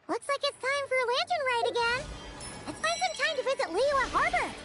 Looks like it's time for a lantern ride again. Let's find some time to visit Liyue Harbor.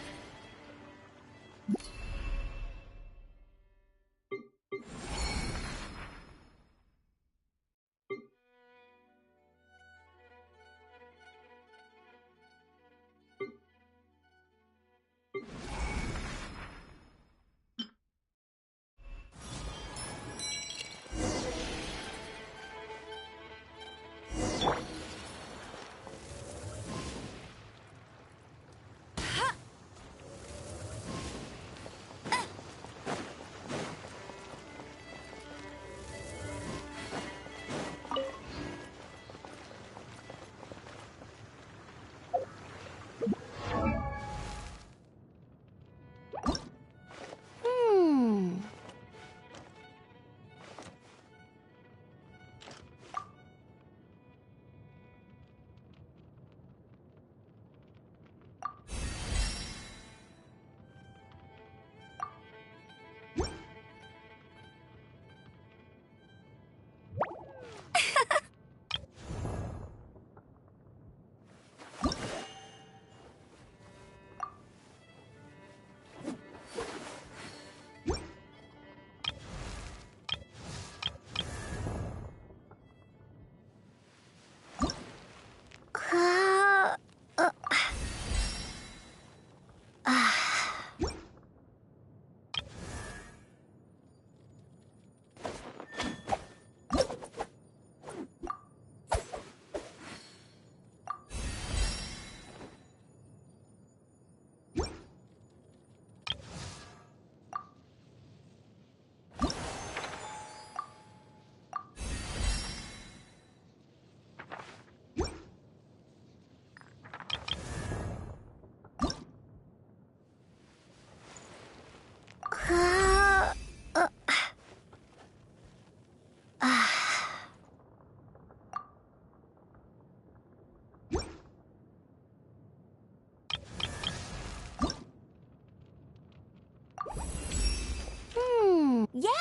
Yeah!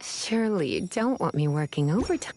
Surely you don't want me working overtime.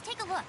take a look.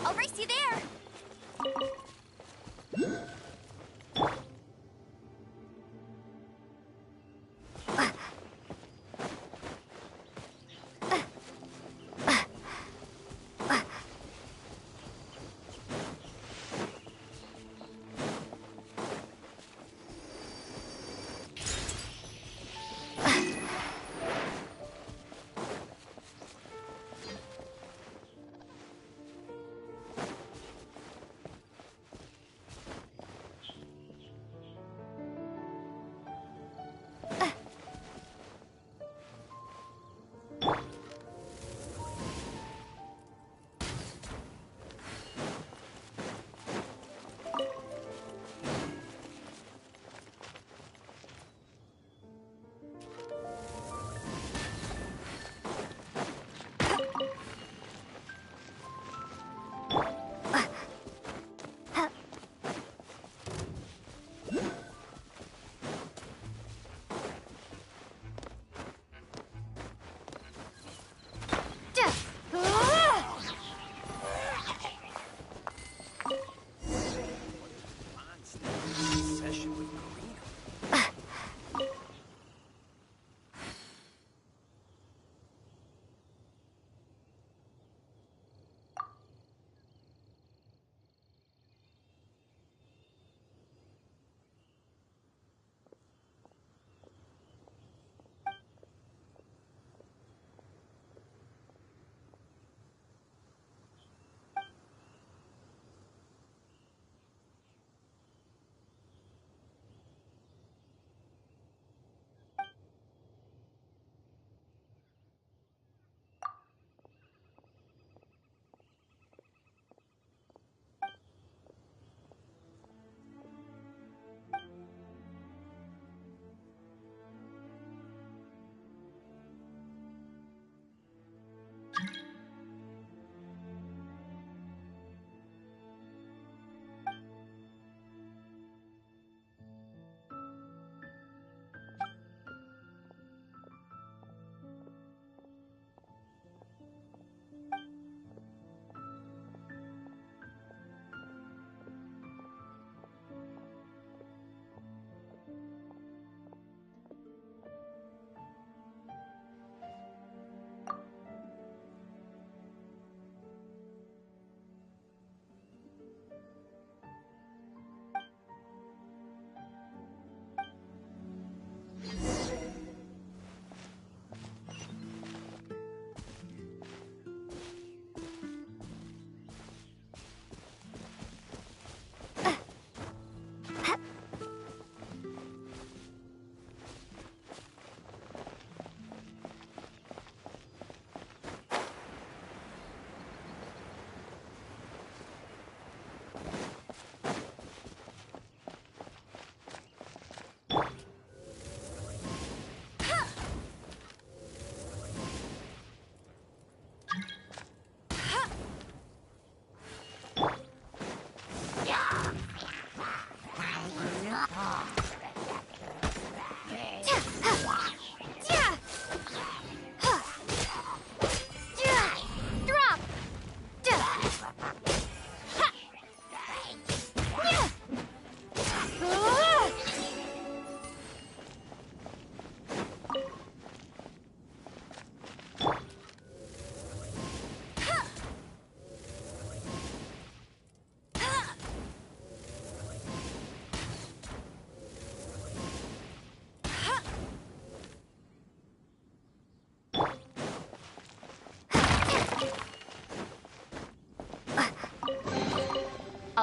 I'll race you there!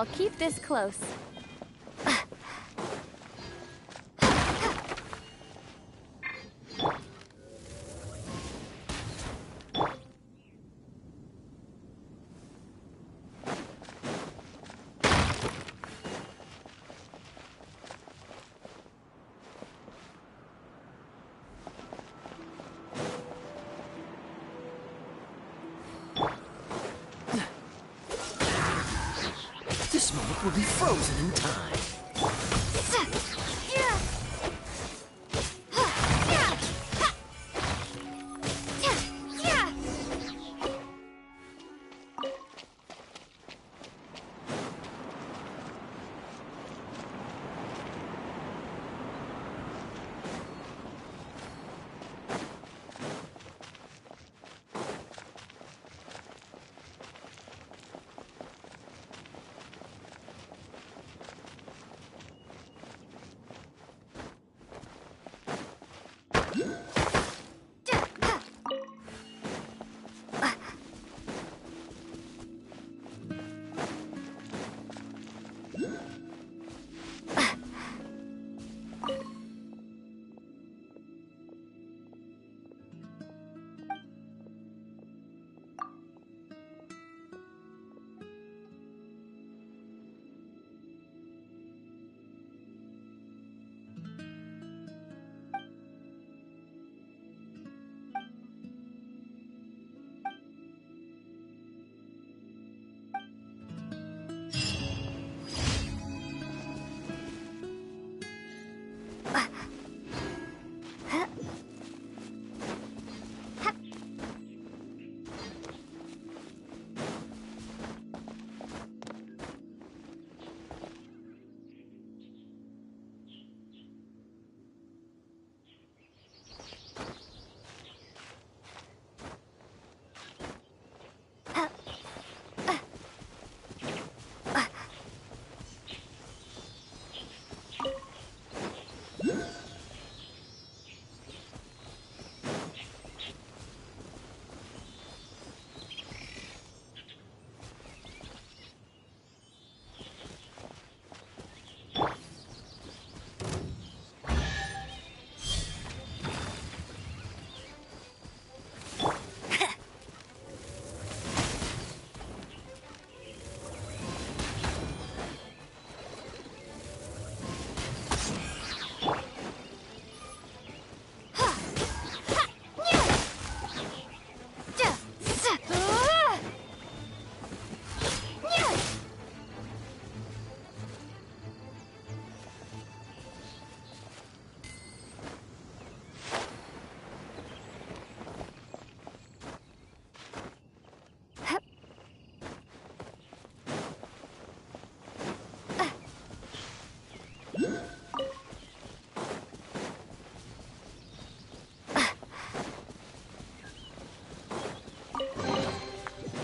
I'll keep this close. This moment will be frozen in time.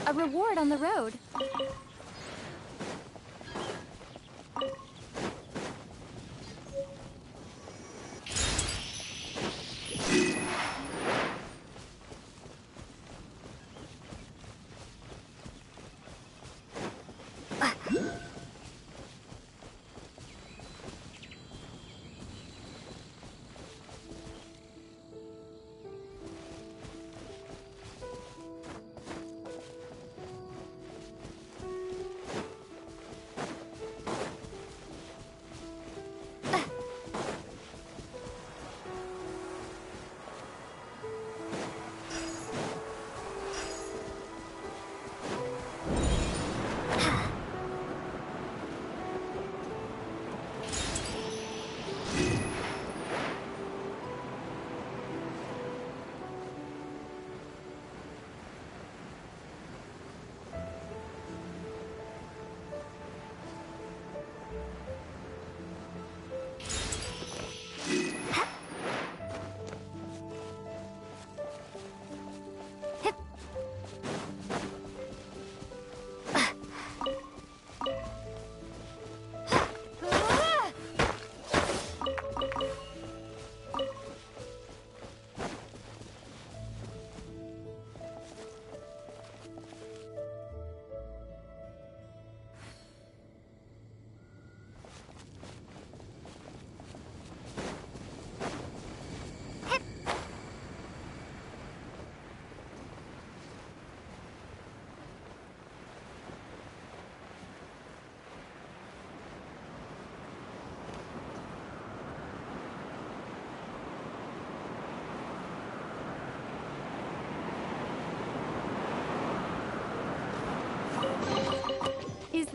A reward on the road.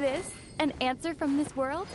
this? An answer from this world?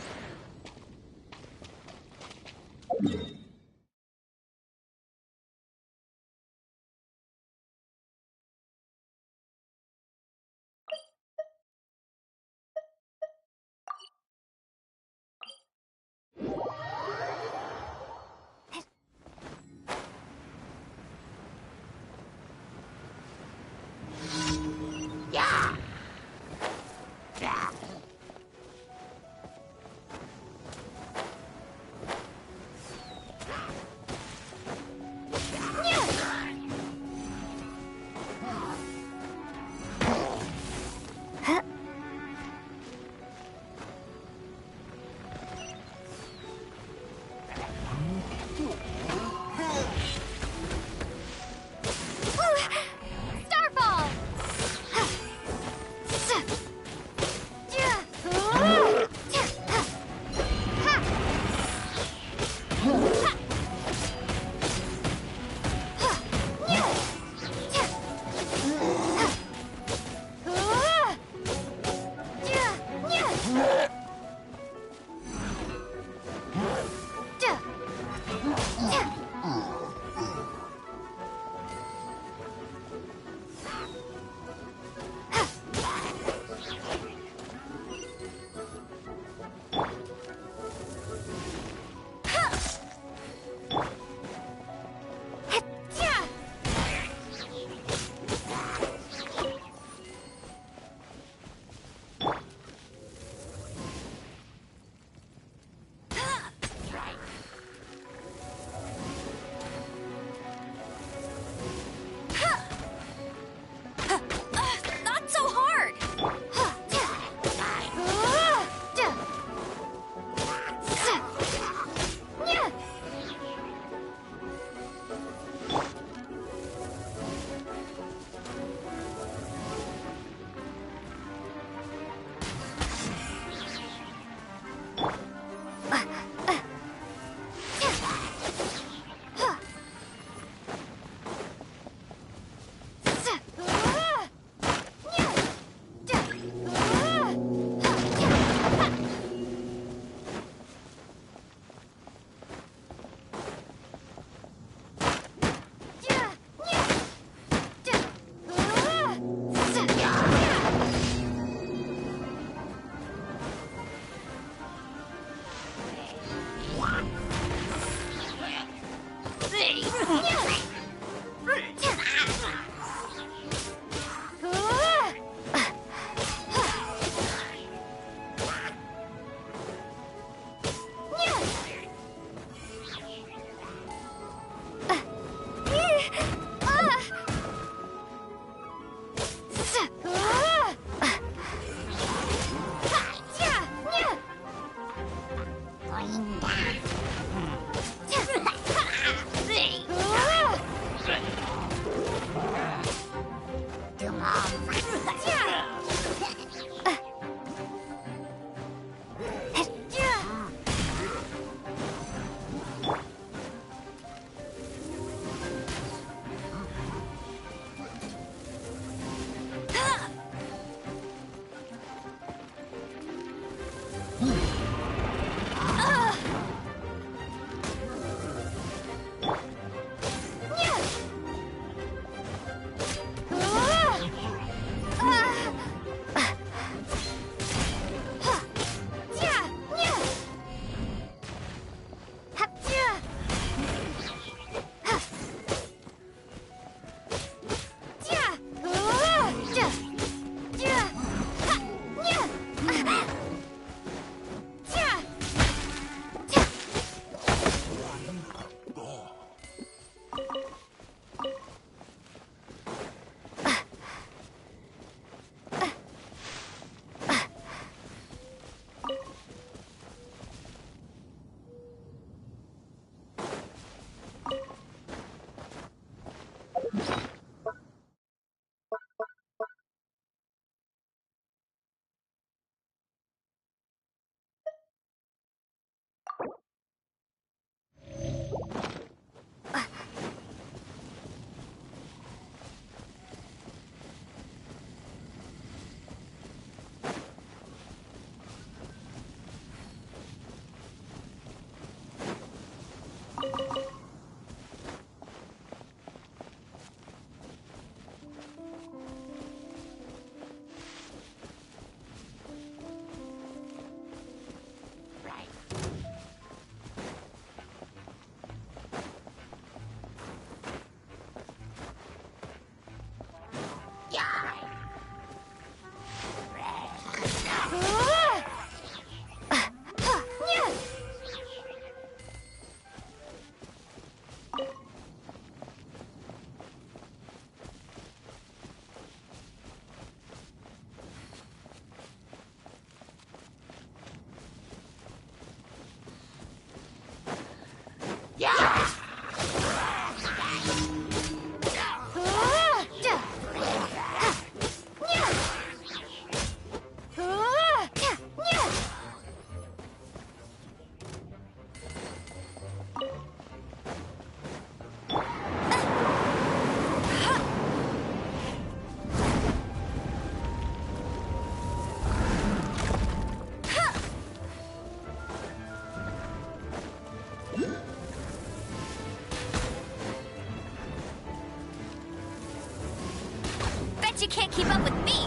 keep up with me.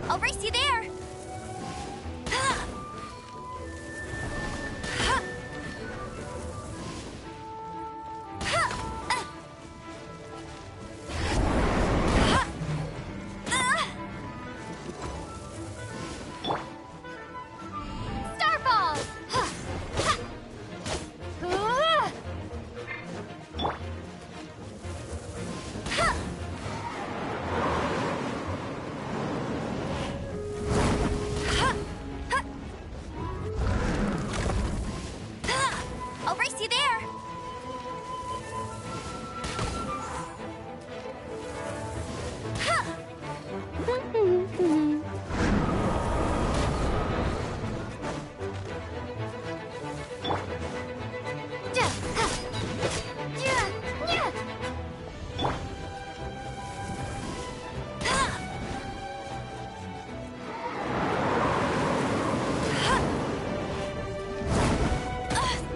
I'll race you there. Starfall! I'll race you there.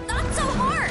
Not so hard.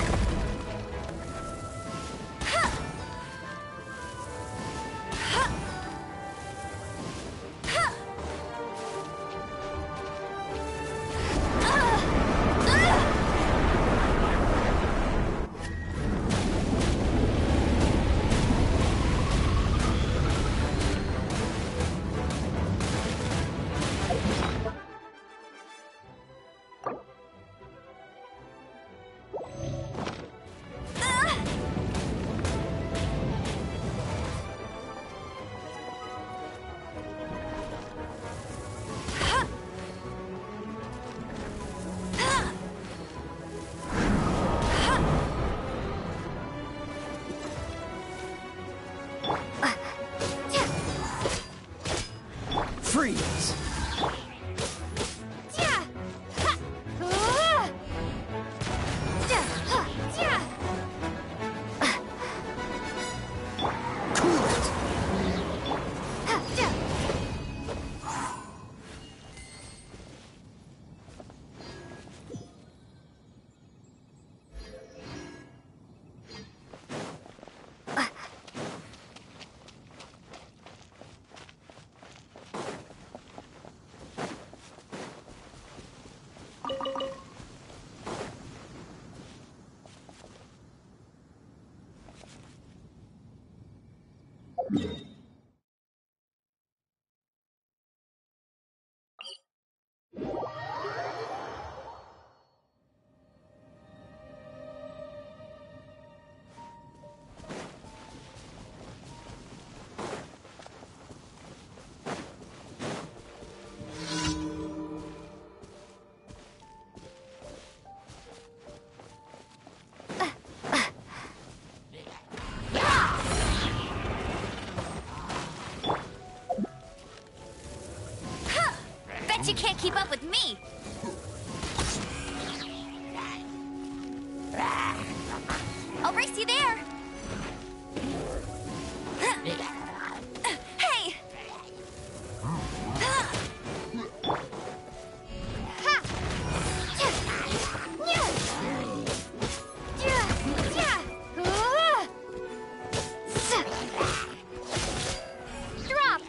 Freeze! Cool it! Bet you can't keep up with me. I'll race you there. Hey! Drop!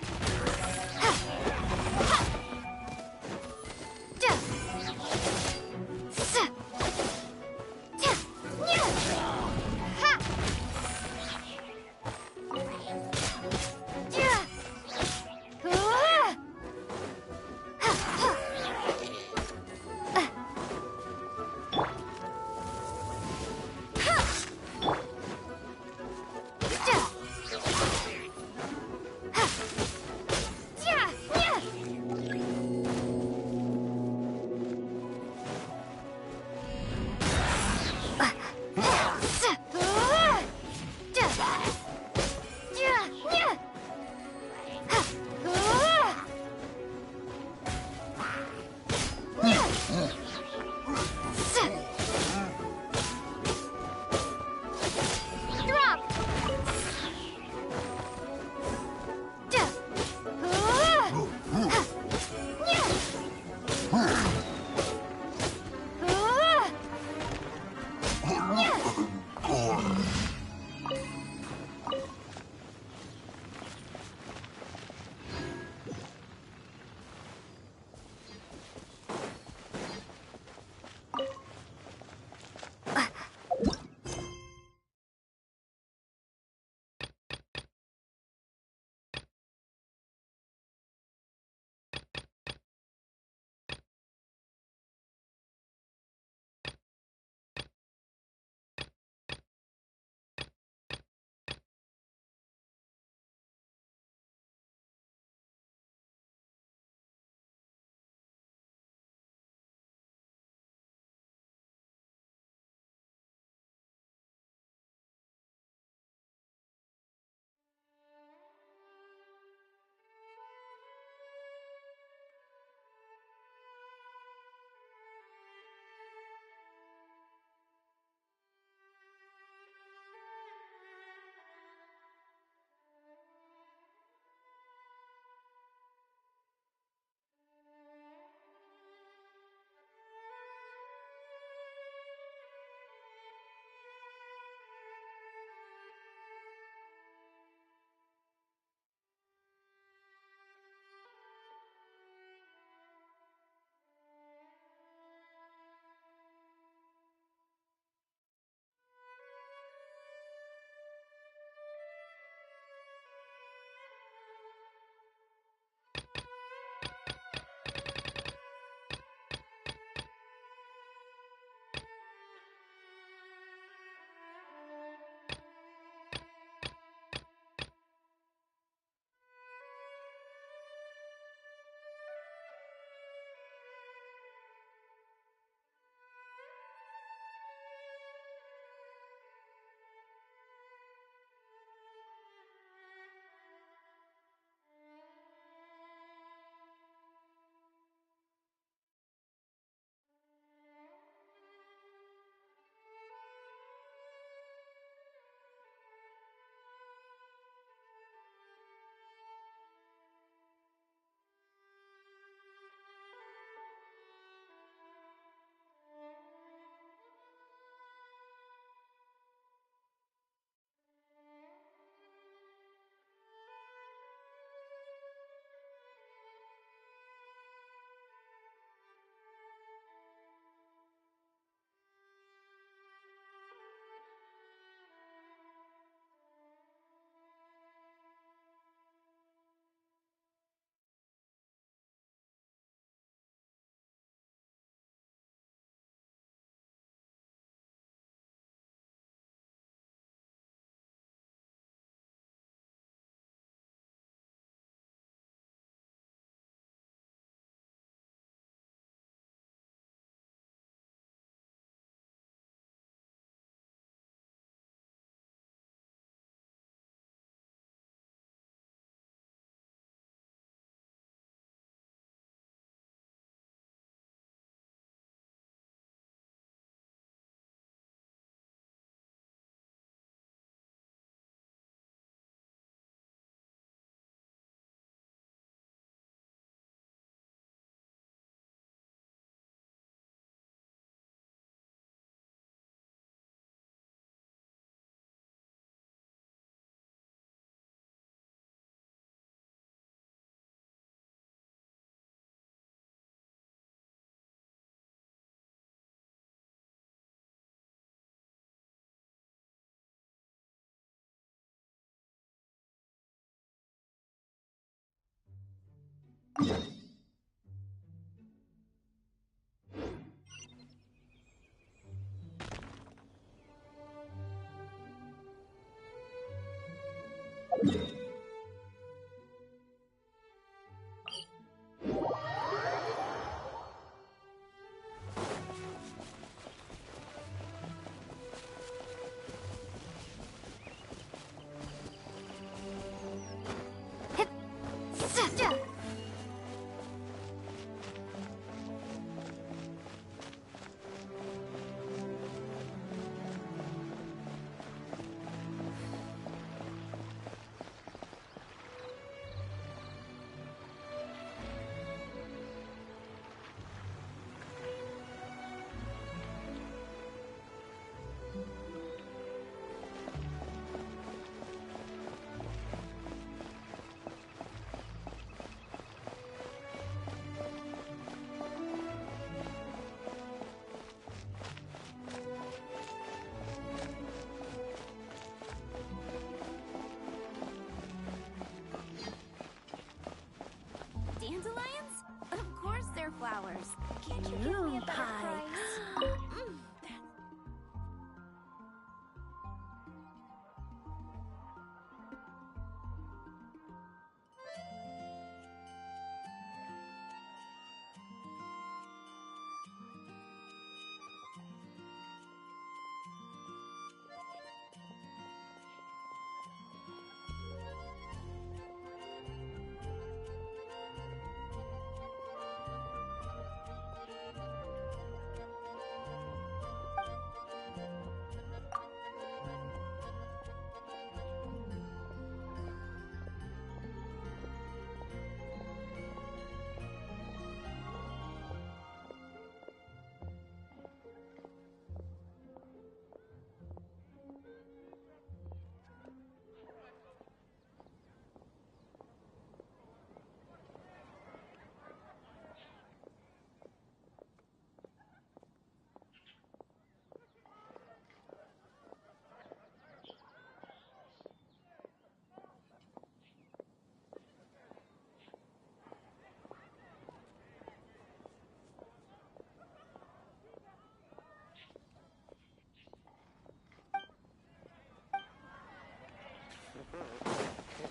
Dandelions? Of course they're flowers. Can't you give me a better price?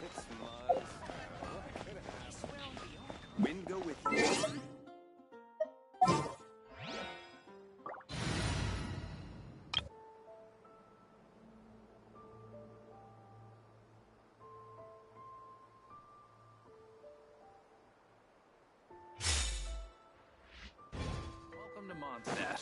It's Muzz. What could ask? Wind go with you. Welcome to Mondstadt.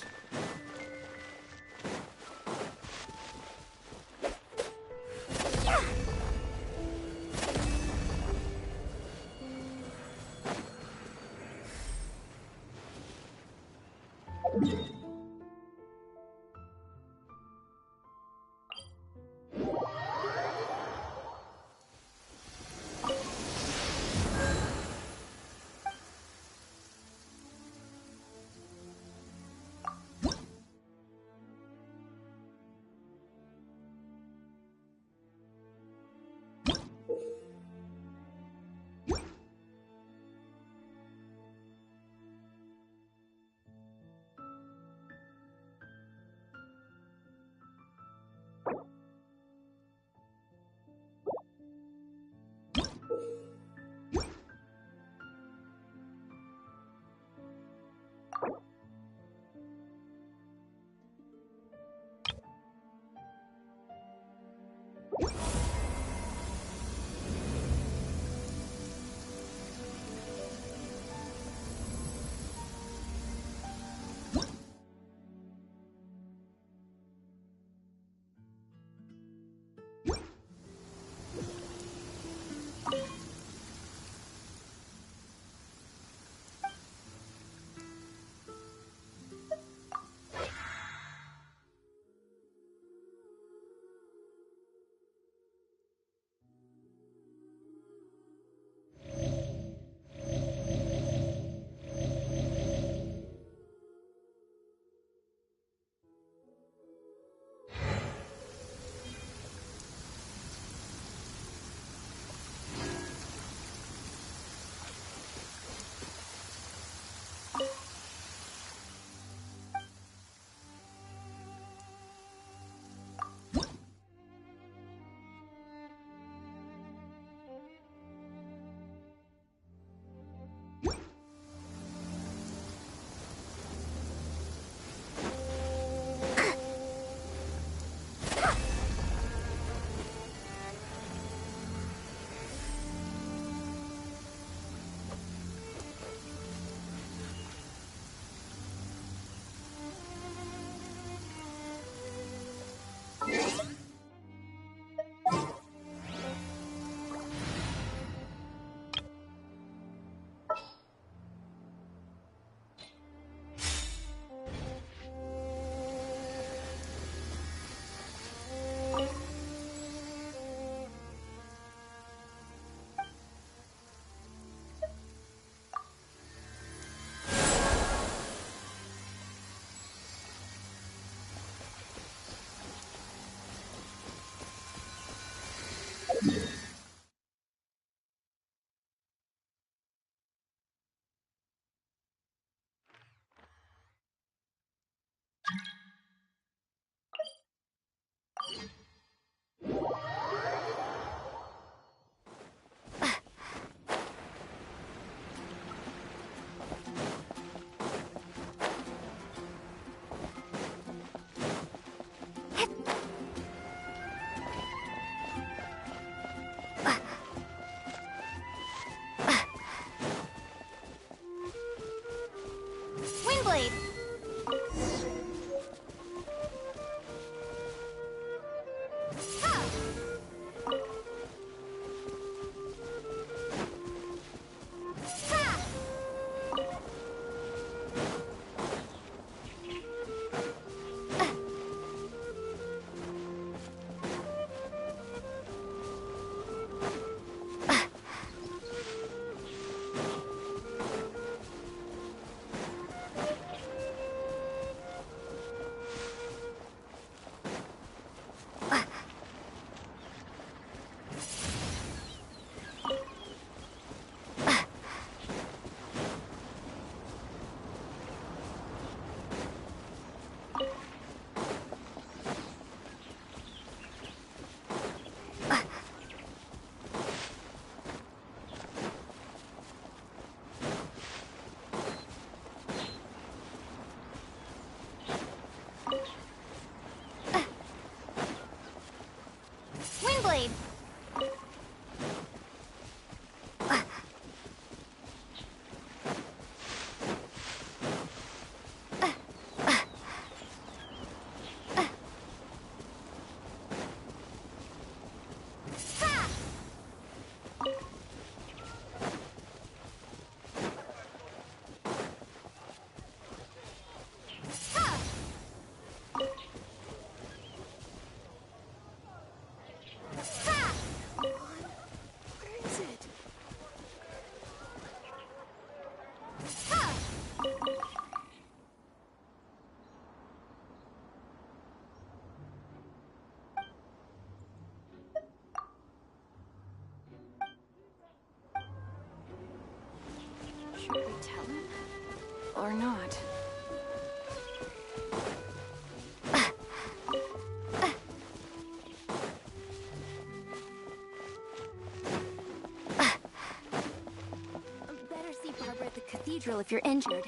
Or not. Better see Barbara at the cathedral if you're injured.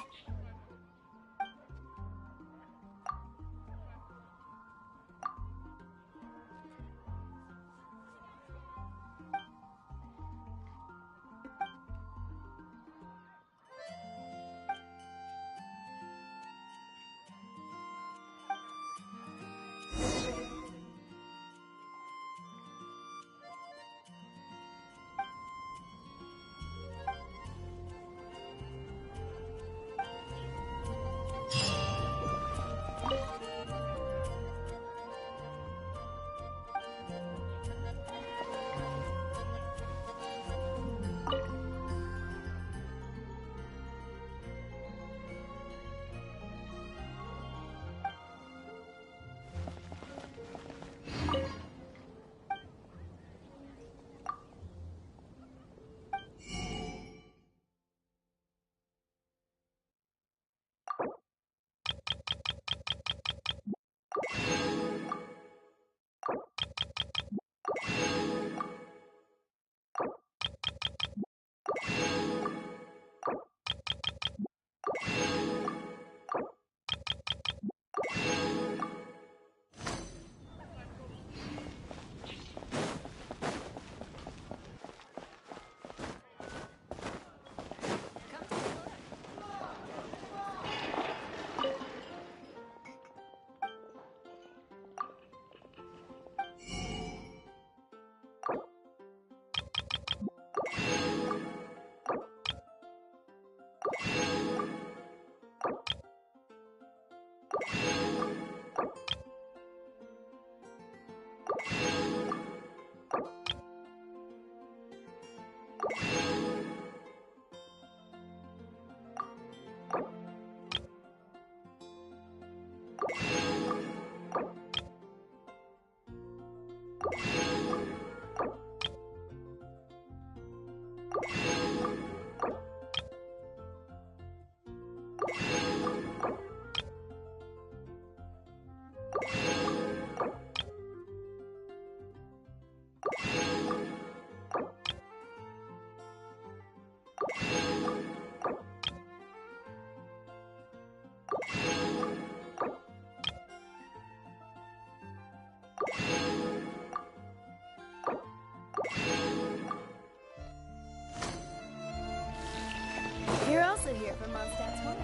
You're also here for Mondstadt's one.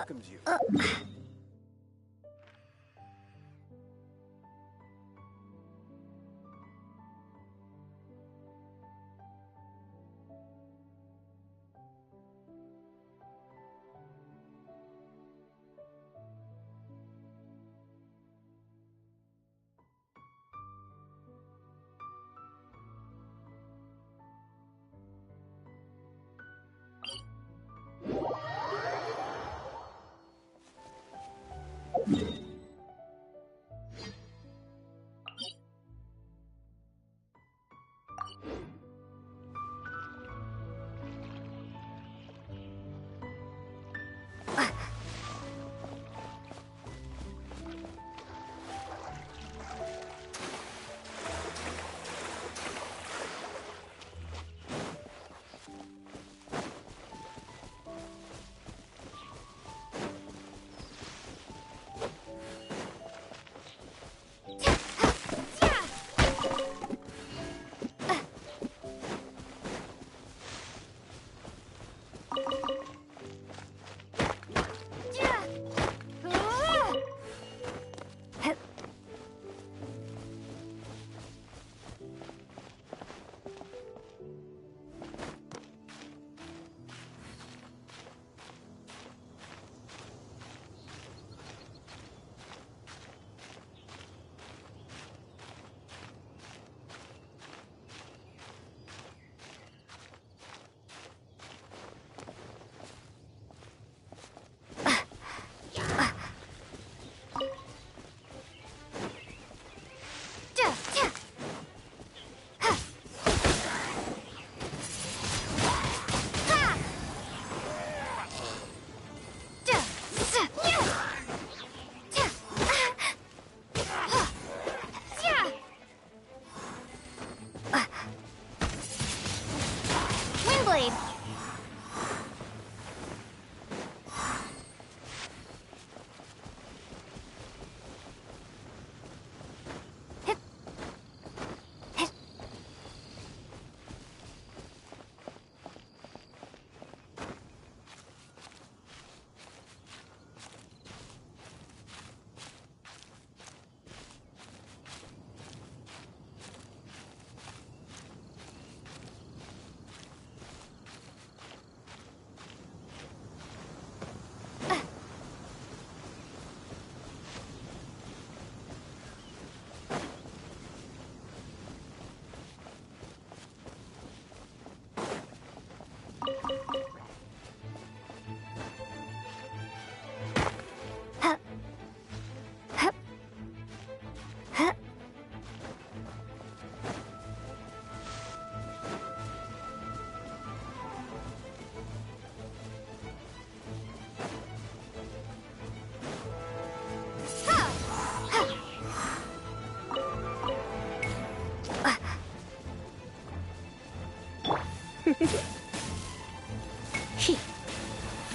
Welcomes you.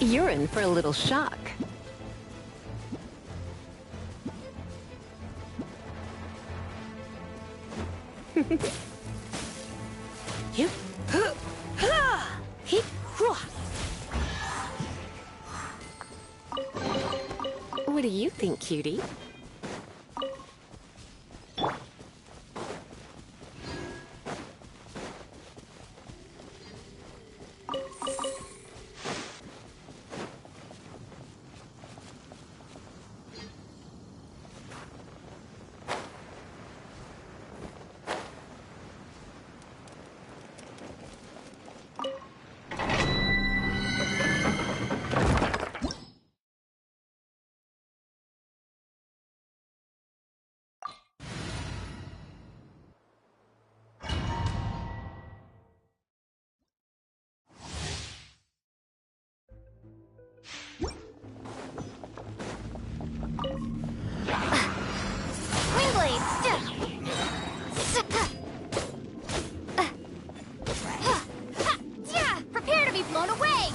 You're in for a little shock. What do you think, cutie? Prepare to be blown away!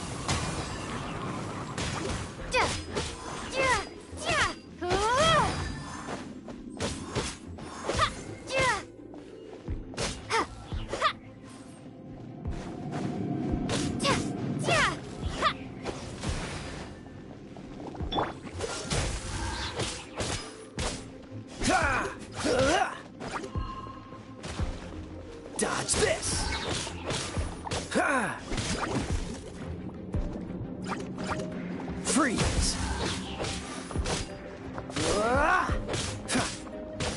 Dodge this! Ha! Freeze! Ah! Ha!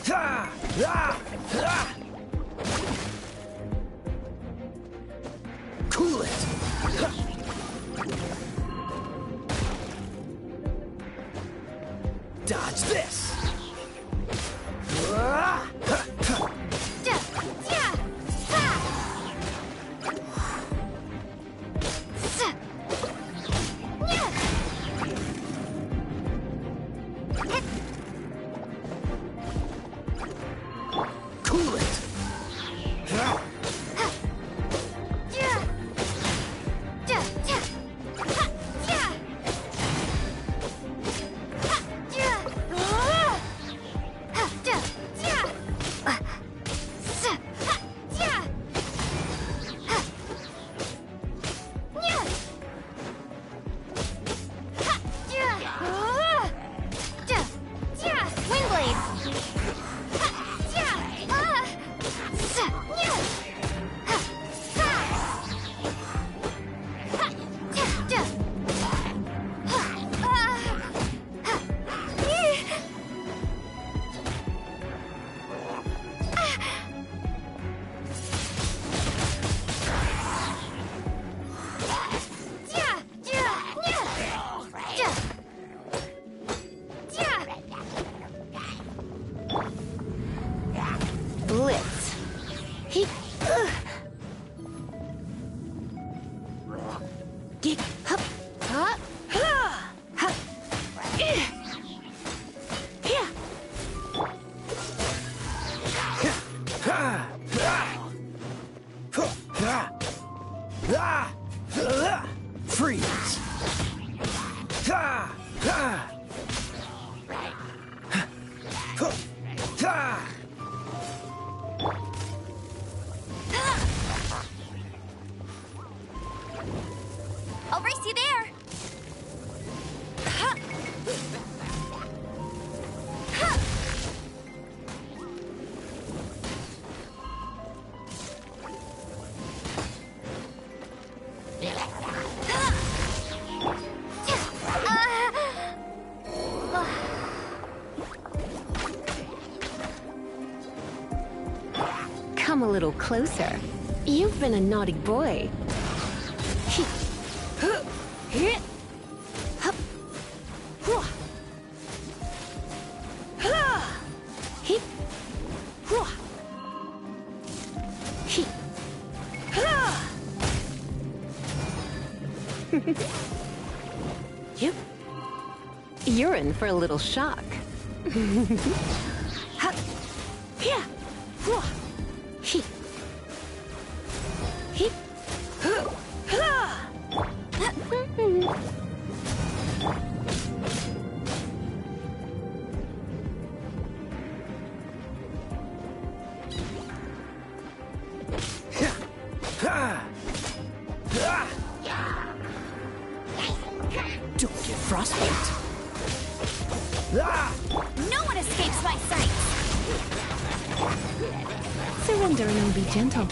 Ha! Ah! Ah! Cool it! Ha! Dodge this! Ah! Ha! Ha! Cool it! Ha! Blitz. Get up. Ha. Ha. Ha. Yeah. Ha! Ha! Ha! Ha! Ha! Freeze! Ha! Ha! Ha! Ha! I'll race you there. Ha! Ha! Come a little closer. You've been a naughty boy. Yep. You're in for a little shock. Ha. Yeah. He. He. Ah! No one escapes my sight! Surrender and be gentle.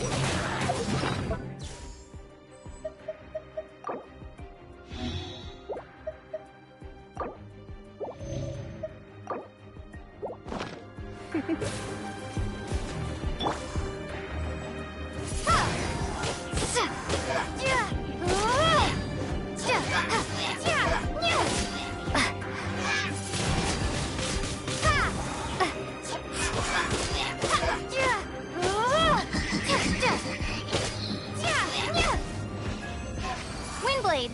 Windblade!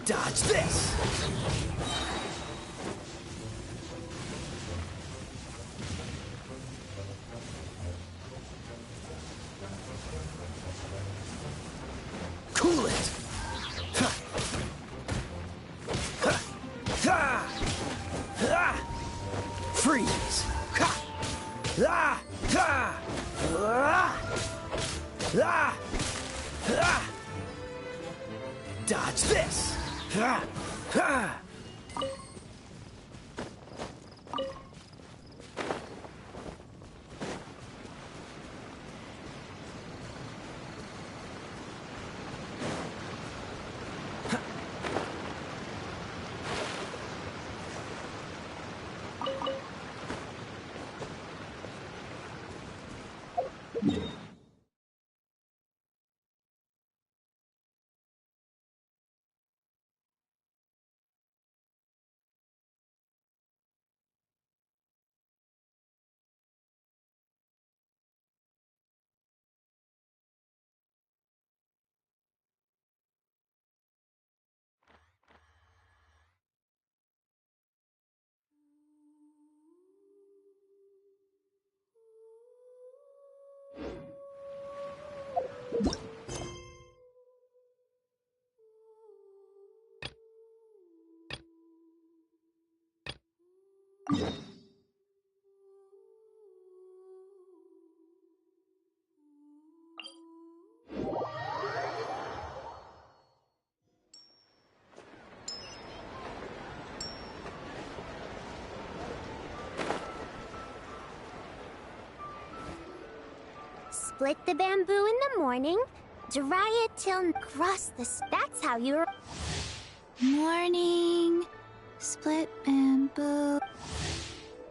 Dodge this! Cool it! Freeze! Dodge this! Split the bamboo in the morning, dry it till cross the... That's how you're... Morning. Split bamboo.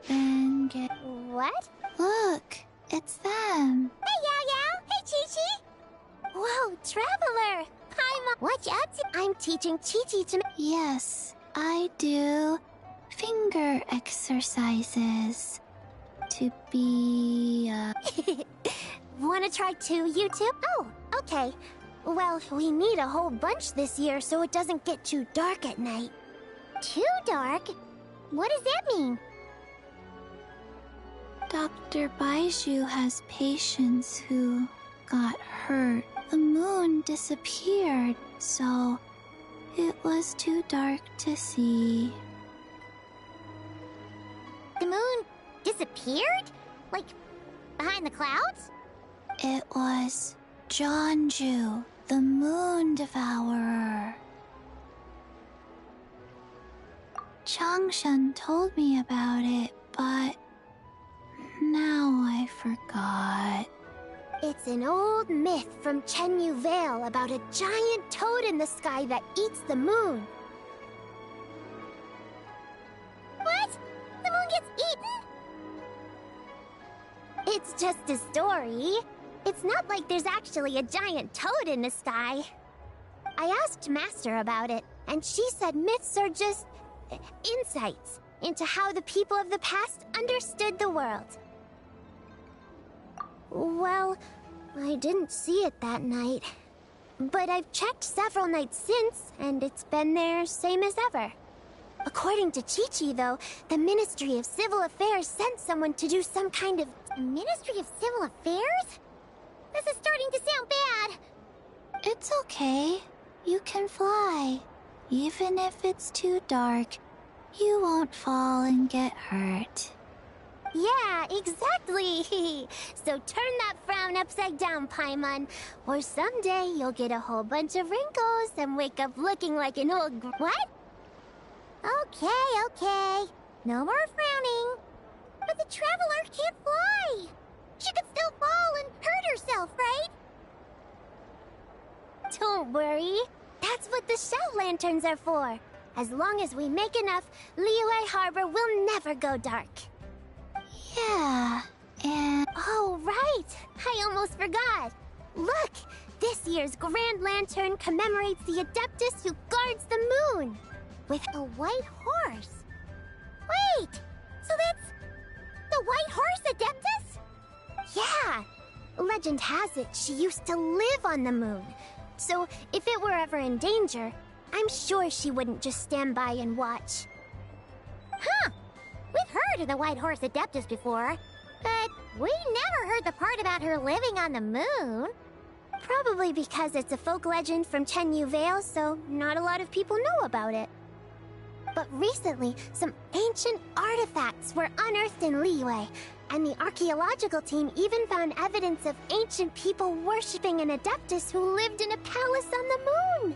Then get... What? Look, it's them. Hey, Yao Yao! Hey, Chi-Chi! Whoa, Traveler! Hi, Mom! What you up to? I'm teaching Chi-Chi to... Yes, I do finger exercises to be, Wanna try too, you two? Oh, okay. Well, we need a whole bunch this year so it doesn't get too dark at night. Too dark? What does that mean? Dr. Baiju has patients who got hurt. The moon disappeared, so it was too dark to see. The moon disappeared? Like, behind the clouds? It was Jeonju, the Moon Devourer. Changshan told me about it, but now I forgot. It's an old myth from Chenyu Vale about a giant toad in the sky that eats the moon. What? The moon gets eaten? It's just a story. It's not like there's actually a giant toad in the sky. I asked Master about it, and she said myths are just insights into how the people of the past understood the world. Well, I didn't see it that night. But I've checked several nights since, and it's been there same as ever. According to Chi-Chi, though, the Ministry of Civil Affairs sent someone to do some kind of... Ministry of Civil Affairs? This is starting to sound bad. It's okay. You can fly. Even if it's too dark, you won't fall and get hurt. Yeah, exactly. So turn that frown upside down, Paimon. Or someday you'll get a whole bunch of wrinkles and wake up looking like an old what? Okay. No more frowning. But the Traveler can't fly. She could still fall and hurt herself, right? Don't worry. That's what the shell lanterns are for. As long as we make enough, Liyue Harbor will never go dark. Yeah, and... Oh, right! I almost forgot! Look! This year's Grand Lantern commemorates the Adeptus who guards the moon! With a white horse! Wait! So that's... the White Horse Adeptus? Yeah! Legend has it she used to live on the moon. So if it were ever in danger, I'm sure she wouldn't just stand by and watch. Huh! We've heard of the White Horse Adeptus before, but we never heard the part about her living on the moon. Probably because it's a folk legend from Chenyu Vale, so not a lot of people know about it. But recently, some ancient artifacts were unearthed in Liyue, and the archaeological team even found evidence of ancient people worshipping an Adeptus who lived in a palace on the moon.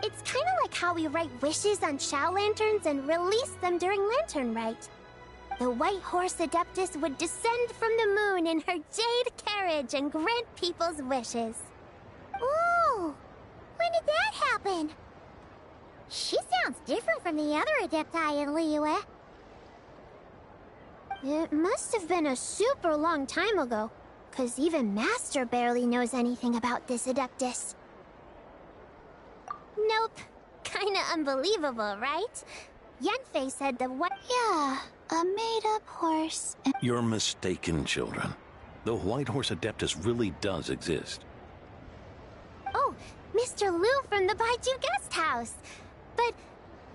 It's kind of like how we write wishes on Shao Lanterns and release them during Lantern Rite. The White Horse Adeptus would descend from the moon in her jade carriage and grant people's wishes. Ooh! When did that happen? She sounds different from the other Adepti in Liyue. It must have been a super long time ago, 'cause even Master barely knows anything about this Adeptus. Nope. Kinda unbelievable, right? Yanfei said the what? yeah, a made-up horse. And You're mistaken, children. The White Horse Adeptus really does exist. Oh, Mr. Liu from the Baiju Guest House. But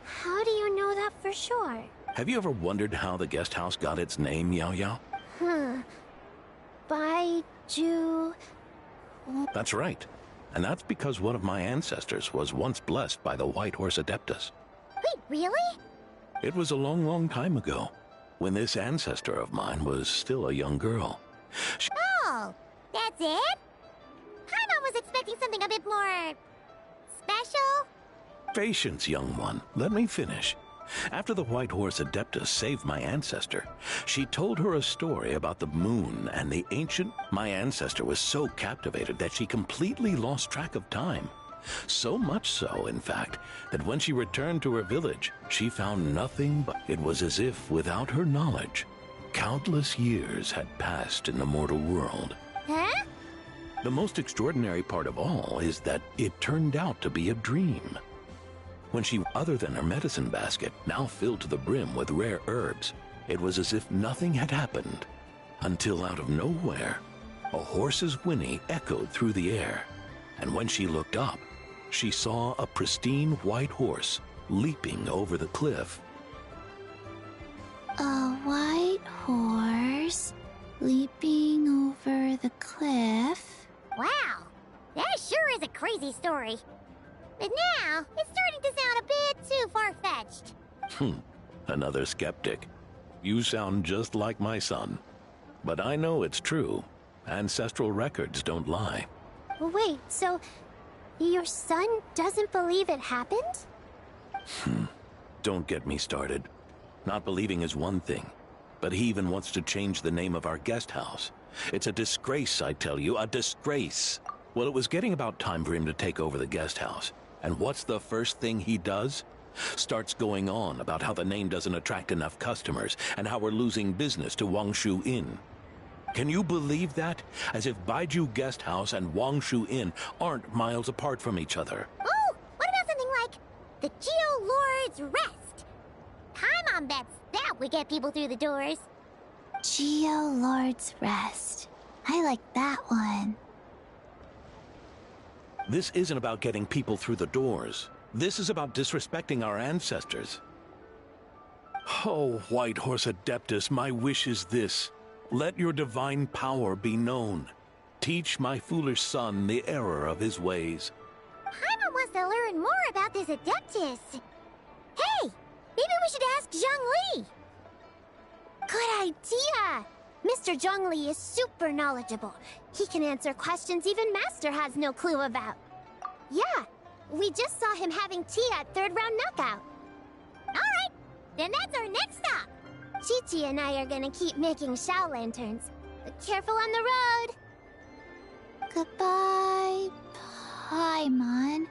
how do you know that for sure? Have you ever wondered how the guest house got its name, Yao Yao? Baiju... That's right. And that's because one of my ancestors was once blessed by the White Horse Adeptus. Wait, really? It was a long, long time ago, when this ancestor of mine was still a young girl. Oh, that's it? Paimon was expecting something a bit more... special? Patience, young one. Let me finish. After the White Horse Adeptus saved my ancestor, she told her a story about the moon and the ancient... My ancestor was so captivated that she completely lost track of time. So much so, in fact, that when she returned to her village, she found nothing but... It was as if, without her knowledge, countless years had passed in the mortal world. Huh? The most extraordinary part of all is that it turned out to be a dream. When she, other than her medicine basket, now filled to the brim with rare herbs, it was as if nothing had happened. Until out of nowhere, a horse's whinny echoed through the air, and when she looked up, she saw a pristine white horse leaping over the cliff. a white horse leaping over the cliff. Wow, that sure is a crazy story. But now, it's starting to sound a bit too far-fetched. Another skeptic. You sound just like my son. But I know it's true. Ancestral records don't lie. Wait, so Your son doesn't believe it happened? Don't get me started. Not believing is one thing, but he even wants to change the name of our guest house. It's a disgrace, I tell you, a disgrace. Well, it was getting about time for him to take over the guest house. And what's the first thing he does? Starts going on about how the name doesn't attract enough customers and how we're losing business to Wangshu Inn. Can you believe that? As if Baiju Guest House and Wangshu Inn aren't miles apart from each other. Oh, what about something like the Geo Lord's Rest? Paimon bets that would get people through the doors. Geo Lord's Rest. I like that one. This isn't about getting people through the doors. This is about disrespecting our ancestors. Oh, White Horse Adeptus, my wish is this. Let your divine power be known. Teach my foolish son the error of his ways. Paimon wants to learn more about this Adeptus. Hey, maybe we should ask Zhongli. Good idea. Mr. Zhongli is super knowledgeable. He can answer questions even Master has no clue about. Yeah, we just saw him having tea at third round knockout. Alright, then that's our next stop. Chi-Chi and I are gonna keep making Shao lanterns. But careful on the road. Goodbye, Paimon.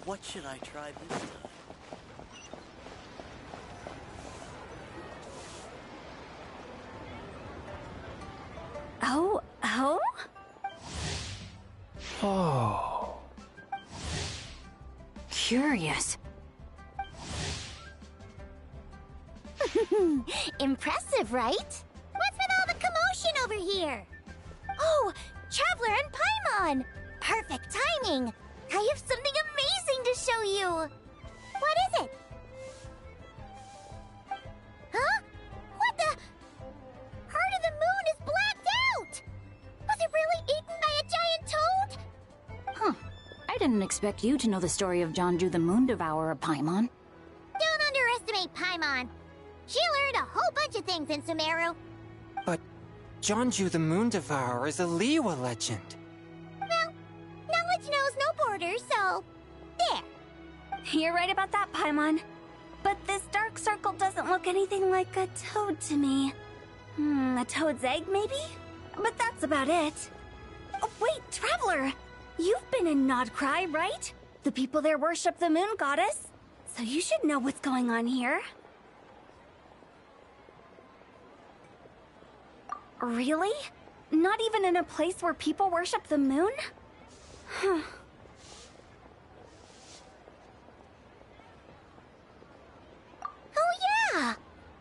What should I try this time? Oh? Oh. Curious. Impressive, right? What's with all the commotion over here? Oh, Traveler and Paimon! Perfect timing! I have something amazing to show you! What is it? Huh? What the? Heart of the Moon is blacked out! Was it really eaten by a giant toad? Huh. I didn't expect you to know the story of Jonju the Moon Devourer, Paimon. Don't underestimate Paimon. She learned a whole bunch of things in Sumeru. But Jonju the Moon Devourer is a Liyue legend. Well, knowledge knows no borders, so... there. You're right about that, Paimon. But this dark circle doesn't look anything like a toad to me. A toad's egg, maybe? But that's about it. Oh, wait, Traveler! You've been in Nodcry, right? The people there worship the moon goddess. So you should know what's going on here. Really? Not even in a place where people worship the moon? Huh. Oh yeah!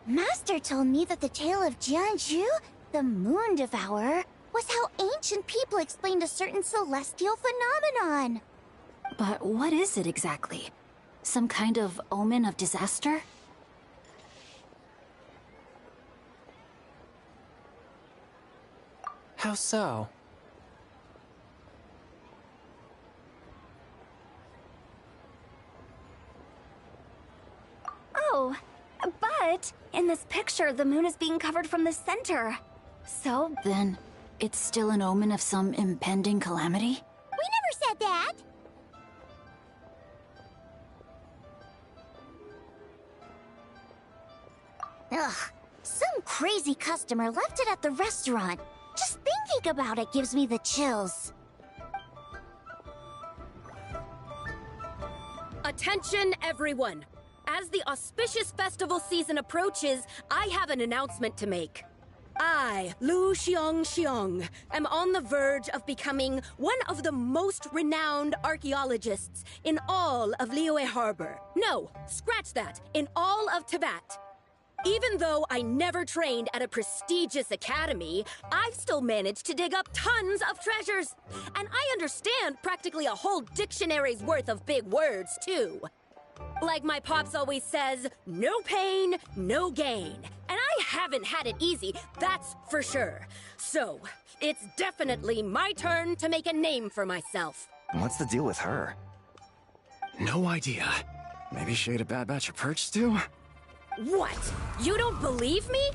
Master told me that the tale of Jianzhu, the Moon Devourer, was how ancient people explained a certain celestial phenomenon. But what is it exactly? Some kind of omen of disaster? How so? Oh, but in this picture, the moon is being covered from the center. So, Then, it's still an omen of some impending calamity? We never said that! Ugh, some crazy customer left it at the restaurant. Just thinking about it gives me the chills. Attention, everyone! As the auspicious festival season approaches, I have an announcement to make. I, Lu Xiong, am on the verge of becoming one of the most renowned archaeologists in all of Liyue Harbor. No, scratch that, in all of Tibet. Even though I never trained at a prestigious academy, I've still managed to dig up tons of treasures. And I understand practically a whole dictionary's worth of big words, too. Like my pops always says, no pain, no gain. And I haven't had it easy, that's for sure. So, it's definitely my turn to make a name for myself. What's the deal with her? No idea. Maybe she ate a bad batch of perch stew? What? You don't believe me?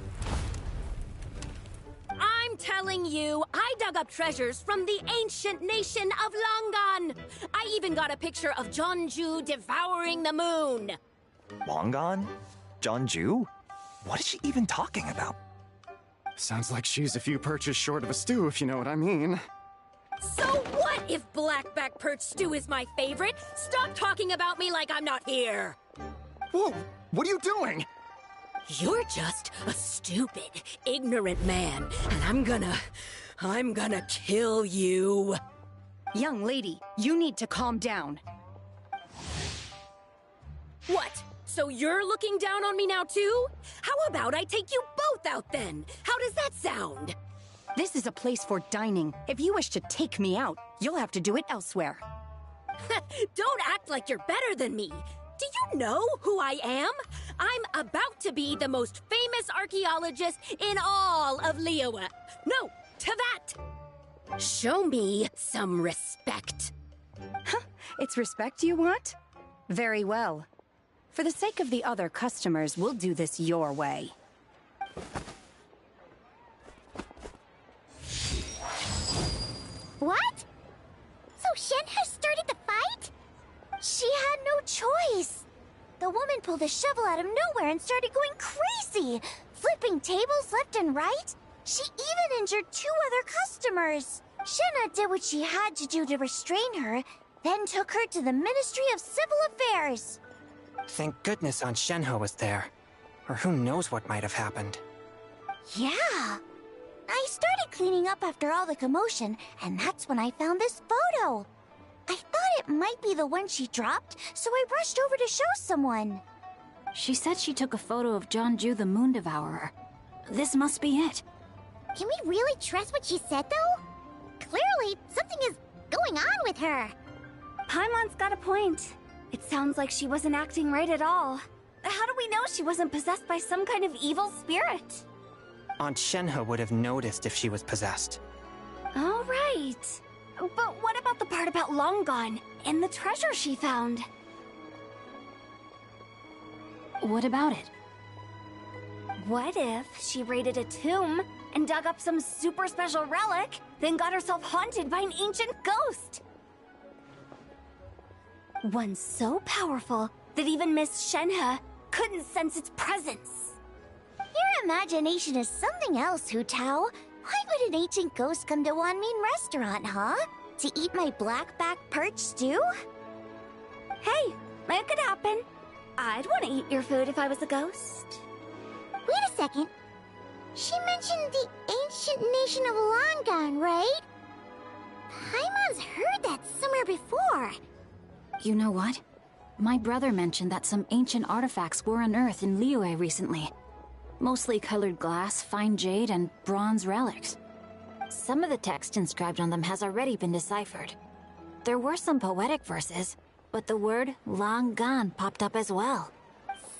I'm telling you, I dug up treasures from the ancient nation of Longan. I even got a picture of Jeonju devouring the moon. Longan? Jeonju? What is she even talking about? Sounds like she's a few perches short of a stew, if you know what I mean. So what if blackback perch stew is my favorite? Stop talking about me like I'm not here. Whoa! What are you doing? You're just a stupid, ignorant man, and I'm gonna kill you. Young lady, you need to calm down. What? So you're looking down on me now too? How about I take you both out then? How does that sound? This is a place for dining. If you wish to take me out, you'll have to do it elsewhere. Don't act like you're better than me. Do you know who I am? I'm about to be the most famous archaeologist in all of Liyue. No, Tibet. Show me some respect. Huh, it's respect you want? Very well. For the sake of the other customers, we'll do this your way. What? So Shen has started the fight? She had no choice. The woman pulled a shovel out of nowhere and started going crazy, flipping tables left and right. She even injured 2 other customers. Shenna did what she had to do to restrain her, then took her to the Ministry of Civil Affairs. Thank goodness Aunt Shenhe was there. Or who knows what might have happened. Yeah. I started cleaning up after all the commotion, and that's when I found this photo. I thought it might be the one she dropped, so I rushed over to show someone. She said she took a photo of Jeonju the Moon Devourer. This must be it. Can we really trust what she said, though? Clearly, something is going on with her. Paimon's got a point. It sounds like she wasn't acting right at all. How do we know she wasn't possessed by some kind of evil spirit? Aunt Shenhe would have noticed if she was possessed. All right. But what about the part about Longan and the treasure she found? What about it? What if she raided a tomb and dug up some super special relic, then got herself haunted by an ancient ghost? One so powerful that even Miss Shenhe couldn't sense its presence. Your imagination is something else, Hu Tao. Why would an ancient ghost come to Wanmin restaurant, huh? To eat my blackback perch stew? Hey, it could happen. I'd want to eat your food if I was a ghost. Wait a second. She mentioned the ancient nation of Longan, right? Paimon's heard that somewhere before. You know what? My brother mentioned that some ancient artifacts were unearthed in Liyue recently. Mostly colored glass, fine jade, and bronze relics. Some of the text inscribed on them has already been deciphered. There were some poetic verses, but the word long gone popped up as well.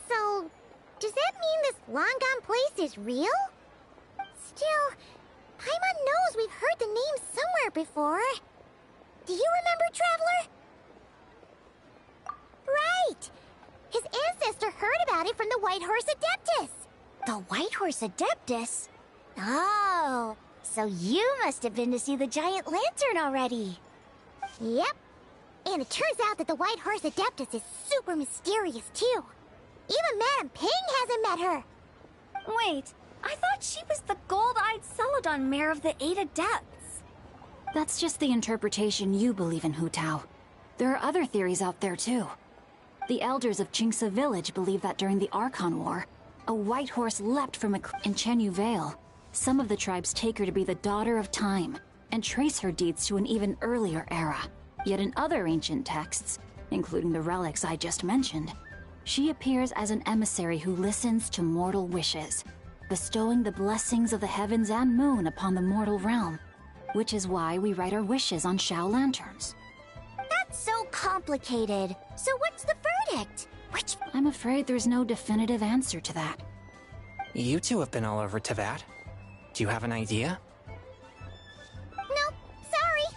So, does that mean this long gone place is real? Still, Paimon knows we've heard the name somewhere before. Do you remember, Traveler? Right! His ancestor heard about it from the White Horse Adeptus. The White Horse Adeptus? Oh, so you must have been to see the giant lantern already. Yep. And it turns out that the White Horse Adeptus is super mysterious, too. Even Madame Ping hasn't met her. Wait, I thought she was the gold-eyed Celadon mare of the 8 Adepts. That's just the interpretation you believe in, Hu Tao. There are other theories out there, too. The elders of Qingce village believe that during the Archon War, a white horse leapt from in Chenyu Vale. Some of the tribes take her to be the daughter of time, and trace her deeds to an even earlier era. Yet in other ancient texts, including the relics I just mentioned, she appears as an emissary who listens to mortal wishes, bestowing the blessings of the heavens and moon upon the mortal realm, which is why we write our wishes on Shao lanterns. That's so complicated. So what's the verdict? I'm afraid there's no definitive answer to that. You two have been all over Teyvat. Do you have an idea? Nope, sorry.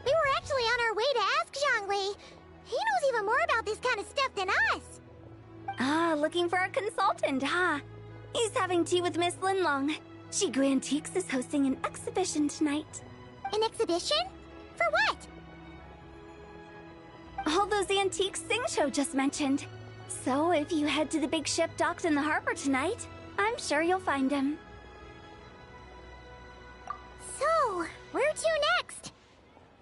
We were actually on our way to ask Zhongli. He knows even more about this kind of stuff than us. Ah, looking for a consultant, huh? He's having tea with Miss Linlong. Shigu Antiques is hosting an exhibition tonight. An exhibition? For what? All those antiques Sing-Cho just mentioned. So if you head to the big ship docked in the harbor tonight, I'm sure you'll find him. So, where to next?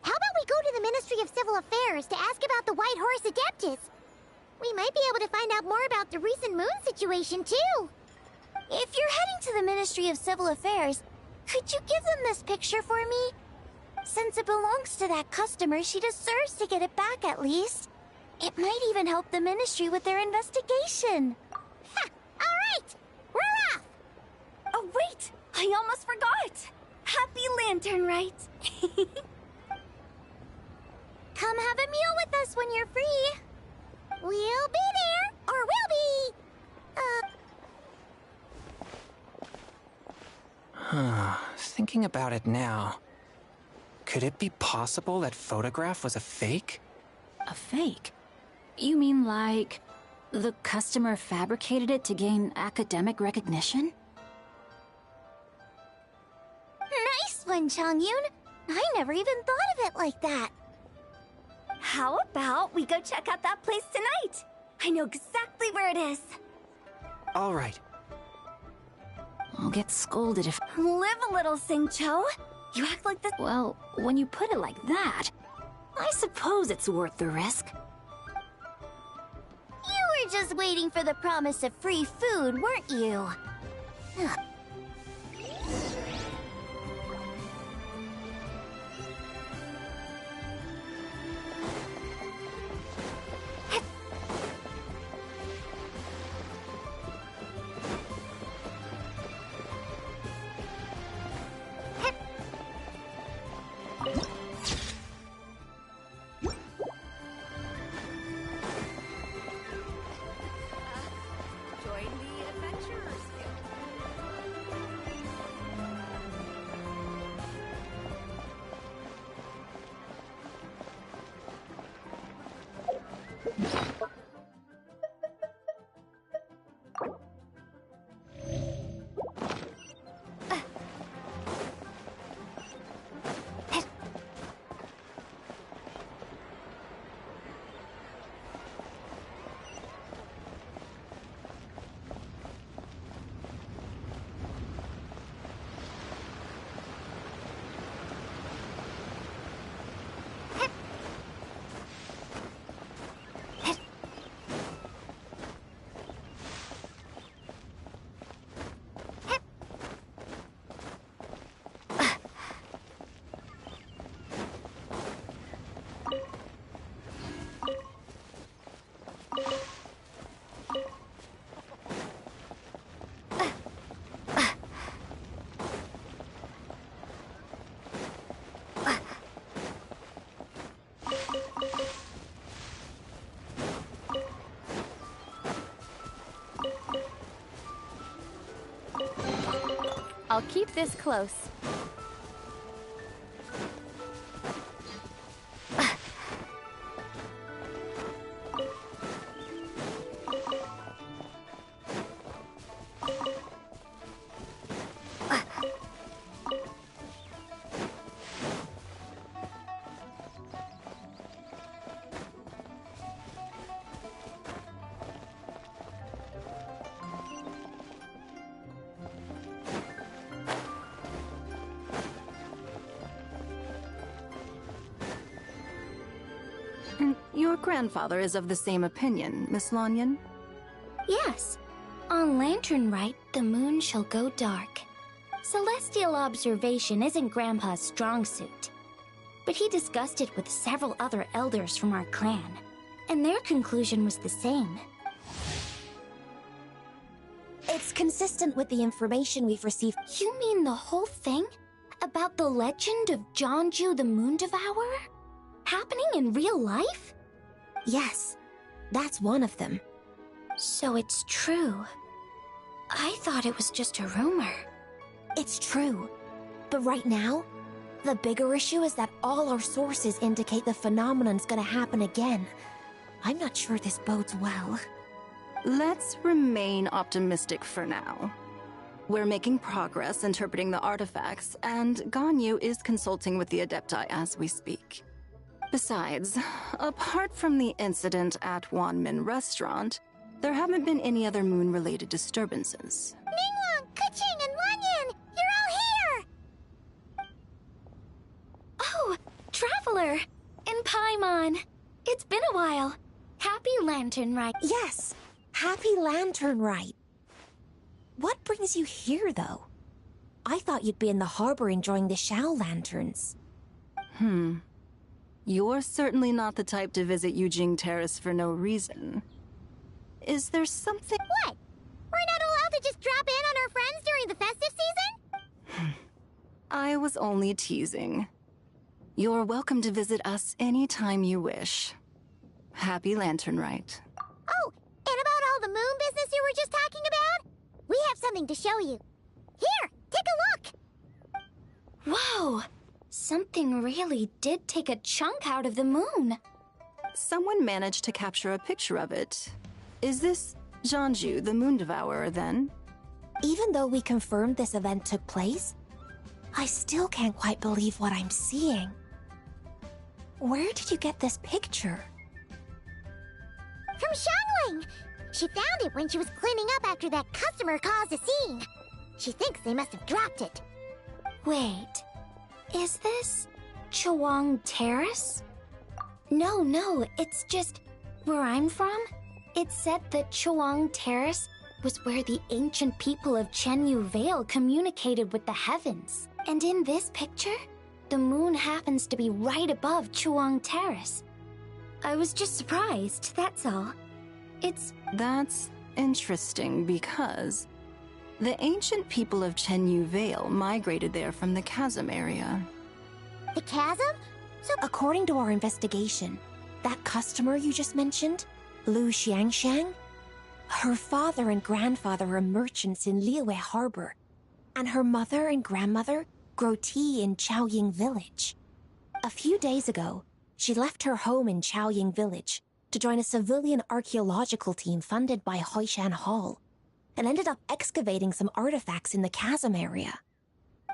How about we go to the Ministry of Civil Affairs to ask about the White Horse Adeptus? We might be able to find out more about the recent moon situation, too. If you're heading to the Ministry of Civil Affairs, could you give them this picture for me? Since it belongs to that customer, she deserves to get it back at least. It might even help the Ministry with their investigation. Ha! Alright! We're off! Oh, wait! I almost forgot! Happy Lantern Rite! Come have a meal with us when you're free. We'll be there, or we'll be... Thinking about it now, could it be possible that photograph was a fake? A fake? You mean like the customer fabricated it to gain academic recognition? Nice one, Chongyun. I never even thought of it like that. How about we go check out that place tonight? I know exactly where it is. All right. I'll get scolded if... Live a little, Sing-Cho. You act like this... Well, when you put it like that, I suppose it's worth the risk. You were just waiting for the promise of free food, weren't you? I'll keep this close. Your grandfather is of the same opinion, Miss Lanyan? Yes. On Lantern Rite, the moon shall go dark. Celestial observation isn't Grandpa's strong suit. But he discussed it with several other elders from our clan, and their conclusion was the same. It's consistent with the information we've received. You mean the whole thing? About the legend of Jeonju the Moon Devourer? Happening in real life? Yes, that's one of them. So it's true. I thought it was just a rumor. It's true. But right now, the bigger issue is that all our sources indicate the phenomenon's gonna happen again. I'm not sure this bodes well. Let's remain optimistic for now. We're making progress interpreting the artifacts, and Ganyu is consulting with the Adepti as we speak. Besides, apart from the incident at Wanmin Restaurant, there haven't been any other moon-related disturbances. Ningguang, Keqing, and Lanyan! You're all here! Oh, Traveler! And Paimon! It's been a while. Happy Lantern Rite. Yes, happy Lantern Rite. What brings you here, though? I thought you'd be in the harbor enjoying the Shao Lanterns. You're certainly not the type to visit Yujing Terrace for no reason. Is there something— What? We're not allowed to just drop in on our friends during the festive season? I was only teasing. You're welcome to visit us anytime you wish. Happy Lantern Rite. Oh, and about all the moon business you were just talking about? We have something to show you. Here, take a look! Whoa! Something really did take a chunk out of the moon. Someone managed to capture a picture of it. Is this Jeonju, the Moon Devourer, then? Even though we confirmed this event took place, I still can't quite believe what I'm seeing. Where did you get this picture? From Xiangling! She found it when she was cleaning up after that customer caused a scene. She thinks they must have dropped it. Wait, is this Chawang Terrace? No, it's just where I'm from. It said that Chawang Terrace was where the ancient people of Chenyu Vale communicated with the heavens. And in this picture, the moon happens to be right above Chawang Terrace. I was just surprised, that's all. That's interesting because the ancient people of Chenyu Vale migrated there from the chasm area. The chasm? So according to our investigation, that customer you just mentioned, Lu Xiangxiang, her father and grandfather are merchants in Liyue Harbor, and her mother and grandmother grow tea in Chaoying Village. A few days ago, she left her home in Chaoying Village to join a civilian archaeological team funded by Hoishan Hall, and ended up excavating some artifacts in the chasm area.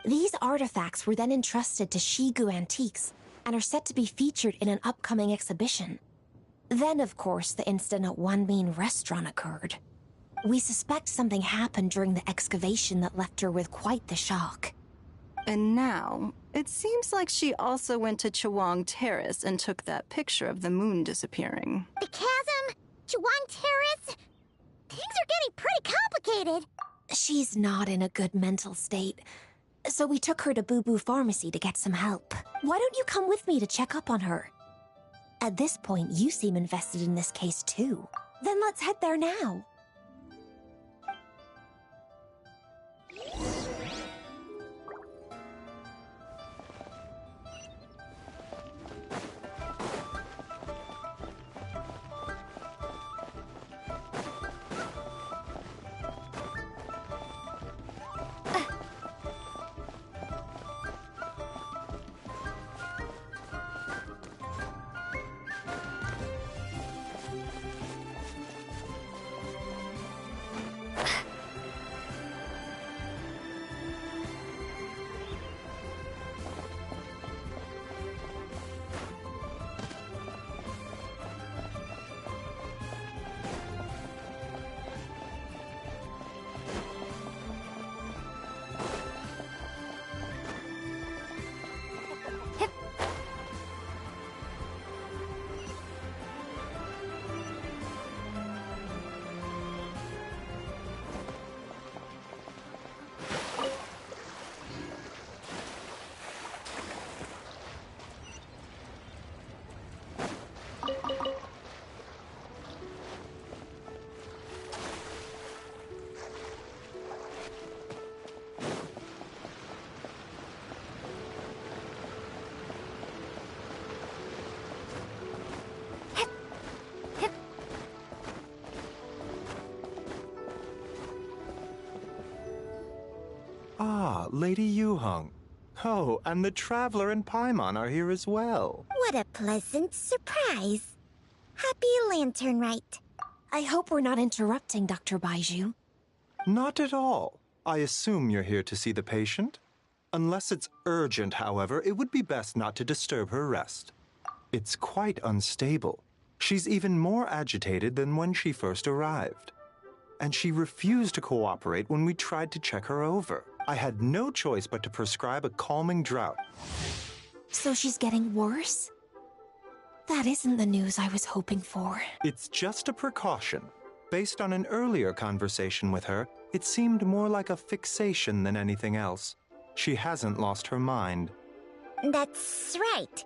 These artifacts were then entrusted to Shigu Antiques and are set to be featured in an upcoming exhibition. Then, of course, the incident at Wanmin Restaurant occurred. We suspect something happened during the excavation that left her with quite the shock. And now, it seems like she also went to Chawang Terrace and took that picture of the moon disappearing. The chasm? Chawang Terrace? Things are getting pretty complicated. She's not in a good mental state, so we took her to Boo Boo Pharmacy to get some help. Why don't you come with me to check up on her? At this point, you seem invested in this case too. Then let's head there now. Ah, Lady Yuheng. Oh, and the Traveler and Paimon are here as well. What a pleasant surprise. Happy Lantern Rite. I hope we're not interrupting, Dr. Baiju. Not at all. I assume you're here to see the patient? Unless it's urgent, however, it would be best not to disturb her rest. It's quite unstable. She's even more agitated than when she first arrived. And she refused to cooperate when we tried to check her over. I had no choice but to prescribe a calming draught. So she's getting worse? That isn't the news I was hoping for. It's just a precaution. Based on an earlier conversation with her, it seemed more like a fixation than anything else. She hasn't lost her mind. That's right.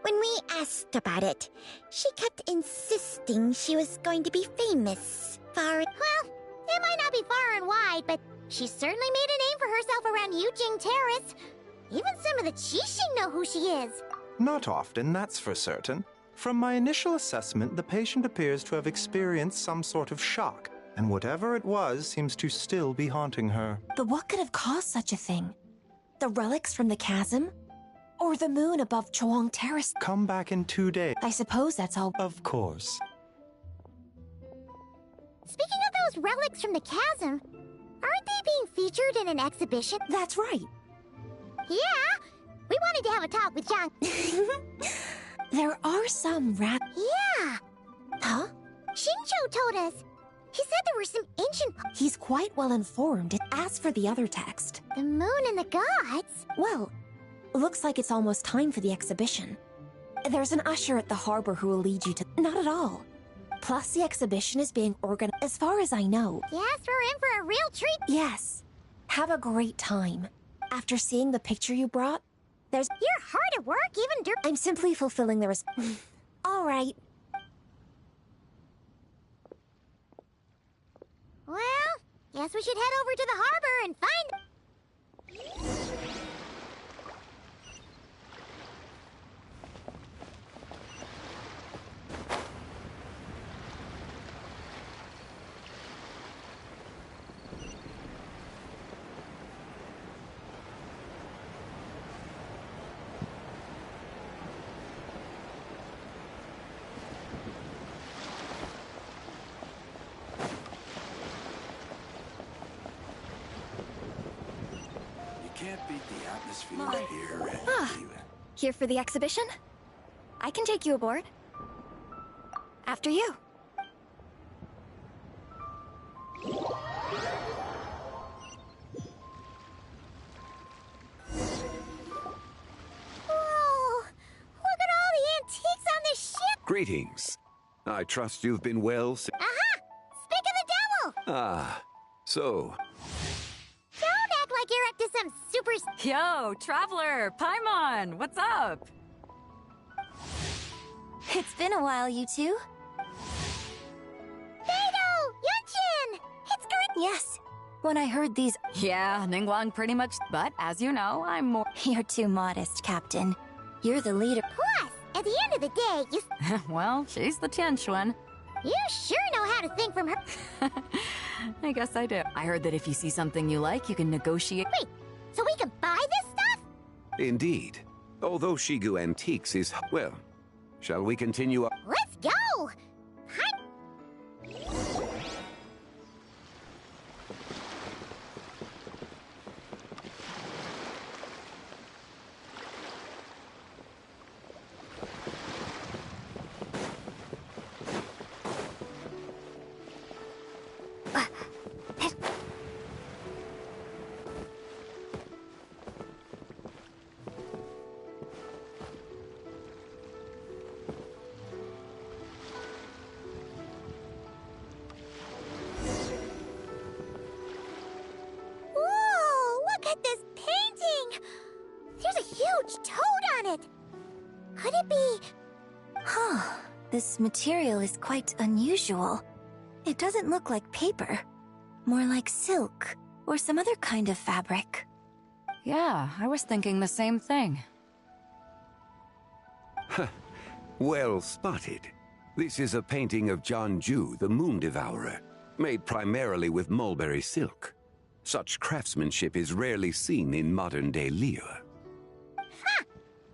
When we asked about it, she kept insisting she was going to be famous. Well, it might not be far and wide, but she certainly made a name for herself around Yujing Terrace. Even some of the Qixing know who she is. Not often, that's for certain. From my initial assessment, the patient appears to have experienced some sort of shock, and whatever it was seems to still be haunting her. But what could have caused such a thing? The relics from the chasm? Or the moon above Chuang Terrace? Come back in 2 days. I suppose that's all. Of course. Speaking of those relics from the chasm, aren't they being featured in an exhibition? That's right. Yeah, we wanted to have a talk with Zhang. There are some Yeah. Huh? Xinqiu told us. He said there were some ancient... He's quite well informed. As for the other text... The moon and the gods? Well, looks like it's almost time for the exhibition. There's an usher at the harbor who will lead you to... Not at all. Plus, the exhibition is being organized. As far as I know... Yes, we're in for a real treat. Yes. Have a great time. After seeing the picture you brought, there's... You're hard at work, even during... I'm simply fulfilling the All right. Well, guess we should head over to the harbor and find... Can't beat the atmosphere here. Here for the exhibition? I can take you aboard. After you. Greetings. I trust you've been well. Aha! Speak of the devil! Ah, so. Don't act like you're up to some super... Yo, Traveler! Paimon! What's up? It's been a while, you two. Beidou! Yunchin! It's great! Yes. When I heard these... Yeah, Ningguang pretty much... But, as you know, I'm more... You're too modest, Captain. You're the leader. Plus, at the end of the day, you... Well, she's the tench one. You sure know how to think from her... I guess I do. I heard that if you see something you like, you can negotiate... Wait, so we can buy this stuff? Indeed. Although Shigu Antiques is... Well, shall we continue up? Let's go! Hi... Could it be... Huh. This material is quite unusual. It doesn't look like paper. More like silk, or some other kind of fabric. Yeah, I was thinking the same thing. Well spotted. This is a painting of Jianju, the Moon Devourer, made primarily with mulberry silk. Such craftsmanship is rarely seen in modern-day Liyue. Ha!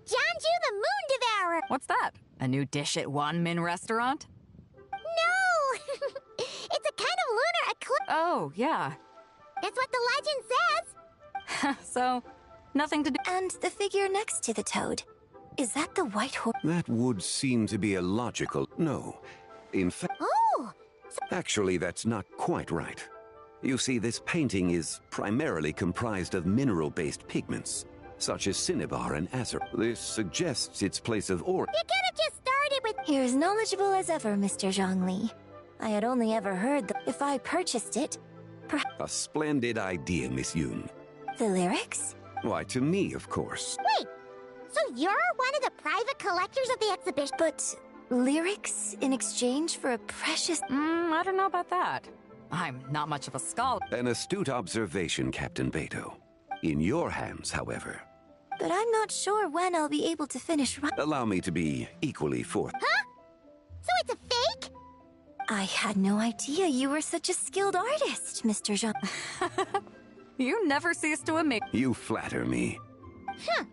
Janju the Moon Devourer! What's that? A new dish at Wanmin restaurant? No! It's a kind of lunar eclipse. Oh, yeah. That's what the legend says. So, nothing to do. And the figure next to the toad. Is that the white horse? That would seem to be a logical... No. In fact... Oh! Actually, that's not quite right. You see, this painting is primarily comprised of mineral-based pigments, such as cinnabar and azure. This suggests its place of origin. You could have just started with... You're as knowledgeable as ever, Mr. Zhongli. I had only ever heard that if I purchased it, A splendid idea, Miss Yoon. the lyrics? Why, to me, of course. Wait! So you're one of the private collectors of the exhibition? But lyrics in exchange for a precious... I don't know about that. I'm not much of a scholar. An astute observation, Captain Beto. In your hands, however. But I'm not sure when I'll be able to finish Allow me to be equally forth. Huh? So it's a fake? I had no idea you were such a skilled artist, Mr. Zhang. You never cease to amaze. You flatter me. Huh.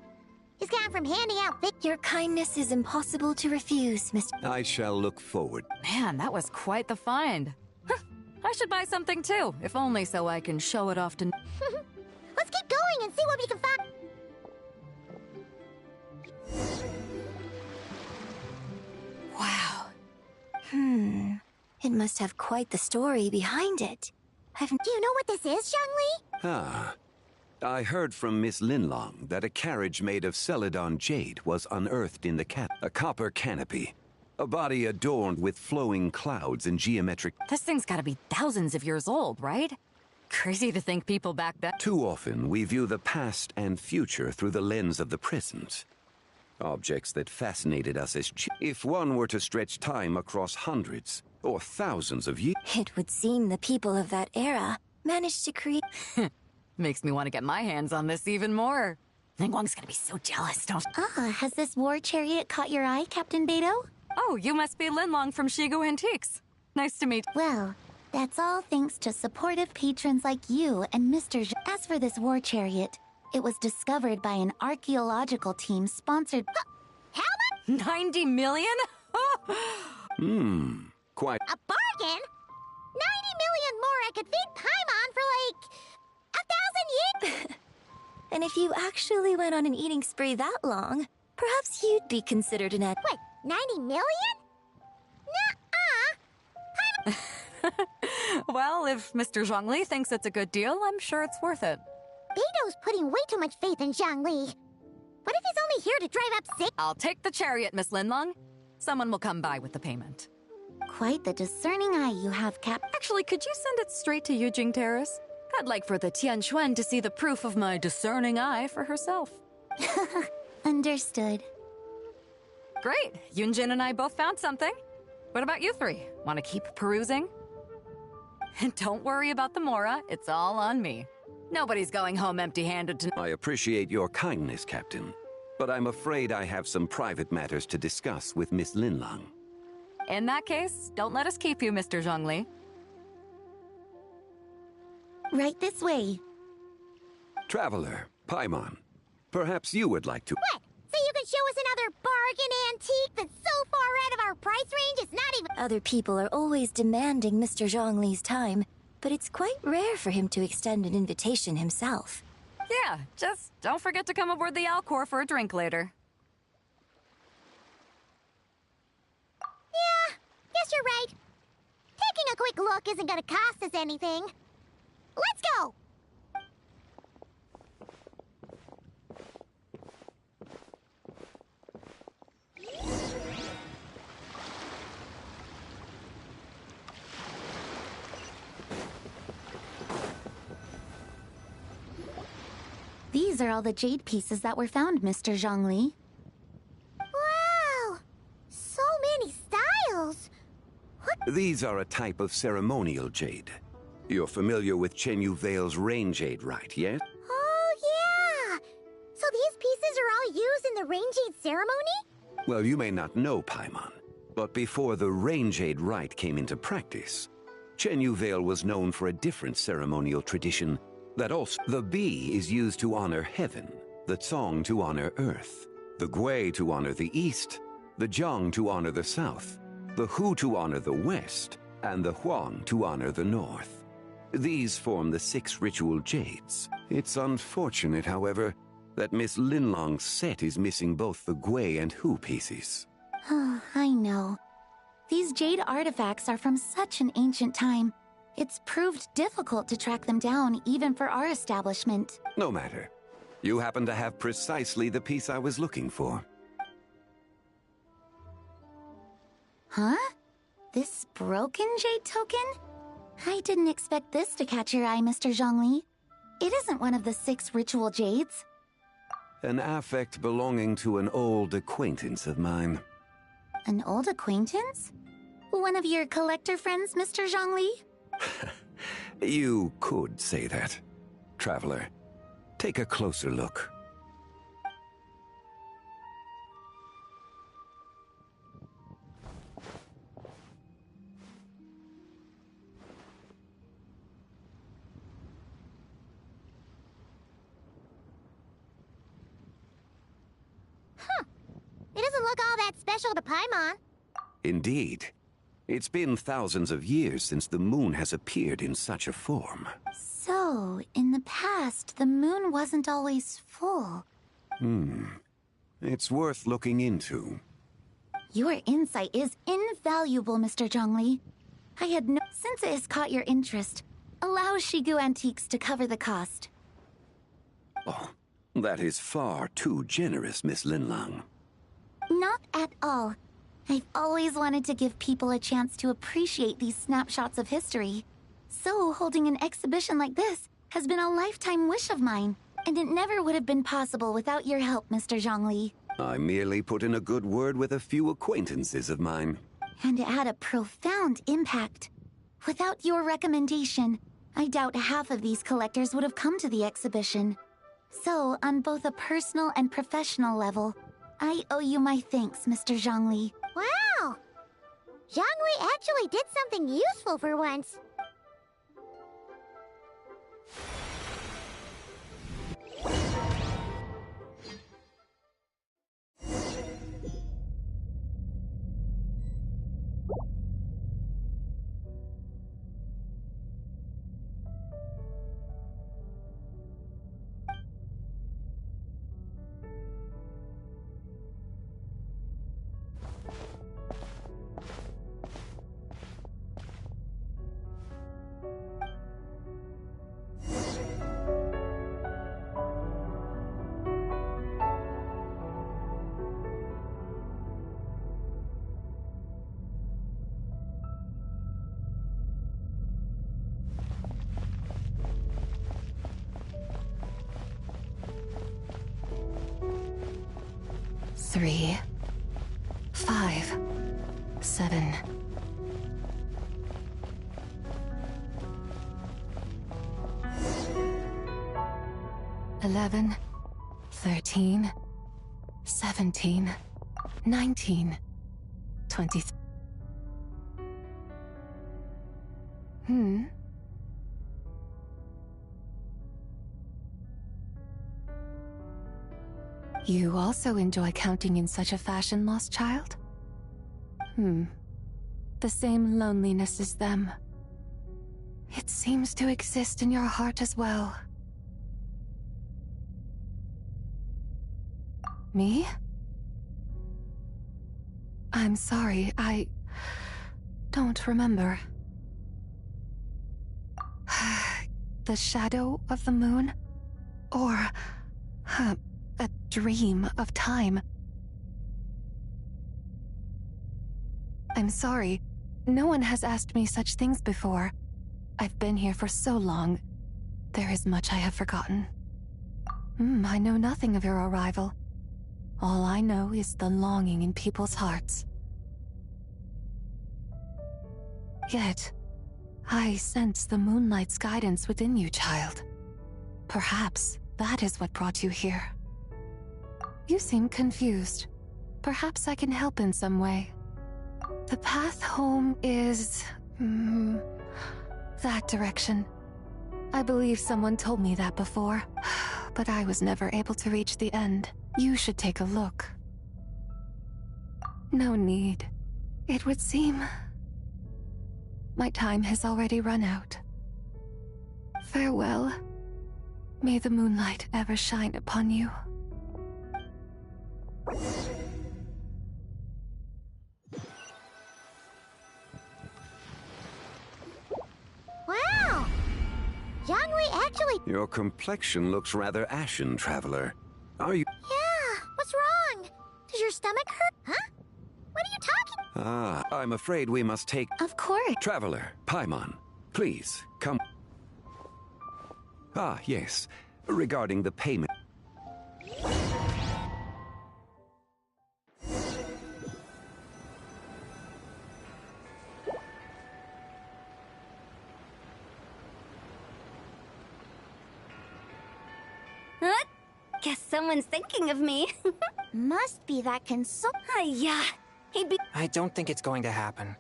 He's gone from handing out Your kindness is impossible to refuse, Mr. I shall look forward. Man, that was quite the find. Huh, I should buy something too, if only so I can show it off to... Let's keep going and see what we can find. Wow. It must have quite the story behind it. Do you know what this is, Zhongli? Ah. I heard from Miss Linlong that a carriage made of Celadon jade was unearthed in the a copper canopy. A body adorned with flowing clouds and geometric... This thing's gotta be thousands of years old, right? Crazy to think people back then... Too often, we view the past and future through the lens of the present. Objects that fascinated us as if one were to stretch time across hundreds or thousands of years... It would seem the people of that era managed to create... Makes me want to get my hands on this even more. Ningguang's gonna be so jealous, don't... Has this war chariot caught your eye, Captain Beto? Oh, you must be Linlong from Shigo Antiques. Nice to meet... Well, that's all thanks to supportive patrons like you and Mr. As for this war chariot, it was discovered by an archaeological team sponsored... How much? 90 million? Quite... A bargain? 90 million more I could feed Paimon for like... 1,000 years? And if you actually went on an eating spree that long, perhaps you'd be considered an ad... Wait, 90 million? Well, if Mr. Zhongli thinks it's a good deal, I'm sure it's worth it. Beto's putting way too much faith in Zhongli. What if he's only here to drive up sick? I'll take the chariot, Miss Linlong. Someone will come by with the payment. Quite the discerning eye you have, Cap. Actually, could you send it straight to Yujing Terrace? I'd like for the Tianquan to see the proof of my discerning eye for herself. Understood. Great. Yunjin and I both found something. What about you three? Want to keep perusing? And don't worry about the Mora. It's all on me. Nobody's going home empty-handed tonight. I appreciate your kindness, Captain. But I'm afraid I have some private matters to discuss with Miss Linlong. In that case, don't let us keep you, Mr. Zhongli. Right this way. Traveler, Paimon, perhaps you would like to... What? So you can show us another bargain antique that's so far out of our price range it's not even... Other people are always demanding Mr. Zhongli's time, but it's quite rare for him to extend an invitation himself. Yeah, just don't forget to come aboard the Alcor for a drink later. Yeah, guess you're right. Taking a quick look isn't gonna cost us anything. Let's go! These are all the jade pieces that were found, Mr. Zhongli. Wow! So many styles! These are a type of ceremonial jade. You're familiar with Chenyu Vale's rain jade, right, yes? Oh, yeah! So these pieces are all used in the rain jade ceremony? Well, you may not know, Paimon, but before the rain jade rite came into practice, Chenyu Vale was known for a different ceremonial tradition That also, the B is used to honor heaven, the Tsong to honor earth, the Gui to honor the east, the Zhang to honor the south, the Hu to honor the west, and the Huang to honor the north. These form the 6 ritual jades. It's unfortunate, however, that Miss Linlong's set is missing both the Gui and Hu pieces. Oh, I know. These jade artifacts are from such an ancient time. It's proved difficult to track them down, even for our establishment. No matter. You happen to have precisely the piece I was looking for. Huh? This broken jade token? I didn't expect this to catch your eye, Mr. Zhongli. It isn't one of the 6 ritual jades. An affect belonging to an old acquaintance of mine. An old acquaintance? One of your collector friends, Mr. Zhongli? You could say that. Traveler, take a closer look. It doesn't look all that special to Paimon. Indeed. It's been thousands of years since the moon has appeared in such a form. So, in the past, the moon wasn't always full. It's worth looking into. Your insight is invaluable, Mr. Zhongli. I had no... Since it has caught your interest, allow Shigu Antiques to cover the cost. Oh, that is far too generous, Miss Linlang. Not at all. I've always wanted to give people a chance to appreciate these snapshots of history. So, holding an exhibition like this has been a lifetime wish of mine, and it never would have been possible without your help, Mr. Zhongli. I merely put in a good word with a few acquaintances of mine. And it had a profound impact. Without your recommendation, I doubt half of these collectors would have come to the exhibition. So, on both a personal and professional level, I owe you my thanks, Mr. Zhongli. Wow! Zhongli actually did something useful for once. Three, 5, 7. $11, 13, 17, 19, 20. You also enjoy counting in such a fashion, lost child? The same loneliness as them. It seems to exist in your heart as well. Me? I'm sorry, I don't remember. The shadow of the moon? Or a dream of time? I'm sorry. No one has asked me such things before. I've been here for so long. There is much I have forgotten. I know nothing of your arrival. All I know is the longing in people's hearts. Yet, I sense the moonlight's guidance within you, child. Perhaps that is what brought you here. You seem confused. Perhaps I can help in some way. The path home is... that direction. I believe someone told me that before, but I was never able to reach the end. You should take a look. No need. It would seem my time has already run out. Farewell. May the moonlight ever shine upon you. Wow! Yangli actually... Your complexion looks rather ashen, traveler. Are you... Yeah, what's wrong? Does your stomach hurt? Huh? What are you talking... Ah, I'm afraid we must take... Of course. Traveler, Paimon, please, come... Ah, yes. Regarding the payment... Guess someone's thinking of me. Must be that Yeah, he'd be... I don't think it's going to happen.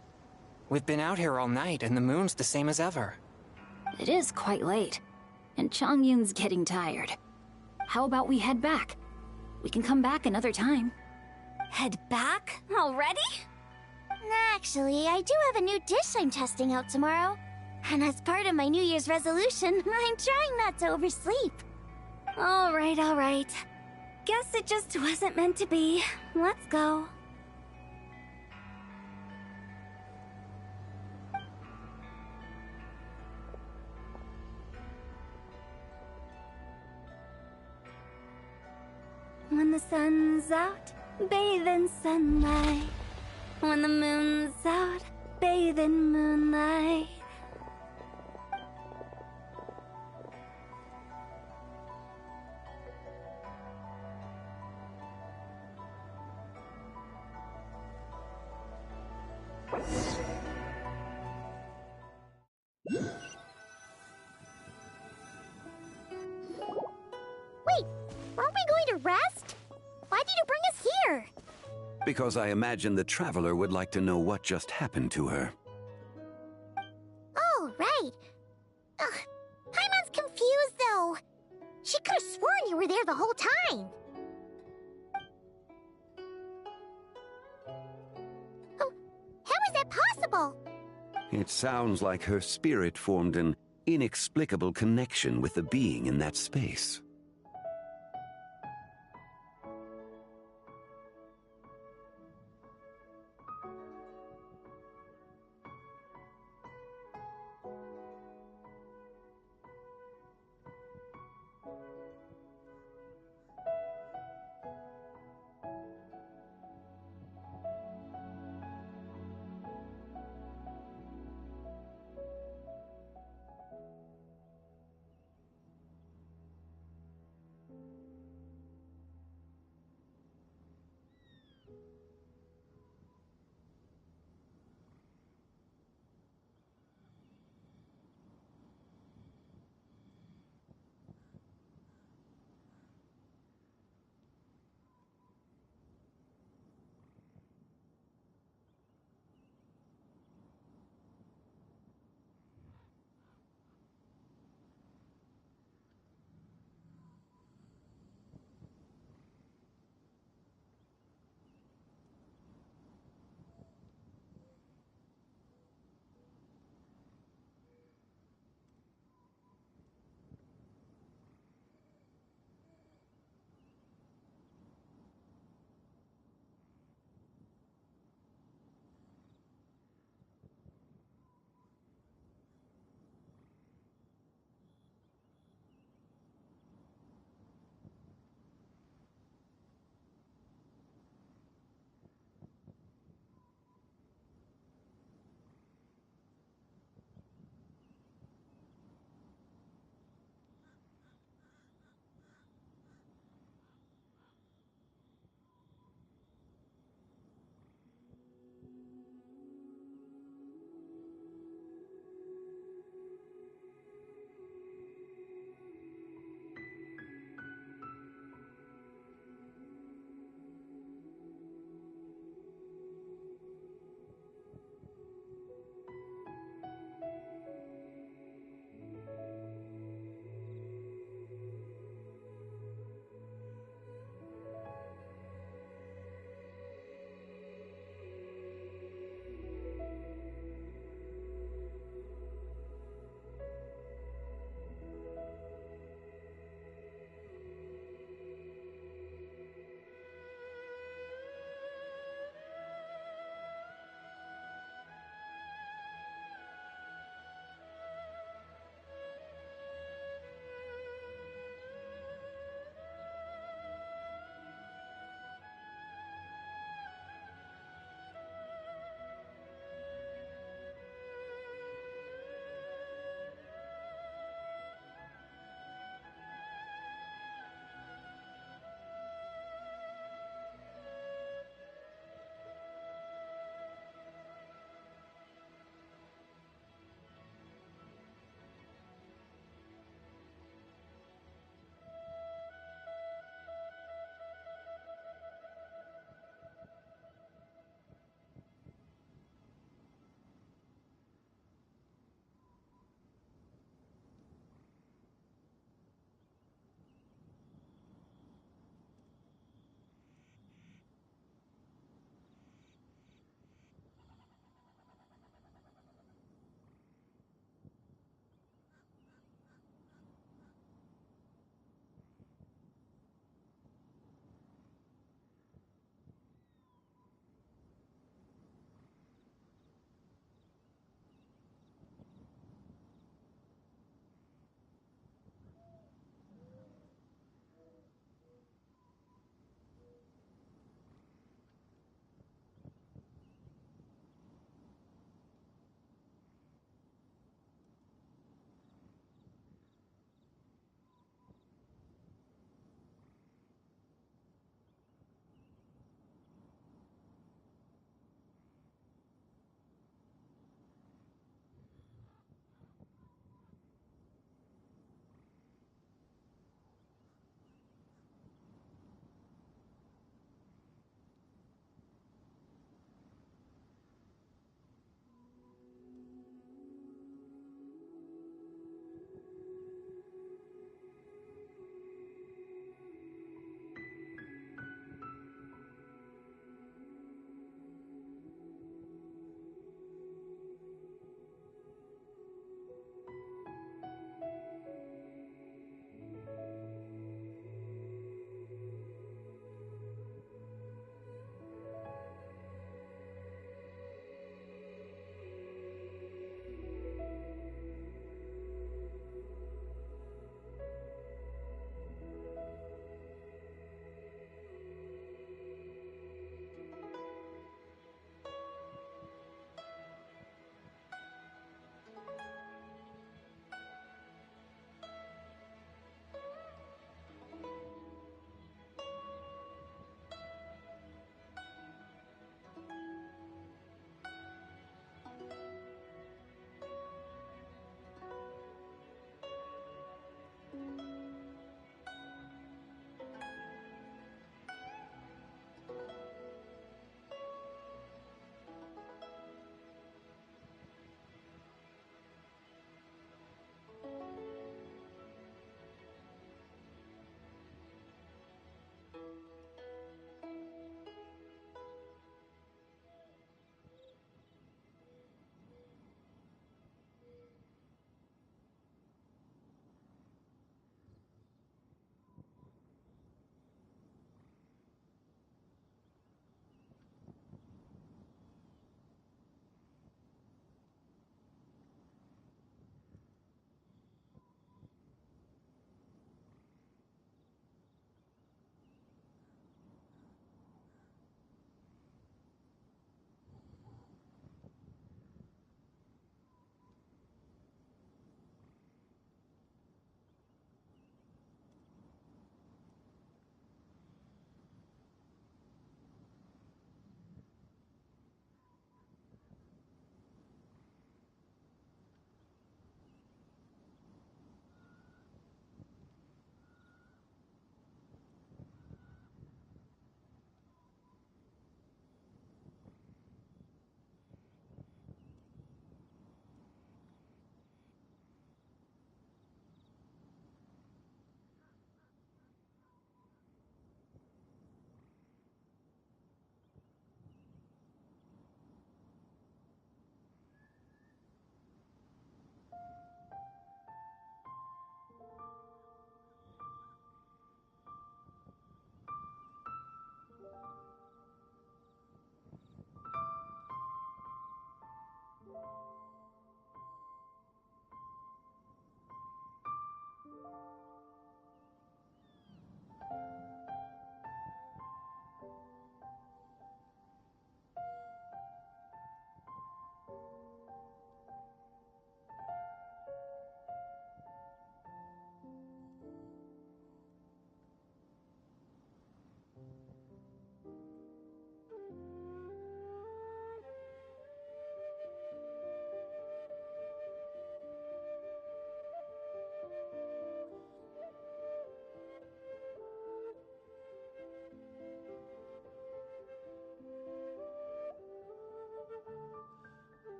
We've been out here all night, and the moon's the same as ever. It is quite late, and Chongyun's getting tired. How about we head back? We can come back another time. Head back? Already? Actually, I do have a new dish I'm testing out tomorrow. And as part of my New Year's resolution, I'm trying not to oversleep. All right. Guess it just wasn't meant to be. Let's go. When the sun's out, bathe in sunlight. When the moon's out, bathe in moonlight. Wait, aren't we going to rest? Why did you bring us here? Because I imagine the traveler would like to know what just happened to her. Oh, right. Ugh, Paimon's confused, though. She could have sworn you were there the whole time. Oh, how is that possible? It sounds like her spirit formed an inexplicable connection with the being in that space.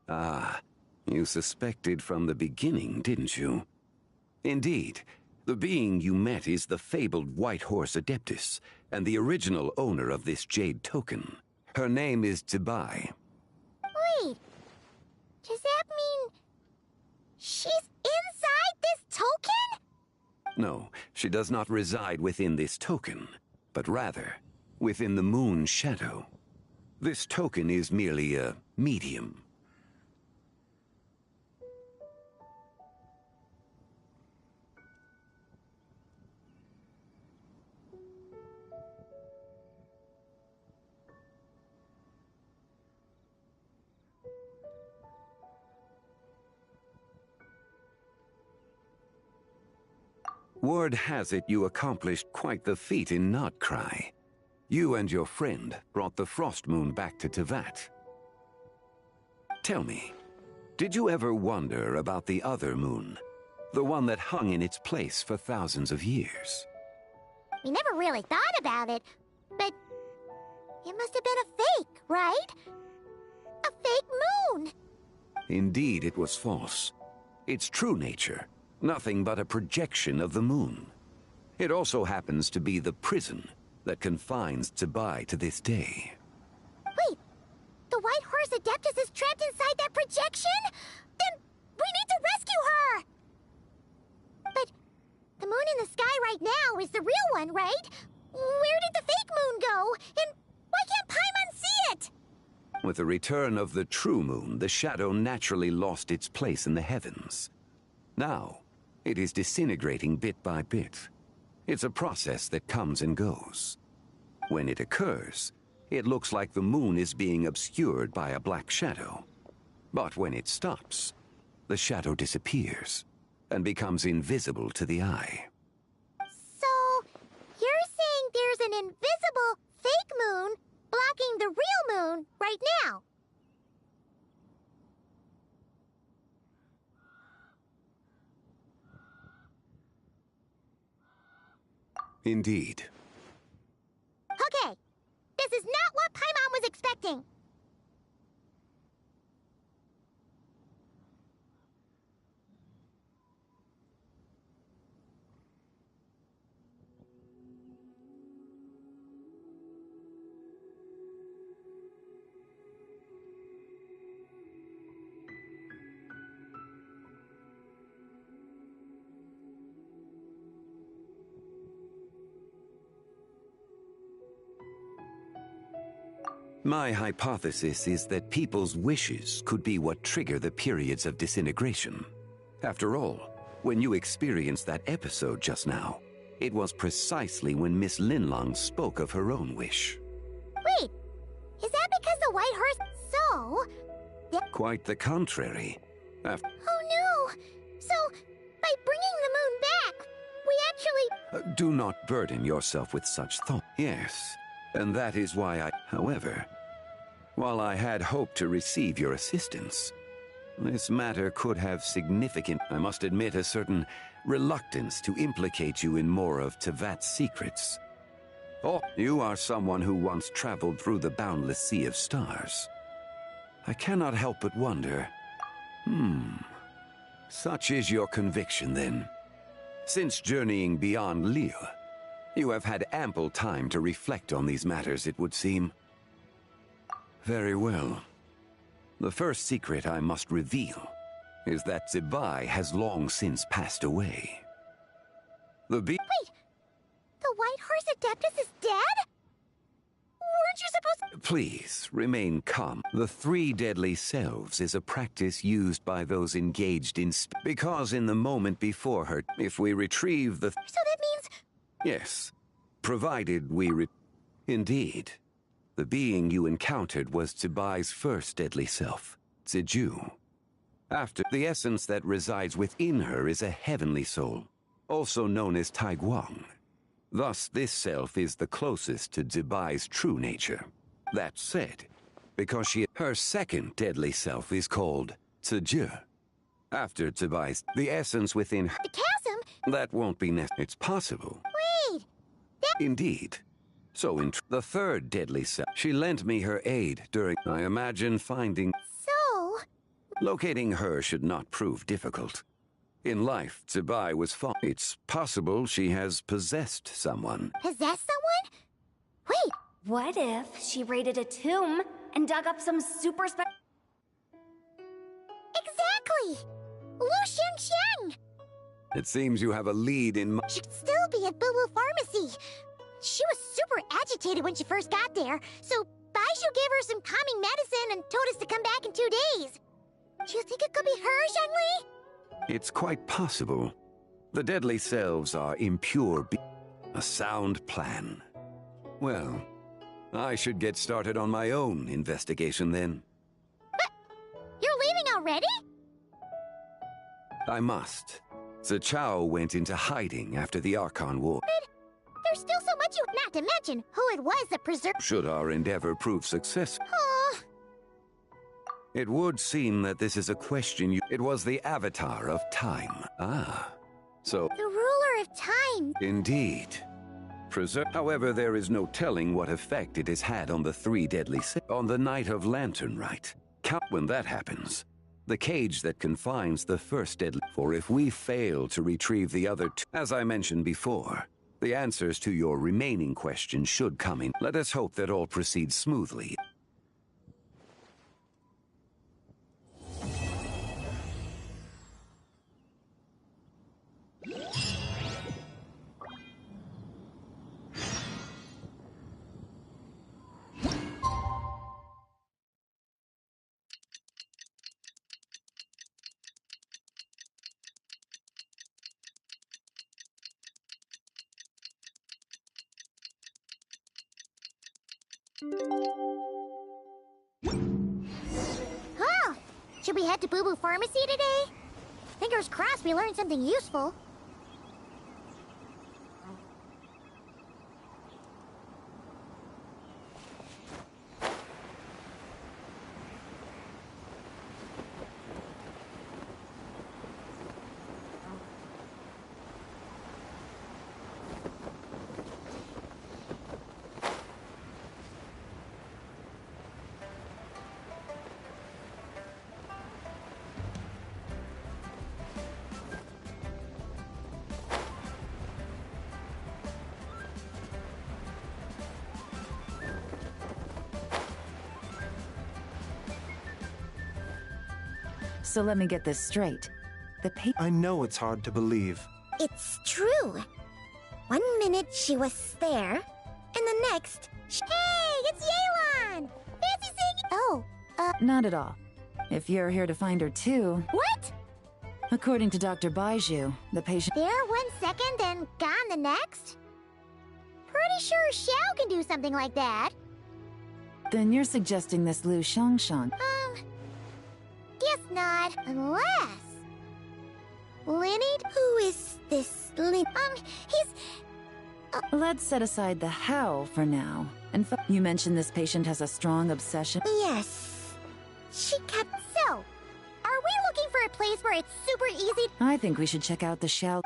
Ah, you suspected from the beginning, didn't you? Indeed, the being you met is the fabled White Horse Adeptus, and the original owner of this jade token. Her name is Zibai. Wait, does that mean she's inside this token? No, she does not reside within this token, but rather within the moon's shadow. This token is merely a medium. Word has it you accomplished quite the feat in Notcry. You and your friend brought the Frost Moon back to Teyvat. Tell me, did you ever wonder about the other moon? The one that hung in its place for thousands of years? We never really thought about it, but it must have been a fake, right? A fake moon! Indeed, it was false. Its true nature, nothing but a projection of the moon. It also happens to be the prison that confines Zibai to this day. Wait, the White Horse Adeptus is trapped inside that projection? Then we need to rescue her! But the moon in the sky right now is the real one, right? Where did the fake moon go? And why can't Paimon see it? With the return of the true moon, the shadow naturally lost its place in the heavens. Now, it is disintegrating bit by bit. It's a process that comes and goes. When it occurs, it looks like the moon is being obscured by a black shadow. But when it stops, the shadow disappears and becomes invisible to the eye. So, you're saying there's an invisible fake moon blocking the real moon right now? Indeed. Okay, this is not what Paimon was expecting. My hypothesis is that people's wishes could be what trigger the periods of disintegration. After all, when you experienced that episode just now, it was precisely when Miss Linlong spoke of her own wish. Wait, is that because the White Horse... So... Quite the contrary. Oh no! So, by bringing the moon back, we actually... Do not burden yourself with such thought. Yes, and that is why I... However, while I had hoped to receive your assistance, this matter could have significant... I must admit a certain reluctance to implicate you in more of Teyvat's secrets. Oh, you are someone who once traveled through the boundless sea of stars. I cannot help but wonder... Such is your conviction, then. Since journeying beyond Lille, you have had ample time to reflect on these matters, it would seem. Very well. The first secret I must reveal is that Zibai has long since passed away. Wait! The White Horse Adeptus is dead? Weren't you supposed to... Please, remain calm. The three deadly selves is a practice used by those engaged in because in the moment before her, if we retrieve the... So that means... Yes, provided we Indeed. The being you encountered was Zibai's first deadly self, Ziju. After, the essence that resides within her is a heavenly soul, also known as Taiguang. Thus, this self is the closest to Zibai's true nature. That said, because her second deadly self is called Ziju. After Zibai's, the essence within her... The chasm? That won't be necessary. It's possible. Wait! Indeed. So in the third deadly self, she lent me her aid during, I imagine, finding... So, Locating her should not prove difficult. In life, Tsubai was far. It's possible she has possessed someone. Possess someone? Wait. What if she raided a tomb and dug up some super special... Exactly! Lu Xingxiang! It seems you have a lead in She'd still be at Boo Boo Pharmacy. She was super agitated when she first got there, so Baishu gave her some calming medicine and told us to come back in 2 days. Do you think it could be her, Zhengli? It's quite possible. The deadly selves are impure a sound plan. Well, I should get started on my own investigation then. But you're leaving already? I must. Zichao went into hiding after the Archon War. But there's still so much not to mention who it was that preserved... Should our endeavor prove successful. Aww. It would seem that this is a question you... It was the Avatar of Time. Ah. So... The ruler of time. Indeed. However, there is no telling what effect it has had on the 3 deadly on the night of Lantern Rite. Count when that happens. The cage that confines the first deadly... For if we fail to retrieve the other 2... As I mentioned before, the answers to your remaining questions should come in. Let us hope that all proceeds smoothly. Oh! Should we head to Boo Boo Pharmacy today? Fingers crossed we learned something useful. So let me get this straight. I know it's hard to believe. It's true. 1 minute she was there, and the next... Hey, it's Yelan! Fancy seeing... Oh, Not at all. If you're here to find her too... What? According to Dr. Baiju, the patient... There 1 second, then gone the next? Pretty sure Xiao can do something like that. Then you're suggesting this Lu Xiangshan. Guess not, unless... Lineage? Who is this he's... Let's set aside the how for now. And you mentioned this patient has a strong obsession? Yes. She kept... So, are we looking for a place where it's super easy? I think we should check out the Xiao...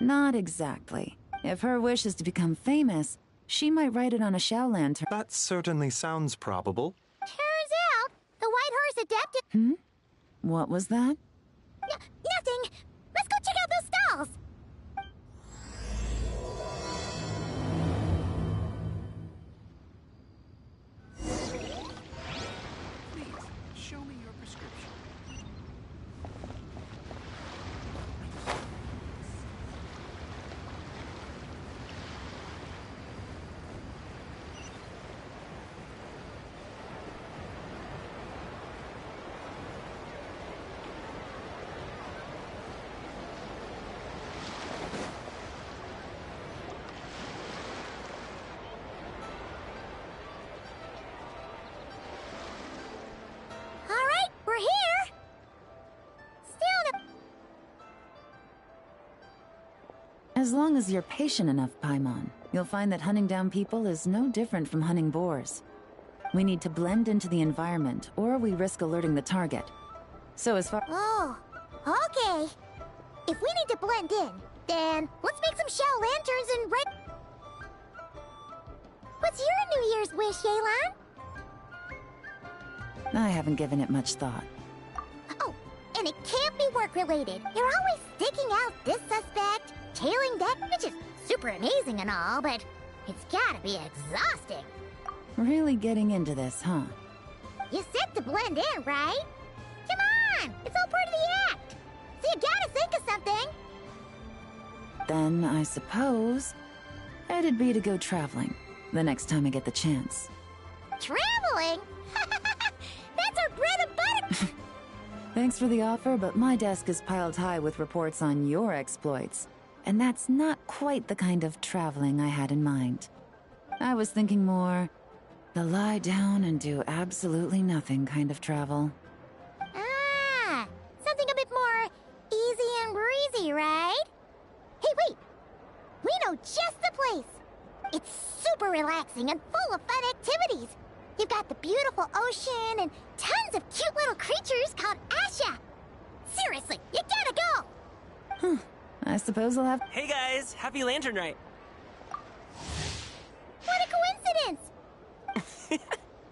Not exactly. If her wish is to become famous, she might write it on a Xiao lantern. That certainly sounds probable. Turns out, the White Horse adapted... Hmm? What was that? Nothing. Let's go check out those stalls. Please, show me your prescription. Alright, we're here. Still no... As long as you're patient enough, Paimon, you'll find that hunting down people is no different from hunting boars. We need to blend into the environment, or we risk alerting the target. So as far... Oh, okay. If we need to blend in, then let's make some Xiao lanterns and What's your New Year's wish, Yelan? I haven't given it much thought. it can't be work-related. You're always sticking out this suspect, tailing that, which is super amazing and all, but it's gotta be exhausting. Really getting into this, huh? You said to blend in, right? Come on! It's all part of the act! So you gotta think of something! Then I suppose it'd be to go traveling the next time I get the chance. Traveling? That's our bread and butter! Thanks for the offer, but my desk is piled high with reports on your exploits. And that's not quite the kind of traveling I had in mind. I was thinking more the lie down and do absolutely nothing kind of travel. Ah! Something a bit more easy and breezy, right? Hey, wait! We know just the place! It's super relaxing and full of fun activities. You've got the beautiful ocean and tons of cute little creatures called Asha. Seriously, you gotta go! I suppose I'll have— Hey guys, happy Lantern Night! What a coincidence!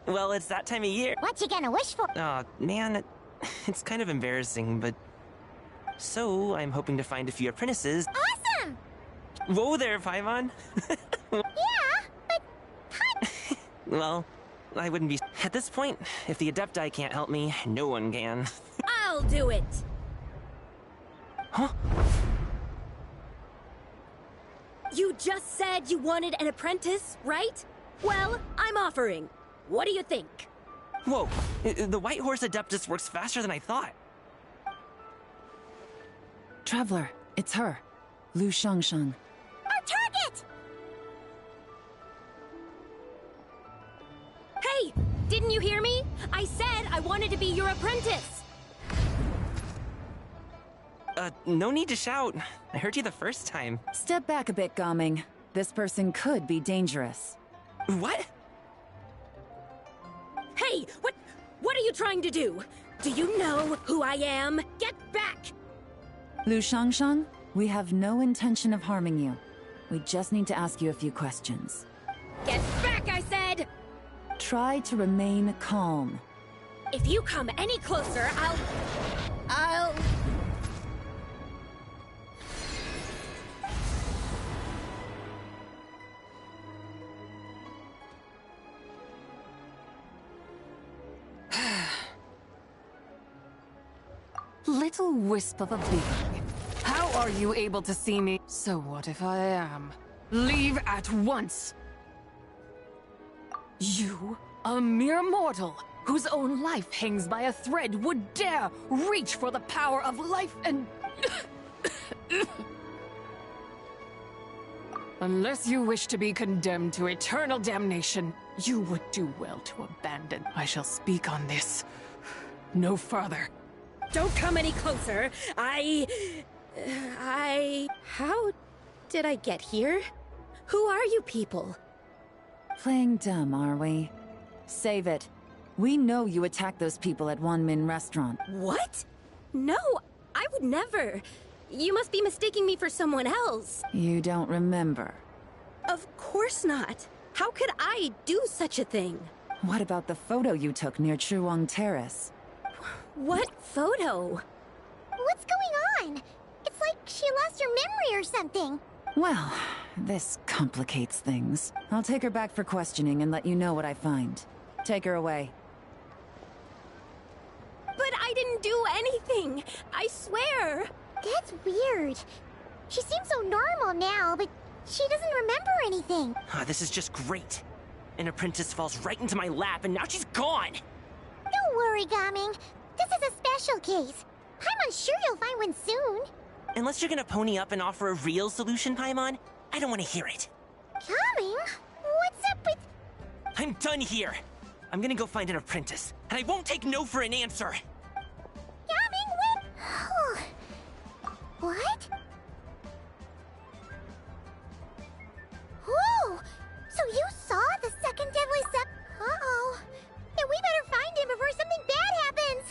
Well, it's that time of year. What you gonna wish for? Oh, man, it's kind of embarrassing, but... So, I'm hoping to find a few apprentices. Awesome! Whoa there, Paimon! Yeah, but... Well, I wouldn't be... At this point, if the Adepti can't help me, no one can. I'll do it! Huh? You just said you wanted an apprentice, right? Well, I'm offering. What do you think? Whoa, the White Horse Adeptus works faster than I thought. Traveler, it's her. Lu Shangshang. Our target! Hey! Didn't you hear me? I said I wanted to be your apprentice! No need to shout. I heard you the first time. Step back a bit, Gaming. This person could be dangerous. What? Hey! What are you trying to do? Do you know who I am? Get back! Lu Shangshang, we have no intention of harming you. We just need to ask you a few questions. Get back, I said! Try to remain calm. If you come any closer, I'll... Little wisp of a being. How are you able to see me? So what if I am? Leave at once! You, a mere mortal, whose own life hangs by a thread, would dare reach for the power of life and... Unless you wish to be condemned to eternal damnation, you would do well to abandon. I shall speak on this. No further. Don't come any closer. How did I get here? Who are you people? Playing dumb, are we? Save it. We know you attacked those people at One Min Restaurant. What? No, I would never. You must be mistaking me for someone else. You don't remember? Of course not. How could I do such a thing? What about the photo you took near Chuang Terrace? What photo? What's going on? It's like she lost her memory or something. Well, this complicates things. I'll take her back for questioning and let you know what I find. Take her away. But I didn't do anything! I swear! That's weird. She seems so normal now, but she doesn't remember anything. This is just great. An apprentice falls right into my lap and now she's gone! Don't worry, Gaming. This is a special case. I'm sure you'll find one soon. Unless you're gonna pony up and offer a real solution, Paimon, I don't want to hear it. Gaming? What's up with... I'm done here. I'm gonna go find an apprentice, and I won't take no for an answer. Gaming, what? Oh, so you saw the second deadly sep... Uh-oh. Then we better find him before something bad happens.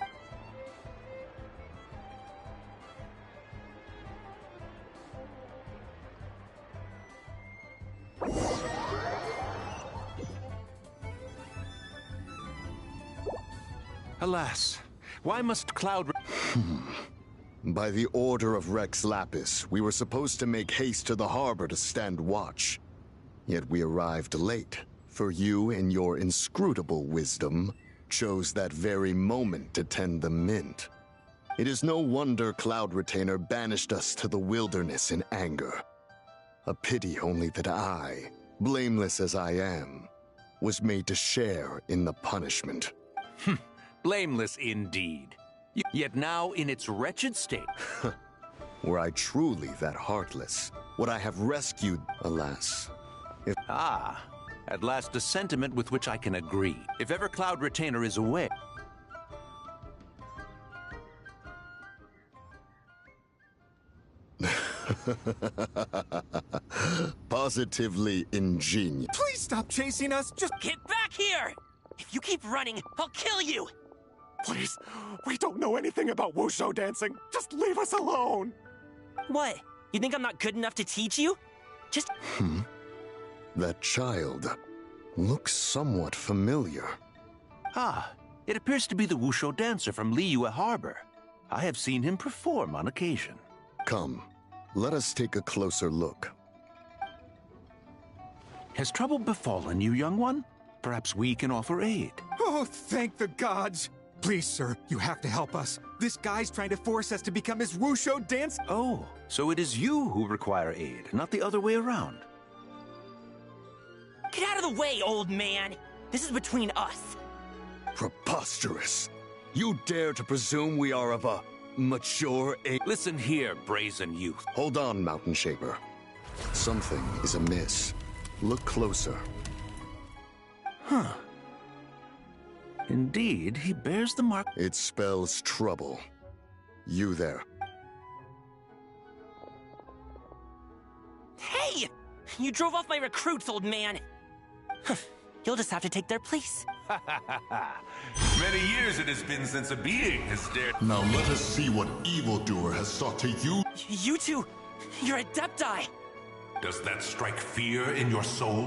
Alas, why must Cloud... By the order of Rex Lapis, we were supposed to make haste to the harbor to stand watch. Yet we arrived late, for you, in your inscrutable wisdom, chose that very moment to tend the mint. It is no wonder Cloud Retainer banished us to the wilderness in anger. A pity only that I, blameless as I am, was made to share in the punishment. Blameless indeed. Yet now in its wretched state. Were I truly that heartless, would I have rescued, alas. At last a sentiment with which I can agree. If ever Cloud Retainer is away. Positively ingenious. Please stop chasing us, just get back here! If you keep running, I'll kill you! Please, we don't know anything about wushu dancing. Just leave us alone. What? You think I'm not good enough to teach you? Just... That child looks somewhat familiar. It appears to be the wushu dancer from Liyue Harbor. I have seen him perform on occasion. Come, let us take a closer look. Has trouble befallen you, young one? Perhaps we can offer aid. Oh, thank the gods! Please, sir, you have to help us. This guy's trying to force us to become his wushu dance. Oh, so it is you who require aid, not the other way around. Get out of the way, old man! This is between us. Preposterous! You dare to presume we are of a mature age? Listen here, brazen youth. Hold on, Mountain Shaper. Something is amiss. Look closer. Indeed, he bears the mark. It spells trouble. You there. Hey! You drove off my recruits, old man! You'll just have to take their place. Many years it has been since a being has dared. Now let us see what evildoer has sought to you. You two, you're Adepti. Does that strike fear in your soul?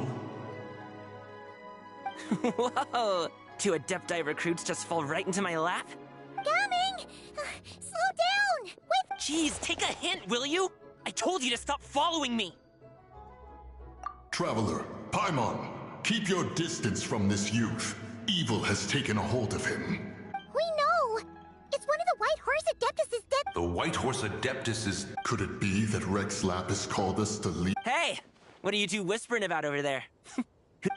Whoa! Two Adepti recruits just fall right into my lap? Coming! Slow down! Jeez, take a hint, will you? I told you to stop following me! Traveler, Paimon, keep your distance from this youth. Evil has taken a hold of him. We know! It's one of the White Horse Adeptus' dead. The White Horse Adeptus is... Could it be that Rex Lapis called us to leave? Hey! What are you two whispering about over there?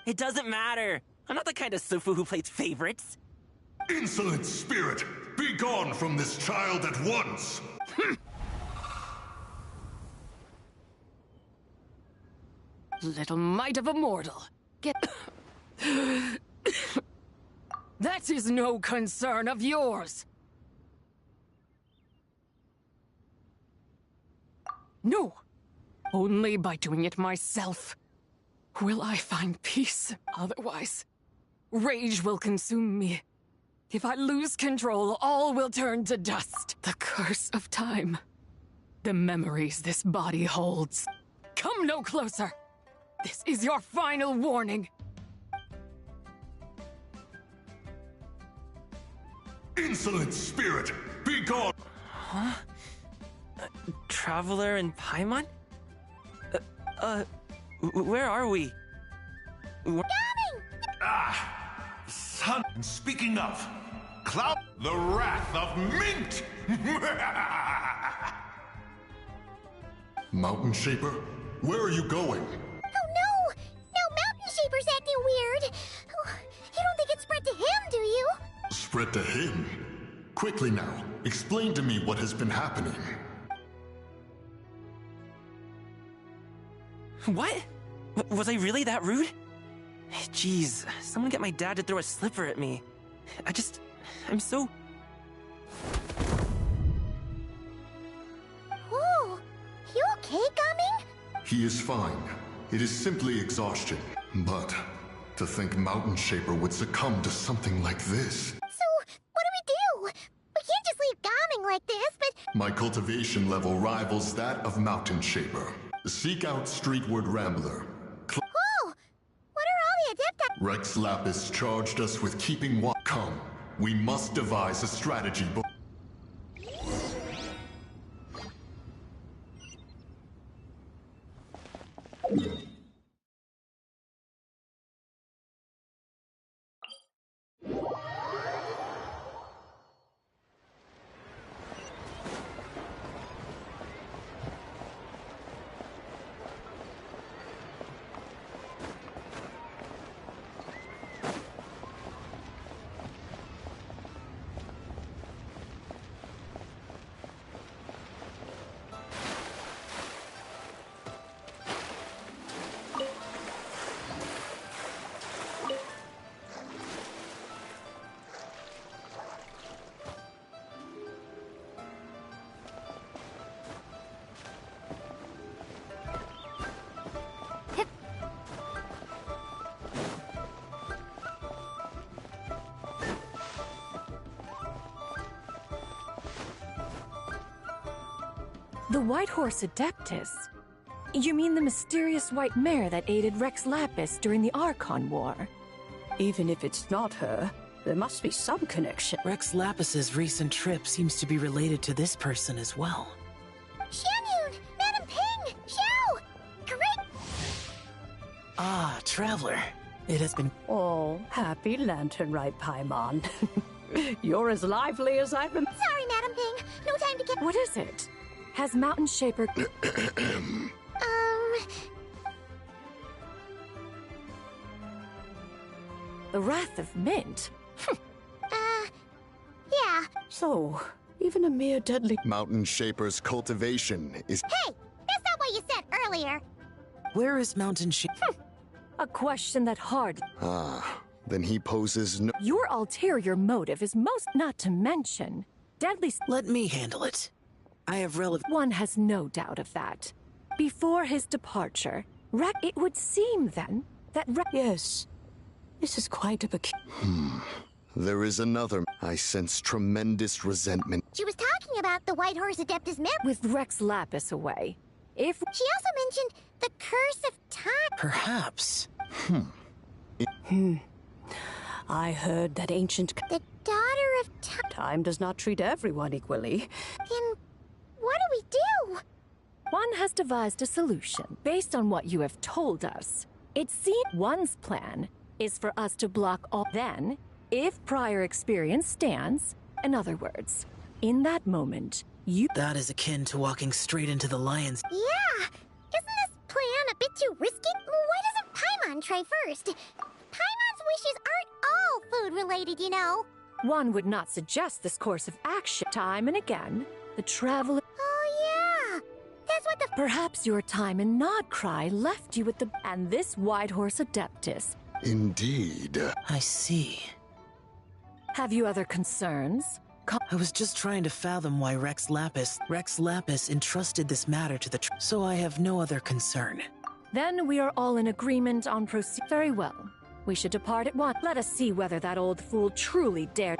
It doesn't matter. I'm not the kind of Sufu who plays favorites. Insolent spirit! Be gone from this child at once! Little mite of a mortal. Get... That is no concern of yours. No. Only by doing it myself will I find peace. Otherwise, rage will consume me. If I lose control, all will turn to dust. The curse of time. The memories this body holds. Come no closer. This is your final warning. Insolent spirit! Be gone! Huh? Traveler and Paimon? Where are we? Coming! Son, speaking of, Cloud, the Wrath of Mint! Mountain Shaper, where are you going? Oh no! Now Mountain Shaper's acting weird! Oh, you don't think it's spread to him, do you? Spread to him? Quickly now, explain to me what has been happening. What? Was I really that rude? Jeez, someone get my dad to throw a slipper at me. I'm so... Whoa! You okay, Gaming? He is fine. It is simply exhaustion. But to think Mountain Shaper would succumb to something like this. So, what do? We can't just leave Gaming like this, but... My cultivation level rivals that of Mountain Shaper. Seek out Streetward Rambler. Whoa! What are all the Adepti... Rex Lapis charged us with keeping Come, we must devise a strategy. The White Horse Adeptus? You mean the mysterious white mare that aided Rex Lapis during the Archon War? Even if it's not her, there must be some connection. Rex Lapis's recent trip seems to be related to this person as well. Xianyun! Madam Ping! Xiao! Great! Ah, Traveler. It has been... Oh, happy lantern rite, Paimon. You're as lively as I remember. Sorry, Madam Ping. No time to get... What is it? Has Mountain Shaper... The Wrath of Mint? Yeah. So, even a mere deadly... Mountain Shaper's cultivation is... Hey! That's not what you said earlier! Where is Mountain Shaper? A question that hard... Ah, then he poses no... Your ulterior motive is most not to mention... Deadly... Let me handle it. I have relevant... One has no doubt of that. Before his departure, it would seem then that... Yes. This is quite a peculiar... There is another. I sense tremendous resentment. She was talking about the White Horse Adeptus mare... With Rex Lapis away. If... She also mentioned the Curse of Time. Perhaps. I heard that ancient... The Daughter of Time... Time does not treat everyone equally. Then... what do we do? One has devised a solution based on what you have told us. It seems one's plan is for us to block all... Then, if prior experience stands, in other words, in that moment, you... That is akin to walking straight into the lion's... Yeah! Isn't this plan a bit too risky? Why doesn't Paimon try first? Paimon's wishes aren't all food-related, you know. One would not suggest this course of action time and again. The traveler... Oh, yeah! That's what the... Perhaps your time in Nodcry left you with the... And this White Horse Adeptus. Indeed. I see. Have you other concerns? I was just trying to fathom why Rex Lapis entrusted this matter to the... So I have no other concern. Then we are all in agreement on proceed... Very well. We should depart at once. Let us see whether that old fool truly dared...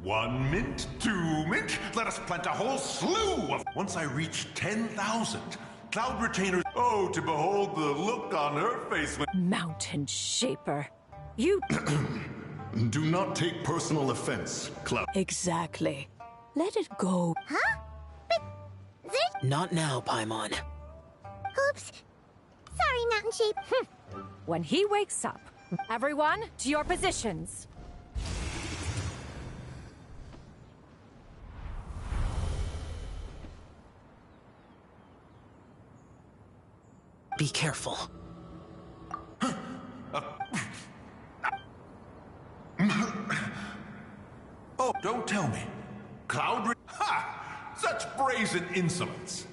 1 mint, 2 mint, let us plant a whole slew of... Once I reach 10,000, Cloud Retainers... Oh, to behold the look on her face when... Mountain Shaper. You... Do not take personal offense, Cloud. Exactly. Let it go. Huh? But... Not now, Paimon. Oops. Sorry, Mountain Sheep. When he wakes up, everyone to your positions. Be careful. Oh, don't tell me. Cloud... Ha! Such brazen insolence.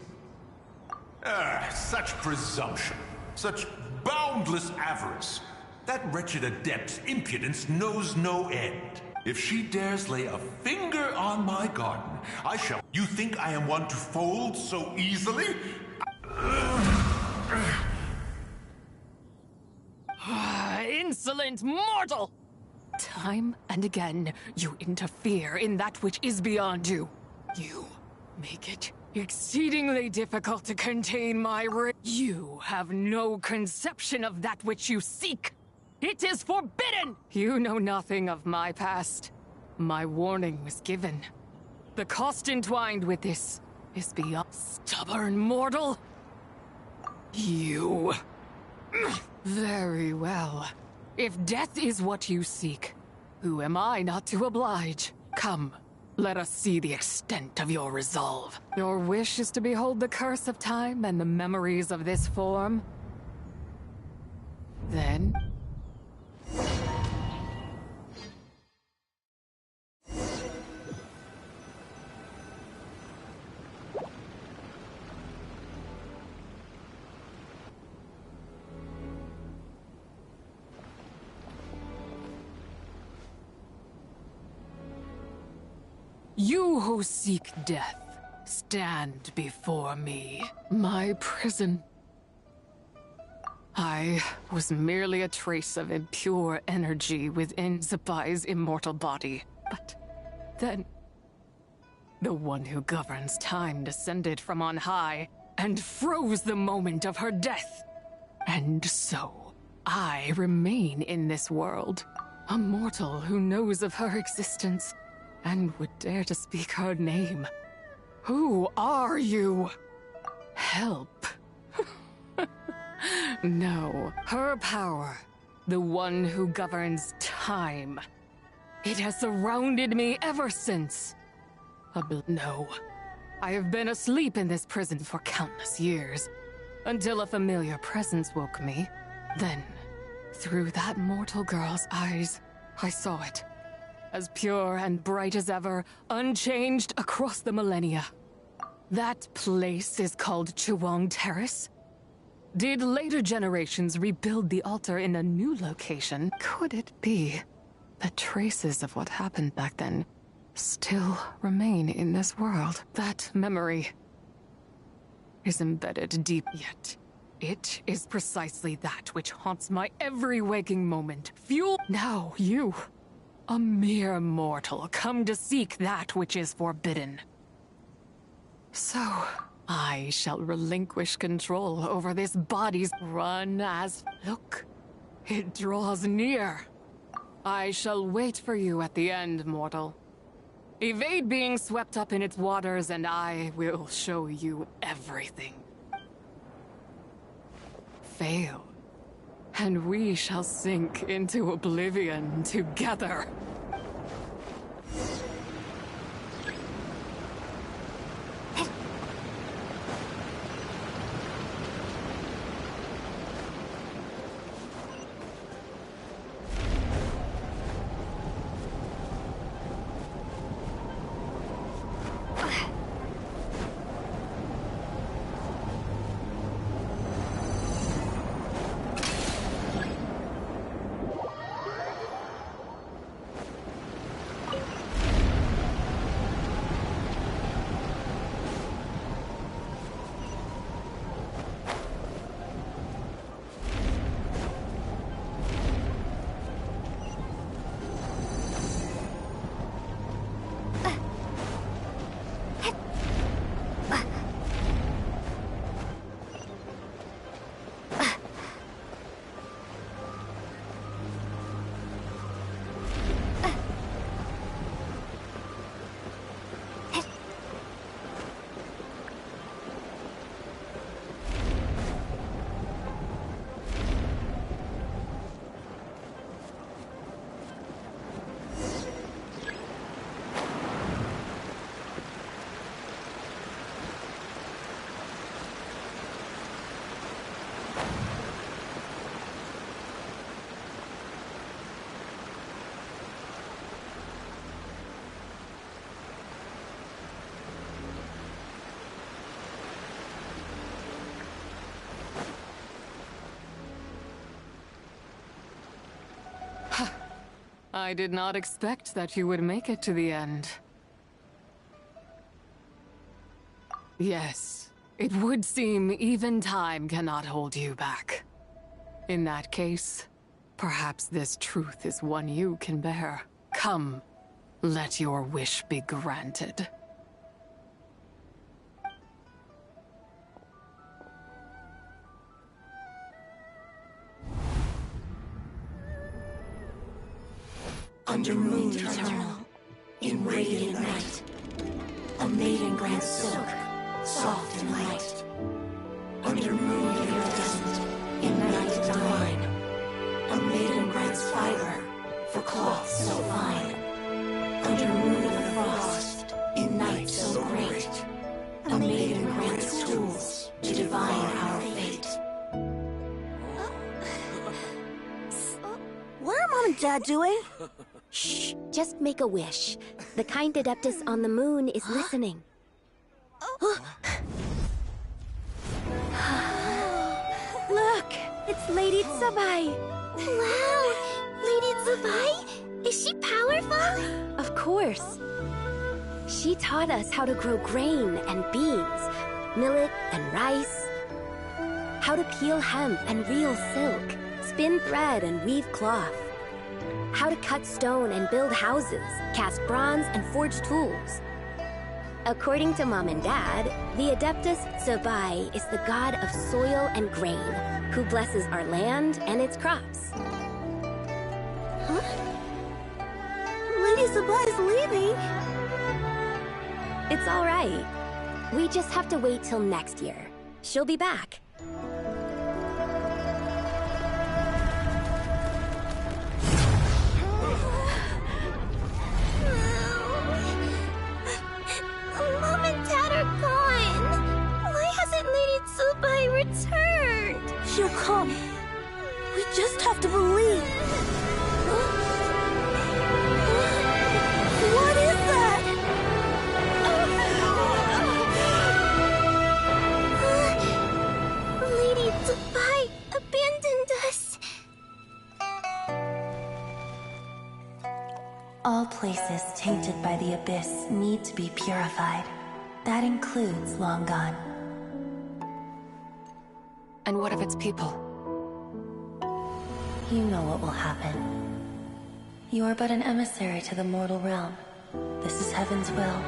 Such presumption. Such boundless avarice. That wretched adept's impudence knows no end. If she dares lay a finger on my garden, I shall... You think I am one to fold so easily? Insolent mortal! Time and again, you interfere in that which is beyond you. You make it exceedingly difficult to contain my You have no conception of that which you seek. It is forbidden! You know nothing of my past. My warning was given. The cost entwined with this is beyond... Stubborn mortal! You... Very well. If death is what you seek, who am I not to oblige? Come, let us see the extent of your resolve. Your wish is to behold the curse of time and the memories of this form? Then... You who seek death, stand before me. My prison. I was merely a trace of impure energy within Zapai's immortal body. But then... the one who governs time descended from on high and froze the moment of her death. And so, I remain in this world. A mortal who knows of her existence and would dare to speak her name. Who are you? Help. No, her power, the one who governs time. It has surrounded me ever since. No, I have been asleep in this prison for countless years, until a familiar presence woke me. Then, through that mortal girl's eyes, I saw it. As pure and bright as ever, unchanged across the millennia. That place is called Chuang Terrace. Did later generations rebuild the altar in a new location? Could it be that traces of what happened back then still remain in this world? That memory is embedded deep yet. It is precisely that which haunts my every waking moment. Fuel. Now you... a mere mortal, come to seek that which is forbidden. So, I shall relinquish control over this body's run as... Look, it draws near. I shall wait for you at the end, mortal. Evade being swept up in its waters, and I will show you everything. Fail, and we shall sink into oblivion together. I did not expect that you would make it to the end. Yes, it would seem even time cannot hold you back. In that case, perhaps this truth is one you can bear. Come, let your wish be granted. Under moon eternal, in radiant night, a maiden grants silk, soft and light. Under moon iridescent, in night divine, a maiden grants fiber for cloth so fine. Under moon of frost, in night so great, a maiden grants tools to divine our fate. What are Mom and Dad doing? Shh, just make a wish. The kind Adeptus on the moon is listening. Look, it's Lady Tsubai. Wow, Lady Tsubai? Is she powerful? Of course. She taught us how to grow grain and beans, millet and rice, how to peel hemp and reel silk, spin thread and weave cloth, how to cut stone and build houses, cast bronze and forge tools. According to Mom and Dad, the Adeptus Tsubai is the god of soil and grain, who blesses our land and its crops. Huh? Lady Tsubai is leaving. It's all right. We just have to wait till next year. She'll be back. Mom and Dad are gone. Why hasn't Lady Tsubai returned? She'll come. We just have to believe. What is that? Lady Tsubai abandoned us. All places tainted by the abyss need to be purified. That includes Long Gone. And what of its people? You know what will happen. You are but an emissary to the mortal realm. This is Heaven's will.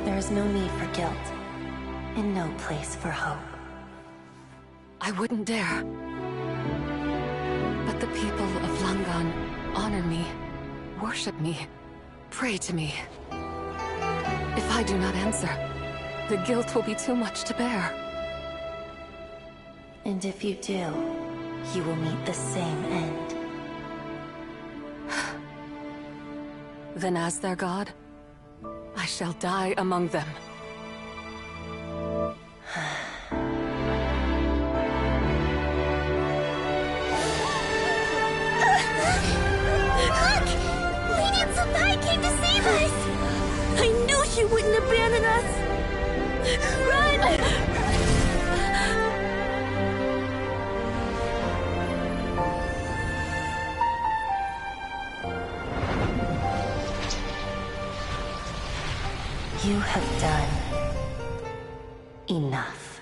There is no need for guilt, and no place for hope. I wouldn't dare. But the people of Langan honor me, worship me, pray to me. If I do not answer, the guilt will be too much to bear. And if you do, you will meet the same end. Then as their god, I shall die among them. Look! Lady Tsubai came to save us! I knew she wouldn't abandon us! Run! You have done enough.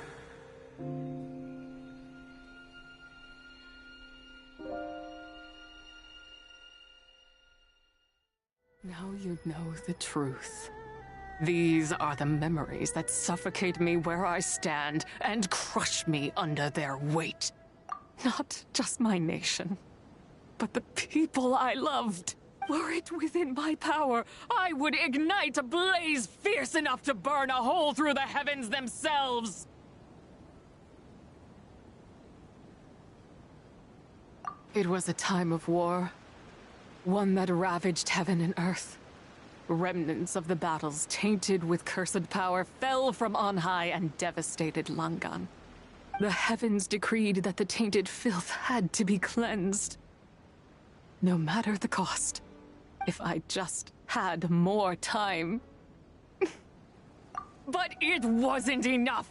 Now you know the truth. These are the memories that suffocate me where I stand and crush me under their weight. Not just my nation, but the people I loved. Were it within my power, I would ignite a blaze fierce enough to burn a hole through the heavens themselves! It was a time of war, one that ravaged heaven and earth. Remnants of the battles tainted with cursed power fell from on high and devastated Langan. The heavens decreed that the tainted filth had to be cleansed. No matter the cost. If I just had more time. But it wasn't enough!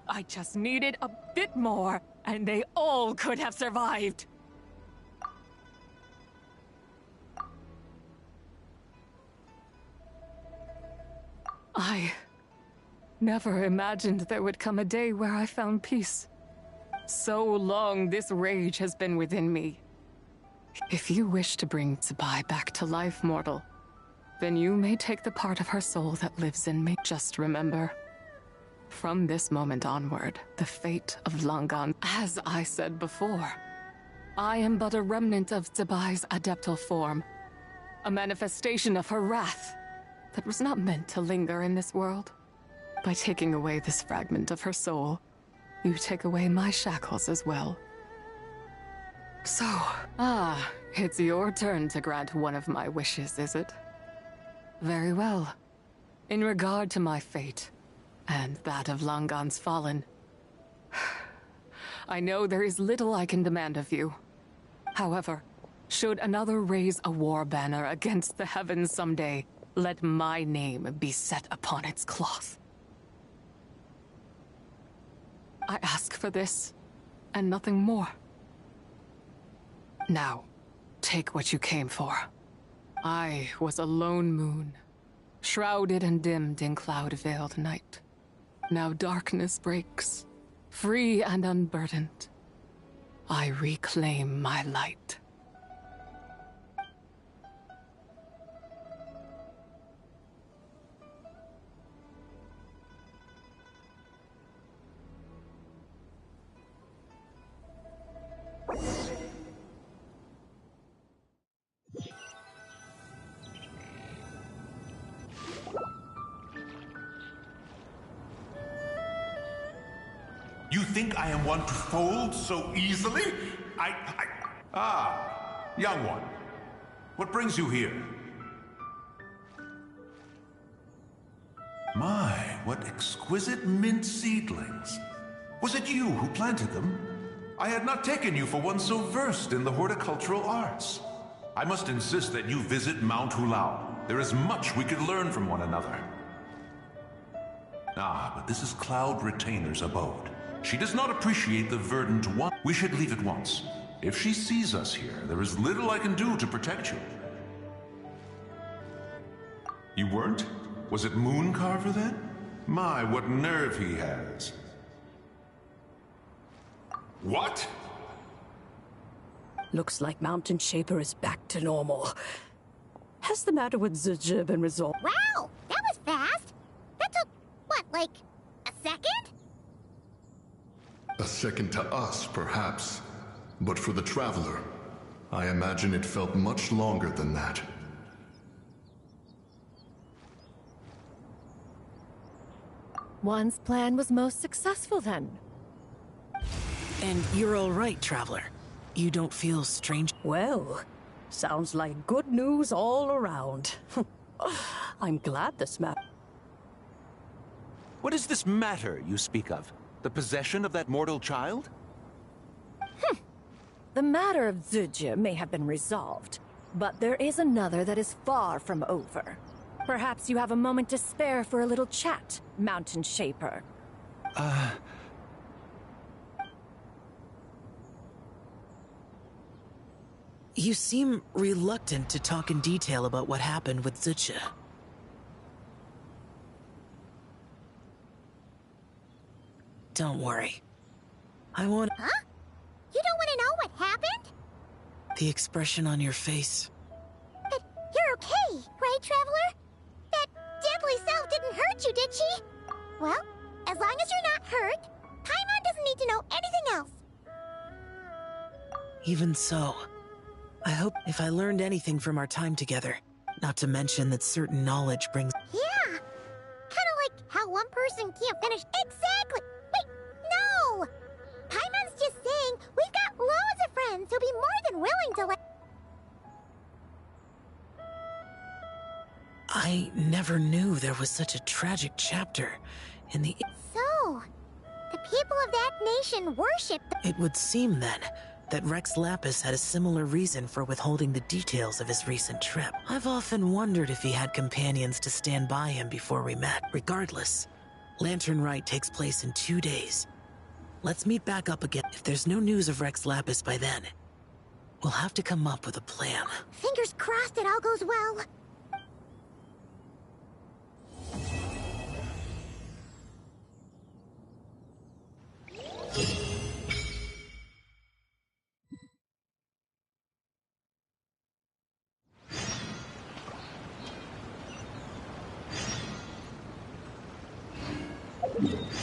I just needed a bit more, and they all could have survived. I never imagined there would come a day where I found peace. So long this rage has been within me. If you wish to bring Tsubai back to life, mortal, then you may take the part of her soul that lives in me. Just remember, from this moment onward, the fate of Langan, as I said before, I am but a remnant of Tsubai's adeptal form, a manifestation of her wrath that was not meant to linger in this world. By taking away this fragment of her soul, you take away my shackles as well. So, it's your turn to grant one of my wishes, is it? Very well. In regard to my fate, and that of Langan's fallen, I know there is little I can demand of you. However, should another raise a war banner against the heavens someday, let my name be set upon its cloth. I ask for this, and nothing more. Now, take what you came for. I was a lone moon, shrouded and dimmed in cloud-veiled night. Now darkness breaks, free and unburdened. I reclaim my light. You think I am one to fold so easily? Young one. What brings you here? My, what exquisite mint seedlings. Was it you who planted them? I had not taken you for one so versed in the horticultural arts. I must insist that you visit Mount Hulao. There is much we could learn from one another. But this is Cloud Retainer's abode. She does not appreciate the verdant one. We should leave at once. If she sees us here, there is little I can do to protect you. You weren't? Was it Mooncarver then? My, what nerve he has. What? Looks like Mountain Shaper is back to normal. Has the matter with Zizhi been resolved? Wow, that was fast. That took, what, like, a second? A second to us, perhaps. But for the Traveler, I imagine it felt much longer than that. One's plan was most successful then. And you're all right, Traveler. You don't feel strange? Well, sounds like good news all around. I'm glad this matter. What is this matter you speak of? The possession of that mortal child? The matter of Zizhi may have been resolved, but there is another that is far from over. Perhaps you have a moment to spare for a little chat, Mountain Shaper. You seem reluctant to talk in detail about what happened with Zizhi. Don't worry. I want... Huh? You don't want to know what happened? The expression on your face. But you're okay, right, Traveler? That deadly self didn't hurt you, did she? Well, as long as you're not hurt, Paimon doesn't need to know anything else. Even so, I hope if I learned anything from our time together, not to mention that certain knowledge brings... Yeah, kind of like how one person can't finish... Exactly! Wait, no! Paimon's just saying we've got loads of friends who'll be more than willing to let... I never knew there was such a tragic chapter in the... So, the people of that nation worship... It would seem, then, that Rex Lapis had a similar reason for withholding the details of his recent trip. I've often wondered if he had companions to stand by him before we met. Regardless, Lantern Rite takes place in 2 days. Let's meet back up again. If there's no news of Rex Lapis by then, we'll have to come up with a plan. Fingers crossed it all goes well. Huh.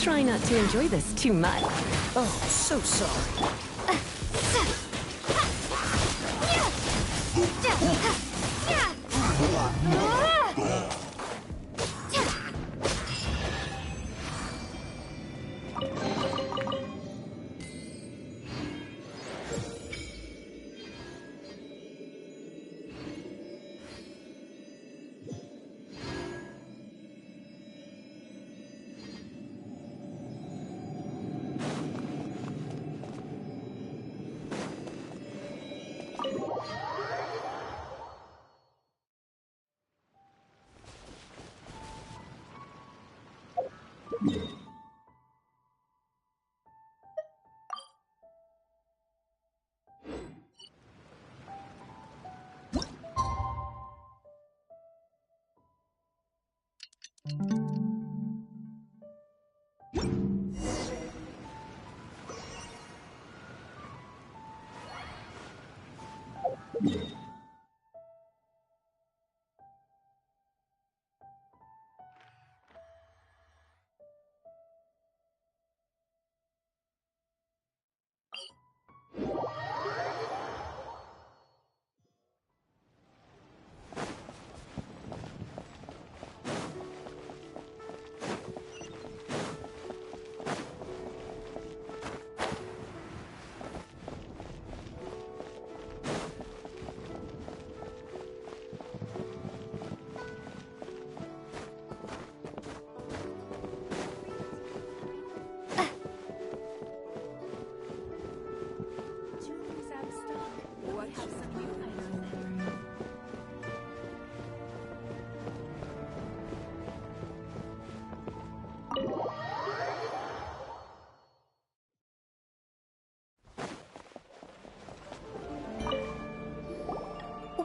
Try not to enjoy this too much. Oh, so sorry.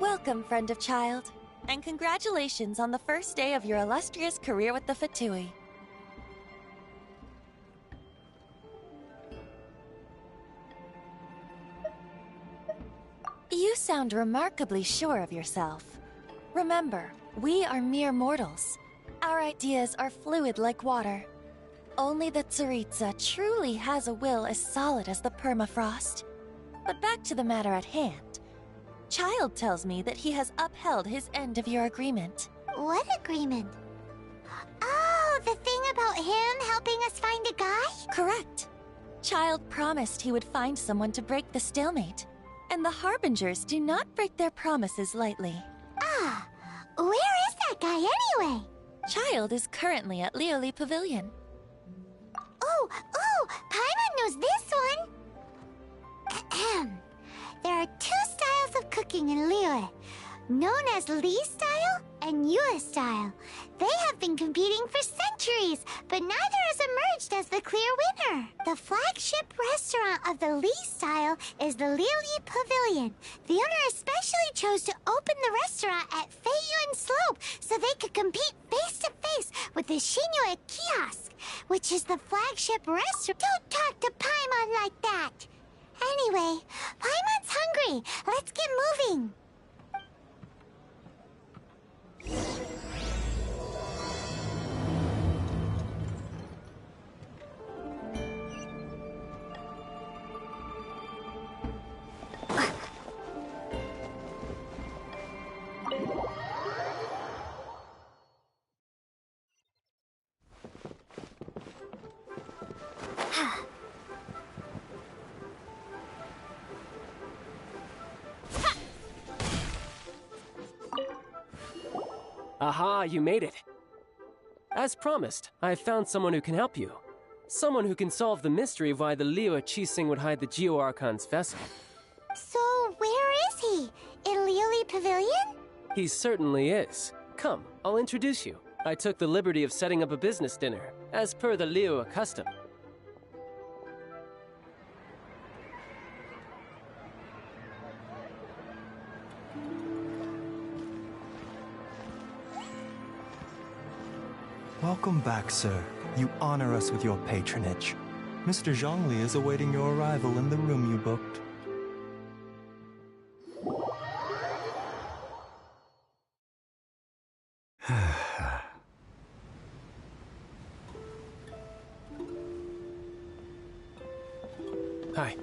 Welcome, friend of child, and congratulations on the first day of your illustrious career with the Fatui. You sound remarkably sure of yourself. Remember, we are mere mortals. Our ideas are fluid like water. Only the Tsaritsa truly has a will as solid as the permafrost. But back to the matter at hand. Child tells me that he has upheld his end of your agreement. What agreement? Oh, the thing about him helping us find a guy? Correct. Child promised he would find someone to break the stalemate. And the Harbingers do not break their promises lightly. Ah, where is that guy anyway? Child is currently at Lioli Pavilion. Oh, Paimon knows this one! Ahem. There are two styles of cooking in Liyue, known as Li style and Yue style. They have been competing for centuries, but neither has emerged as the clear winner. The flagship restaurant of the Li style is the Lioli Pavilion. The owner especially chose to open the restaurant at Feiyuan Slope so they could compete face to face with the Shinyue Kiosk, which is the flagship restaurant. Don't talk to Paimon like that! Anyway, Paimon's hungry. Let's get moving. Aha, you made it. As promised, I've found someone who can help you. Someone who can solve the mystery of why the Liyue Qixing would hide the Geo-Archon's vessel. So, where is he? In Lioli Pavilion? He certainly is. Come, I'll introduce you. I took the liberty of setting up a business dinner, as per the Liyue custom. Welcome back, sir. You honor us with your patronage. Mr. Zhongli is awaiting your arrival in the room you booked. Hi.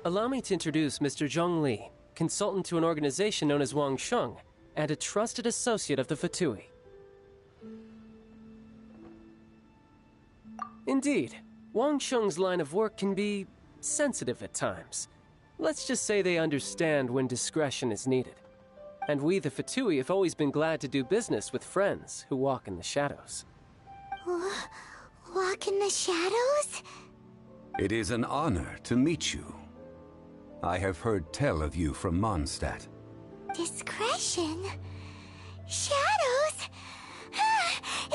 Allow me to introduce Mr. Zhong Li, consultant to an organization known as Wang Sheng, and a trusted associate of the Fatui. Indeed, Wang Sheng's line of work can be sensitive at times. Let's just say they understand when discretion is needed. And we, the Fatui, have always been glad to do business with friends who walk in the shadows. Walk in the shadows? It is an honor to meet you. I have heard tell of you from Mondstadt. Discretion? Shadows?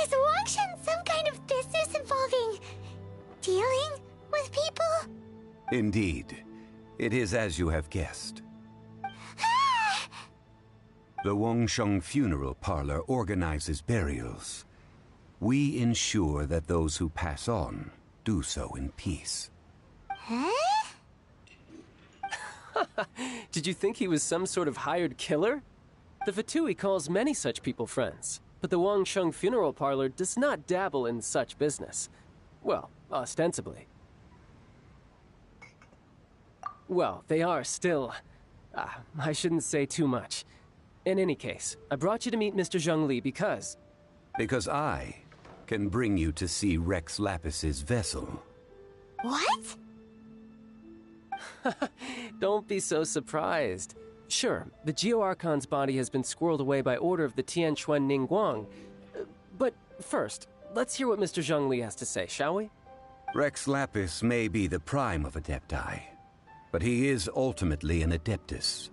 Is Wang Shen some kind of business involving dealing with people? Indeed. It is as you have guessed. The Wangsheng Funeral Parlor organizes burials. We ensure that those who pass on do so in peace. Huh? Did you think he was some sort of hired killer? The Fatui calls many such people friends, but the Wangsheng Funeral Parlor does not dabble in such business. Well, ostensibly. Well, they are still... I shouldn't say too much. In any case, I brought you to meet Mr. Zhong Li because... Because I can bring you to see Rex Lapis's vessel. What? Don't be so surprised. Sure, the Geo-Archon's body has been squirreled away by order of the Tianquan Ningguang. But first, let's hear what Mr. Zhong Li has to say, shall we? Rex Lapis may be the prime of Adepti, but he is ultimately an Adeptus.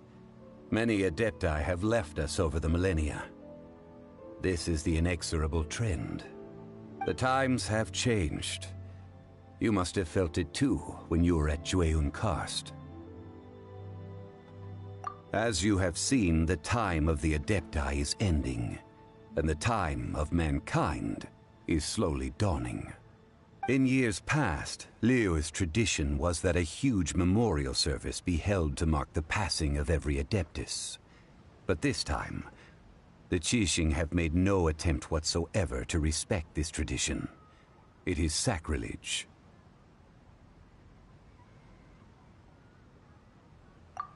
Many Adepti have left us over the millennia. This is the inexorable trend. The times have changed. You must have felt it too when you were at Jueyun Karst. As you have seen, the time of the Adepti is ending, and the time of mankind is slowly dawning. In years past, Liyue's tradition was that a huge memorial service be held to mark the passing of every Adeptus. But this time, the Qixing have made no attempt whatsoever to respect this tradition. It is sacrilege.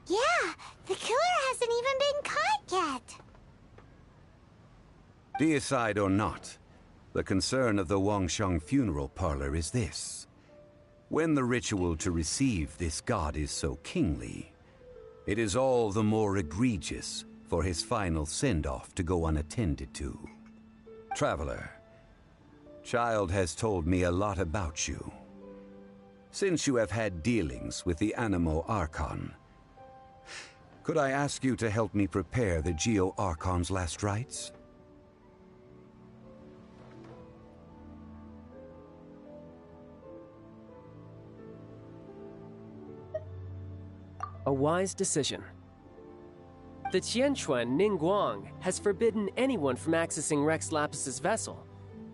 Yeah, the killer hasn't even been caught yet. Deicide or not, the concern of the Wangsheng Funeral Parlor is this. When the ritual to receive this god is so kingly, it is all the more egregious for his final send-off to go unattended to. Traveler, Child has told me a lot about you. Since you have had dealings with the Animo Archon, could I ask you to help me prepare the Geo-Archon's last rites? A wise decision. The Tianquan Ningguang has forbidden anyone from accessing Rex Lapis's vessel,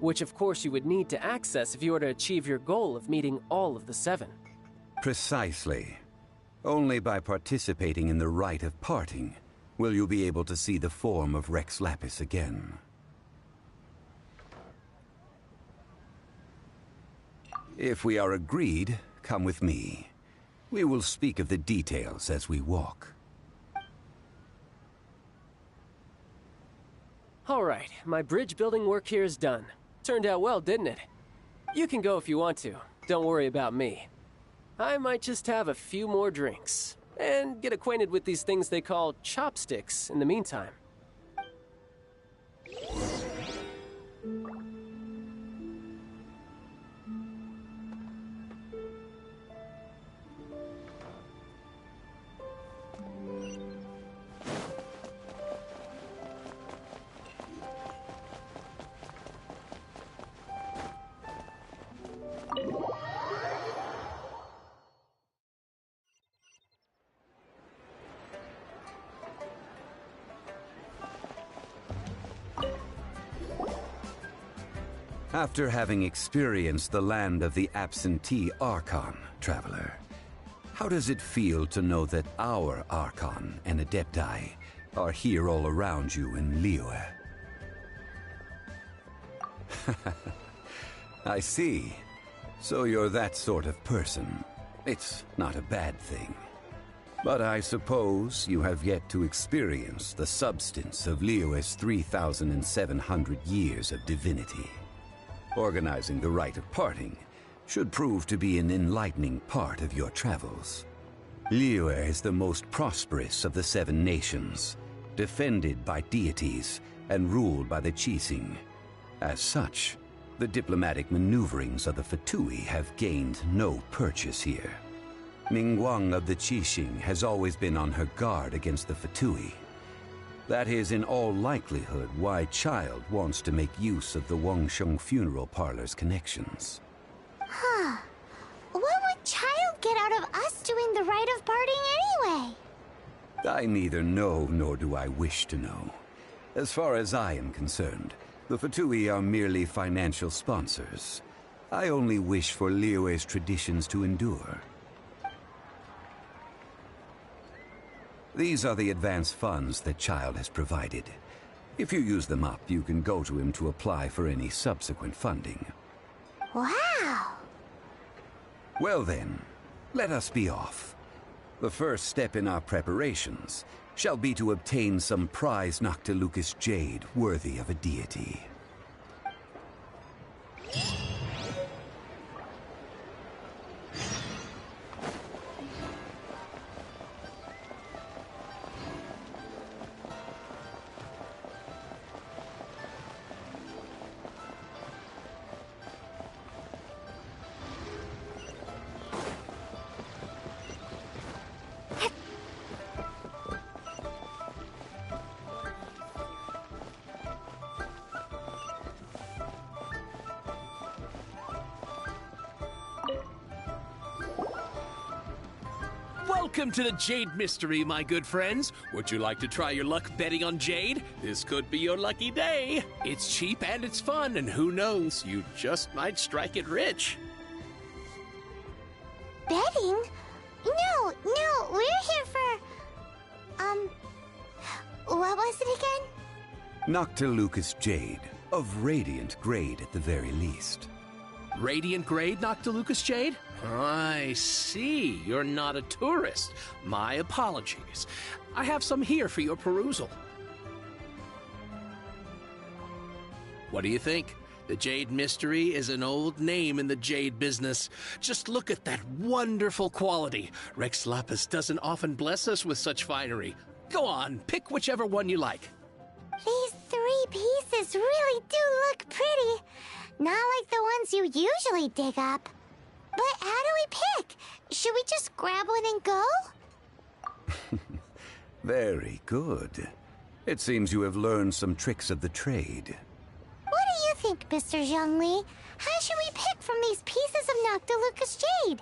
which of course you would need to access if you were to achieve your goal of meeting all of the seven. Precisely. Only by participating in the rite of parting will you be able to see the form of Rex Lapis again. If we are agreed, come with me. We will speak of the details as we walk. All right, my bridge building work here is done. Turned out well, didn't it? You can go if you want to. Don't worry about me. I might just have a few more drinks and get acquainted with these things they call chopsticks in the meantime. After having experienced the land of the absentee Archon, Traveler, How does it feel to know that our Archon and Adepti are here all around you in Liyue? I see. So you're that sort of person. It's not a bad thing. But I suppose you have yet to experience the substance of Liyue's 3,700 years of divinity. Organizing the rite of parting should prove to be an enlightening part of your travels. Liyue is the most prosperous of the 7 nations, defended by deities and ruled by the Qixing. As such, the diplomatic maneuverings of the Fatui have gained no purchase here. Ningguang of the Qixing has always been on her guard against the Fatui. That is in all likelihood why Child wants to make use of the Wangsheng funeral parlor's connections. Huh. What would Child get out of us doing the rite of parting anyway? I neither know nor do I wish to know. As far as I am concerned, the Fatui are merely financial sponsors. I only wish for Liyue's traditions to endure. These are the advance funds that Child has provided. If you use them up, you can go to him to apply for any subsequent funding. Wow! Well then, let us be off. The first step in our preparations shall be to obtain some prize Noctilucous jade worthy of a deity. Welcome to the Jade Mystery, my good friends. Would you like to try your luck betting on Jade? This could be your lucky day. It's cheap and it's fun, and who knows, you just might strike it rich. Betting? No, we're here for... what was it again? Noctilucous jade, of radiant grade at the very least. Radiant grade Noctilucous jade? I see. You're not a tourist. My apologies. I have some here for your perusal. What do you think? The Jade Mystery is an old name in the jade business. Just look at that wonderful quality. Rex Lapis doesn't often bless us with such finery. Go on, pick whichever one you like. These 3 pieces really do look pretty. Not like the ones you usually dig up. But how do we pick? Should we just grab one and go? Very good. It seems you have learned some tricks of the trade. What do you think, Mr. Zhongli? How should we pick from these pieces of Noctilucous jade?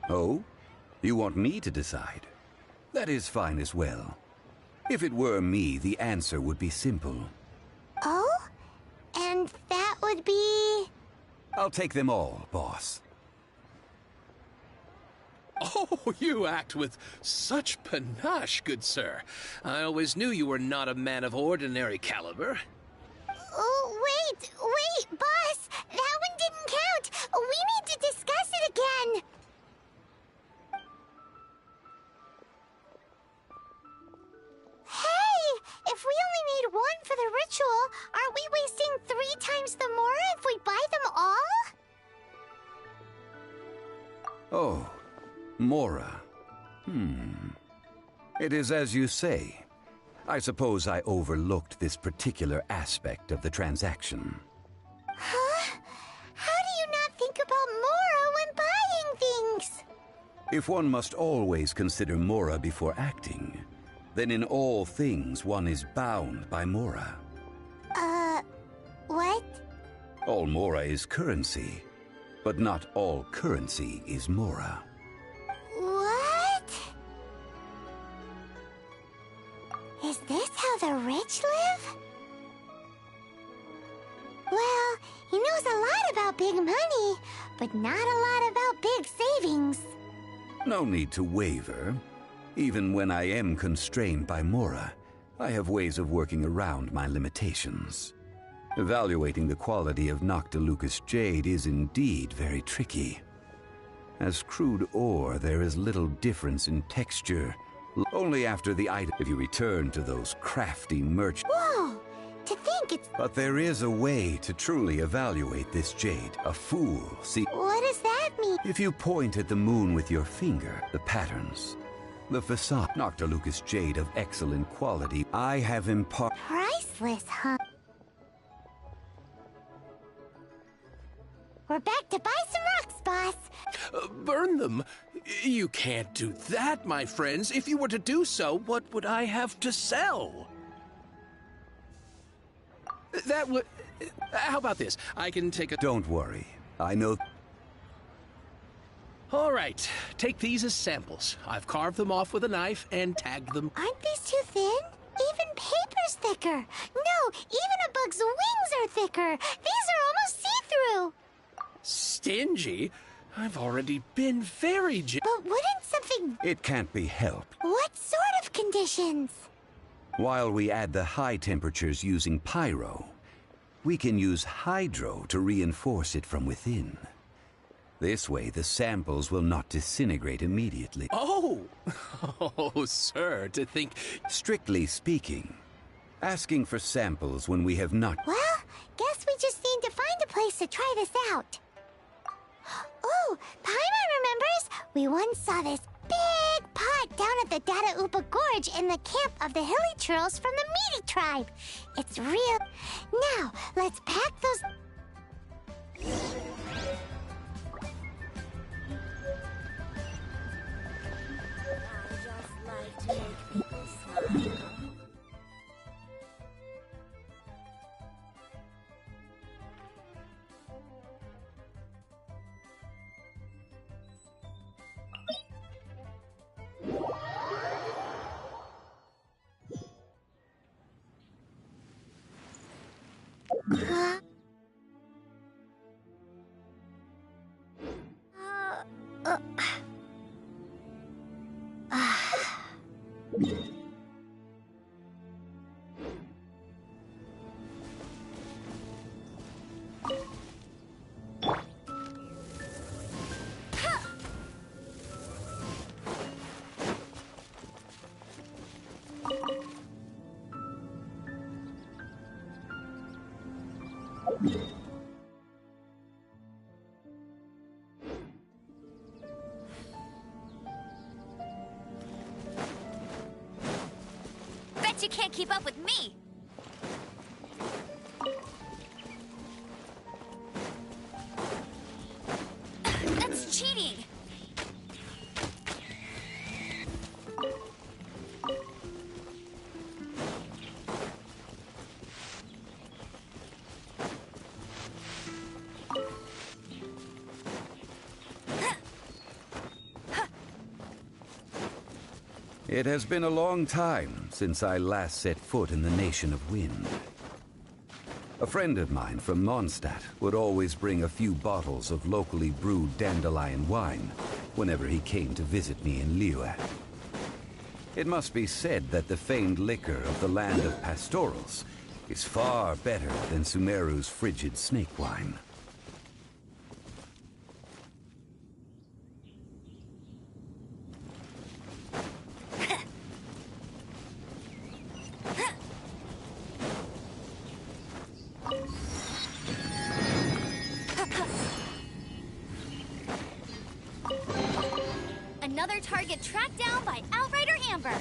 Oh? You want me to decide? That is fine as well. If it were me, the answer would be simple. Oh? And that would be... I'll take them all, boss. Oh, you act with such panache, good sir. I always knew you were not a man of ordinary caliber. Oh, wait, boss! That one didn't count! We need to discuss it again! Hey! If we only need one for the ritual, aren't we wasting 3 times the Mora if we buy them all? Oh, Mora. It is as you say. I suppose I overlooked this particular aspect of the transaction. Huh? How do you not think about Mora when buying things? If one must always consider Mora before acting, then in all things one is bound by Mora. What? All Mora is currency, but not all currency is Mora. What? Is this how the rich live? Well, he knows a lot about big money, but not a lot about big savings. No need to waver. Even when I am constrained by Mora, I have ways of working around my limitations. Evaluating the quality of Noctilucous jade is indeed very tricky. As crude ore, there is little difference in texture. Only after the item, if you return to those crafty merchants. Whoa! To think it's... But there is a way to truly evaluate this jade. A fool, see... What does that mean? If you point at the moon with your finger, the patterns, the facade, Noctilucous jade of excellent quality, I have Priceless, huh? We're back to buy some rocks, boss. Burn them? You can't do that, my friends. If you were to do so, what would I have to sell? That would... How about this? I can take a... Don't worry. I know... All right. Take these as samples. I've carved them off with a knife and tagged them. Aren't these too thin? Even paper's thicker. No, even a bug's wings are thicker. These are almost see-through. Stingy? I've already been very But wouldn't something... It can't be helped. What sort of conditions? While we add the high temperatures using pyro, we can use hydro to reinforce it from within. This way, the samples will not disintegrate immediately. Oh! Oh, sir, to think... Strictly speaking, asking for samples when we have not... Well, guess we just need to find a place to try this out. Oh, Paimon remembers? We once saw this big pot down at the Dada Upa Gorge in the camp of the Hilly Churls from the Meaty tribe. It's real. Now, let's pack those... Bet you can't keep up with me! That's cheating! It has been a long time since I last set foot in the Nation of Wind. A friend of mine from Mondstadt would always bring a few bottles of locally brewed dandelion wine whenever he came to visit me in Liyue. It must be said that the famed liquor of the land of pastorals is far better than Sumeru's frigid snake wine. Another target tracked down by Outrider Amber.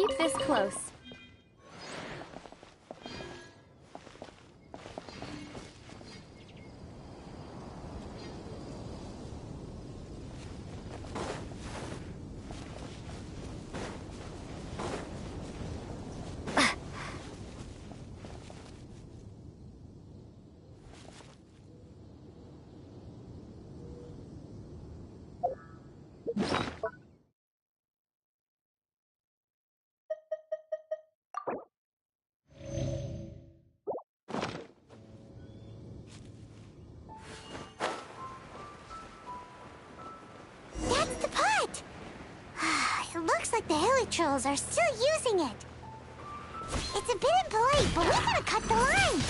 keep this close. That's the pot! It looks like the hilly trolls are still using it. It's a bit impolite, but we gotta cut the line.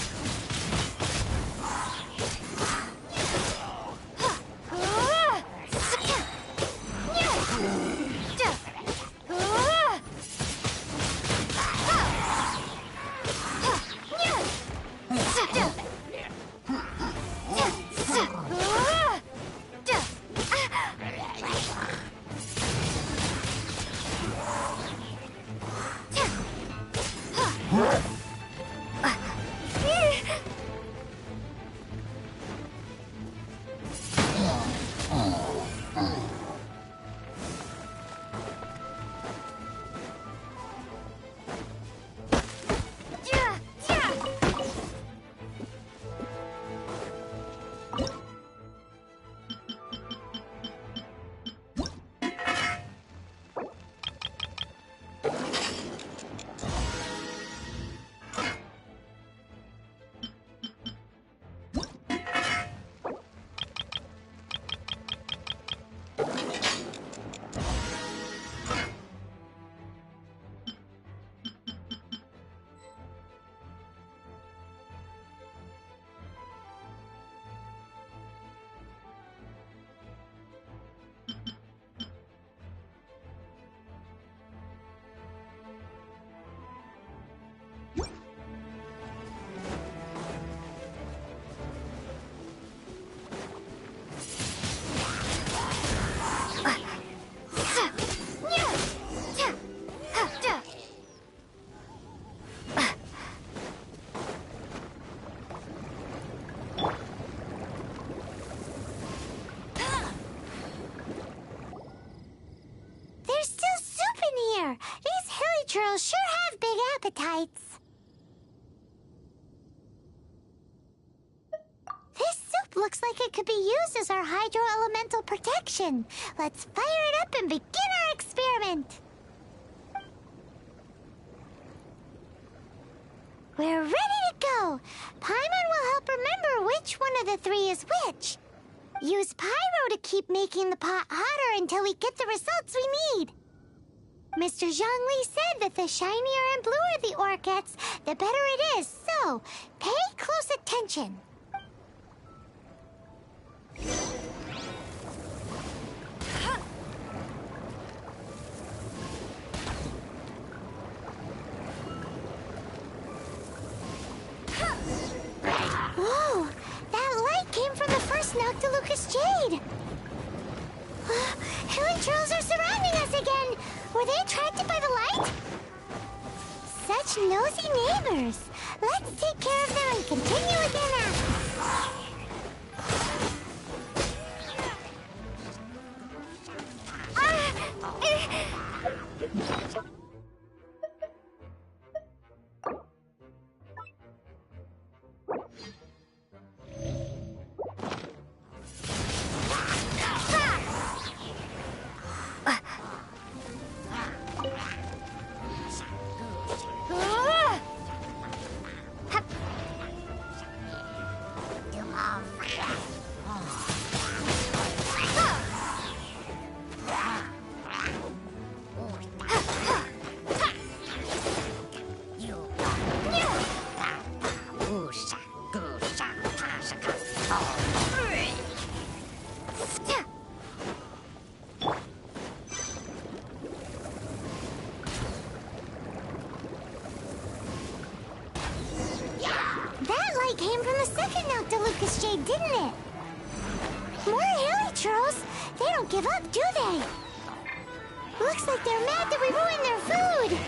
Trolls sure have big appetites. This soup looks like it could be used as our hydro-elemental protection. Let's fire it up and begin our experiment. We're ready to go. Paimon will help remember which one of the three is which. Use Pyro to keep making the pot hotter until we get the results we need. Mr. Zhongli said that the shinier and bluer the ore gets, the better it is, so pay close attention. Whoa! That light came from the first Noctilucous Jade! Hilly trolls are surrounding us again! Were they attracted by the light? Such nosy neighbors! Let's take care of them and continue with their nap. Came from the second Noctilucous Jade, didn't it? More hilly trolls. They don't give up, do they? Looks like they're mad that we ruined their food.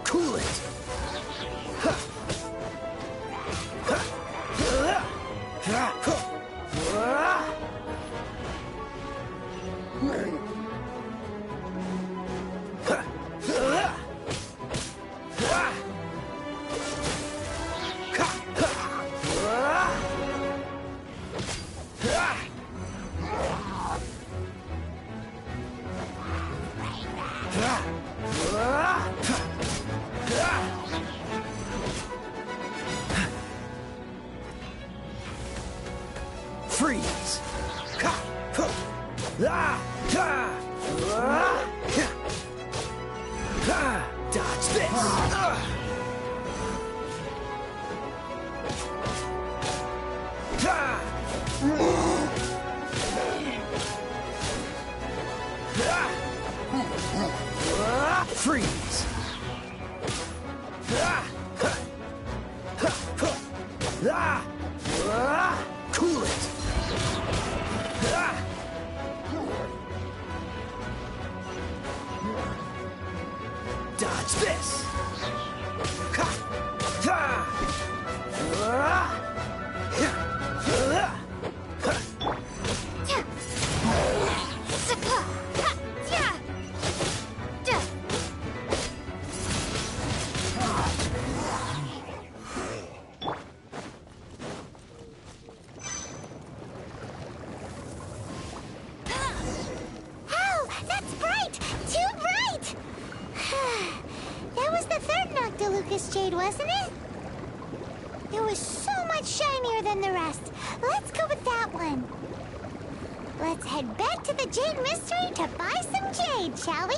Cool it! Freeze! Dodge this! Freeze! Cool it! Dodge this! Jade, wasn't it? It was so much shinier than the rest. Let's go with that one. Let's head back to the Jade Mystery to buy some jade, shall we?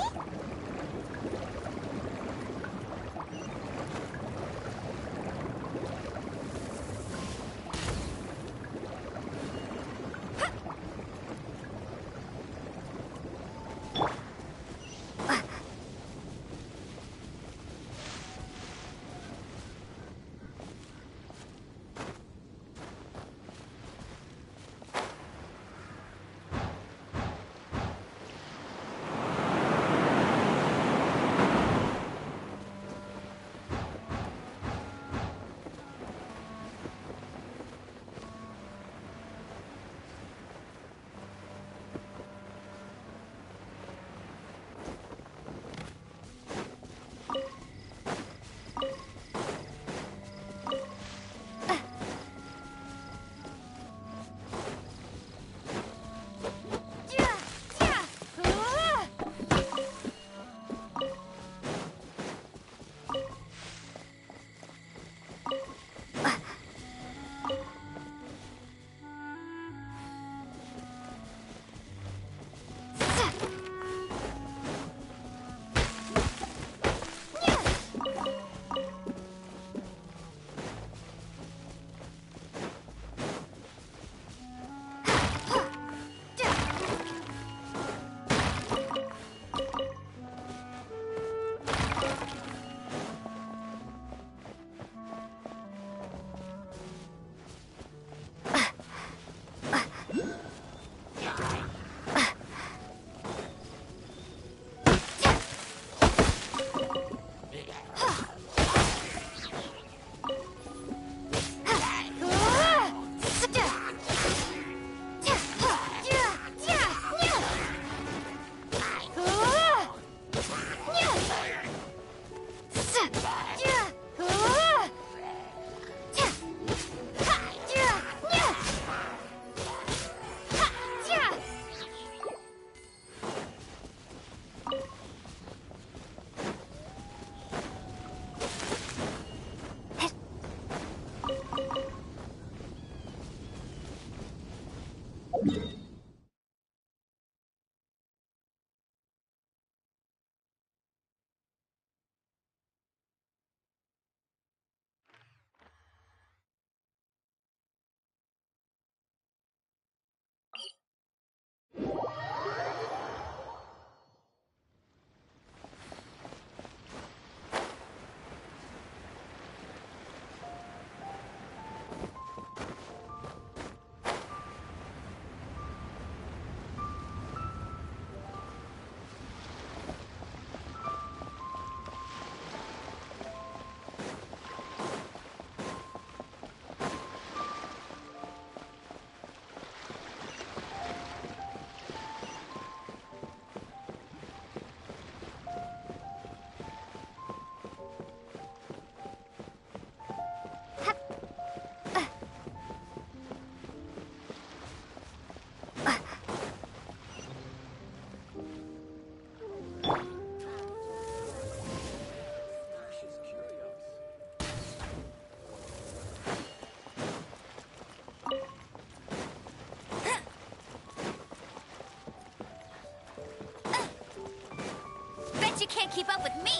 keep up with me!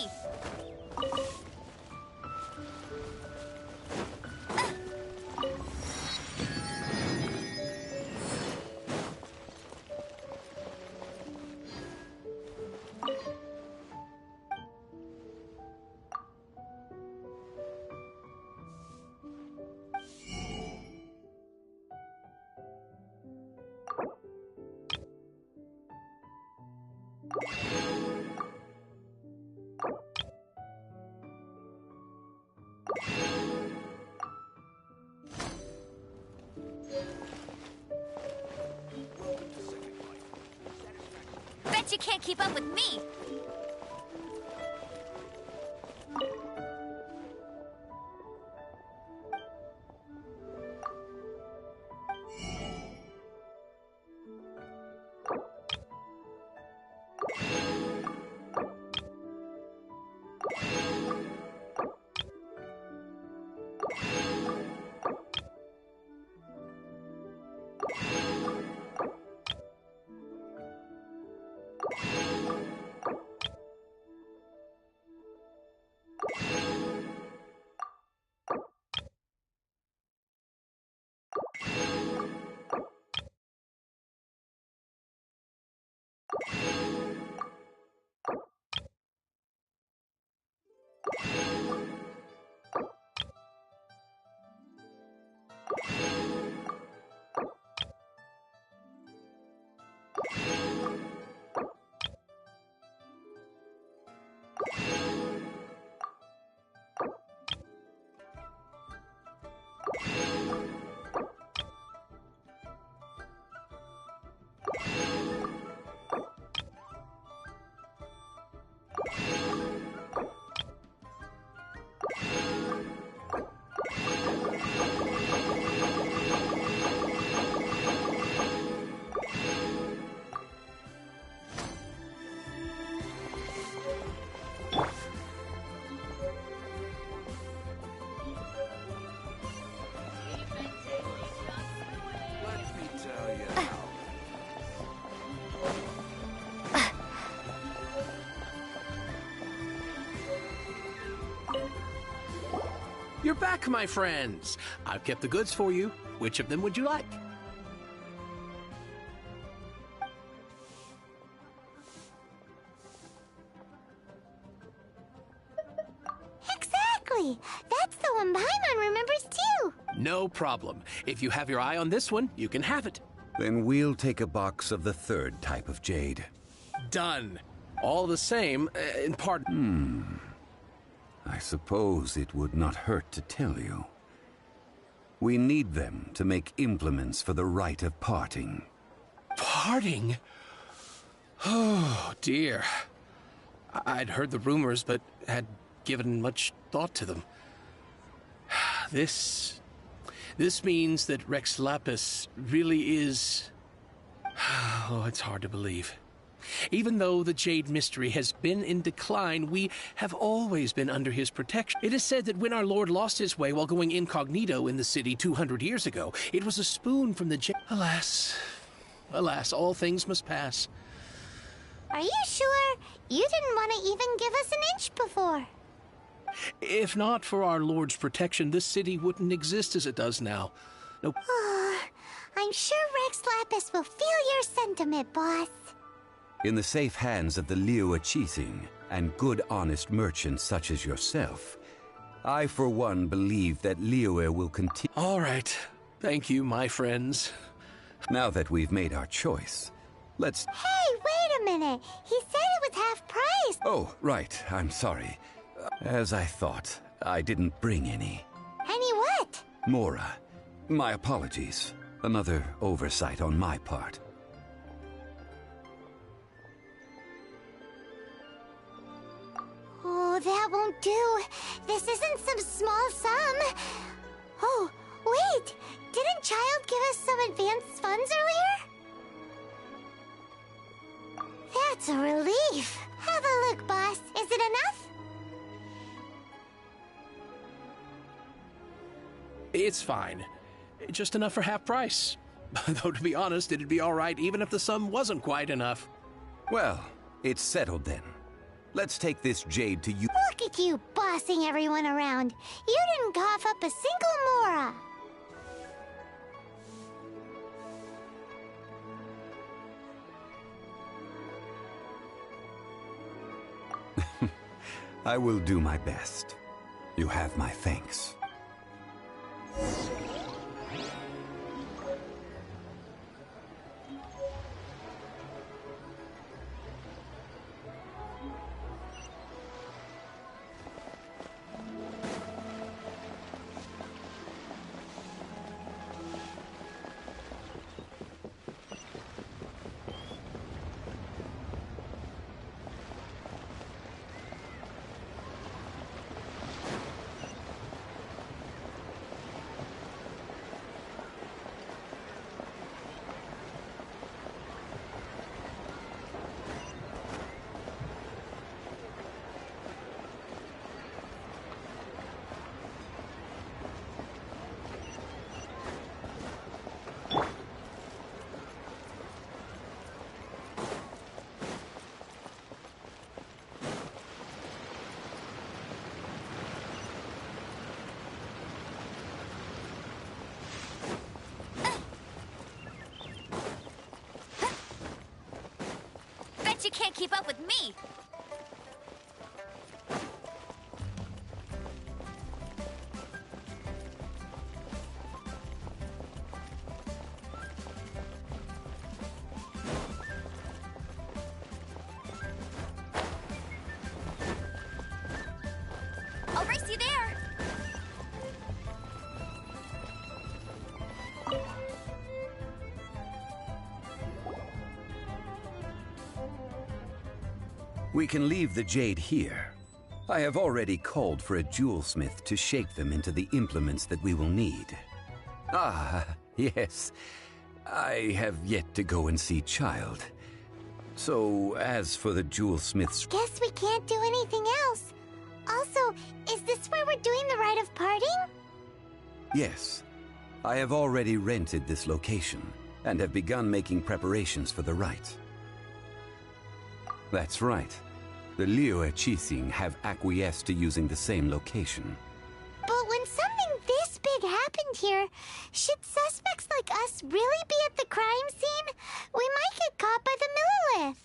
Bet you can't keep up with me! You're back, my friends. I've kept the goods for you. Which of them would you like? Exactly! That's the one Paimon remembers too! No problem. If you have your eye on this one, you can have it. Then we'll take a box of the third type of jade. Done. All the same, in part... I suppose it would not hurt to tell you. We need them to make implements for the rite of parting. Parting? Oh, dear. I'd heard the rumors, but had given much thought to them. This means that Rex Lapis really is... Oh, it's hard to believe. Even though the Jade Mystery has been in decline, we have always been under his protection. It is said that when our Lord lost his way while going incognito in the city 200 years ago, it was a spoon from the Jade... Alas, all things must pass. Are you sure? You didn't want to even give us an inch before. If not for our Lord's protection, this city wouldn't exist as it does now. Nope. I'm sure Rex Lapis will feel your sentiment, boss. In the safe hands of the Liu Chising and good honest merchants such as yourself, I for one believe that Liyue will continue. All right. Thank you, my friends. Now that we've made our choice, let's... Hey, wait a minute! He said it was half price! Oh, right. I'm sorry. As I thought, I didn't bring any. Any what? Mora. My apologies. Another oversight on my part. Oh, that won't do. This isn't some small sum. Oh, wait! Didn't Child give us some advanced funds earlier? That's a relief. Have a look, boss. Is it enough? It's fine. Just enough for half price. Though, to be honest, it'd be all right even if the sum wasn't quite enough. Well, it's settled then. Let's take this jade to you. Look at you bossing everyone around. You didn't cough up a single mora. I will do my best. You have my thanks. You can't keep up with me. I'll race you there. We can leave the jade here. I have already called for a jewelsmith to shape them into the implements that we will need. Ah, yes. I have yet to go and see Child. So, as for the jewelsmith's... Guess we can't do anything else. Also, is this where we're doing the rite of parting? Yes. I have already rented this location, and have begun making preparations for the rite. That's right. The Liyue Qixing have acquiesced to using the same location. But when something this big happened here, should suspects like us really be at the crime scene? We might get caught by the Millilith.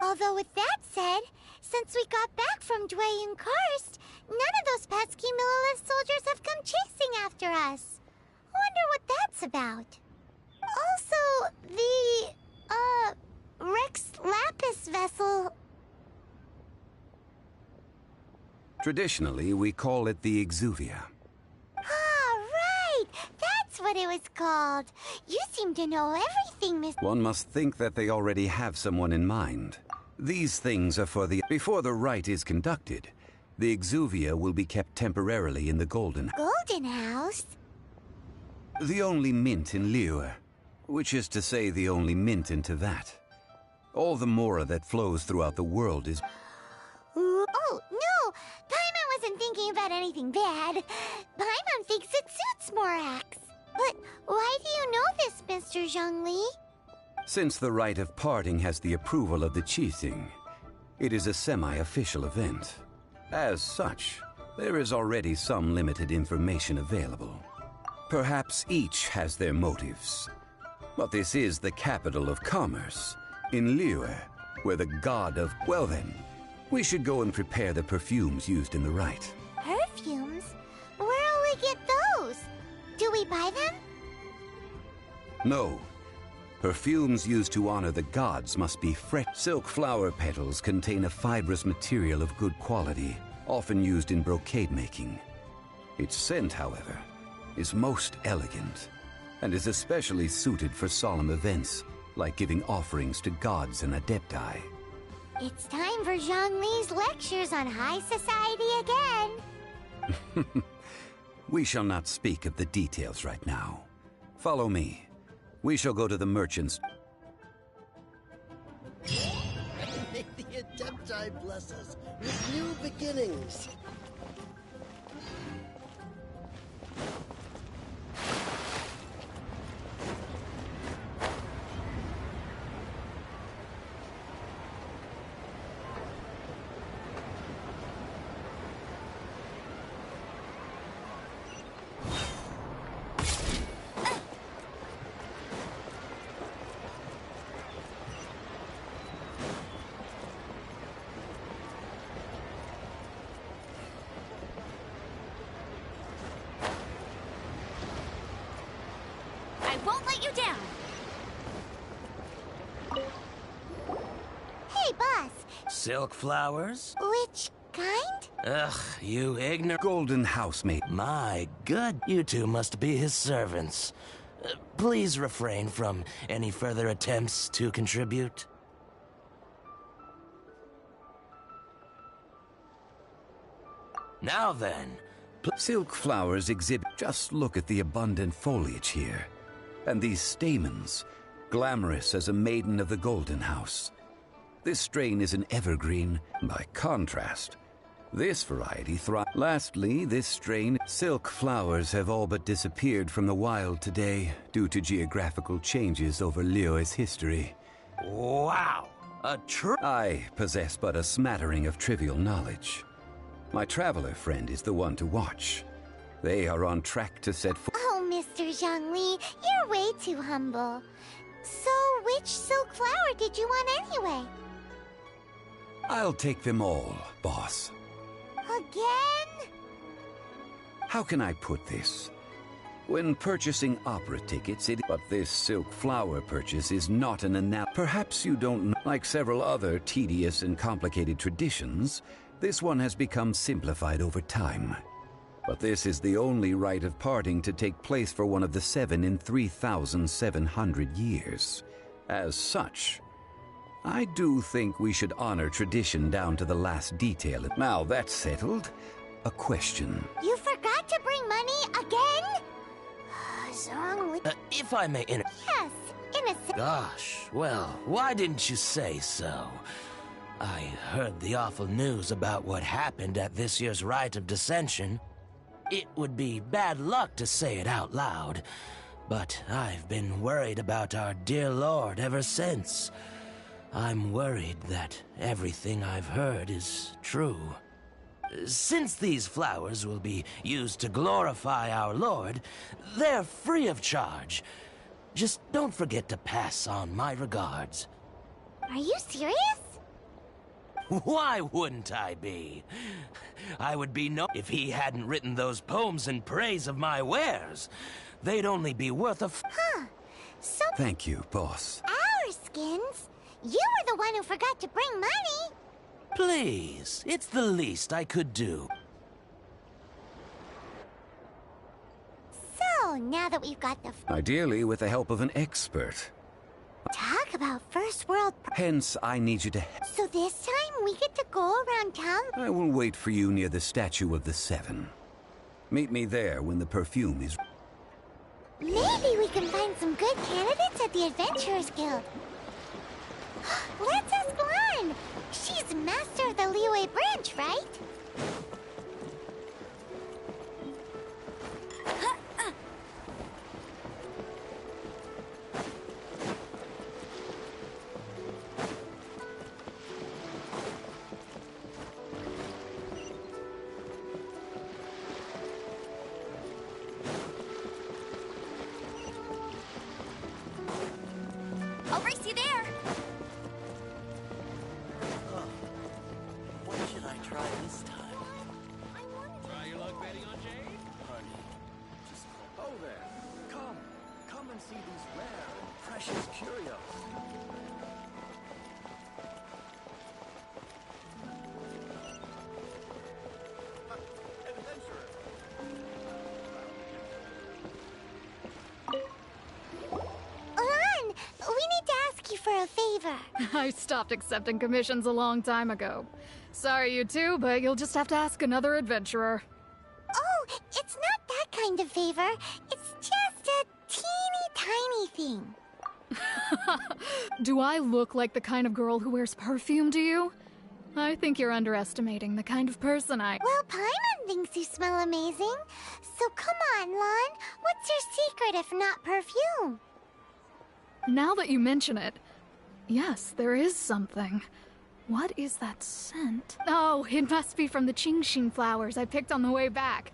Although with that said, since we got back from Dwayne Karst, none of those pesky Millilith soldiers have come chasing after us. Wonder what that's about. Also, the, Rex Lapis vessel. Traditionally, we call it the Exuvia. Ah, right! That's what it was called. You seem to know everything, Miss... One must think that they already have someone in mind. These things are for the... Before the rite is conducted, the Exuvia will be kept temporarily in the Golden... Golden House? The only mint in Liyue, which is to say the only mint in Teyvat. All the mora that flows throughout the world is... Oh, no! Paimon wasn't thinking about anything bad. Paimon thinks it suits Morax. But why do you know this, Mr. Zhongli? Since the rite of parting has the approval of the Qixing, it is a semi-official event. As such, there is already some limited information available. Perhaps each has their motives. But this is the capital of commerce, in Liyue, where the god of... Well then, we should go and prepare the perfumes used in the rite. Perfumes? Where'll we get those? Do we buy them? No. Perfumes used to honor the gods must be fresh. Silk flower petals contain a fibrous material of good quality, often used in brocade making. Its scent, however, is most elegant, and is especially suited for solemn events, like giving offerings to gods and adepti. It's time for Zhongli's lectures on high society again. We shall not speak of the details right now. Follow me. We shall go to the merchants. May the Adepti bless us with new beginnings. down! Hey, boss. Silk flowers? Which kind? Ugh, you ignorant... Golden housemaid. My good, you two must be his servants. Please refrain from any further attempts to contribute. Now then... Silk flowers exhibit... Just look at the abundant foliage here. And these stamens, glamorous as a maiden of the Golden House. This strain is an evergreen. By contrast, this variety thrives. Lastly, this strain... Silk flowers have all but disappeared from the wild today due to geographical changes over Liyue's history. Wow! I possess but a smattering of trivial knowledge. My traveler friend is the one to watch. They are on track to set forth. Oh, Mr. Zhongli, you're way too humble. So, which silk flower did you want anyway? I'll take them all, boss. Again? How can I put this? When purchasing opera tickets, but this silk flower purchase is not an Perhaps you don't know. Like several other tedious and complicated traditions, this one has become simplified over time. But this is the only rite of parting to take place for one of the 7 in 3,700 years. As such, I do think we should honor tradition down to the last detail. Now that's settled, a question. You forgot to bring money again? Zhongli... if I may Yes, innocent. Gosh, well, why didn't you say so? I heard the awful news about what happened at this year's Rite of Dissension. It would be bad luck to say it out loud, but I've been worried about our dear Lord ever since. I'm worried that everything I've heard is true. Since these flowers will be used to glorify our Lord, they're free of charge. Just don't forget to pass on my regards. Are you serious? Why wouldn't I be? I would be no if he hadn't written those poems in praise of my wares. They'd only be worth a So... Thank you, boss. Our skins? You were the one who forgot to bring money. Please, it's the least I could do. So, now that we've got the... Ideally with the help of an expert. Talk about first world... Hence, I need you to... So this time, we get to go around town? I will wait for you near the Statue of the Seven. Meet me there when the perfume is... Maybe we can find some good candidates at the Adventurers Guild. Let's ask Lan! She's master of the Liyue branch, right? I'll race you there! What should I try this time? Try your luck betting on Jade? Honey, just... Oh there. Come and see these rare and precious curios. Lan, we need to ask you for a favor. I stopped accepting commissions a long time ago. Sorry, you two, but you'll just have to ask another adventurer. Oh, it's not that kind of favor. It's just a teeny tiny thing. Do I look like the kind of girl who wears perfume to you? I think you're underestimating the kind of person I... Well, Paimon thinks you smell amazing. So come on, Lan. What's your secret if not perfume? Now that you mention it, yes, there is something. What is that scent? Oh, it must be from the Qingxin flowers I picked on the way back.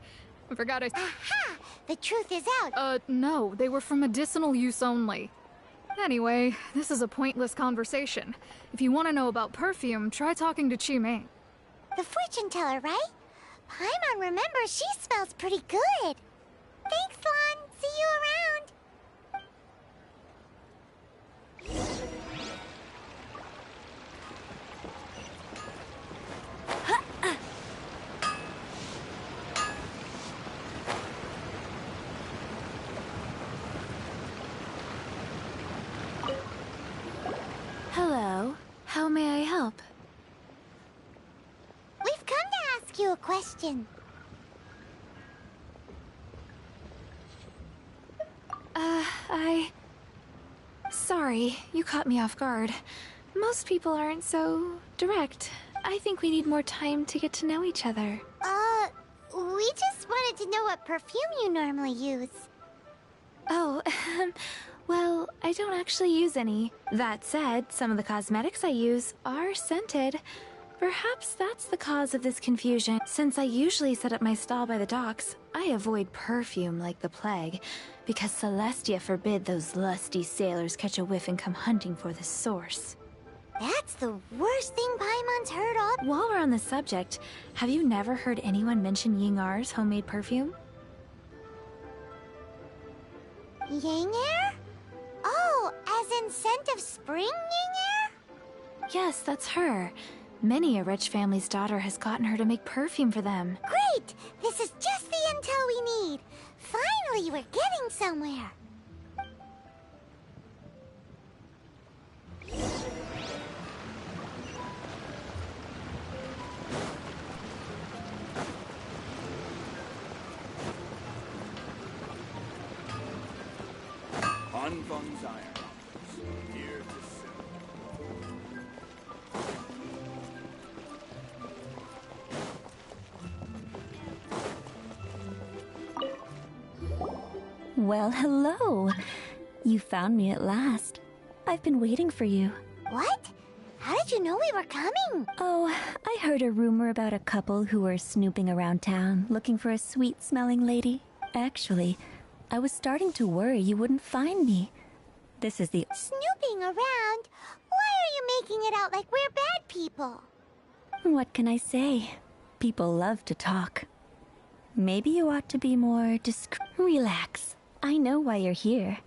I forgot I... Aha! The truth is out. No, they were for medicinal use only. Anyway, this is a pointless conversation. If you want to know about perfume, try talking to Qimei. The fortune teller, right? Paimon remembers she smells pretty good. Thanks, Lan. See you around. question. Sorry, you caught me off guard. Most people aren't so direct. I think we need more time to get to know each other. We just wanted to know what perfume you normally use. Oh, well, I don't actually use any. That said, some of the cosmetics I use are scented. Perhaps that's the cause of this confusion. Since I usually set up my stall by the docks, I avoid perfume like the plague, because Celestia forbid those lusty sailors catch a whiff and come hunting for the source. That's the worst thing Paimon's heard of. While we're on the subject, have you never heard anyone mention Yingar's homemade perfume? Yingar? Oh, as in scent of spring, Yingar? Yes, that's her. Many a rich family's daughter has gotten her to make perfume for them. Great! This is just the intel we need. Finally, we're getting somewhere. Hanfeng's iron, here to sell. Well, hello. You found me at last. I've been waiting for you. What? How did you know we were coming? Oh, I heard a rumor about a couple who were snooping around town looking for a sweet-smelling lady. Actually, I was starting to worry you wouldn't find me. This is the... Snooping around? Why are you making it out like we're bad people? What can I say? People love to talk. Maybe you ought to be more discreet. Relax. I know why you're here.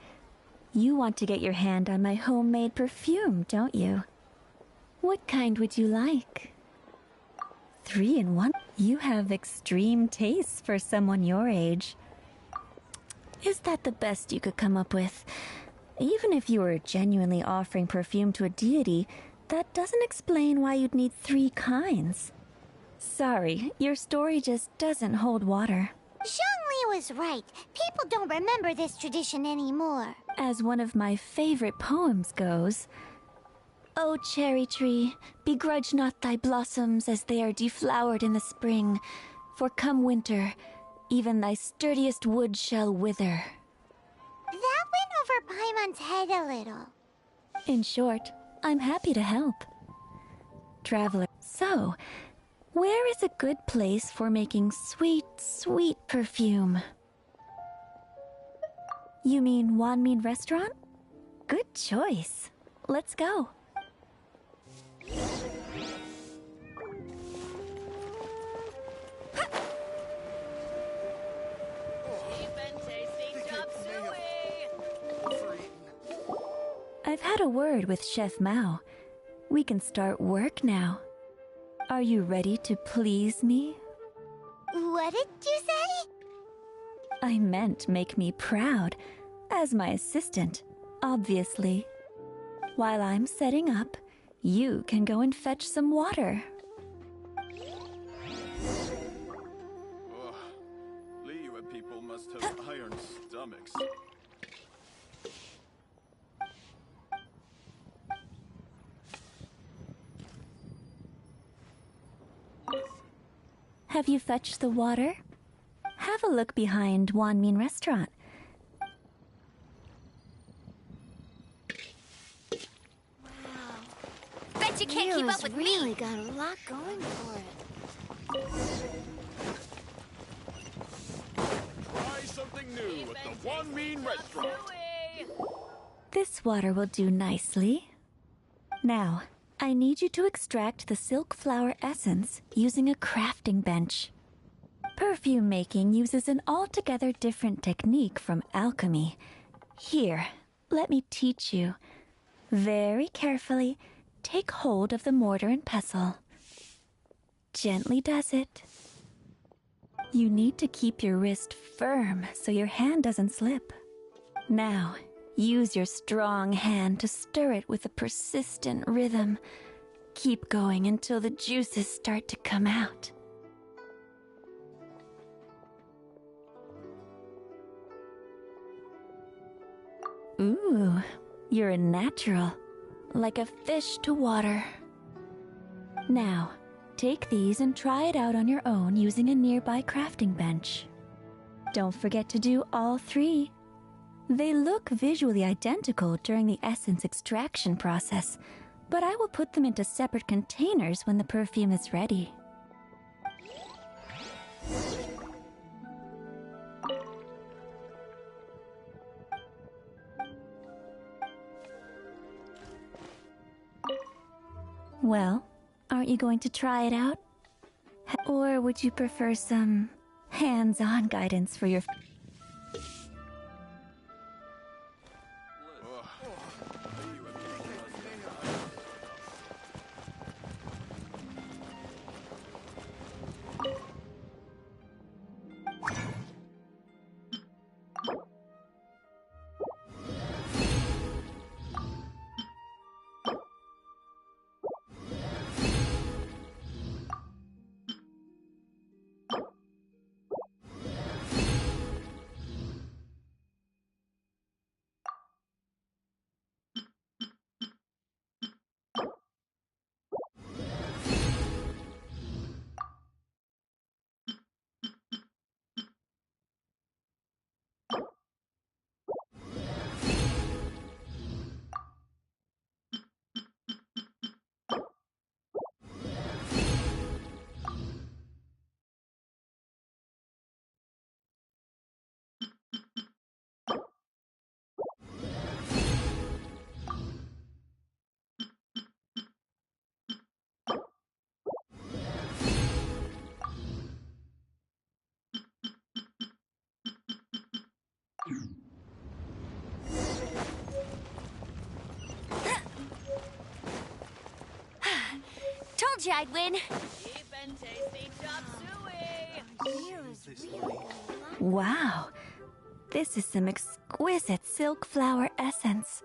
You want to get your hand on my homemade perfume, don't you? What kind would you like? 3 in 1? You have extreme tastes for someone your age. Is that the best you could come up with? Even if you were genuinely offering perfume to a deity, that doesn't explain why you'd need 3 kinds. Sorry, your story just doesn't hold water. Zhongli was right. People don't remember this tradition anymore. As one of my favorite poems goes, "O cherry tree, begrudge not thy blossoms as they are deflowered in the spring, for come winter, even thy sturdiest wood shall wither." That went over Paimon's head a little. In short, I'm happy to help. Traveler, so, where is a good place for making sweet, sweet perfume? You mean Wanmin Restaurant? Good choice. Let's go. I've had a word with Chef Mao. We can start work now. Are you ready to please me? What did you say? I meant make me proud. As my assistant, obviously. While I'm setting up, you can go and fetch some water. Liyue people must have iron stomachs. Have you fetched the water? Have a look behind Wanmin Restaurant. Bet you can't keep up with really me. got a lot going for it. Try something new at the Wanmin Restaurant. This water will do nicely. Now, I need you to extract the silk flower essence using a crafting bench. Perfume making uses an altogether different technique from alchemy. Here, let me teach you. Very carefully, take hold of the mortar and pestle. Gently does it. You need to keep your wrist firm so your hand doesn't slip. Now, use your strong hand to stir it with a persistent rhythm. Keep going until the juices start to come out. Ooh, you're a natural. Like a fish to water. Now, take these and try it out on your own using a nearby crafting bench. Don't forget to do all 3. They look visually identical during the essence extraction process, but I will put them into separate containers when the perfume is ready. Well, aren't you going to try it out? Or would you prefer some hands-on guidance for your... Told you I'd win. Cheap and tasty chop suey. Wow, this is some exquisite silk flower essence.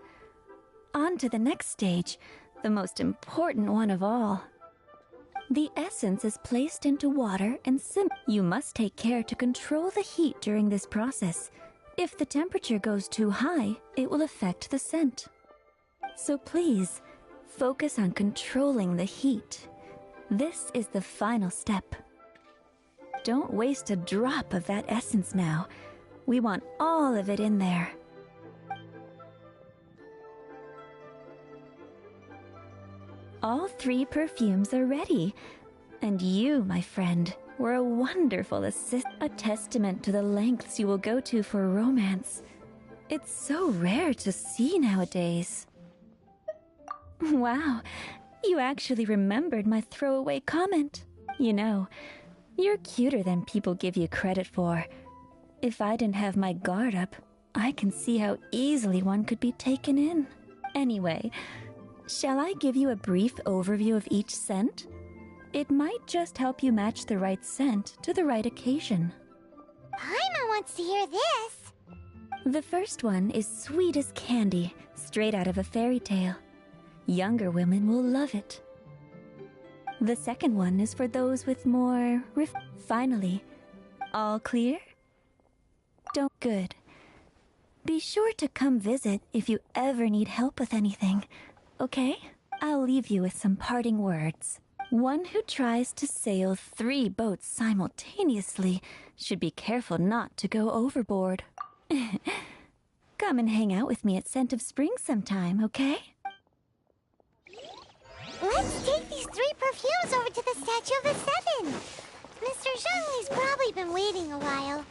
On to the next stage, the most important one of all. The essence is placed into water and You must take care to control the heat during this process. If the temperature goes too high, it will affect the scent. So please, focus on controlling the heat. This is the final step. Don't waste a drop of that essence now. We want all of it in there. All 3 perfumes are ready. And you, my friend, were a wonderful assist. A testament to the lengths you will go to for romance. It's so rare to see nowadays. Wow, you actually remembered my throwaway comment. You know, you're cuter than people give you credit for. If I didn't have my guard up, I can see how easily one could be taken in. Anyway, shall I give you a brief overview of each scent? It might just help you match the right scent to the right occasion. Paimon wants to hear this. The first one is sweet as candy, straight out of a fairy tale. Younger women will love it. The second one is for those with more Finally, all clear? Don't good. Be sure to come visit if you ever need help with anything, okay? I'll leave you with some parting words. One who tries to sail 3 boats simultaneously should be careful not to go overboard. Come and hang out with me at Scent of Spring sometime, okay? Let's take these 3 perfumes over to the Statue of the Seven. Mr. Zhengli's probably been waiting a while.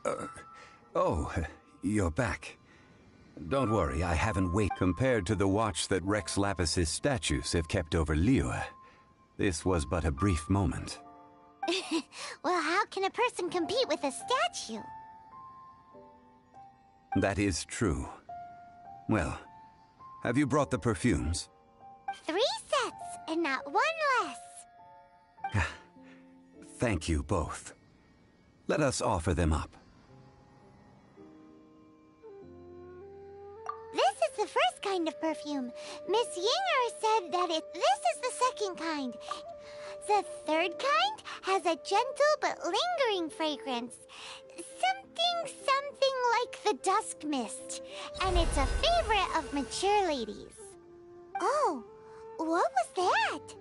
statue. Oh, you're back. Don't worry, I haven't waited. Compared to the watch that Rex Lapis's statues have kept over Liyue, this was but a brief moment. Well, how can a person compete with a statue? That is true. Well, have you brought the perfumes? 3 sets, and not 1 less. Thank you both. Let us offer them up. This is the first kind of perfume. Miss Yinger said that this is the second kind. The third kind has a gentle but lingering fragrance. Something like the dusk mist. And it's a favorite of mature ladies. Oh, what was that?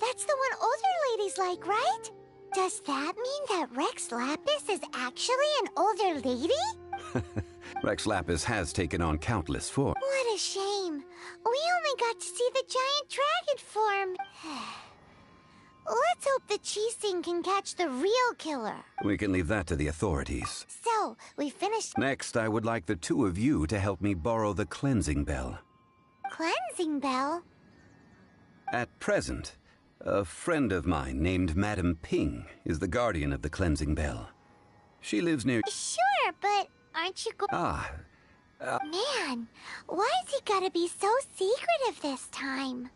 That's the one older ladies like, right? Does that mean that Rex Lapis is actually an older lady? Rex Lapis has taken on countless forms. What a shame. We only got to see the giant dragon form. Let's hope the Qixing can catch the real killer. We can leave that to the authorities. So, we finished... Next, I would like the 2 of you to help me borrow the cleansing bell. Cleansing bell? At present, a friend of mine named Madame Ping is the guardian of the cleansing bell. She lives near... Sure, but aren't you Man, why's he gotta be so secretive this time?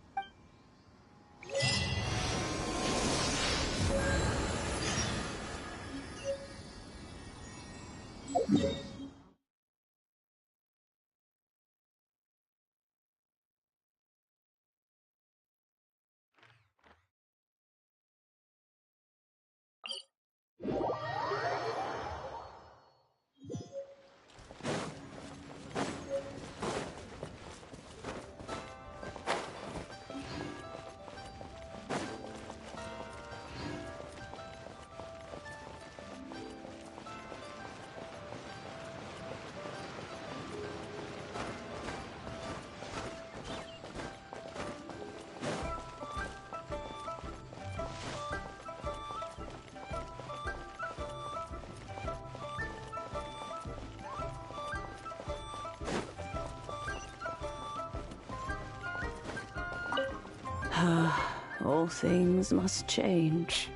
All things must change.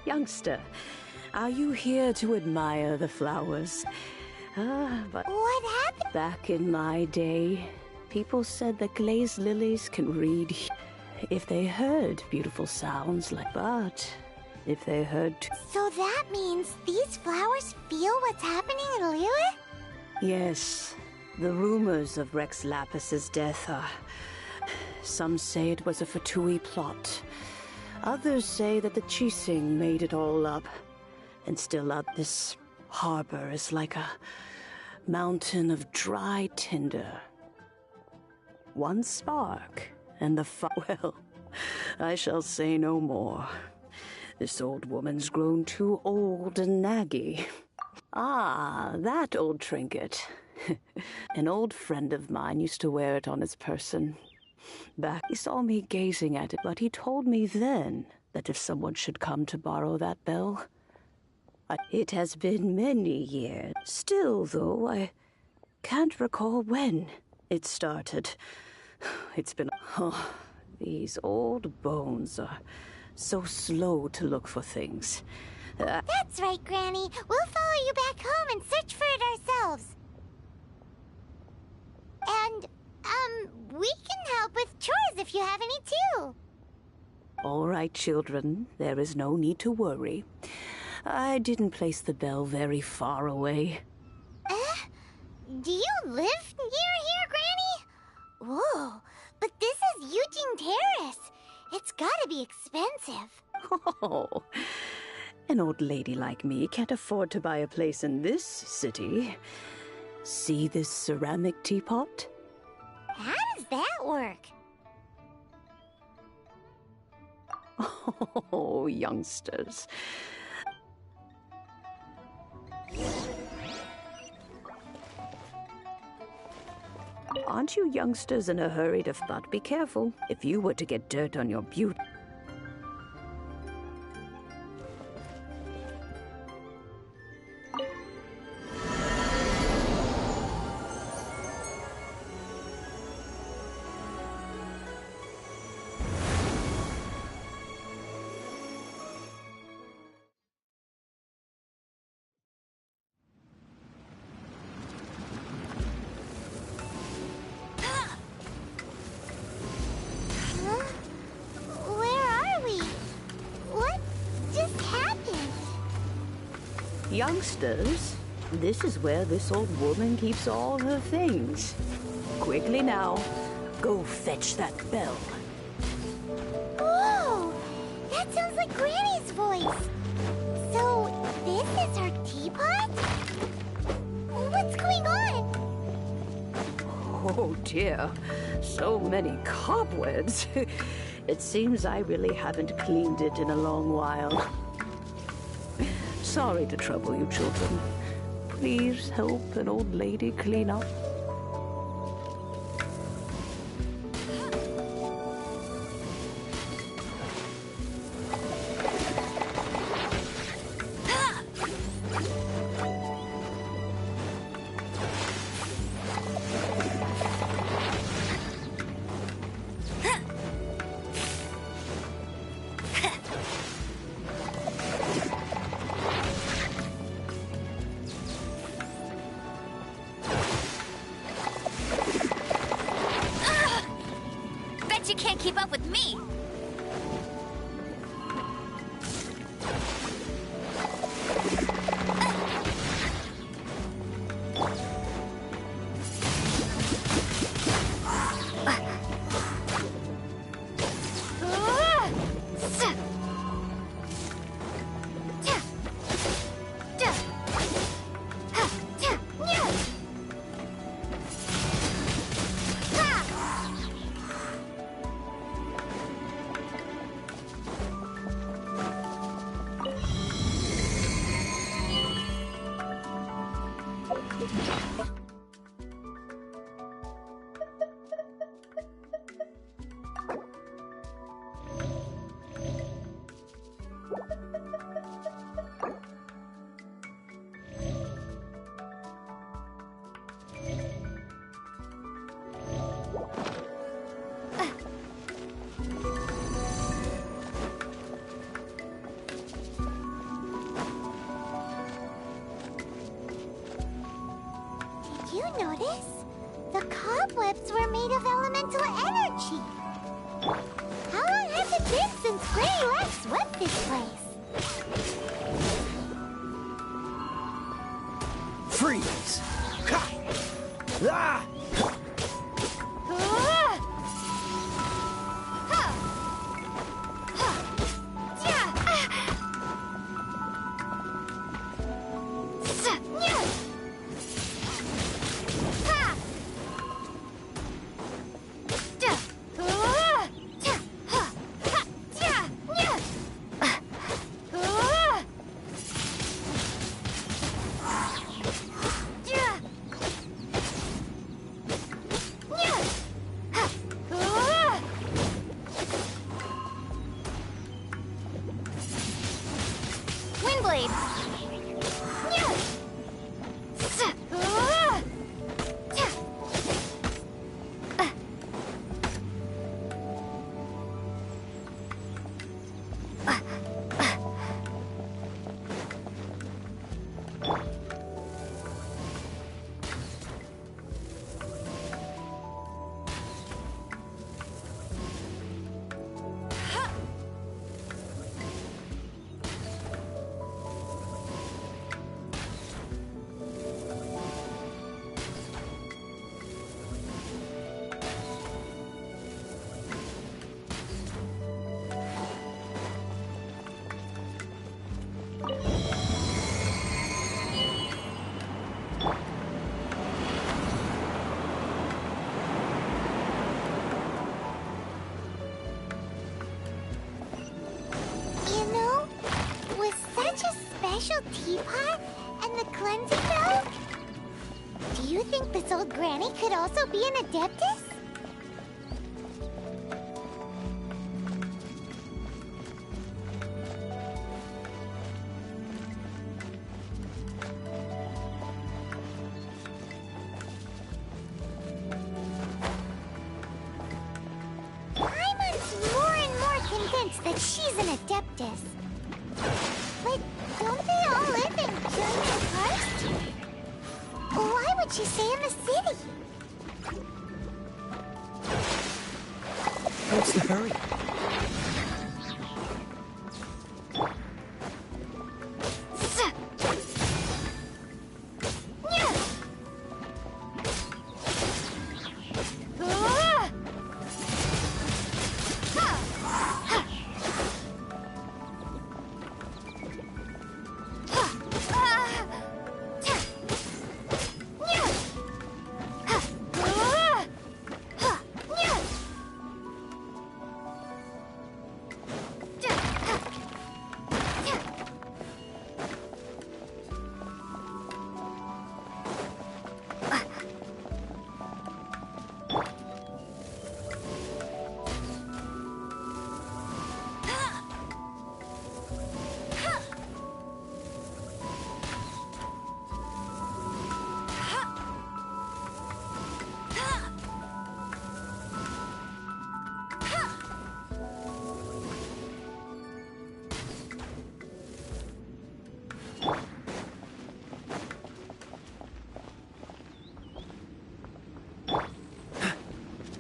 Youngster, are you here to admire the flowers? But what happened? Back in my day, people said that glazed lilies can read if they heard beautiful sounds but if they heard... So that means these flowers feel what's happening in Liyue? Yes. The rumors of Rex Lapis's death are... Some say it was a Fatui plot. Others say that the Qixing made it all up. And still this harbor is like a mountain of dry tinder. One spark, and the well, I shall say no more. This old woman's grown too old and naggy. Ah, that old trinket. An old friend of mine used to wear it on his person. Back, he saw me gazing at it, but he told me then that if someone should come to borrow that bell... It has been many years. Still, though, I can't recall when it started. It's been... Oh, these old bones are so slow to look for things. That's right, Granny. We'll follow you back home and search for it ourselves. And, we can help with chores if you have any too. All right, children. There is no need to worry. I didn't place the bell very far away. Do you live near here, Granny? Whoa, but this is Eugene Terrace. It's gotta be expensive. Oh, an old lady like me can't afford to buy a place in this city. See this ceramic teapot? How does that work? Oh, youngsters. Aren't you youngsters in a hurry to... But be careful. If you were to get dirt on your beauty... Youngsters, this is where this old woman keeps all her things. Quickly now, go fetch that bell. Whoa! That sounds like Granny's voice. So, this is her teapot? What's going on? Oh dear, so many cobwebs. It seems I really haven't cleaned it in a long while. Sorry to trouble you, children. Please help an old lady clean up. Bet you can't keep up with me! Did you notice? The cobwebs were made of elemental energy. How long has it been since Granny last swept this place? Freeze! Ha! Ah! Windblade! You know, with such a special teapot and the cleansing bell, do you think this old granny could also be an adeptus? Paimon's more and more convinced that she's an adeptus. But don't they all live in giant parks? Why would she stay in the city? What's the hurry?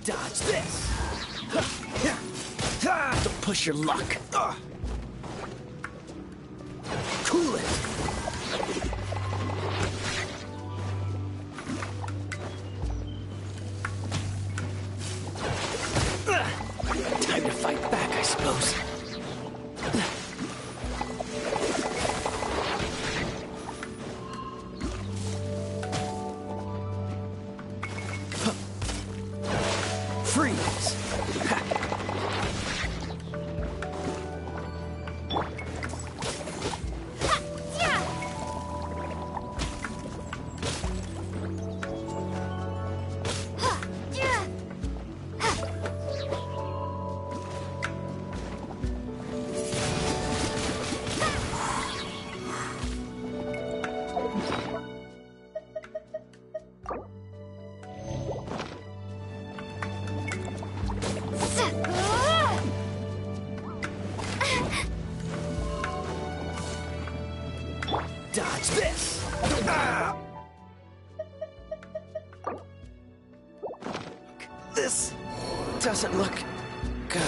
Dodge this! Don't push your luck! Cool it! Time to fight back, I suppose. Freeze! Dodge this! This doesn't look good.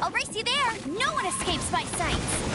I'll race you there! No one escapes my sights!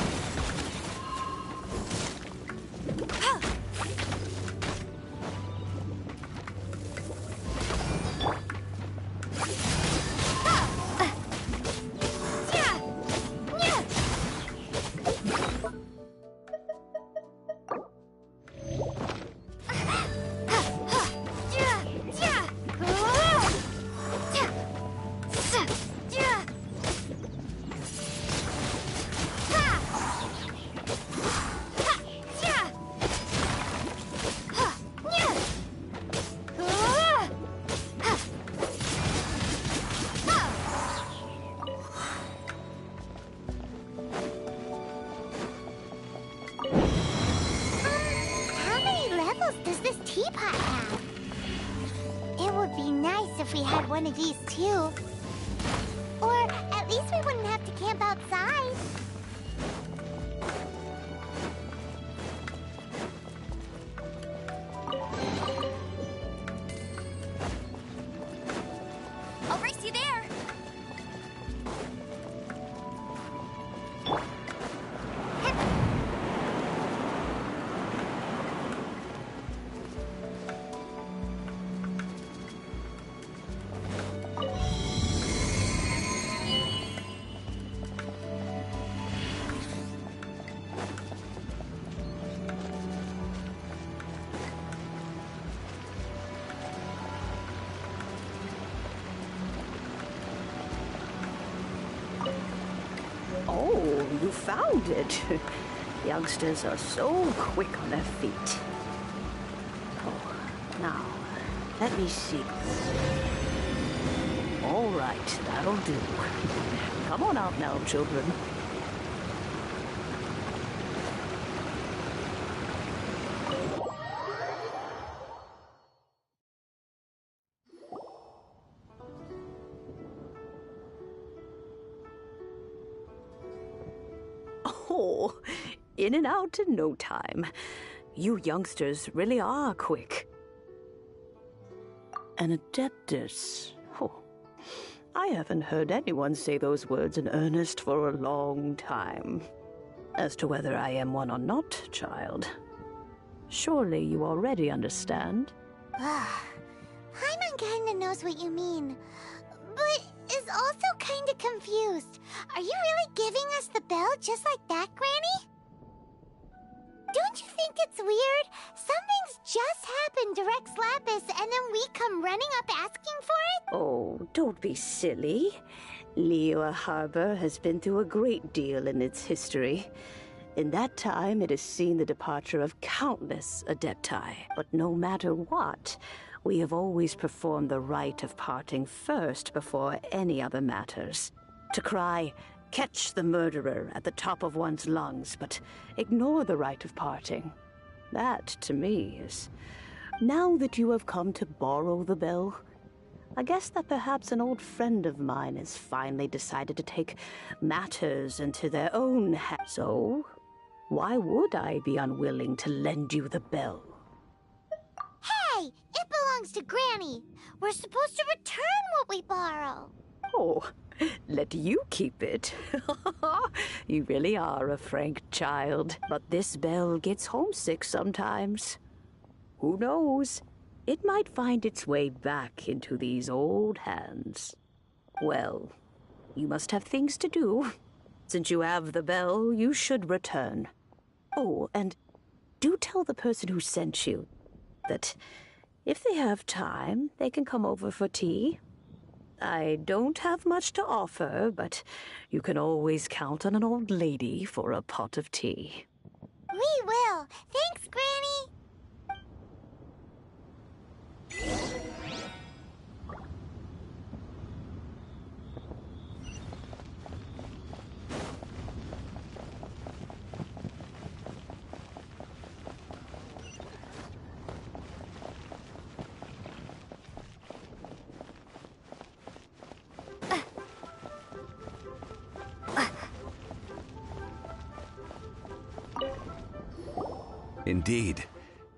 Does this teapot have? It would be nice if we had one of these too. Or at least we wouldn't have to camp outside. I'll race you there! found it. Youngsters are so quick on their feet. Oh, now, let me see. All right, that'll do. Come on out now, children. Oh, in and out in no time. You youngsters really are quick. An adeptus. Oh, I haven't heard anyone say those words in earnest for a long time. As to whether I am one or not, child, surely you already understand. Paimon kinda knows what you mean, but is also kinda confused. Are you really giving us the bell just like that, Granny? Don't you think it's weird? Something's just happened to Rex Lapis and then we come running up asking for it? Oh, don't be silly. Liyue Harbor has been through a great deal in its history. In that time, it has seen the departure of countless Adepti. But no matter what, we have always performed the rite of parting first before any other matters. To cry, "Catch the murderer," at the top of one's lungs, but ignore the rite of parting. That, to me, is... Now that you have come to borrow the bell, I guess that perhaps an old friend of mine has finally decided to take matters into their own hands. So, why would I be unwilling to lend you the bell? Hey! It belongs to Granny! We're supposed to return what we borrow! Oh, let you keep it. You really are a frank child. But this bell gets homesick sometimes. Who knows? It might find its way back into these old hands. Well, you must have things to do. Since you have the bell, you should return. Oh, and do tell the person who sent you that if they have time, they can come over for tea. I don't have much to offer, but you can always count on an old lady for a pot of tea. We will. Thanks, Granny. Indeed,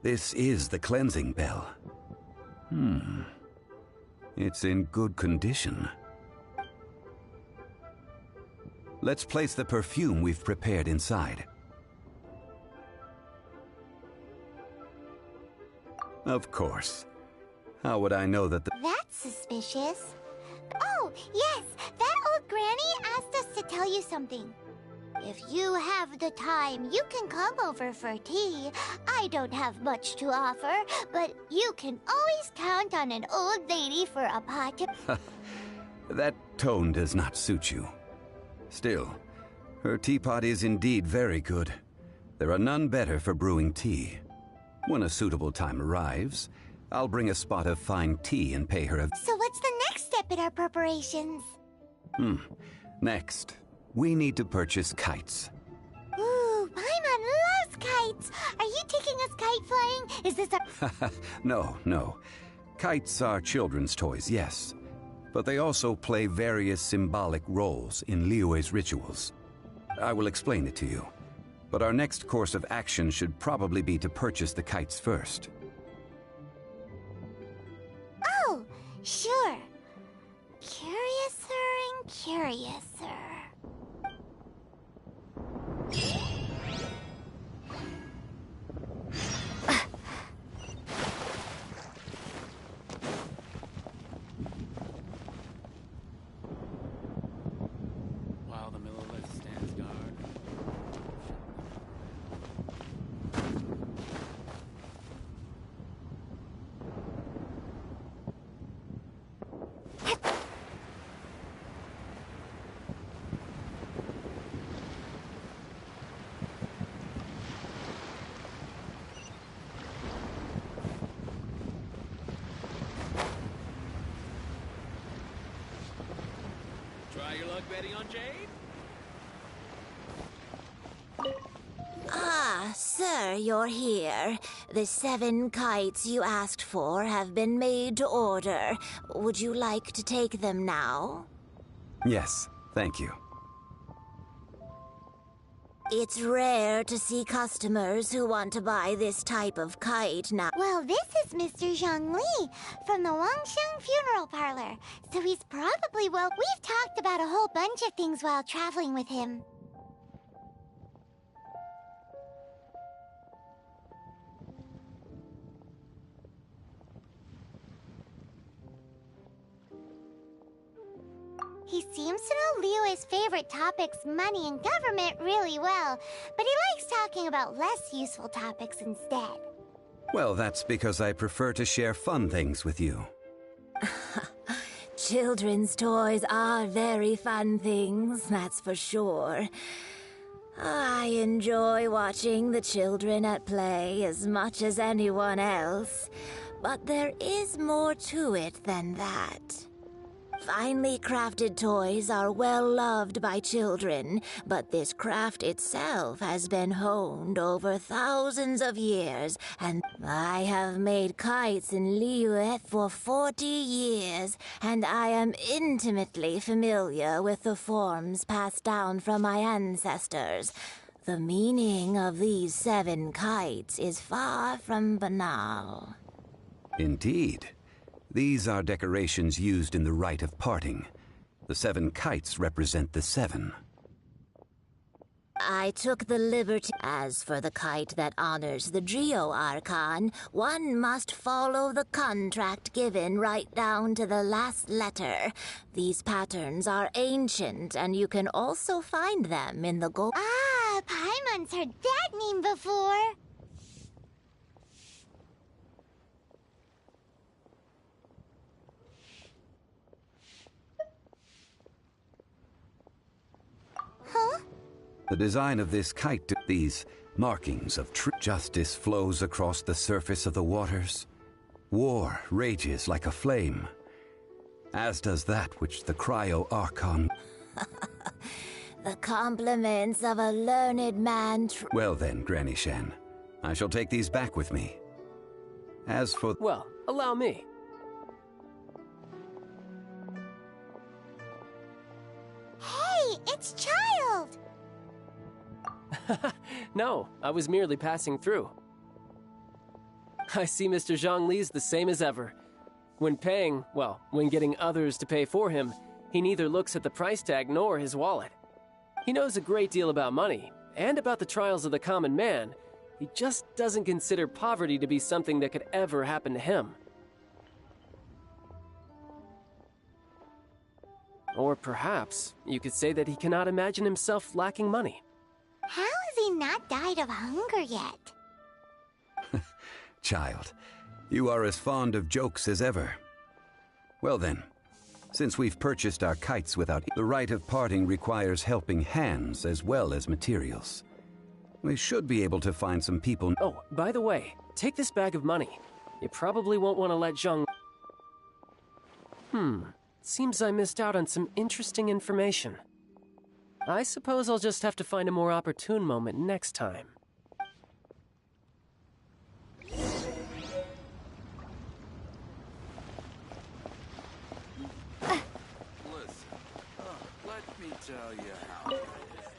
this is the cleansing bell. It's in good condition. Let's place the perfume we've prepared inside. Of course. How would I know that the... That's suspicious. Oh, yes! That old granny asked us to tell you something. If you have the time, you can come over for tea. I don't have much to offer, but you can always count on an old lady for a pot of... That tone does not suit you. Still, her teapot is indeed very good. There are none better for brewing tea. When a suitable time arrives, I'll bring a spot of fine tea and pay her a... So what's the next step in our preparations? Next, we need to purchase kites. Ooh, Paimon loves kites! Are you taking us kite flying? Is this a... No. Kites are children's toys, yes. But they also play various symbolic roles in Liyue's rituals. I will explain it to you. But our next course of action should probably be to purchase the kites first. Oh, sure. Curiouser and curiouser. While the Millilith stands guard. betting on Jade? Ah, sir, you're here. The 7 kites you asked for have been made to order. Would you like to take them now? Yes, thank you. It's rare to see customers who want to buy this type of kite now. Well, this is Mr. Zhongli from the Wangsheng Funeral Parlor, so he's probably we've talked about a whole bunch of things while traveling with him. He seems to know Liyue's favorite topics, money and government, really well, but he likes talking about less useful topics instead. Well, that's because I prefer to share fun things with you. Children's toys are very fun things, that's for sure. I enjoy watching the children at play as much as anyone else, but there is more to it than that. Finely crafted toys are well loved by children, but this craft itself has been honed over thousands of years, and I have made kites in Liyue for 40 years, and I am intimately familiar with the forms passed down from my ancestors. The meaning of these 7 kites is far from banal. Indeed. These are decorations used in the rite of parting. The 7 kites represent the 7. I took the liberty. As for the kite that honors the Geo Archon, one must follow the contract given right down to the last letter. These patterns are ancient, and you can also find them in the gold. Ah, Paimon's heard that name before. Huh? The design of this kite, these markings of true justice flows across the surface of the waters. War rages like a flame, as does that which the Cryo Archon. The compliments of a learned man. Well then, Granny Shen, I shall take these back with me. As for... Well, allow me. Hey, it's Child! No, I was merely passing through. I see Mr. Zhongli's the same as ever. When paying, well, when getting others to pay for him, he neither looks at the price tag nor his wallet. He knows a great deal about money, and about the trials of the common man. He just doesn't consider poverty to be something that could ever happen to him. Or perhaps you could say that he cannot imagine himself lacking money. How has he not died of hunger yet? Child, you are as fond of jokes as ever. Well then, since we've purchased our kites without... The rite of parting requires helping hands as well as materials. We should be able to find some people... Oh, by the way, take this bag of money. You probably won't want to let Zhang... Seems I missed out on some interesting information. I suppose I'll just have to find a more opportune moment next time. Let me tell you how.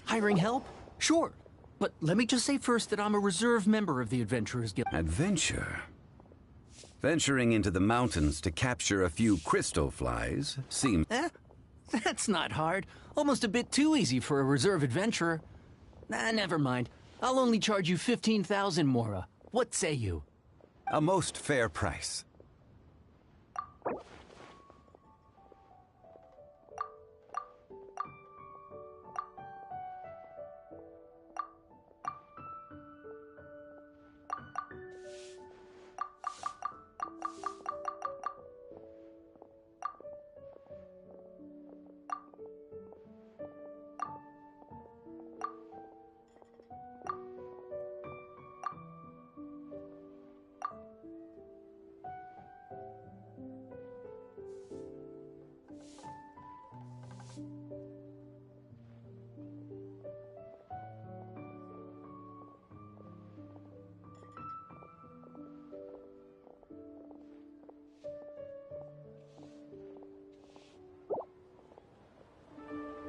Hiring help? Sure. But let me just say first that I'm a reserve member of the Adventurers Guild. Adventure? Venturing into the mountains to capture a few crystal flies seems... That's not hard. Almost a bit too easy for a reserve adventurer. Never mind. I'll only charge you 15,000 Mora. What say you? A most fair price.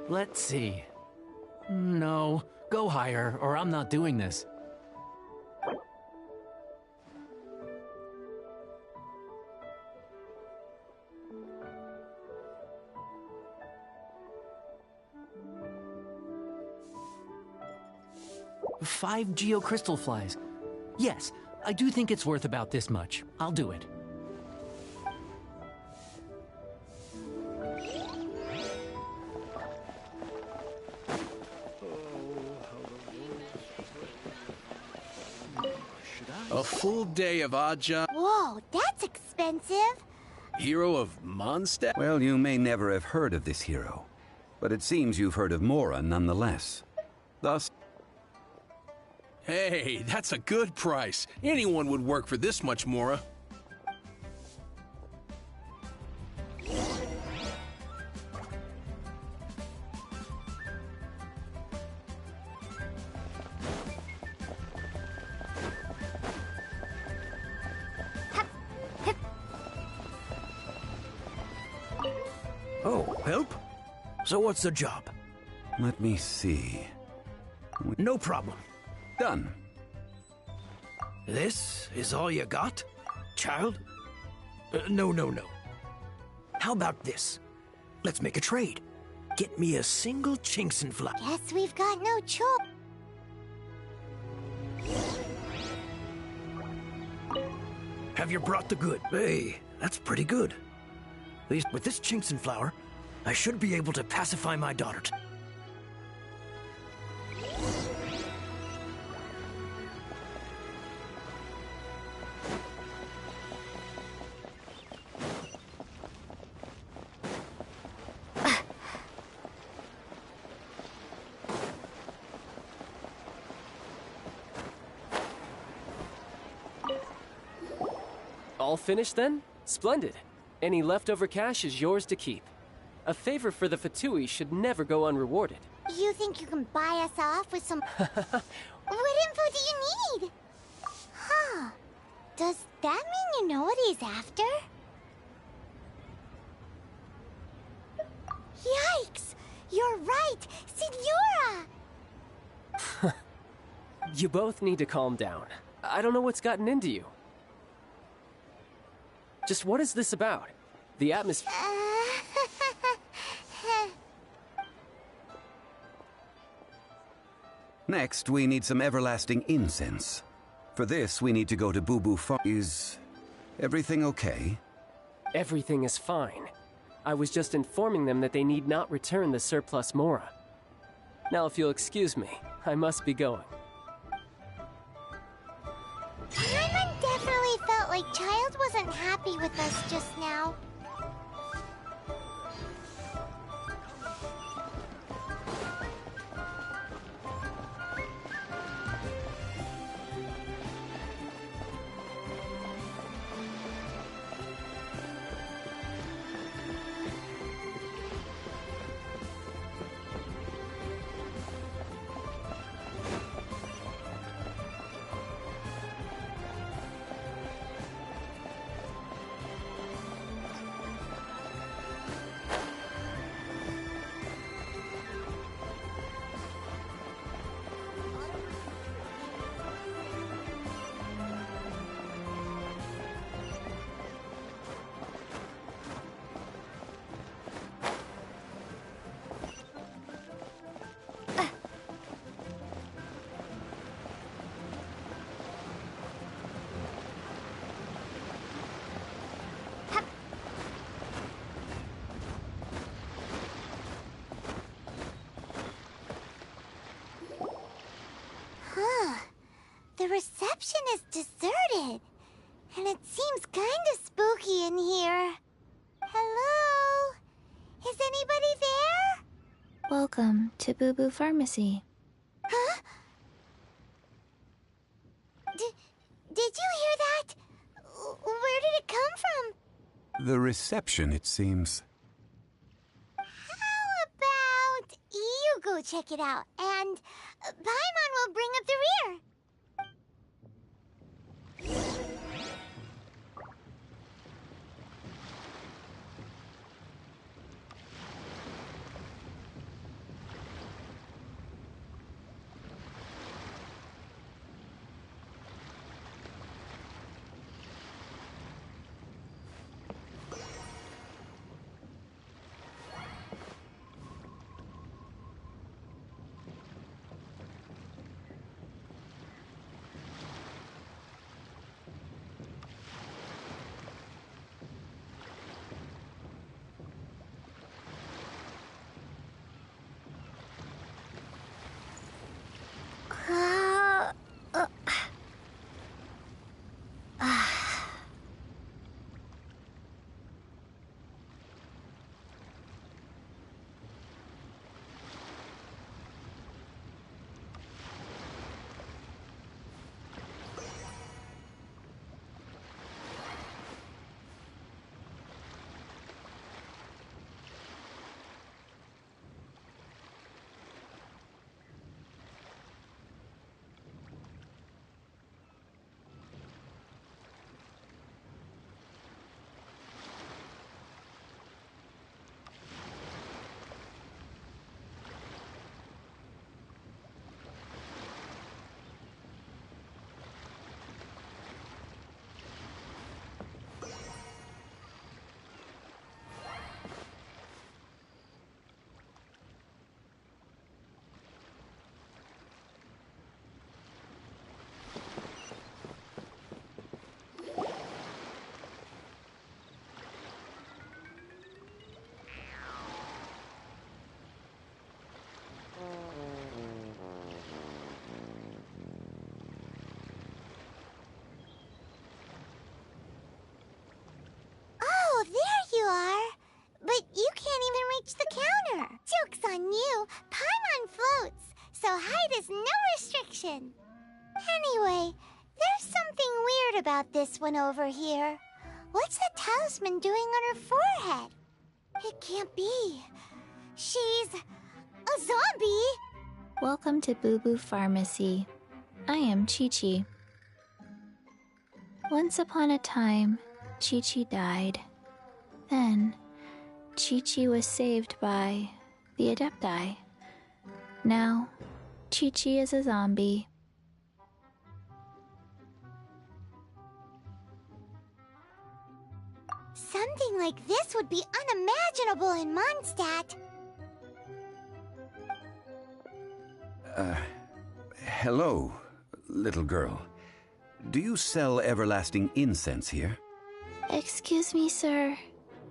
Let's see. No, go higher, or I'm not doing this. Five geocrystal flies. Yes, I do think it's worth about this much. I'll do it. A full day of odd job. Whoa, that's expensive. Hero of Mondstadt? Well, you may never have heard of this hero, but it seems you've heard of Mora nonetheless. Thus... Hey, that's a good price. Anyone would work for this much, Mora. Oh, help? So what's the job? Let me see. No problem. Done. This is all you got? Child? No. How about this? Let's make a trade. Get me a single Chinxin flower. Guess we've got no choice. Have you brought the good? Hey, that's pretty good. At least with this Chinxin flower, I should be able to pacify my daughter. All finished then? Splendid. Any leftover cash is yours to keep. A favor for the Fatui should never go unrewarded. You think you can buy us off with some... What info do you need? Huh. Does that mean you know what he's after? Yikes! You're right! Signora! You both need to calm down. I don't know what's gotten into you. Just what is this about? The atmosphere... Next, we need some everlasting incense. For this, we need to go to Boo Boo Farm. Is everything okay? Everything is fine. I was just informing them that they need not return the surplus Mora. Now, if you'll excuse me, I must be going. Paimon definitely felt like Child wasn't happy with us just now. The reception is deserted, and it seems kinda spooky in here. Hello? Is anybody there? Welcome to Boo Boo Pharmacy. Huh? Did you hear that? Where did it come from? The reception, it seems. How about you go check it out, and Paimon will bring up the rear. direction. Anyway, there's something weird about this one over here. What's the talisman doing on her forehead? It can't be. She's a zombie! Welcome to Boo Boo Pharmacy. I am Chi-Chi. Once upon a time, Chi-Chi died. Then, Chi-Chi was saved by the Adepti. Now, Chi-Chi is a zombie. Something like this would be unimaginable in Mondstadt. Hello, little girl. Do you sell everlasting incense here? Excuse me, sir.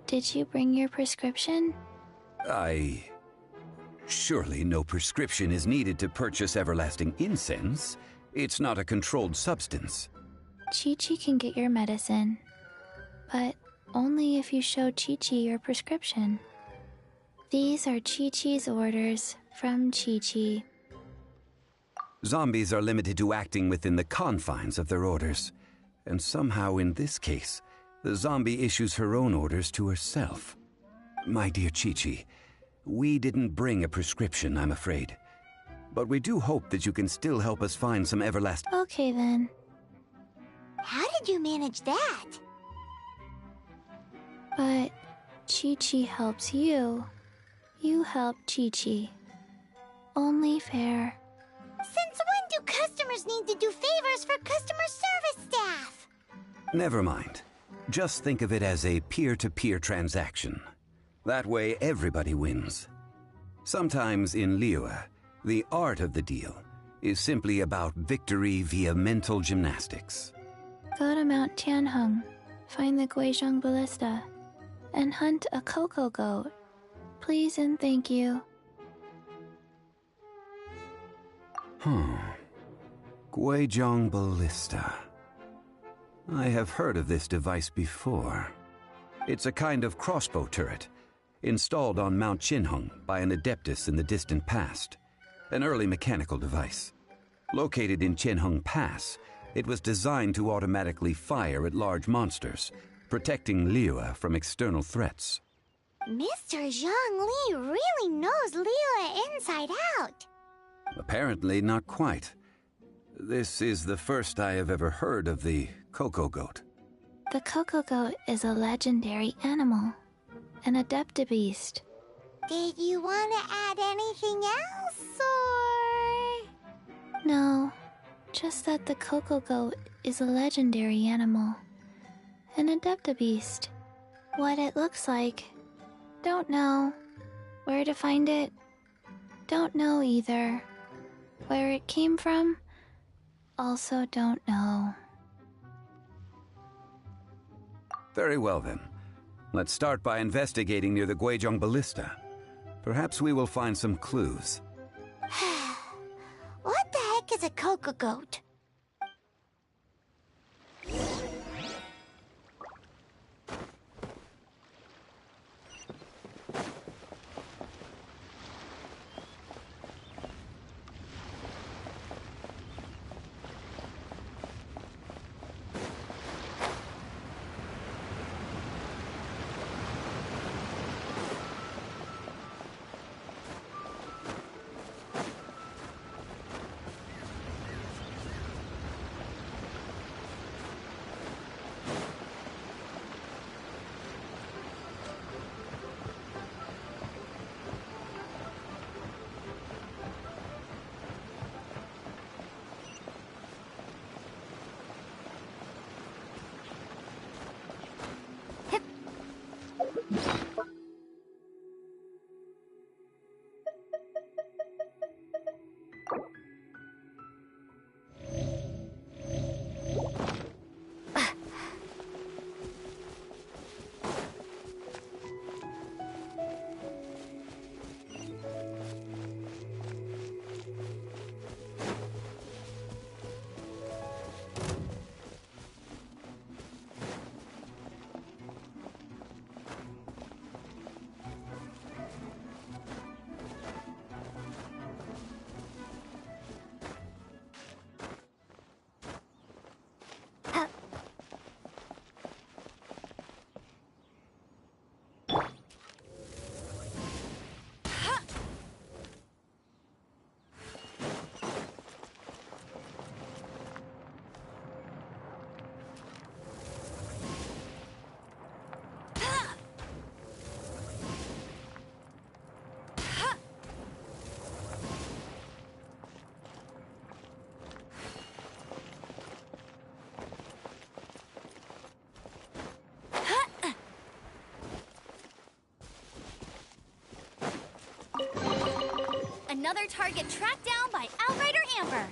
Did you bring your prescription? Surely no prescription is needed to purchase everlasting incense. It's not a controlled substance. Chi-Chi can get your medicine, but only if you show Chi-Chi your prescription. These are Chi-Chi's orders from Chi-Chi. Zombies are limited to acting within the confines of their orders. And somehow in this case, the zombie issues her own orders to herself. My dear Chi-Chi, we didn't bring a prescription, I'm afraid. But we do hope that you can still help us find some everlasting... Okay then. How did you manage that? But Chi-Chi helps you. You help Chi-Chi. Only fair. Since when do customers need to do favors for customer service staff? Never mind. Just think of it as a peer-to-peer transaction. That way everybody wins. Sometimes in Liyue, the art of the deal is simply about victory via mental gymnastics. Go to Mount Tianheng, find the Guizhong Ballista, and hunt a cocoa goat. Please and thank you. Guizhong Ballista. I have heard of this device before. It's a kind of crossbow turret, installed on Mount Qinheng by an adeptus in the distant past. An early mechanical device. Located in Qinheng Pass, it was designed to automatically fire at large monsters, protecting Liyue from external threats. Mr. Zhang Li really knows Liyue inside out. Apparently not quite. This is the first I have ever heard of the cocoa goat. The cocoa goat is a legendary animal, an adeptabeast. Did you want to add anything else, or...? No, just that the cocoa goat is a legendary animal, an adeptabeast. What it looks like, don't know. Where to find it, don't know either. Where it came from, also don't know. Very well then. Let's start by investigating near the Guizhong Ballista. Perhaps we will find some clues. What the heck is a cocoa goat? Another target tracked down by Outrider Amber.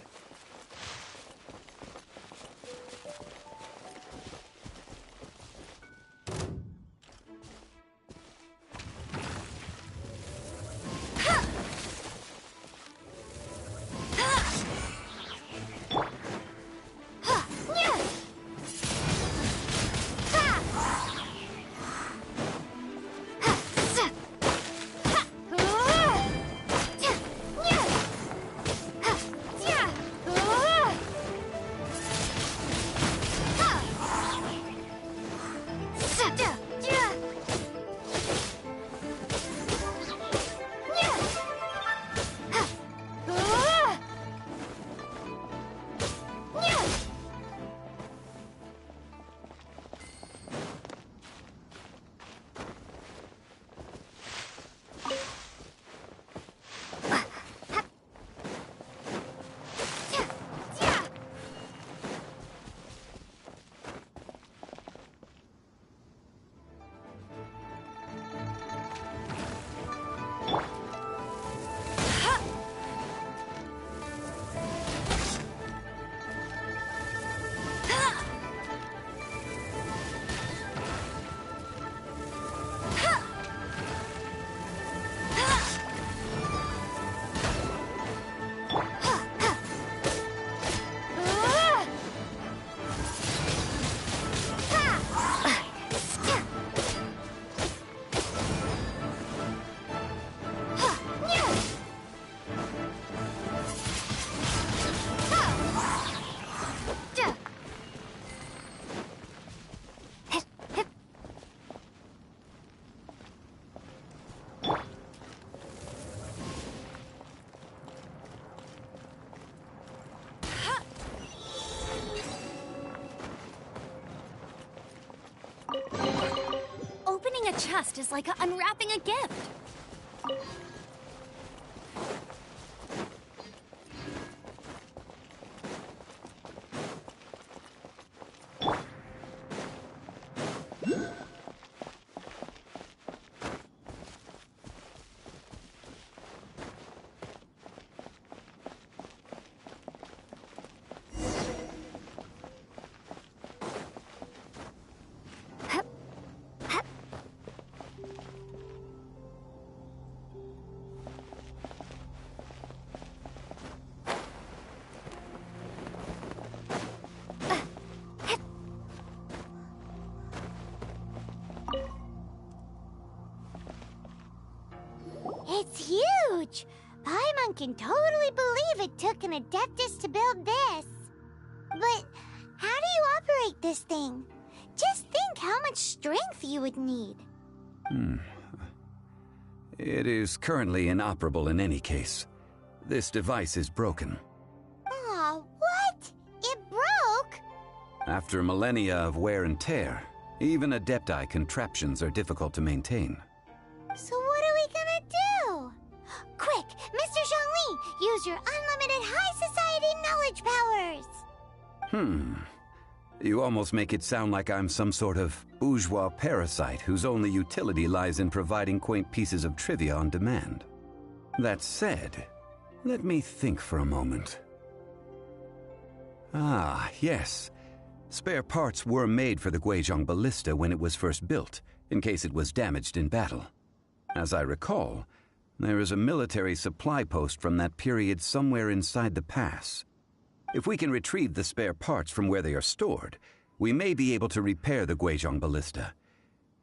Opening a chest is like unwrapping a gift. It's huge! Paimon can totally believe it took an Adeptus to build this. But how do you operate this thing? Just think how much strength you would need. It is currently inoperable in any case. This device is broken. Aw, what? It broke? After millennia of wear and tear, even Adepti contraptions are difficult to maintain. So what are we gonna do? Quick, Mr. Zhongli, use your unlimited high society knowledge powers! You almost make it sound like I'm some sort of bourgeois parasite whose only utility lies in providing quaint pieces of trivia on demand. That said, let me think for a moment. Ah, yes. Spare parts were made for the Guizhong Ballista when it was first built, in case it was damaged in battle. As I recall, there is a military supply post from that period somewhere inside the pass. If we can retrieve the spare parts from where they are stored, we may be able to repair the Guizhong Ballista.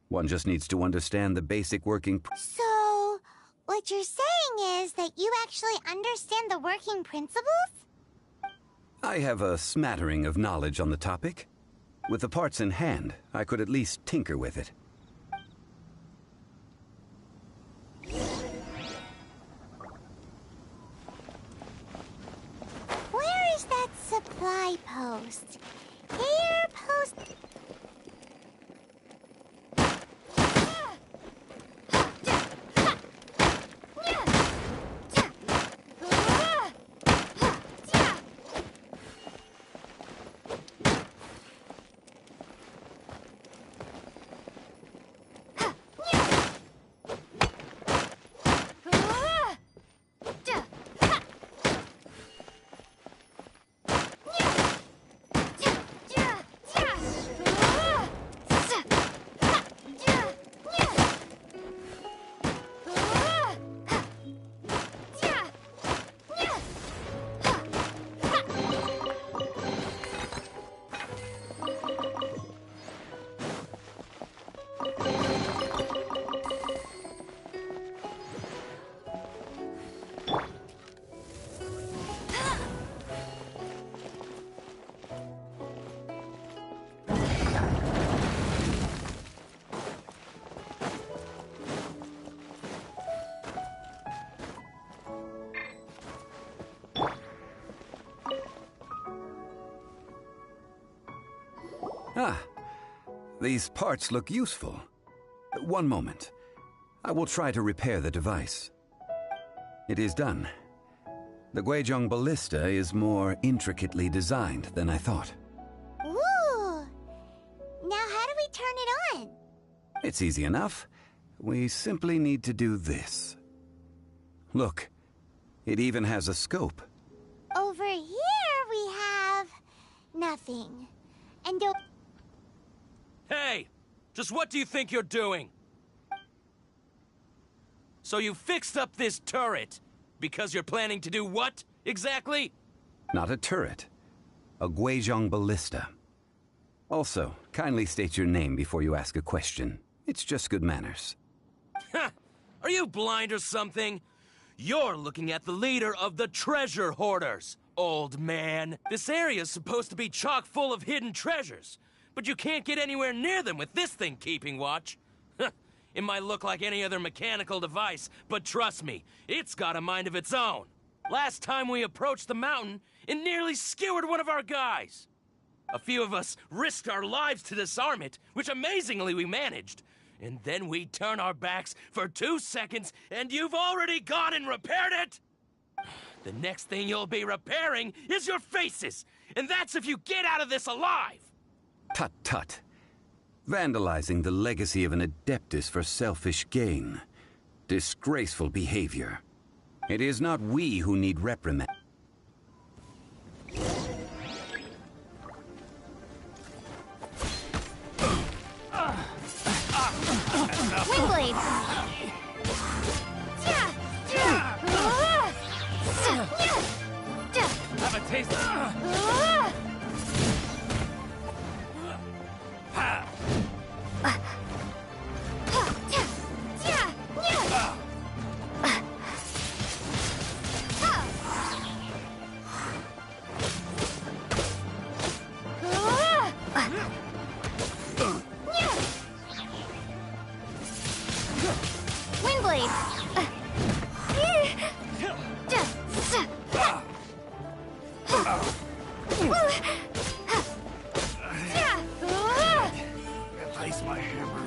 One just needs to understand the basic working... So, what you're saying is that you actually understand the working principles? I have a smattering of knowledge on the topic. With the parts in hand, I could at least tinker with it. Where is that supply post? Here, post... Ah, these parts look useful. One moment. I will try to repair the device. It is done. The Guizhong ballista is more intricately designed than I thought. Ooh! Now how do we turn it on? It's easy enough. We simply need to do this. Look, it even has a scope. Over here we have... nothing. And Hey! Just what do you think you're doing? So you fixed up this turret because you're planning to do what, exactly? Not a turret. A Guizhong ballista. Also, kindly state your name before you ask a question. It's just good manners. Ha! Are you blind or something? You're looking at the leader of the treasure hoarders, old man. This area's supposed to be chock full of hidden treasures, but you can't get anywhere near them with this thing keeping watch. It might look like any other mechanical device, but trust me, it's got a mind of its own. Last time we approached the mountain, it nearly skewered one of our guys. A few of us risked our lives to disarm it, which amazingly we managed. And then we turn our backs for 2 seconds, and you've already gone and repaired it? The next thing you'll be repairing is your faces, and that's if you get out of this alive! Tut tut. Vandalizing the legacy of an Adeptus for selfish gain. Disgraceful behavior. It is not we who need reprimand. Windblade! Have a taste of Windblade! Replace my hammer.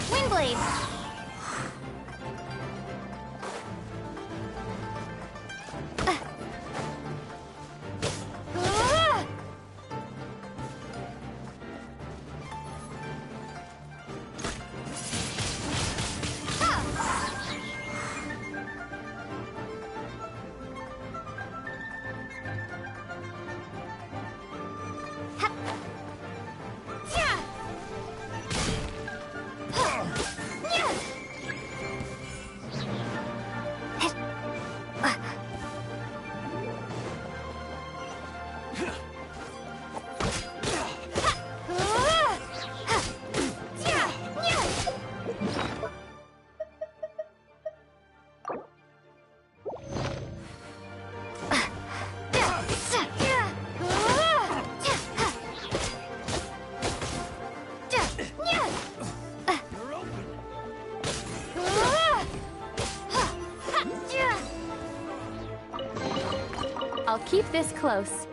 Windblade! I'll keep this close.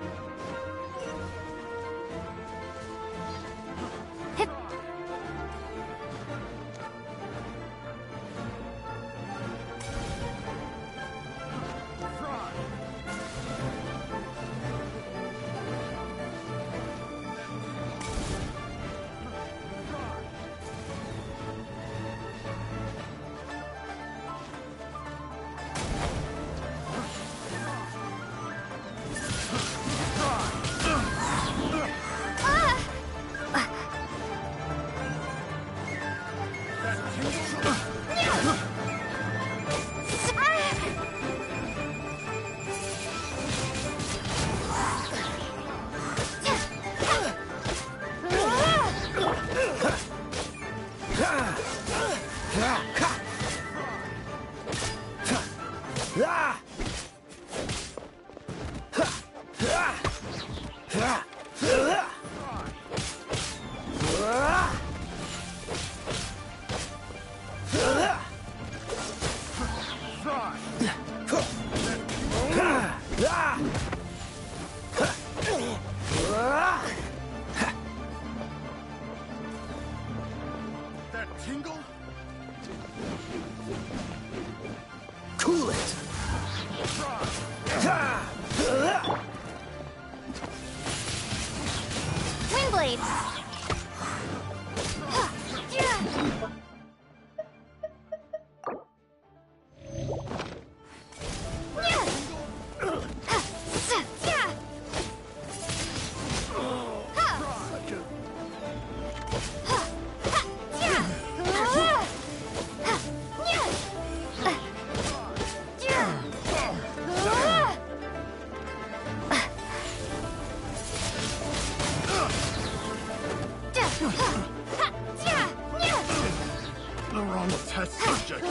tingle? Cool it! Windblade! The wrong test subject.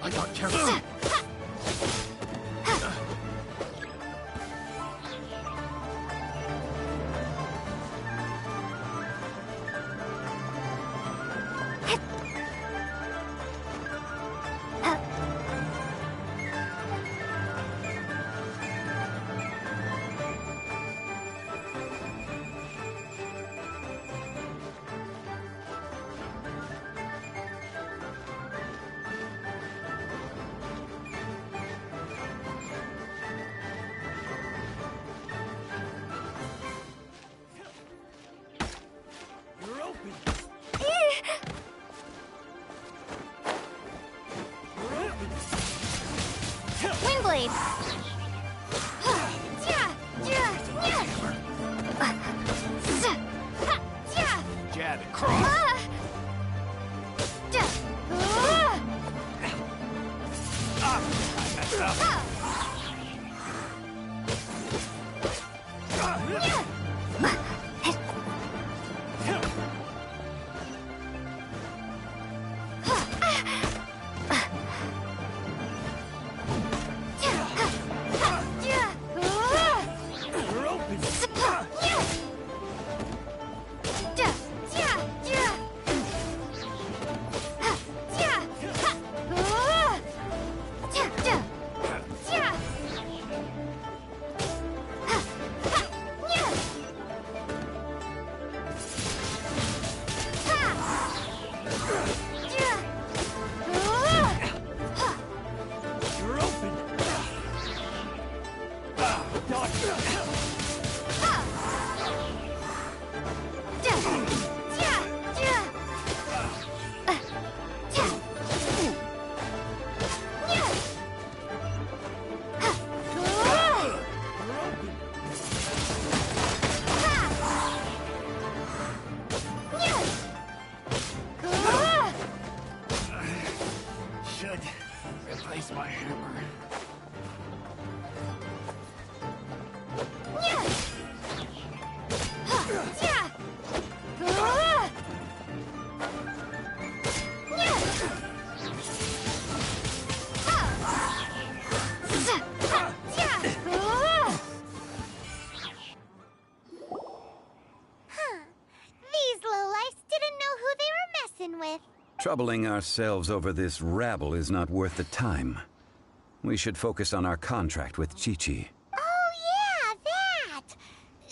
I got careless. Windblade! Jab and cross. I messed up. You're open. Dodge. Troubling ourselves over this rabble is not worth the time. We should focus on our contract with Chi-Chi. Oh yeah, that!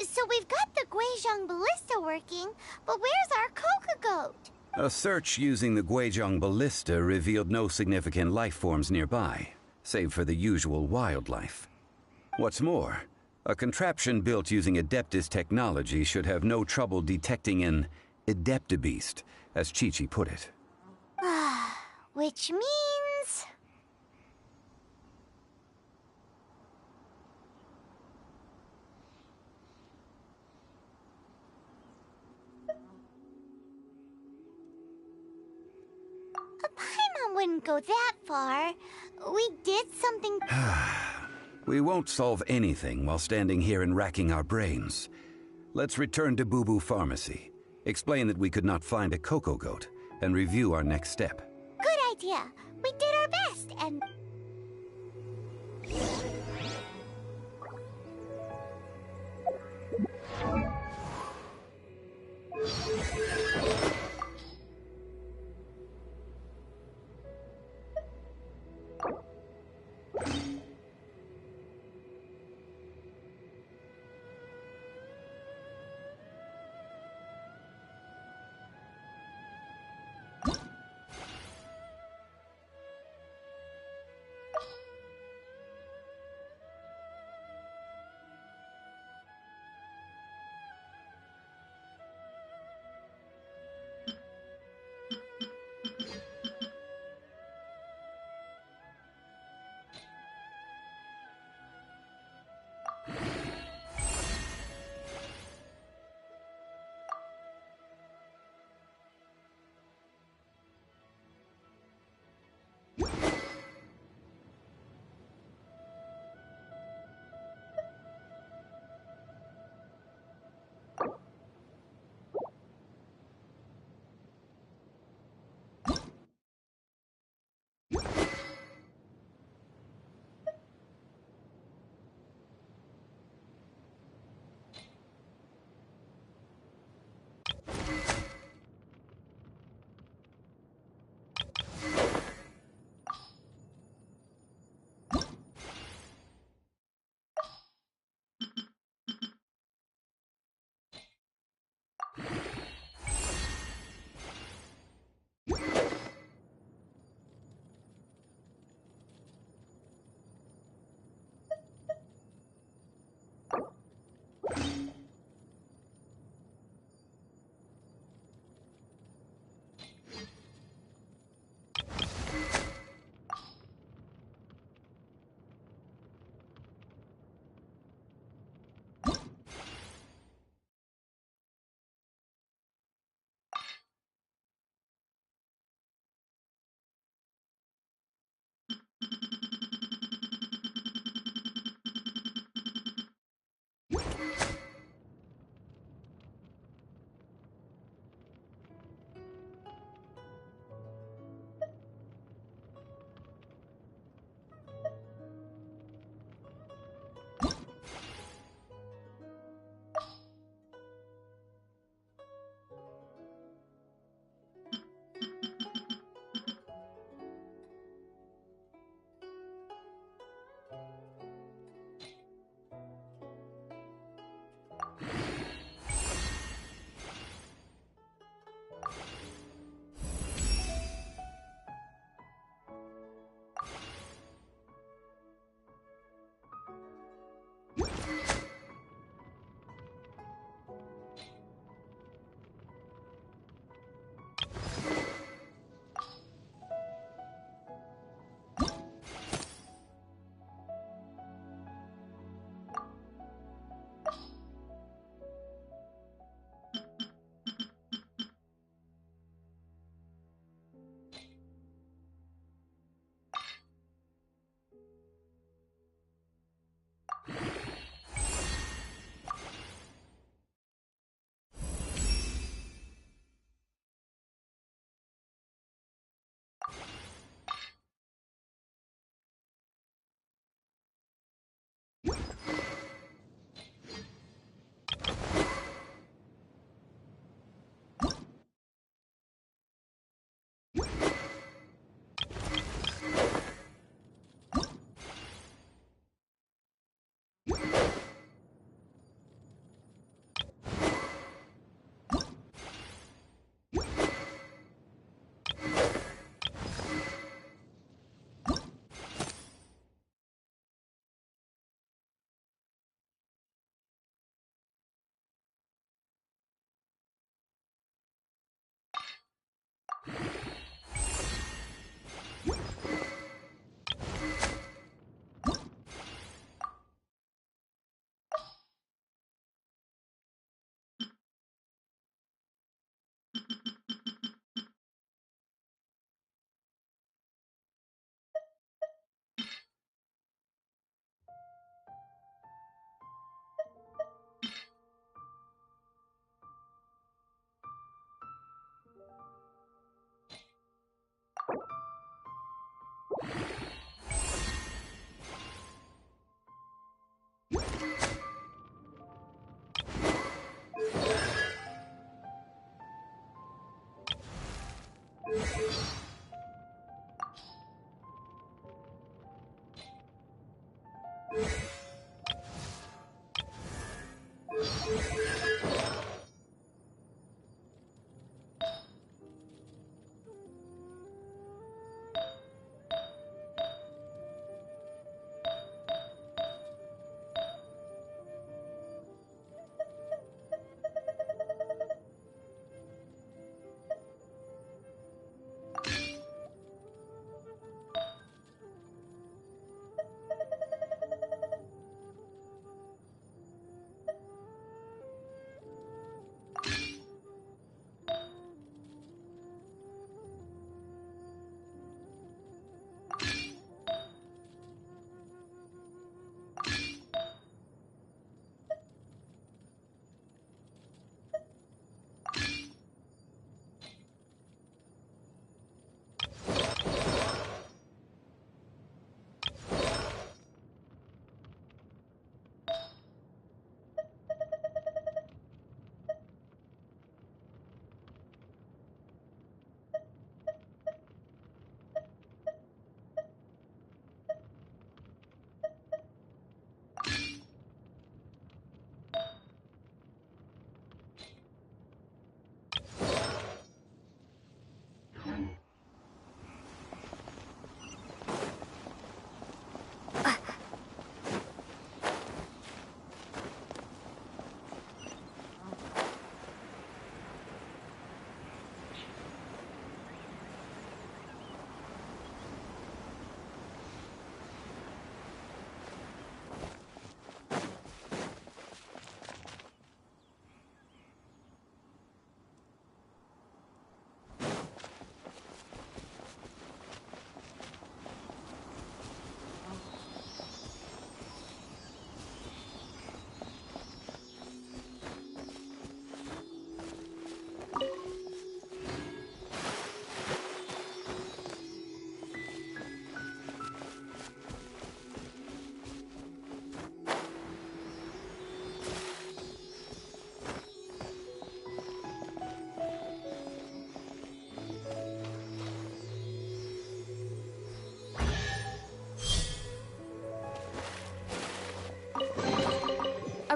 So we've got the Guizhong Ballista working, but where's our Coca Goat? A search using the Guizhong Ballista revealed no significant life forms nearby, save for the usual wildlife. What's more, a contraption built using Adeptus technology should have no trouble detecting an Adeptabeast, as Chi-Chi put it. Which means... Paimon wouldn't go that far. We did something... We won't solve anything while standing here and racking our brains. Let's return to Boo Boo Pharmacy, explain that we could not find a Coco Goat, and review our next step. Good idea. We did our best, and...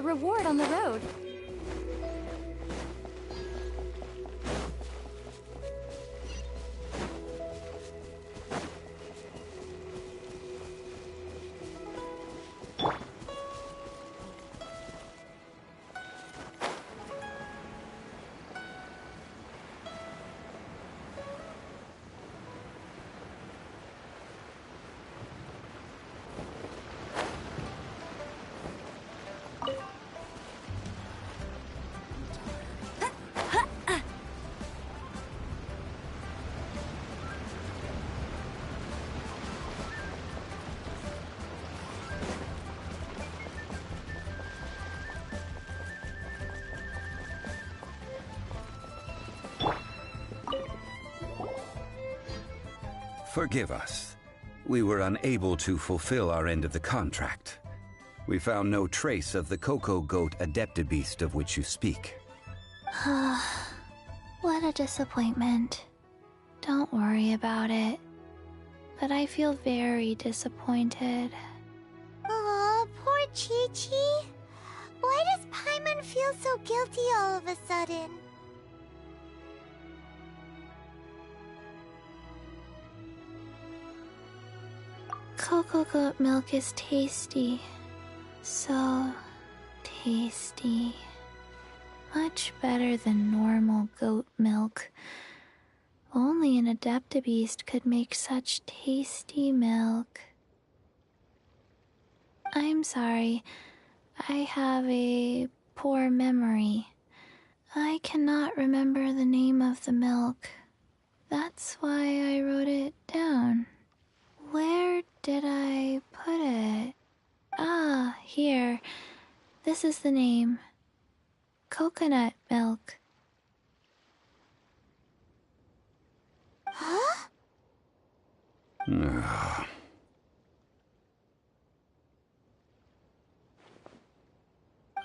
reward on the road. Forgive us. We were unable to fulfill our end of the contract. We found no trace of the Cocoa Goat Adeptabeast of which you speak. What a disappointment. Don't worry about it. But I feel very disappointed. Aw, poor Chi-Chi. Why does Paimon feel so guilty all of a sudden? Cocoa goat milk is tasty. So tasty. Much better than normal goat milk. Only an Adeptabeast could make such tasty milk. I'm sorry. I have a poor memory. I cannot remember the name of the milk. That's why I wrote it down. Where did I put it? Ah, here. This is the name. Coconut milk. Huh?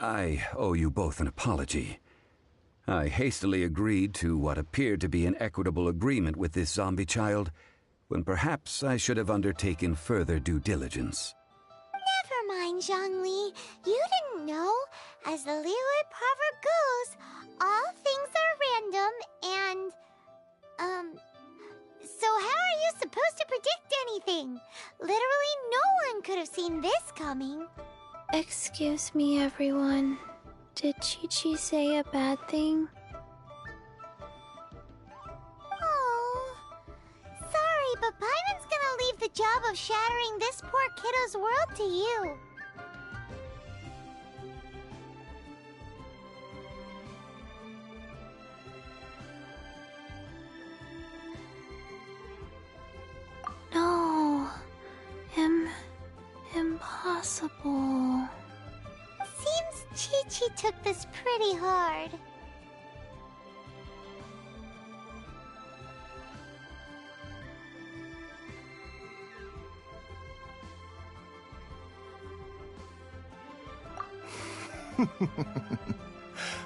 I owe you both an apology. I hastily agreed to what appeared to be an equitable agreement with this zombie child, when perhaps I should have undertaken further due diligence. Never mind, Zhongli. You didn't know. As the Liyue proverb goes, all things are random and, so how are you supposed to predict anything? Literally no one could have seen this coming. Excuse me, everyone. Did Chi-Chi say a bad thing? Oh, sorry, but Paimon's gonna leave the job of shattering this poor kiddo's world to you. No. Impossible. Seems Chi-Chi took this pretty hard.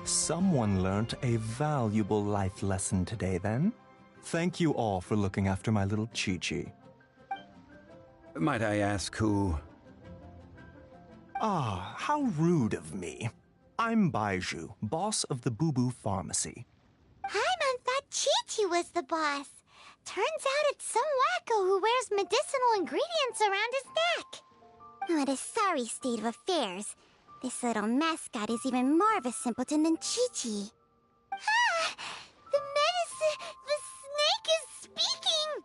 Someone learnt a valuable life lesson today, then. Thank you all for looking after my little Chi-Chi. Might I ask who? Ah, how rude of me. I'm Baiju, boss of the Boo Boo Pharmacy. Paimon thought Chi-Chi was the boss. Turns out it's some wacko who wears medicinal ingredients around his neck. What a sorry state of affairs. This little mascot is even more of a simpleton than Chi-Chi. Ah! The snake is speaking!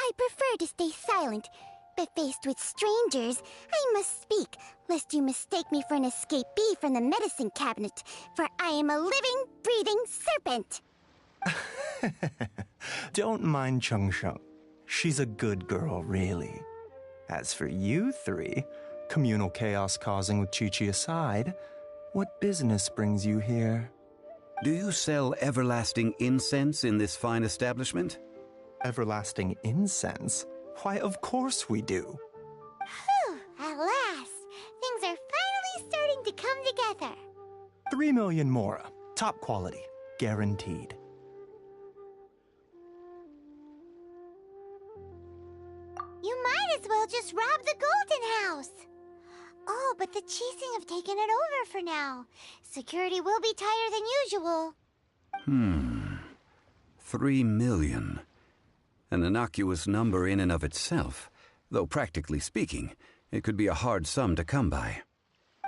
I prefer to stay silent, but faced with strangers, I must speak, lest you mistake me for an escapee from the medicine cabinet, for I am a living, breathing serpent! Don't mind Chung Sheng. She's a good girl, really. As for you three, communal chaos causing with Chi-Chi aside, what business brings you here? Do you sell everlasting incense in this fine establishment? Everlasting incense? Why, of course we do. Whew, at last! Things are finally starting to come together. 3 million mora. Top quality. Guaranteed. You might as well just rob the Golden House. Oh, but the Chising have taken it over for now. Security will be tighter than usual. 3 million. An innocuous number in and of itself, though practically speaking, it could be a hard sum to come by.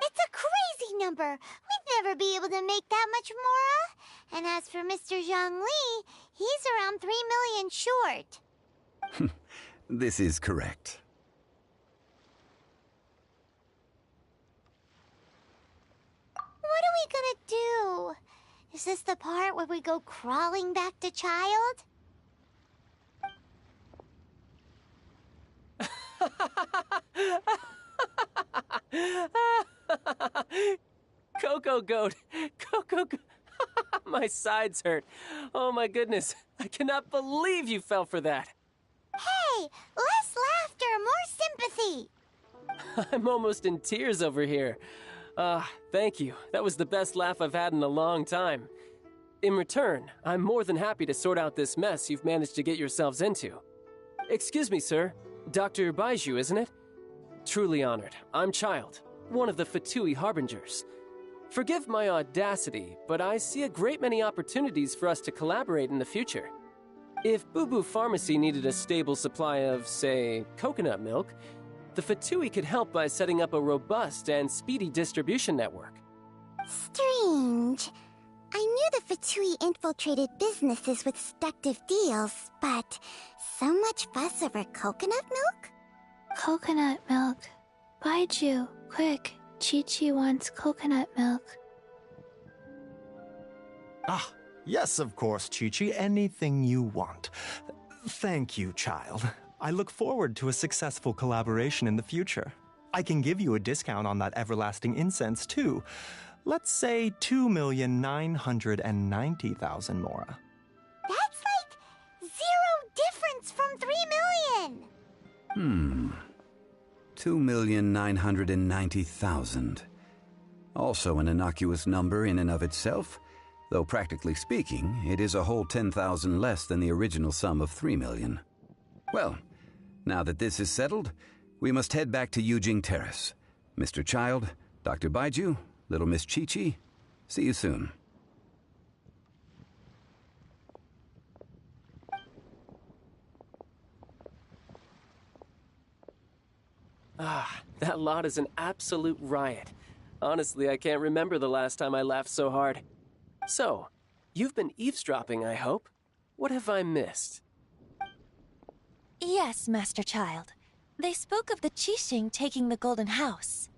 It's a crazy number. We'd never be able to make that much, Mora. And as for Mr. Zhongli, he's around 3 million short. This is correct. What are we gonna do? Is this the part where we go crawling back to Child? Coco Goat! Coco Goat! My sides hurt. Oh my goodness. I cannot believe you fell for that. Hey, less laughter, more sympathy. I'm almost in tears over here. Thank you. That was the best laugh I've had in a long time. In return, I'm more than happy to sort out this mess you've managed to get yourselves into. Excuse me, sir. Dr. Baiju, isn't it? Truly honored. I'm Child, one of the Fatui Harbingers. Forgive my audacity, but I see a great many opportunities for us to collaborate in the future. If Boo Boo Pharmacy needed a stable supply of, say, coconut milk, the Fatui could help by setting up a robust and speedy distribution network. Strange. I knew the Fatui infiltrated businesses with seductive deals, but so much fuss over coconut milk? Coconut milk. Baiju, quick. Chi-Chi wants coconut milk. Ah, yes, of course, Chi-Chi. Anything you want. Thank you, Child. I look forward to a successful collaboration in the future. I can give you a discount on that everlasting incense, too. Let's say 2,990,000 Mora. That's like 0 difference from 3 million. 2,990,000. Also an innocuous number in and of itself, though practically speaking, it is a whole 10,000 less than the original sum of 3 million. Well, now that this is settled, we must head back to Yujing Terrace. Mr. Child, Dr. Baiju, little Miss Chi-Chi, see you soon. That lot is an absolute riot. Honestly, I can't remember the last time I laughed so hard. So, you've been eavesdropping, I hope? What have I missed? Yes, Master Child. They spoke of the Qixing taking the Golden House.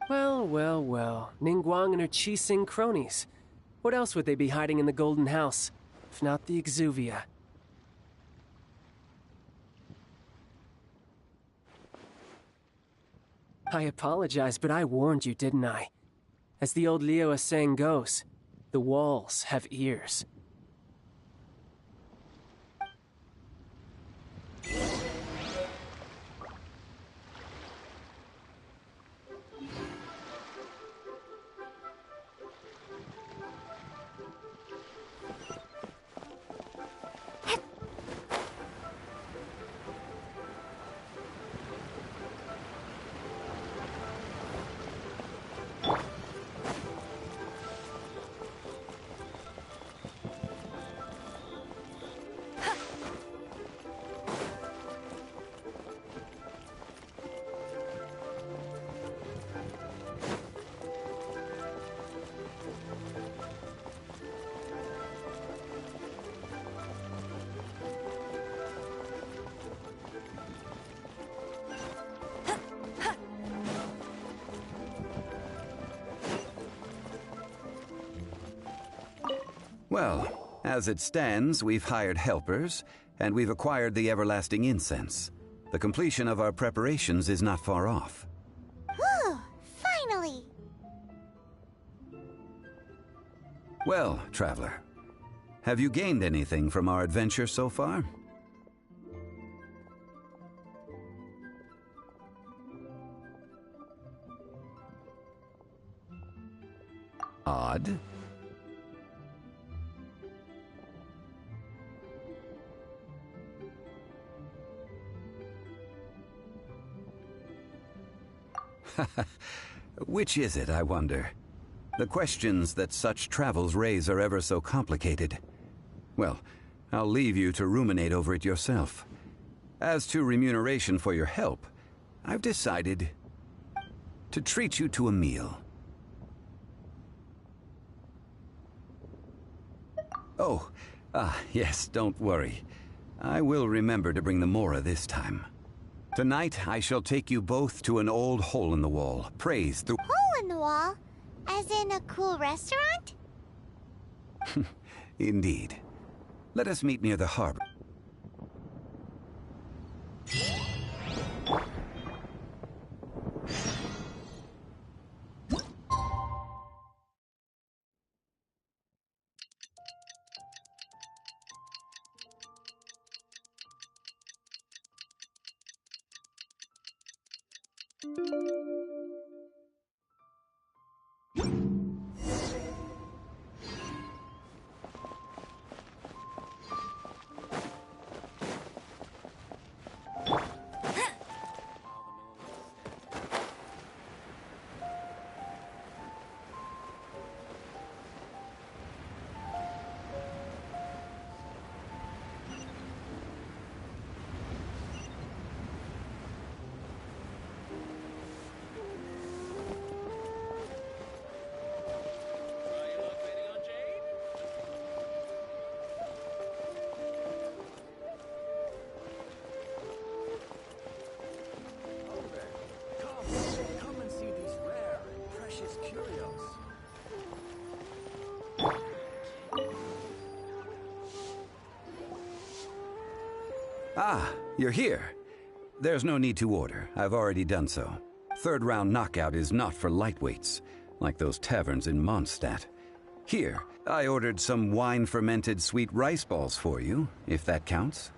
Well, well, well. Ningguang and her Qixing cronies. What else would they be hiding in the Golden House, if not the Exuvia? I apologize, but I warned you, didn't I? As the old Liu saying goes, the walls have ears. Well, as it stands, we've hired helpers, and we've acquired the everlasting incense. The completion of our preparations is not far off. Whew, finally! Well, traveler, have you gained anything from our adventure so far? Odd. Which is it, I wonder? The questions that such travels raise are ever so complicated. Well, I'll leave you to ruminate over it yourself. As to remuneration for your help, I've decided to treat you to a meal. Oh, yes, don't worry. I will remember to bring the Mora this time. Tonight, I shall take you both to an old hole-in-the-wall, praised through— Hole in the wall? As in a cool restaurant? Indeed. Let us meet near the harbor. Come and see these rare and precious curios. Ah, you're here. There's no need to order. I've already done so. Third round knockout is not for lightweights, like those taverns in Mondstadt. Here, I ordered some wine-fermented sweet rice balls for you, if that counts.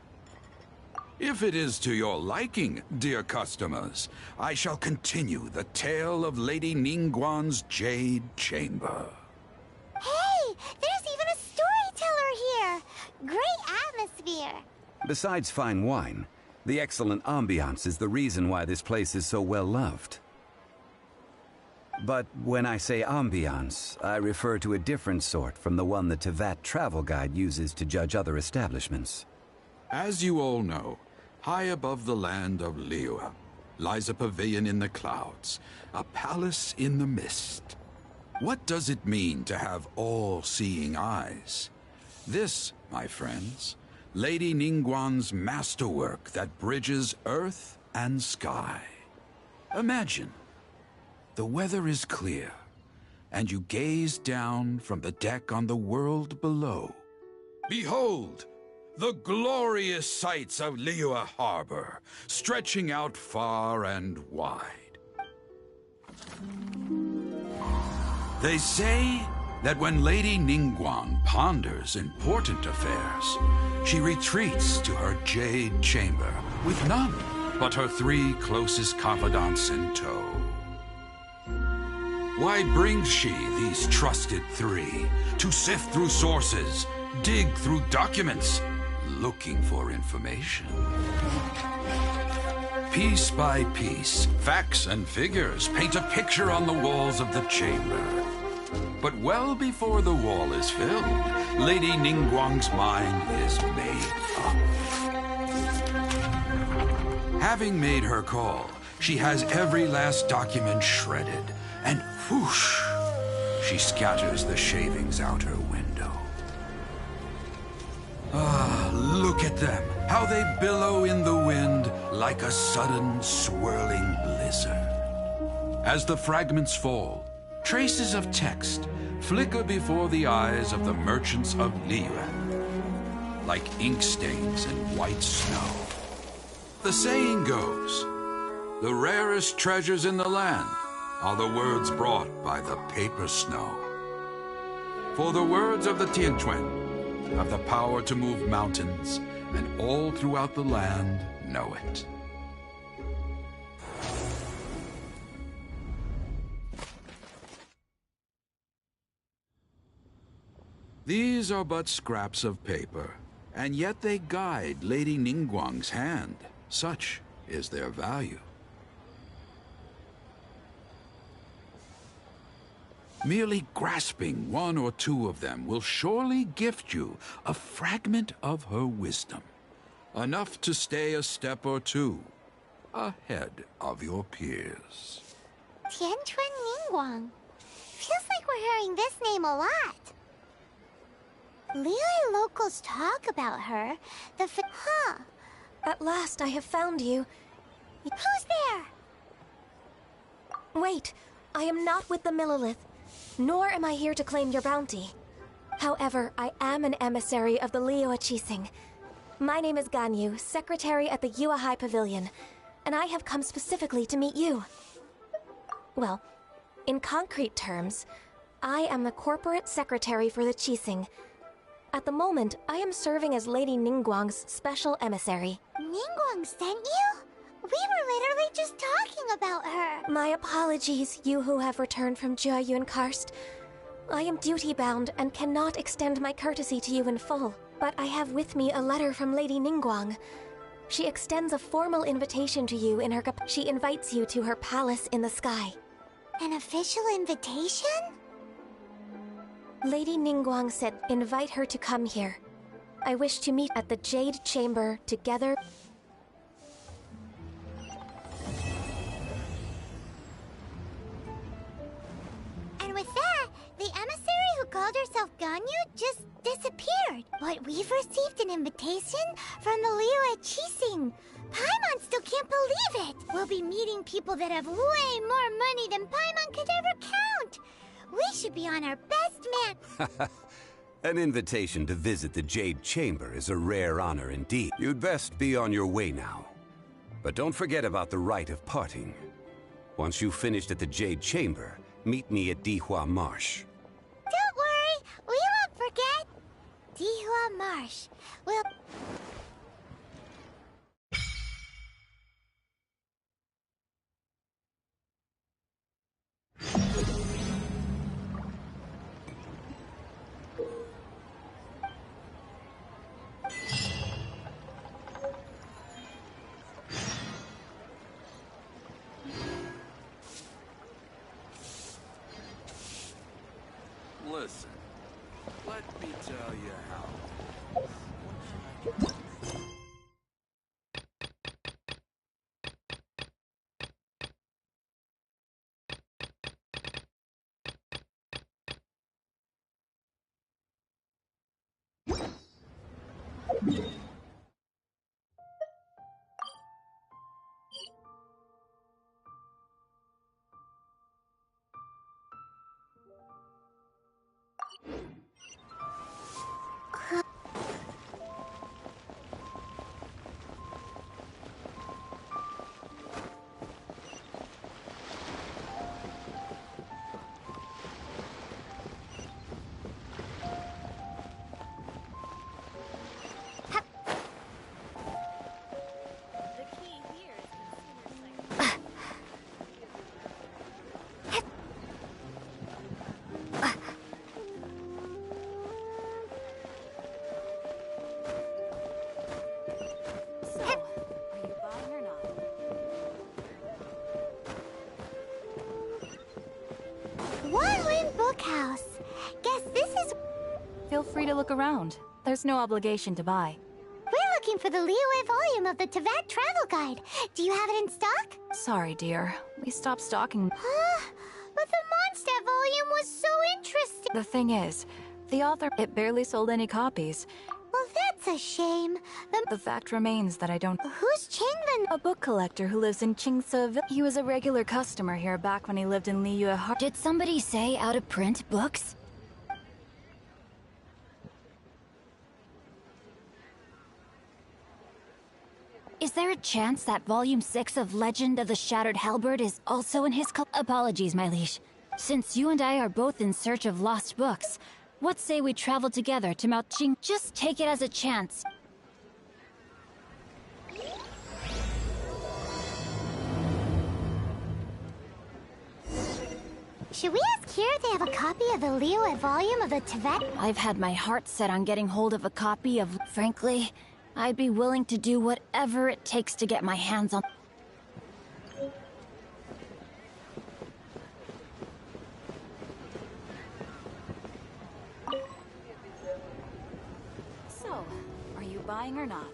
If it is to your liking, dear customers, I shall continue the tale of Lady Ningguang's Jade Chamber. Hey! There's even a storyteller here! Great atmosphere! Besides fine wine, the excellent ambiance is the reason why this place is so well loved. But when I say ambiance, I refer to a different sort from the one the Tevat travel guide uses to judge other establishments. As you all know, high above the land of Liyue lies a pavilion in the clouds, a palace in the mist. What does it mean to have all-seeing eyes? This, my friends, Lady Ningguang's masterwork that bridges earth and sky. Imagine, the weather is clear, and you gaze down from the deck on the world below. Behold, the glorious sights of Liyue Harbor, stretching out far and wide. They say that when Lady Ningguang ponders important affairs, she retreats to her Jade Chamber with none but her 3 closest confidants in tow. Why brings she these trusted 3 to sift through sources, dig through documents, looking for information? Piece by piece, facts and figures paint a picture on the walls of the chamber. But well before the wall is filled, Lady Ningguang's mind is made up. Having made her call, she has every last document shredded, and whoosh, she scatters the shavings out her window. Ah, look at them, how they billow in the wind like a sudden swirling blizzard. As the fragments fall, traces of text flicker before the eyes of the merchants of Liyue, like ink stains in white snow. The saying goes, the rarest treasures in the land are the words brought by the paper snow. For the words of the Tianquan have the power to move mountains, and all throughout the land know it. These are but scraps of paper, and yet they guide Lady Ningguang's hand. Such is their value. Merely grasping one or two of them will surely gift you a fragment of her wisdom. Enough to stay a step or two ahead of your peers. Tianchuan Ningguang. Feels like we're hearing this name a lot. Liyue locals talk about her. Huh. At last I have found you. Who's there? Wait, I am not with the Millelith, nor am I here to claim your bounty. However, I am an emissary of the Liyue Qixing. My name is Ganyu, secretary at the Yue High Pavilion, and I have come specifically to meet you. Well, in concrete terms, I am the corporate secretary for the Qixing. At the moment, I am serving as Lady Ningguang's special emissary. Ningguang sent you? We were literally just talking about her. My apologies, you who have returned from Jiayuan Karst. I am duty-bound and cannot extend my courtesy to you in full. But I have with me a letter from Lady Ningguang. She extends a formal invitation to you in her She invites you to her palace in the sky. An official invitation? Lady Ningguang said invite her to come here. I wish to meet at the Jade Chamber together. And with that, the emissary who called herself Ganyu just disappeared. But we've received an invitation from the Liyue Qixing. Paimon still can't believe it. We'll be meeting people that have way more money than Paimon could ever count. We should be on our best man. An invitation to visit the Jade Chamber is a rare honor indeed. You'd best be on your way now. But don't forget about the rite of parting. Once you've finished at the Jade Chamber, meet me at Dihua Marsh. Don't worry, we won't forget. Dihua Marsh. We'll... Listen, let me tell you how. Bookhouse. Guess this is... Feel free to look around. There's no obligation to buy. We're looking for the Liyue volume of the Teyvat travel guide. Do you have it in stock? Sorry, dear. We stopped stocking. But the Mondstadt volume was so interesting. The thing is, the author... It barely sold any copies. Well, that's a shame. The fact remains that I don't... Who's Qingwen? A book collector who lives in Qingce. He was a regular customer here back when he lived in Liyue. Did somebody say out-of-print books? Is there a chance that Volume 6 of Legend of the Shattered Halberd is also in his Apologies, my liege. Since you and I are both in search of lost books, what say we travel together to Mount Qing? Just take it as a chance. Should we ask here if they have a copy of the Liyue volume of the Teyvat? I've had my heart set on getting hold of a copy of... Frankly, I'd be willing to do whatever it takes to get my hands on... buying or not.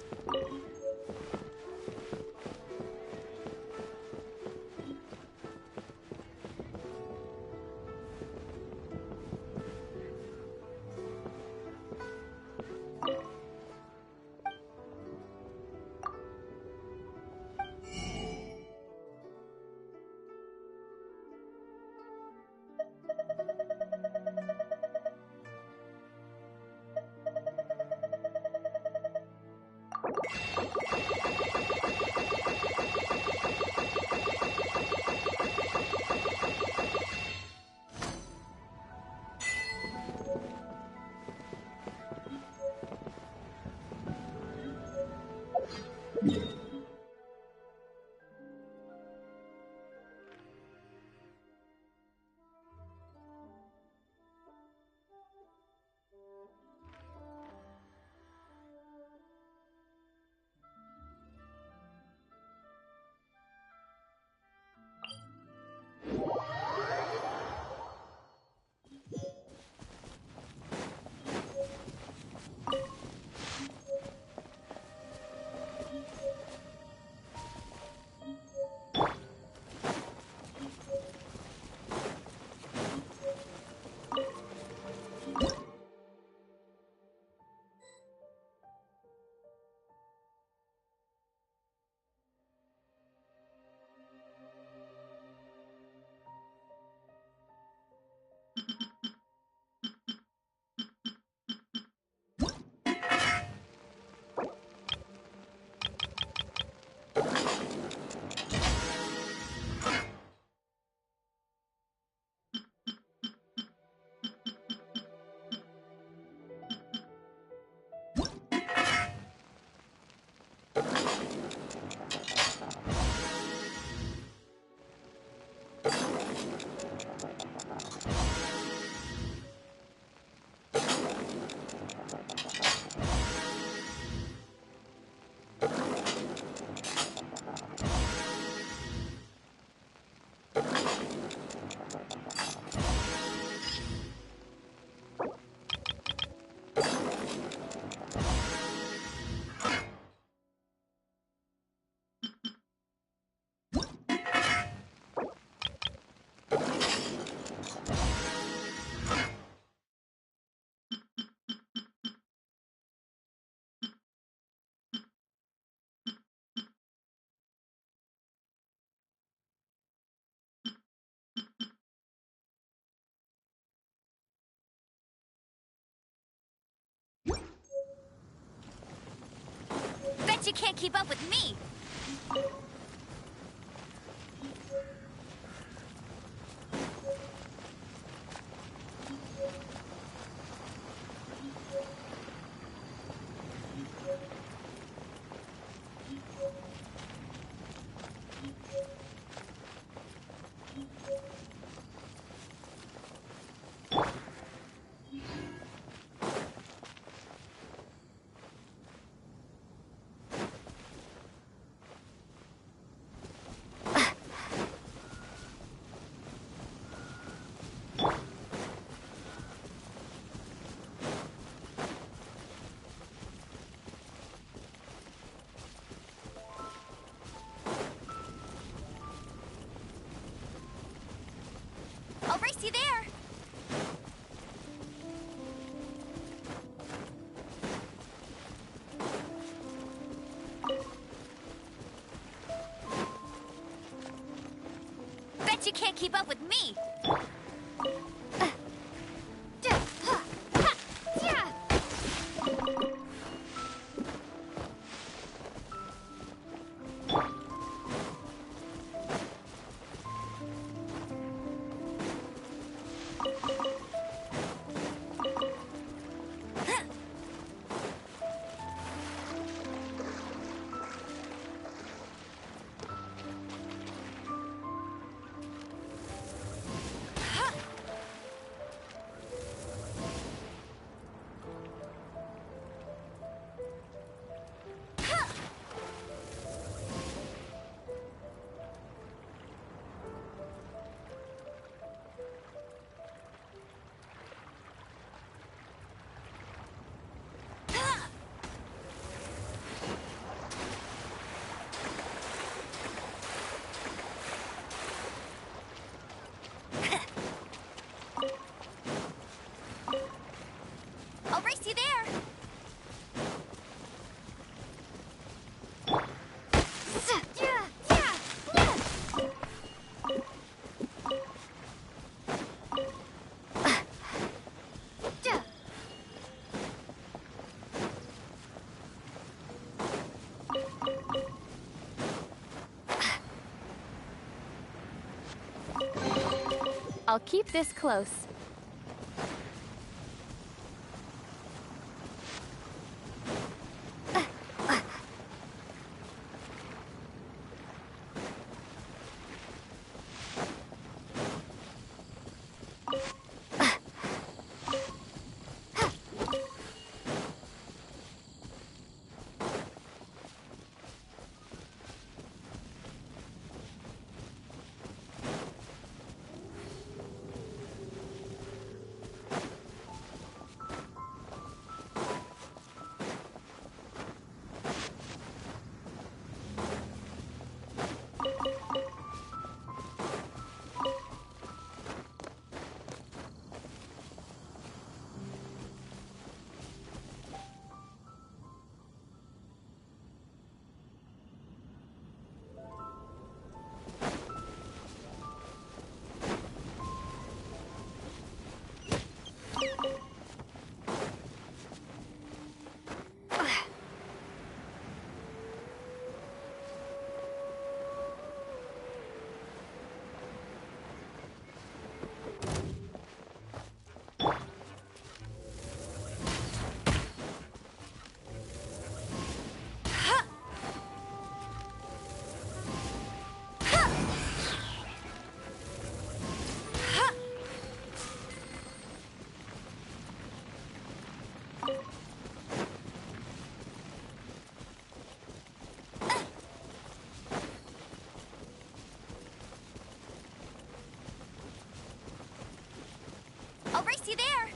Bet you can't keep up with me! I'll race you there! Bet you can't keep up with me! I'll keep this close. I'll race you there!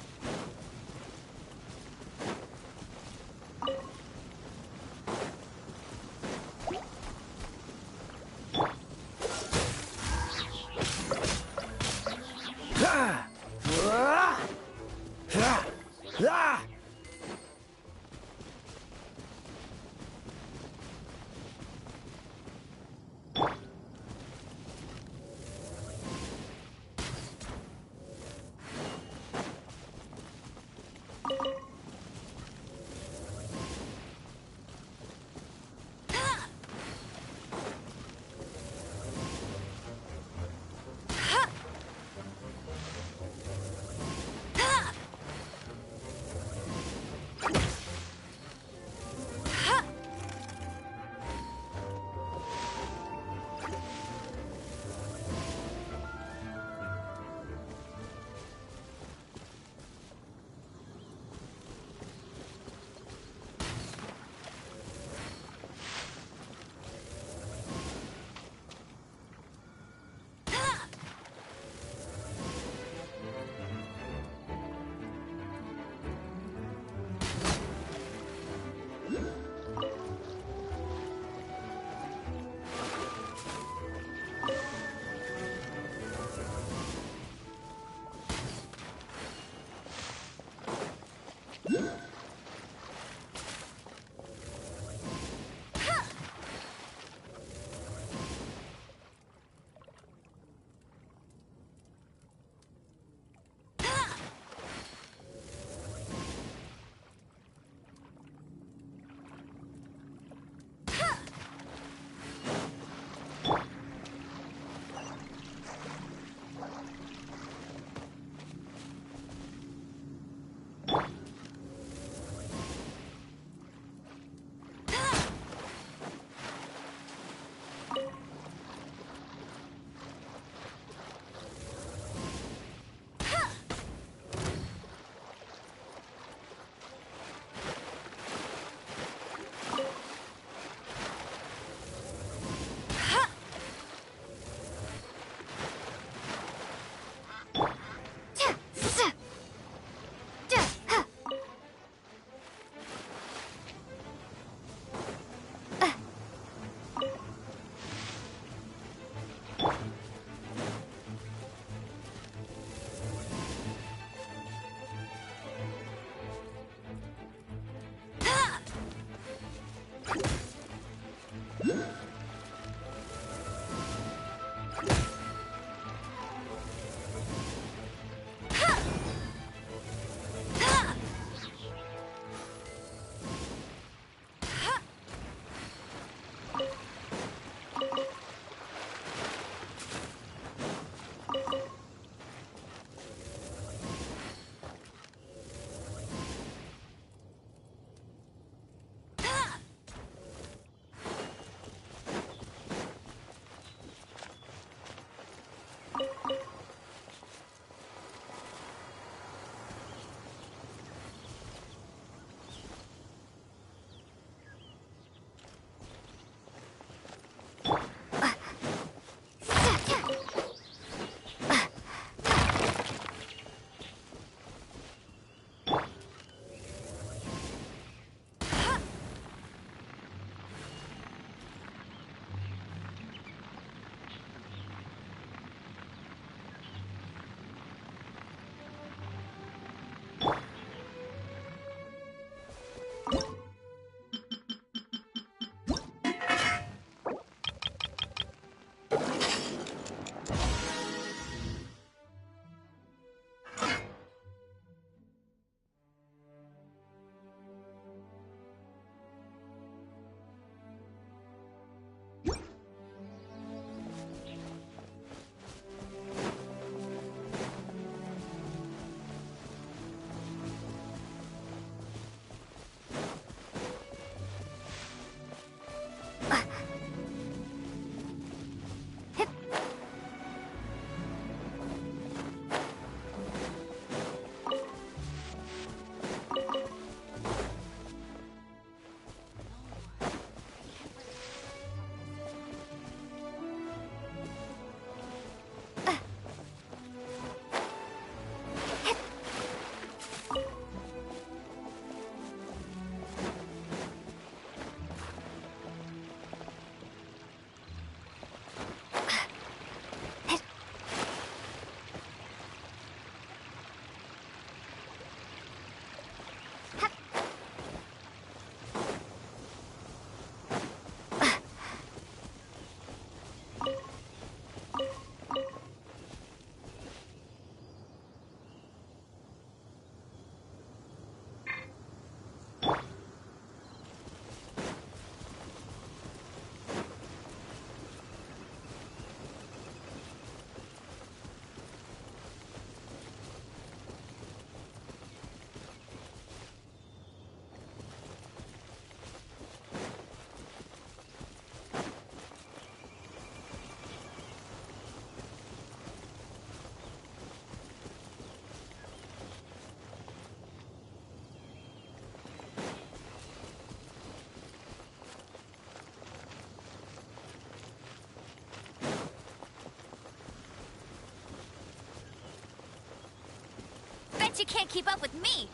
Bet you can't keep up with me!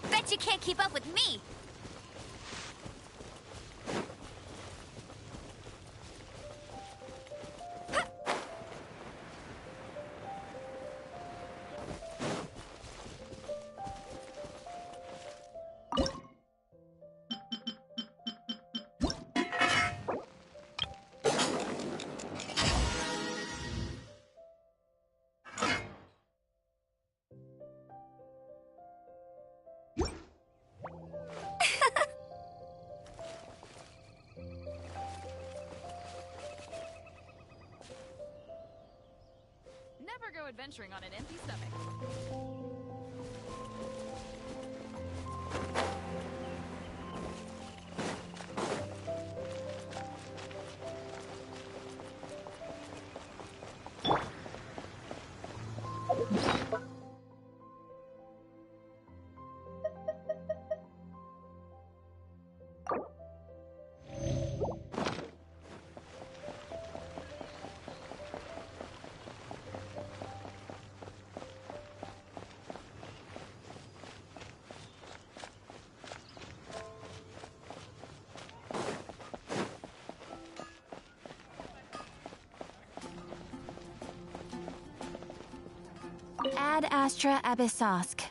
Bet you can't keep up with me! Never go adventuring on an empty stomach. Ad Astra Abyssosk.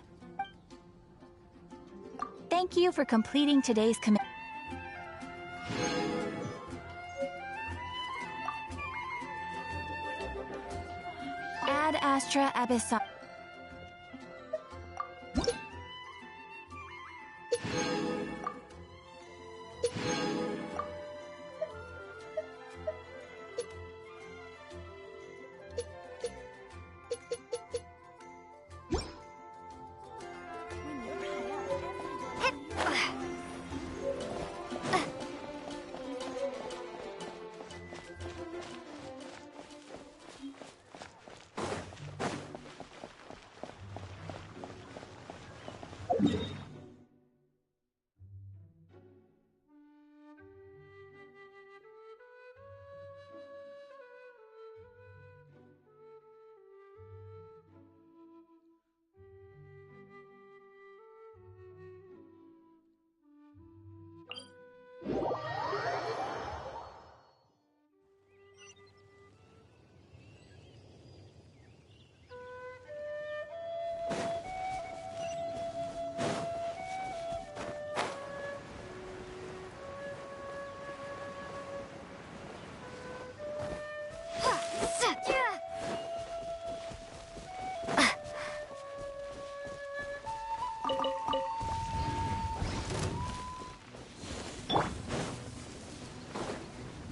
Thank you for completing today's commit. Ad Astra Abyssosk.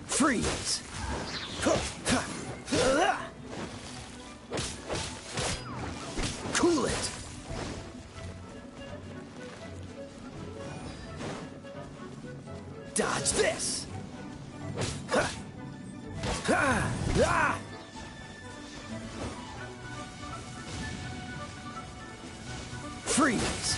Freeze! Cool it! Dodge this! Freeze!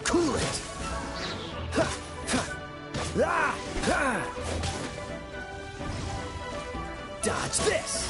Cool it! Dodge this!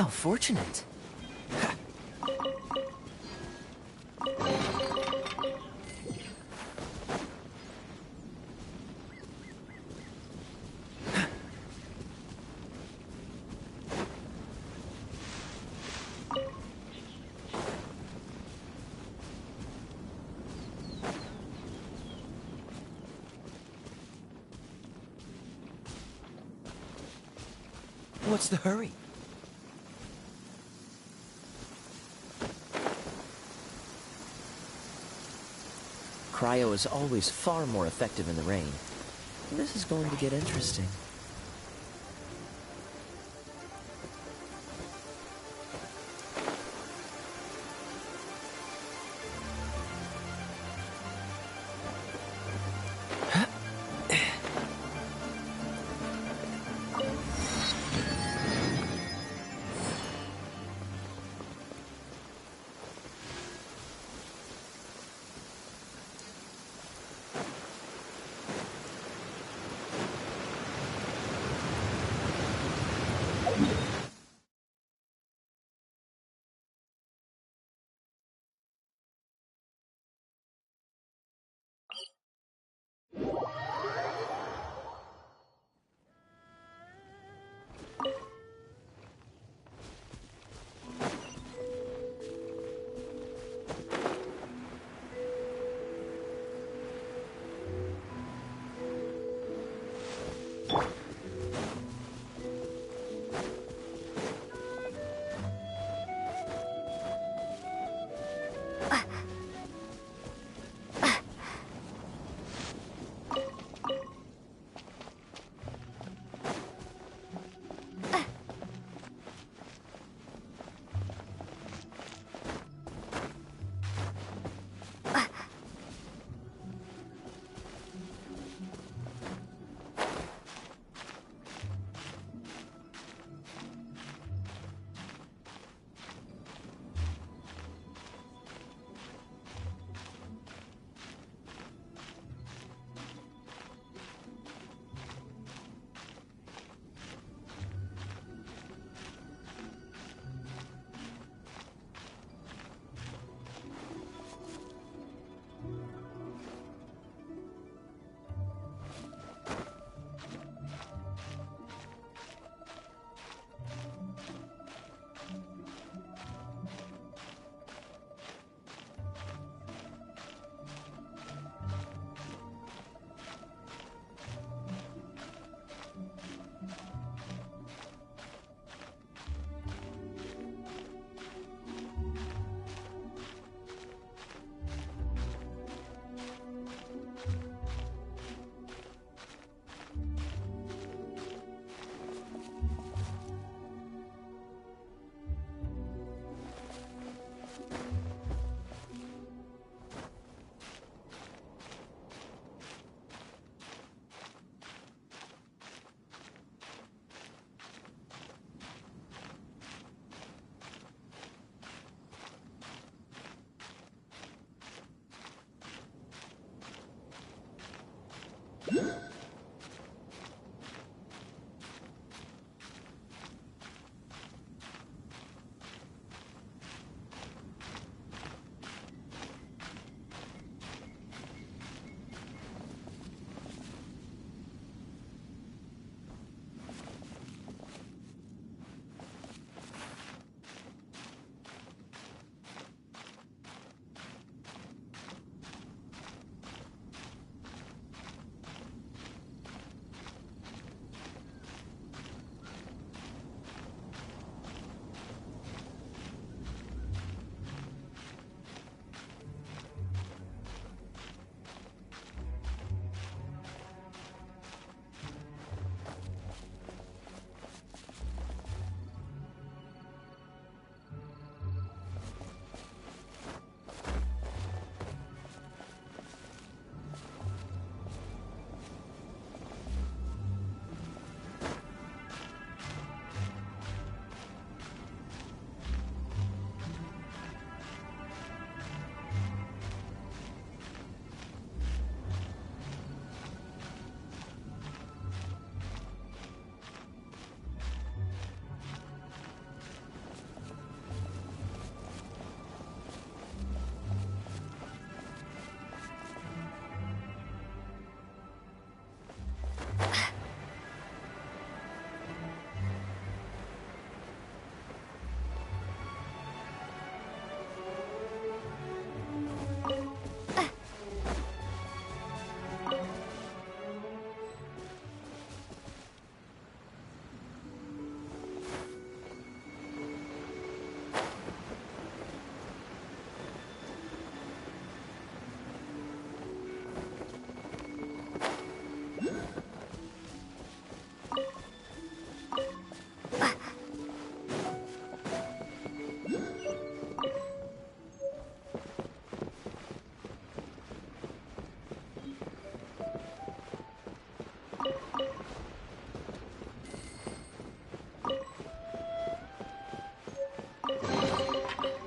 How fortunate. What's the hurry? Cryo is always far more effective in the rain. This is going to get interesting.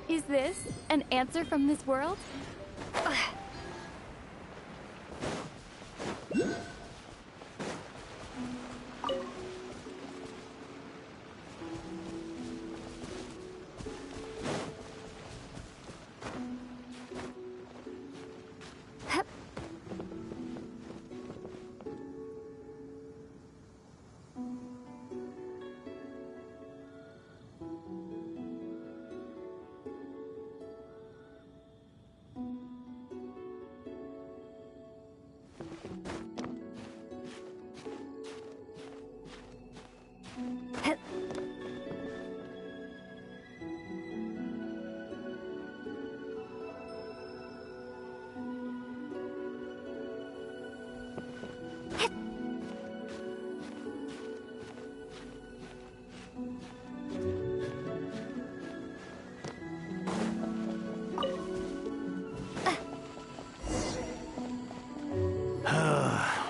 Is this an answer from this world?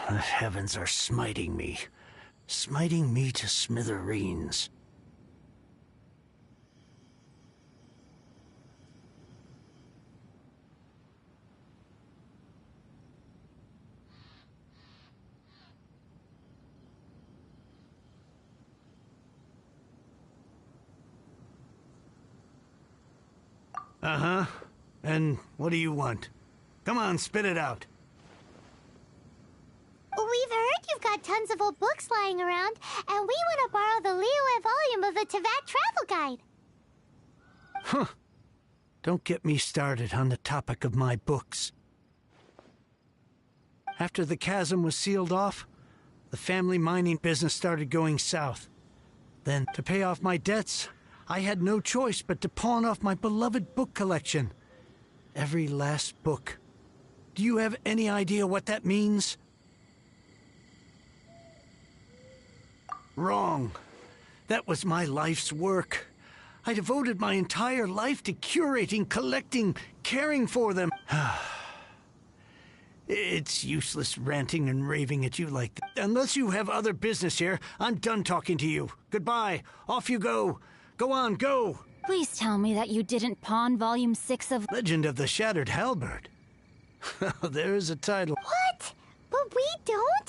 The heavens are smiting me to smithereens. Uh-huh. And what do you want? Come on, spit it out. We've heard you've got tons of old books lying around, and we want to borrow the Liyue volume of the Teyvat Travel Guide. Huh. Don't get me started on the topic of my books. After the chasm was sealed off, the family mining business started going south. Then, to pay off my debts, I had no choice but to pawn off my beloved book collection. Every last book. Do you have any idea what that means? Wrong. That was my life's work. I devoted my entire life to curating, collecting, caring for them. It's useless ranting and raving at you like that. Unless you have other business here, I'm done talking to you. Goodbye. Off you go. Go on, go. Please tell me that you didn't pawn Volume 6 of Legend of the Shattered Halberd. There's a title. What? But we don't?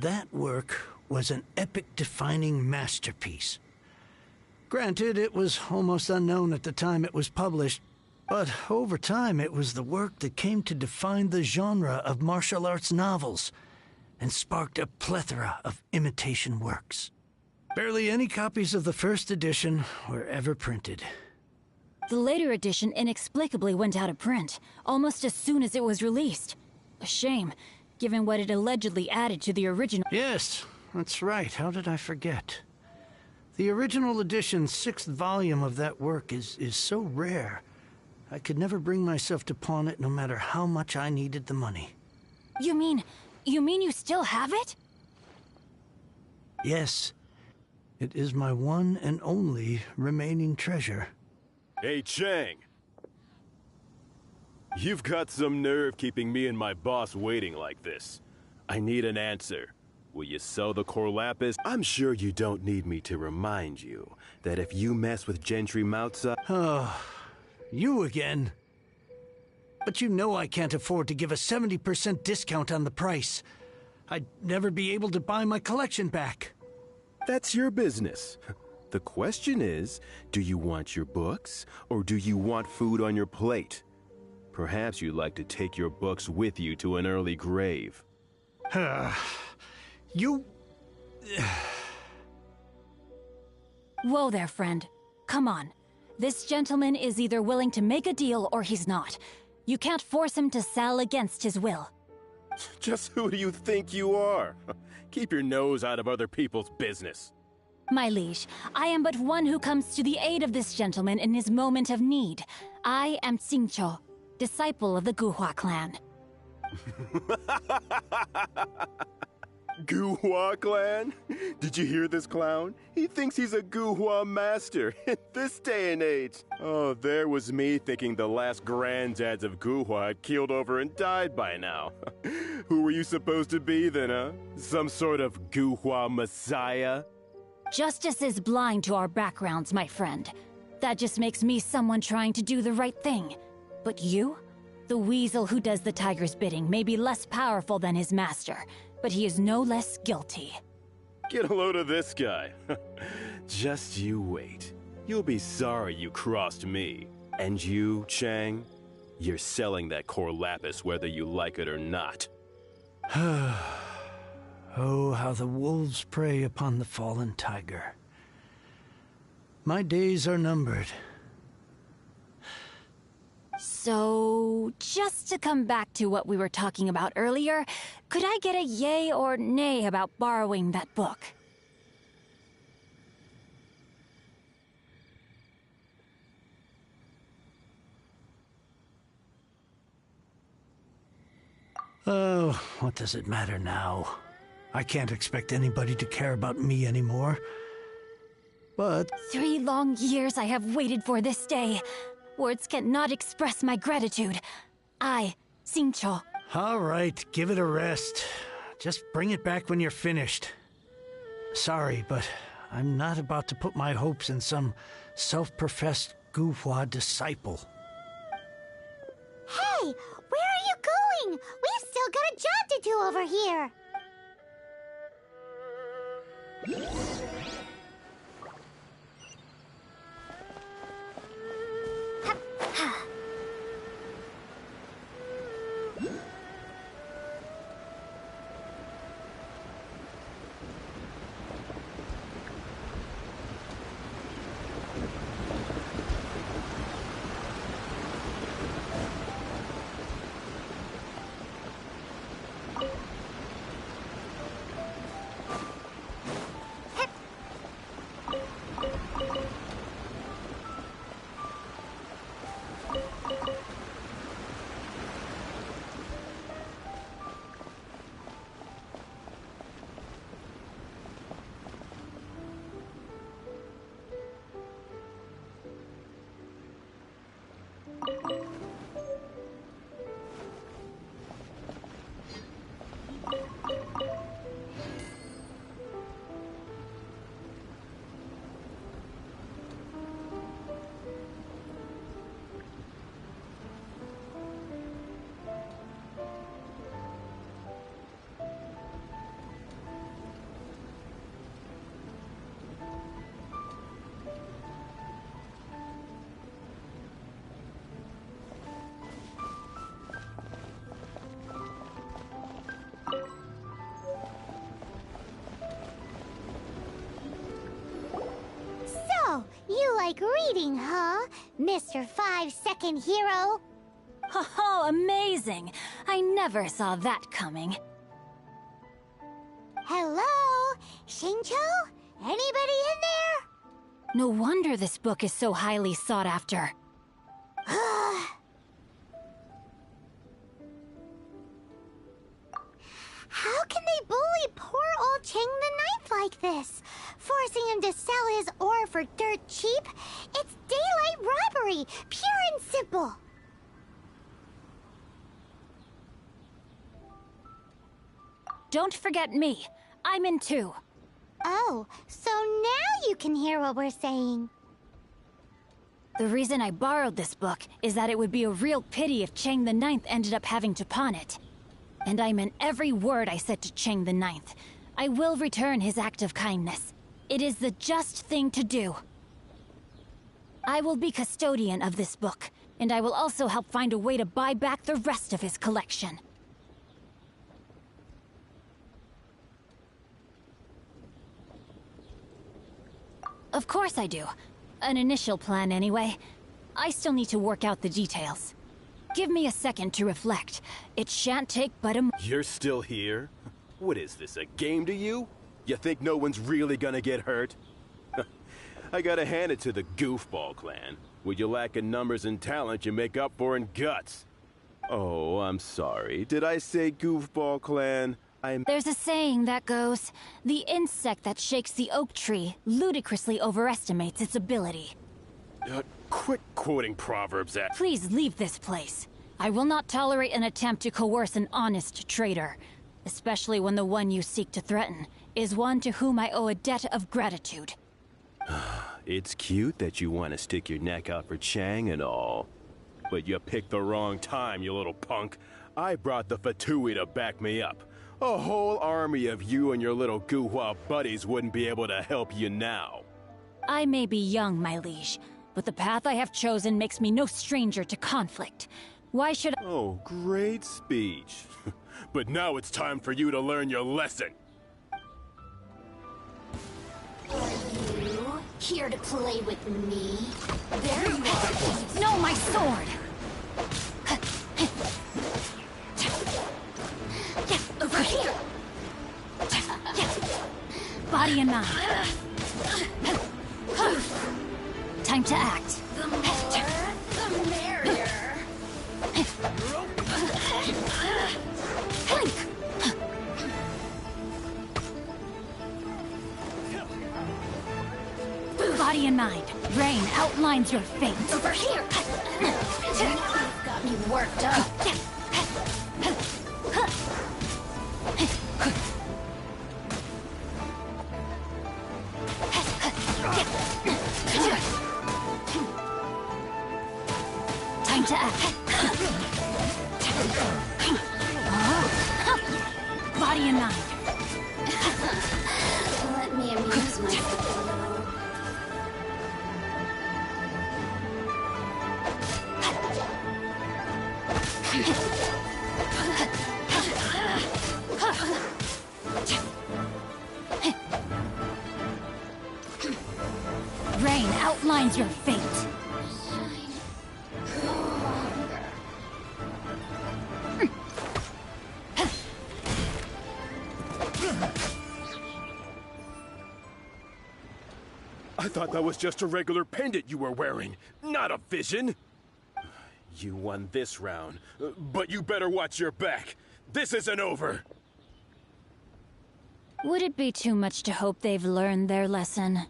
That work was an epic-defining masterpiece. Granted, it was almost unknown at the time it was published, but over time it was the work that came to define the genre of martial arts novels and sparked a plethora of imitation works. Barely any copies of the first edition were ever printed. The later edition inexplicably went out of print, almost as soon as it was released. A shame, given what it allegedly added to the original. Yes, that's right. How did I forget? The original edition's 6th volume of that work is so rare, I could never bring myself to pawn it no matter how much I needed the money. You mean you still have it? Yes. It is my one and only remaining treasure. Hey, Chang! You've got some nerve keeping me and my boss waiting like this. I need an answer. Will you sell the core lapis? I'm sure you don't need me to remind you that if you mess with Gentry Mautza... Oh, you again. But you know I can't afford to give a 70% discount on the price. I'd never be able to buy my collection back. That's your business. The question is, do you want your books, or do you want food on your plate? Perhaps you'd like to take your books with you to an early grave. You... Whoa there, friend. Come on. This gentleman is either willing to make a deal or he's not. You can't force him to sell against his will. Just who do you think you are? Keep your nose out of other people's business. My liege, I am but one who comes to the aid of this gentleman in his moment of need. I am Xingqiu, disciple of the Guhua clan. Guhua clan? Did you hear this clown? He thinks he's a Guhua master in this day and age. Oh, there was me thinking the last granddads of Guhua had keeled over and died by now. Who were you supposed to be then, huh? Some sort of Guhua messiah? Justice is blind to our backgrounds, my friend. That just makes me someone trying to do the right thing. But you? The weasel who does the tiger's bidding may be less powerful than his master, but he is no less guilty. Get a load of this guy. Just you wait. You'll be sorry you crossed me. And you, Chang, you're selling that core lapis whether you like it or not. Oh, how the wolves prey upon the fallen tiger. My days are numbered. So, just to come back to what we were talking about earlier, could I get a yay or nay about borrowing that book? Oh, what does it matter now? I can't expect anybody to care about me anymore. But... 3 long years I have waited for this day. Words cannot express my gratitude. I, Xingqiu. All right, give it a rest. Just bring it back when you're finished. Sorry, but I'm not about to put my hopes in some self-professed Guhua disciple. Hey, where are you going? We've still got a job to do over here. like reading, huh, Mr. 5-second hero? Oh, amazing! I never saw that coming. Hello? Shincho? Anybody in there? No wonder this book is so highly sought after. How can they bully poor old Chang the Ninth like this? Forcing him to sell his ore for dirt cheap? It's daylight robbery, pure and simple. Don't forget me. I'm in too. Oh, so now you can hear what we're saying. The reason I borrowed this book is that it would be a real pity if Chang the Ninth ended up having to pawn it. And I meant every word I said to Chang the Ninth. I will return his act of kindness. It is the just thing to do. I will be custodian of this book, and I will also help find a way to buy back the rest of his collection. Of course I do. An initial plan, anyway. I still need to work out the details. Give me a second to reflect. It shan't take but a... You're still here? What is this, a game to you? You think no one's really gonna get hurt? I gotta hand it to the Goofball clan. What you lack in numbers and talent, you make up for in guts. Oh, I'm sorry. Did I say Goofball clan? There's a saying that goes, the insect that shakes the oak tree ludicrously overestimates its ability. Quit quoting proverbs at... Please leave this place. I will not tolerate an attempt to coerce an honest trader, especially when the one you seek to threaten is one to whom I owe a debt of gratitude. It's cute that you want to stick your neck out for Chang and all. But you picked the wrong time, you little punk. I brought the Fatui to back me up. A whole army of you and your little Guhua buddies wouldn't be able to help you now. I may be young, my liege, but the path I have chosen makes me no stranger to conflict. Why should I— Oh, great speech. But now it's time for you to learn your lesson. Are you here to play with me? There you are. No, my sword! Over here. Body and mind. Time to act. The more, the merrier. Body and mind. Rain outlines your fate. Over here. You've got me worked up. Time to act. Body and mind. Let me amuse myself a little. Rain outlines your fate. I thought that was just a regular pendant you were wearing, not a vision. You won this round, but you better watch your back. This isn't over. Would it be too much to hope they've learned their lesson?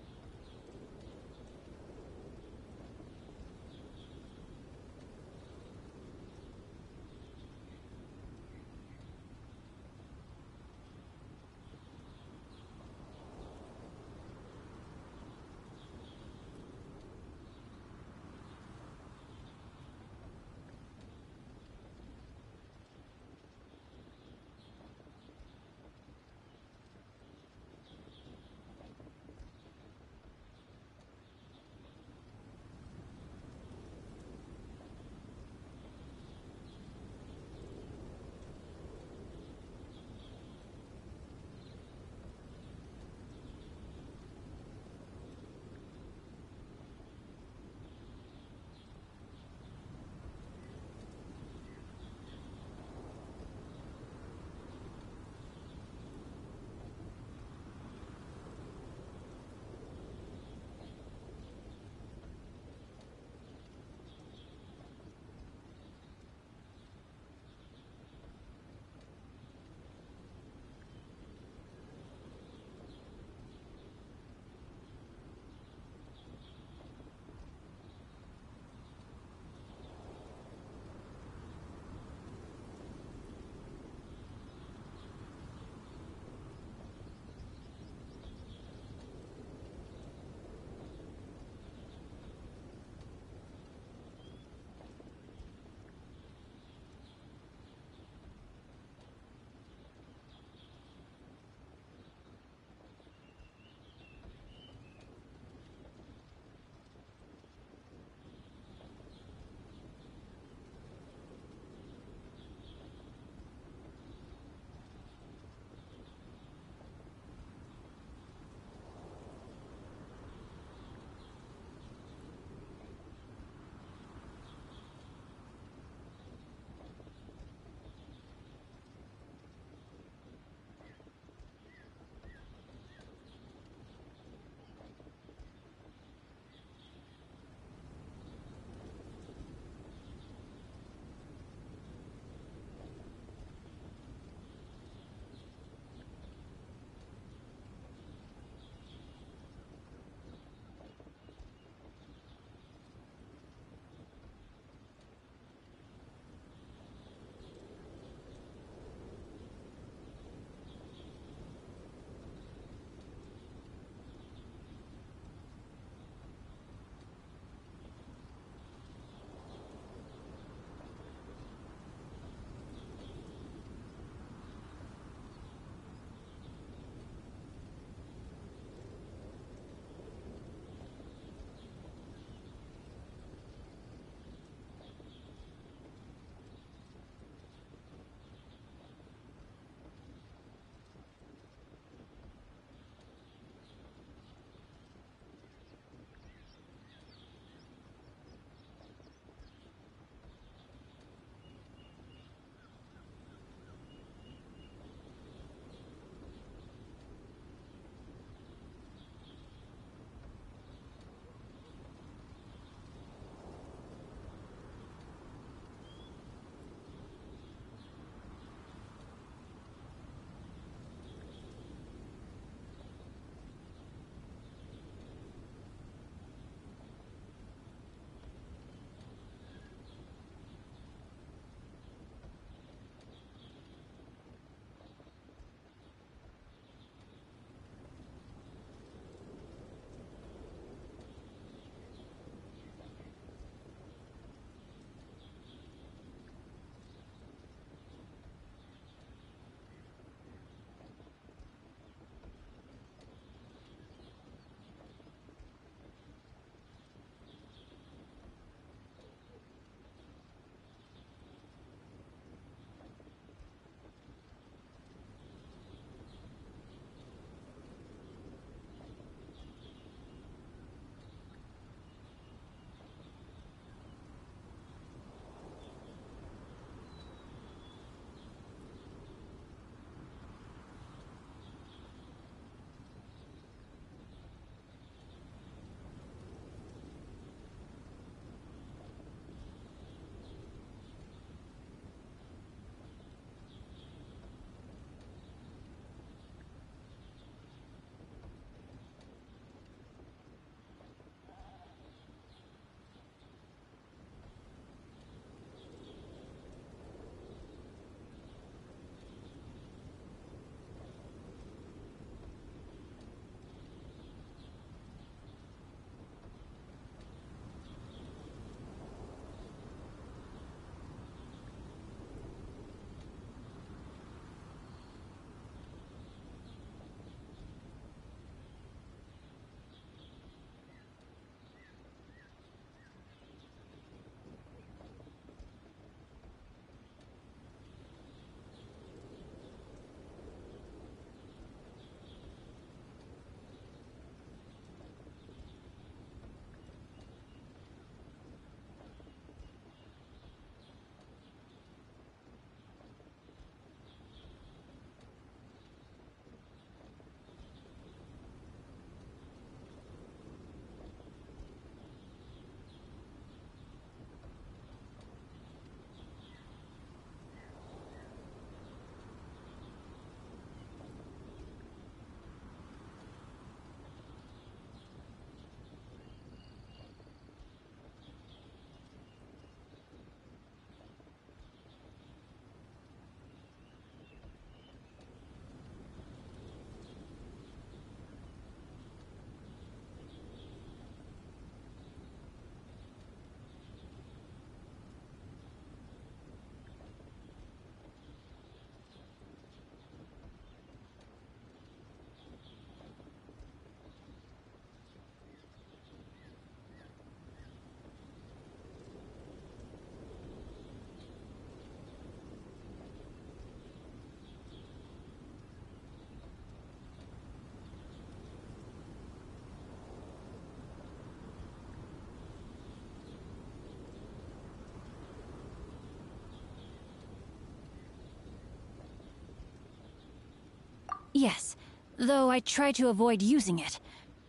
Yes, though I try to avoid using it.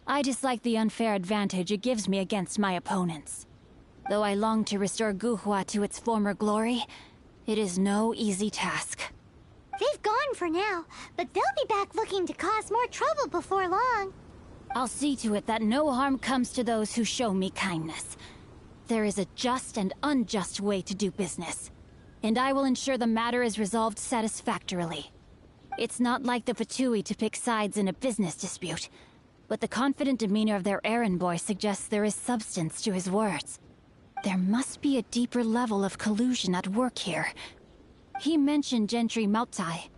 I dislike the unfair advantage it gives me against my opponents. Though I long to restore Guhua to its former glory, it is no easy task. They've gone for now, but they'll be back looking to cause more trouble before long. I'll see to it that no harm comes to those who show me kindness. There is a just and unjust way to do business, and I will ensure the matter is resolved satisfactorily. It's not like the Fatui to pick sides in a business dispute, but the confident demeanor of their errand boy suggests there is substance to his words. There must be a deeper level of collusion at work here. He mentioned Gentry Mautai.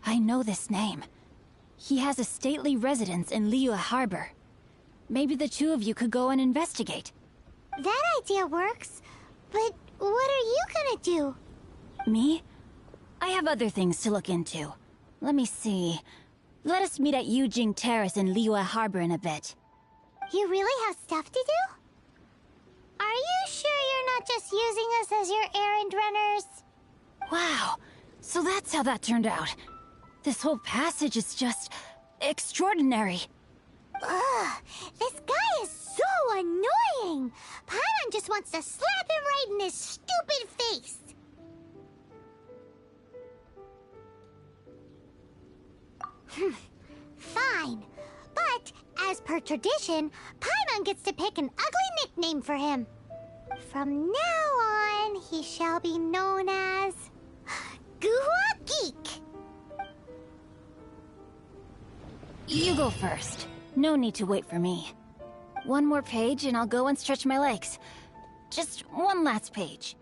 I know this name. He has a stately residence in Liyue Harbor. Maybe the two of you could go and investigate. That idea works, but what are you gonna do? Me? I have other things to look into. Let me see. Let us meet at Yujing Terrace in Liyue Harbor in a bit. You really have stuff to do? Are you sure you're not just using us as your errand runners? Wow, so that's how that turned out. This whole passage is just extraordinary. Ugh, this guy is so annoying! Paimon just wants to slap him right in his stupid face! Fine. But, as per tradition, Paimon gets to pick an ugly nickname for him. From now on, he shall be known as... Guhua Geek! You go first. No need to wait for me. One more page and I'll go and stretch my legs. Just one last page.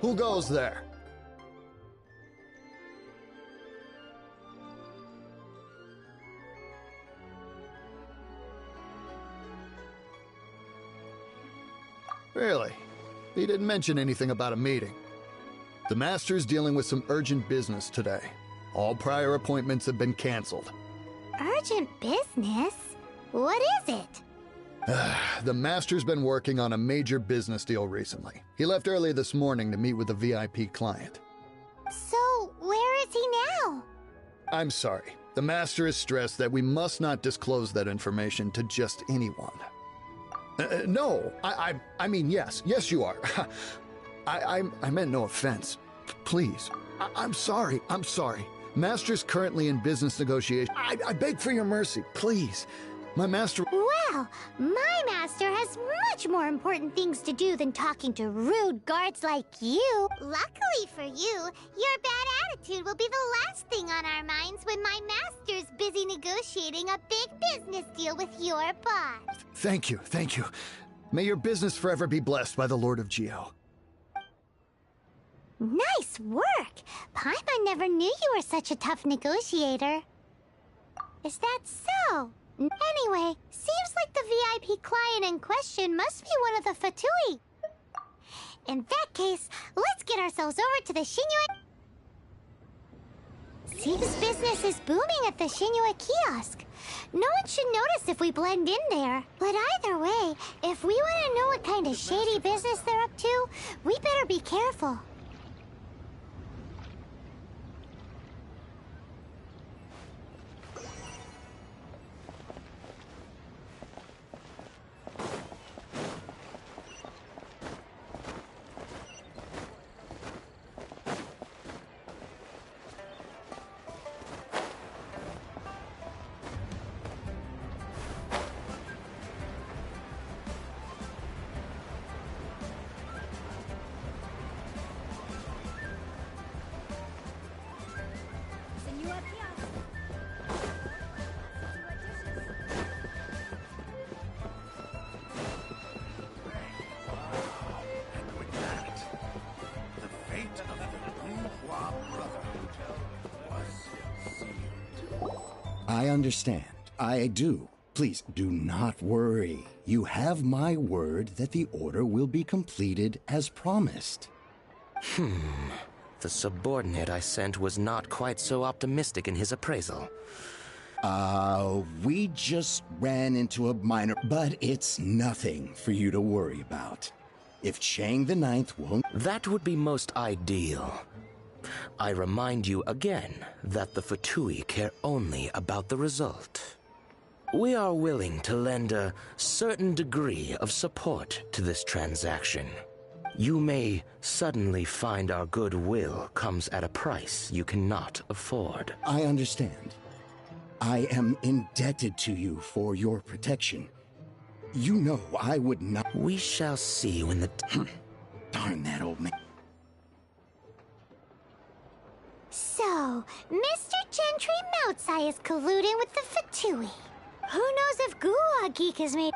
Who goes there? Really? He didn't mention anything about a meeting. The Master's dealing with some urgent business today. All prior appointments have been canceled. Urgent business? What is it? The Master's been working on a major business deal recently. He left early this morning to meet with a VIP client. So, where is he now? I'm sorry. The Master is stressed that we must not disclose that information to just anyone. No, I mean, yes. Yes, you are. I meant no offense. Please. I'm sorry. Master's currently in business negotiation. I beg for your mercy, please. My master... Well, my master has much more important things to do than talking to rude guards like you. Luckily for you, your bad attitude will be the last thing on our minds when my master's busy negotiating a big business deal with your boss. Thank you. May your business forever be blessed by the Lord of Geo. Nice work! Paimon never knew you were such a tough negotiator. Is that so? Anyway, seems like the VIP client in question must be one of the Fatui. In that case, let's get ourselves over to the Shinua... Seems business is booming at the Shinua kiosk. No one should notice if we blend in there. But either way, if we want to know what kind of shady business they're up to, we better be careful. I understand. I do. Please, do not worry. You have my word that the order will be completed as promised. The subordinate I sent was not quite so optimistic in his appraisal. We just ran into a minor... But it's nothing for you to worry about. If Chang the Ninth won't... That would be most ideal. I remind you again that the Fatui care only about the result. We are willing to lend a certain degree of support to this transaction. You may suddenly find our goodwill comes at a price you cannot afford. I understand. I am indebted to you for your protection. You know I would not... We shall see when the... Darn that old man. So, Mr. Gentry Moutsai is colluding with the Fatui. Who knows if Guwa Geek is made...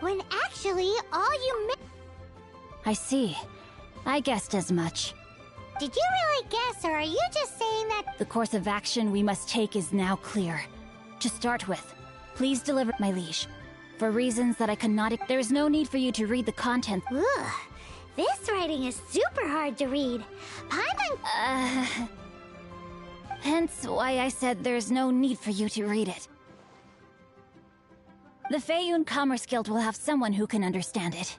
When actually, all you I see. I guessed as much. Did you really guess, or are you just saying that... The course of action we must take is now clear. To start with, please deliver, my liege. For reasons that I cannot... There's no need for you to read the content. Ugh. This writing is super hard to read. Paimon... Hence why I said there's no need for you to read it. The Feiyun Commerce Guild will have someone who can understand it.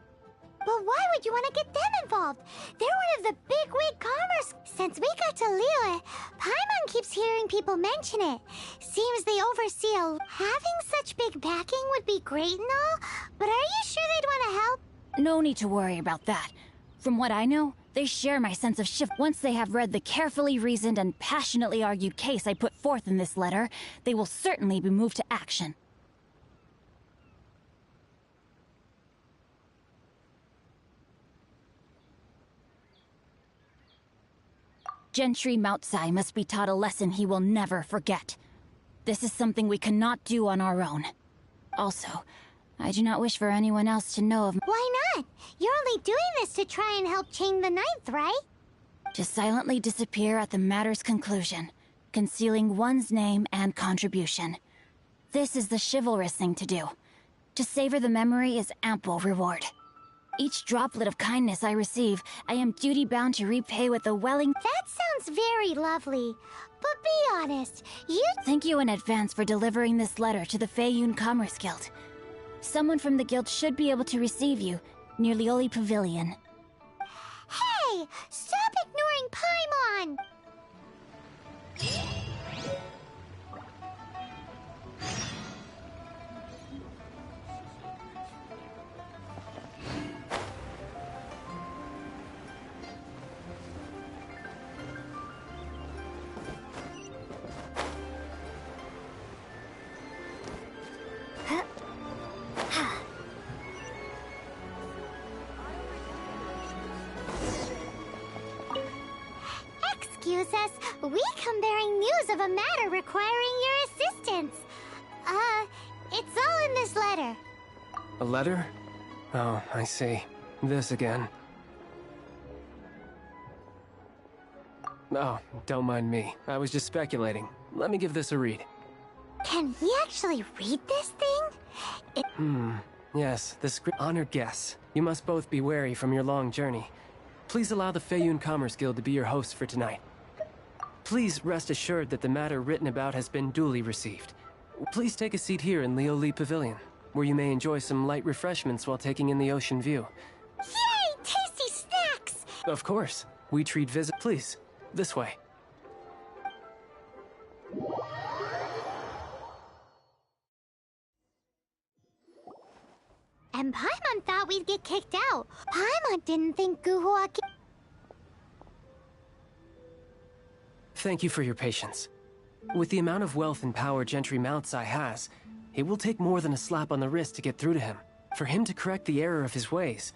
But why would you want to get them involved? They're one of the bigwig commerce... Since we got to Liyue, Paimon keeps hearing people mention it. Seems they oversee a... Having such big backing would be great and all, but are you sure they'd want to help? No need to worry about that. From what I know, they share my sense of shift. Once they have read the carefully reasoned and passionately argued case I put forth in this letter, they will certainly be moved to action. Gentry Moutsai must be taught a lesson he will never forget. This is something we cannot do on our own. Also, I do not wish for anyone else to know of... Why not? You're only doing this to try and help Chang the Ninth, right? To silently disappear at the matter's conclusion, concealing one's name and contribution. This is the chivalrous thing to do. To savor the memory is ample reward. Each droplet of kindness I receive, I am duty-bound to repay with a welling... That sounds very lovely. But be honest, you... Thank you in advance for delivering this letter to the Feiyun Commerce Guild. Someone from the guild should be able to receive you, near Lioli Pavilion. Hey! Stop ignoring Paimon! Excuse us, we come bearing news of a matter requiring your assistance. It's all in this letter. A letter? Oh, I see. This again. Oh, don't mind me. I was just speculating. Let me give this a read. Can we actually read this thing? Yes, the script. Honored guests, you must both be wary from your long journey. Please allow the Feiyun Commerce Guild to be your host for tonight. Please rest assured that the matter written about has been duly received. Please take a seat here in Leo Lee Pavilion, where you may enjoy some light refreshments while taking in the ocean view. Yay! Tasty snacks! Of course. We treat visit. Please, this way. And Paimon thought we'd get kicked out. Paimon didn't think Guhua... Thank you for your patience. With the amount of wealth and power Gentry Maltsai has, it will take more than a slap on the wrist to get through to him. For him to correct the error of his ways,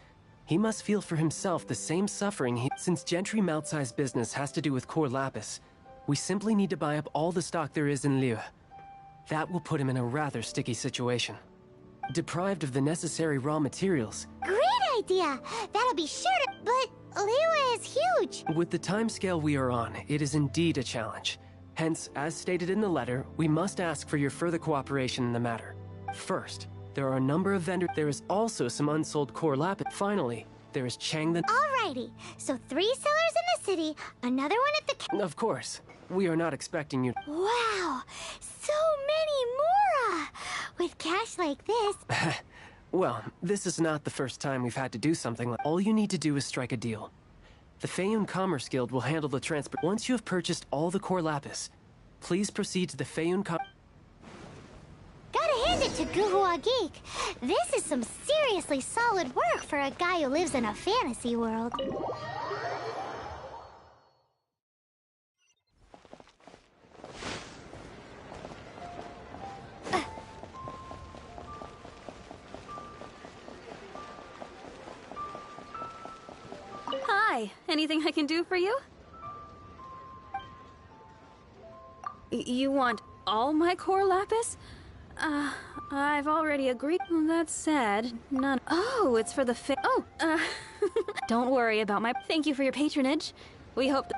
he must feel for himself the same suffering Since Gentry Maltsai's business has to do with core lapis, we simply need to buy up all the stock there is in Liu. That will put him in a rather sticky situation. Deprived of the necessary raw materials. Great idea! That'll be sure to... But Liyue is huge! With the timescale we are on, it is indeed a challenge. Hence, as stated in the letter, we must ask for your further cooperation in the matter. First, there are a number of vendors. There is also some unsold core lapis. Finally, there is Chang the... Alrighty, so 3 sellers in the city, another one at the... Of course. We are not expecting you... Wow! So many more! With cash like this... Well, this is not the first time we've had to do something like... All you need to do is strike a deal. The Feiyun Commerce Guild will handle the transport. Once you have purchased all the core lapis, please proceed to the Feiyun Gotta hand it to Guhua Geek. This is some seriously solid work for a guy who lives in a fantasy world. Hi, anything I can do for you? You want all my core lapis? I've already agreed. That said, none. Oh, it's for the don't worry about my. Thank you for your patronage. We hope.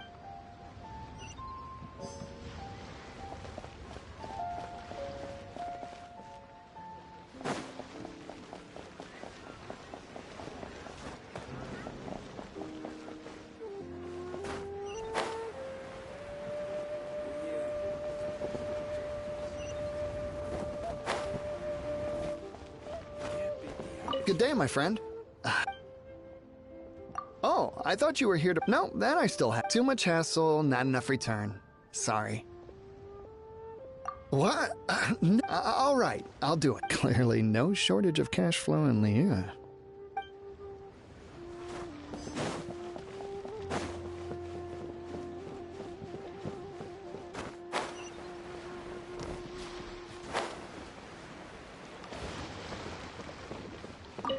Good day, my friend. Oh, I thought you were here to... No, that I still have. Too much hassle, not enough return. Sorry. What? All right, I'll do it. Clearly no shortage of cash flow in Liu.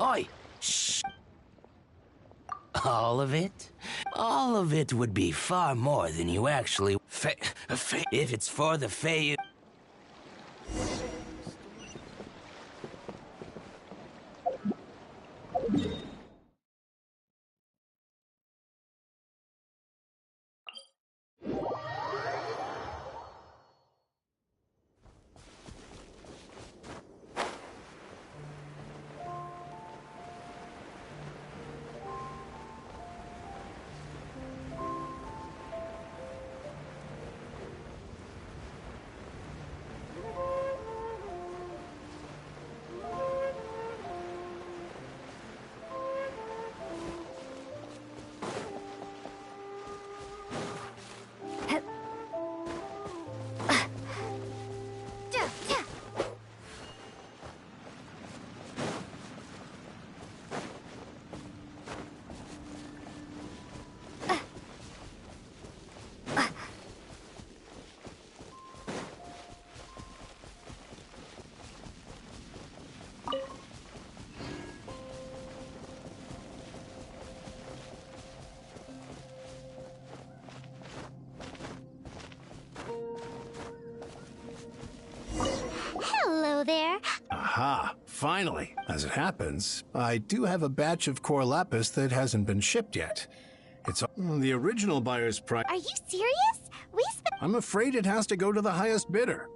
Oi! Shh! All of it? All of it would be far more than you actually... if it's for the Feiyun... Hello there. Aha, finally. As it happens, I do have a batch of core lapis that hasn't been shipped yet. It's the original buyer's price. Are you serious? I'm afraid it has to go to the highest bidder.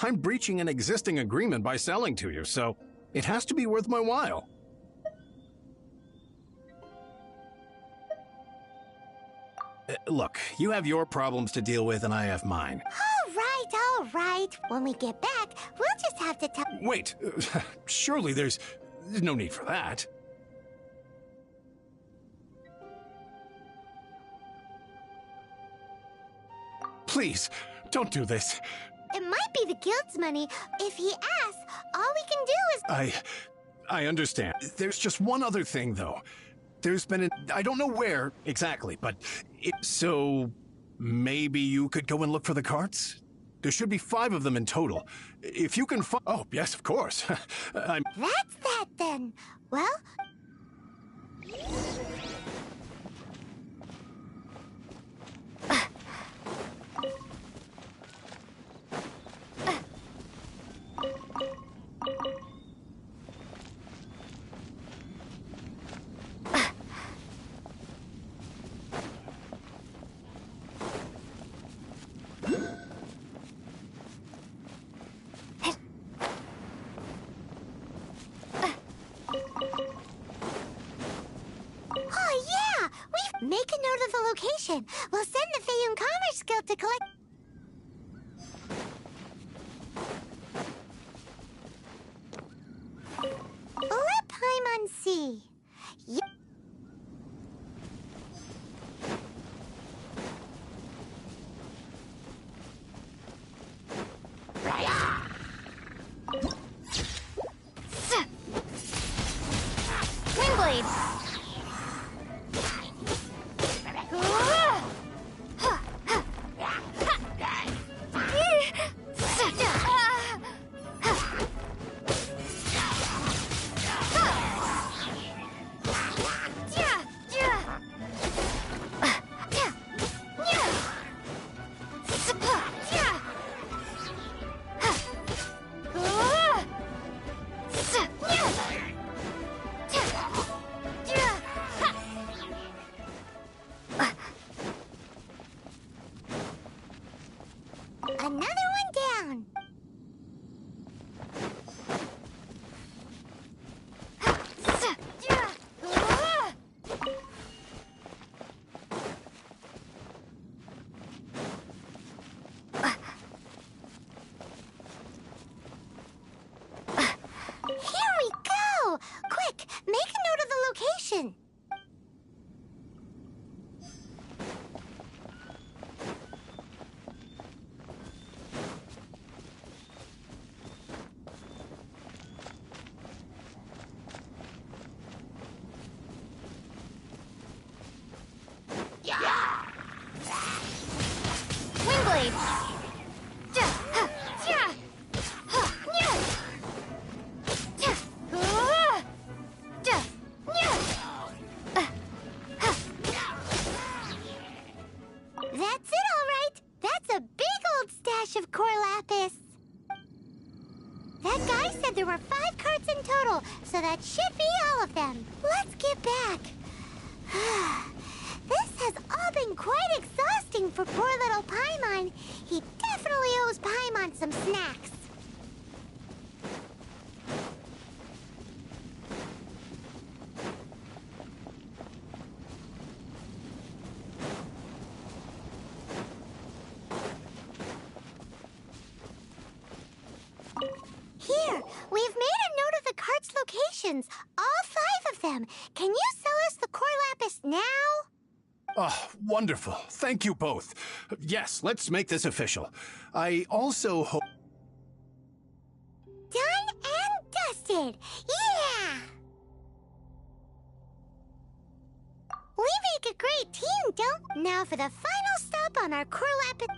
I'm breaching an existing agreement by selling to you, so it has to be worth my while. Look, you have your problems to deal with and I have mine. All right, all right. When we get back, we'll just have to tell. Wait, surely there's no need for that. Please, don't do this. It might be the guild's money. If he asks, all we can do is... I understand. There's just one other thing, though. There's been I don't know where exactly, but so maybe you could go and look for the carts? There should be 5 of them in total. If you can find... Oh, yes, of course. That's that, then. Well... Make a note of the location. We'll send the Feiyun Commerce Guild to collect... Let Paimon see. Windblade! Another one down. Here we go! Quick, make a note of the location. Windblade! That's it, all right. That's a big old stash of core lapis. That guy said there were 5 carts in total, so that should be all of them. Let's get back. This has all been quite exhausting for poor little Paimon. He definitely owes Paimon some snacks. Here, we've made a note of the cart's locations. All 5 of them. Can you sell us the core lapis now? Oh, wonderful. Thank you both. Yes, let's make this official. I also hope... Done and dusted. Yeah! We make a great team, don't we? Now for the final stop on our core lapis...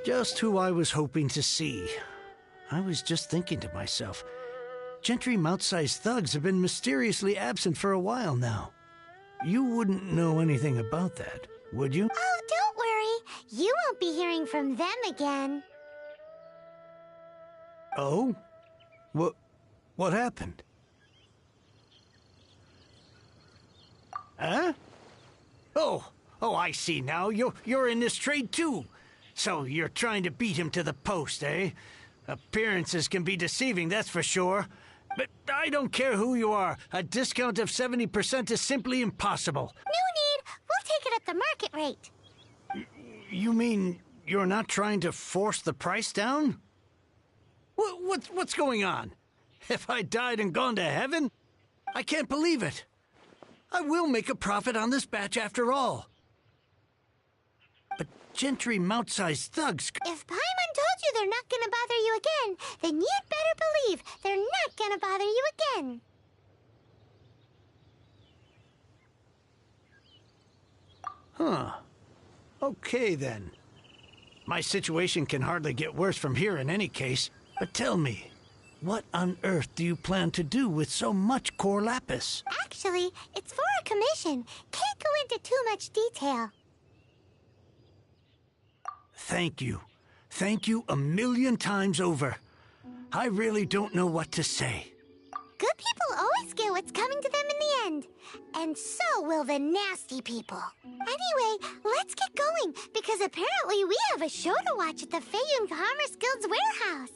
Just who I was hoping to see. I was just thinking to myself, Gentry mouth-sized thugs have been mysteriously absent for a while now. You wouldn't know anything about that, would you? Oh, don't worry. You won't be hearing from them again. Oh? What happened? Huh? Oh, I see now. You're in this trade too. So you're trying to beat him to the post, eh? Appearances can be deceiving, that's for sure. But I don't care who you are. A discount of 70% is simply impossible. No need. We'll take it at the market rate. You mean you're not trying to force the price down? What's going on? Have I died and gone to heaven? I can't believe it. I will make a profit on this batch after all. But Gentry mouth-sized thugs... If Paimon told you they're not gonna bother you again, then you'd better believe they're not gonna bother you again. Huh. Okay, then. My situation can hardly get worse from here in any case. But tell me, what on earth do you plan to do with so much core lapis? Actually, it's for a commission. Can't go into too much detail. Thank you. Thank you a million times over. I really don't know what to say. Good people always get what's coming to them in the end. And so will the nasty people. Anyway, let's get going, because apparently we have a show to watch at the Feiyun Commerce Guild's warehouse.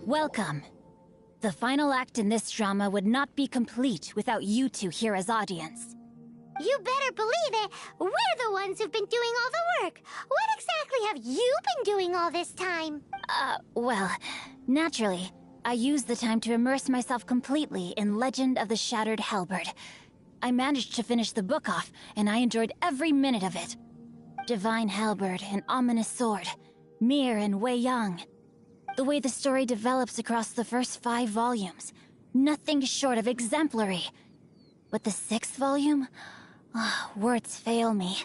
Welcome. The final act in this drama would not be complete without you two here as audience. You better believe it. We're the ones who've been doing all the work. What exactly have you been doing all this time? Well, naturally, I used the time to immerse myself completely in Legend of the Shattered Halberd. I managed to finish the book off, and I enjoyed every minute of it. Divine Halberd, an ominous sword, Mir and Wei Yang. The way the story develops across the first 5 volumes, nothing short of exemplary. But the 6th volume? Words fail me.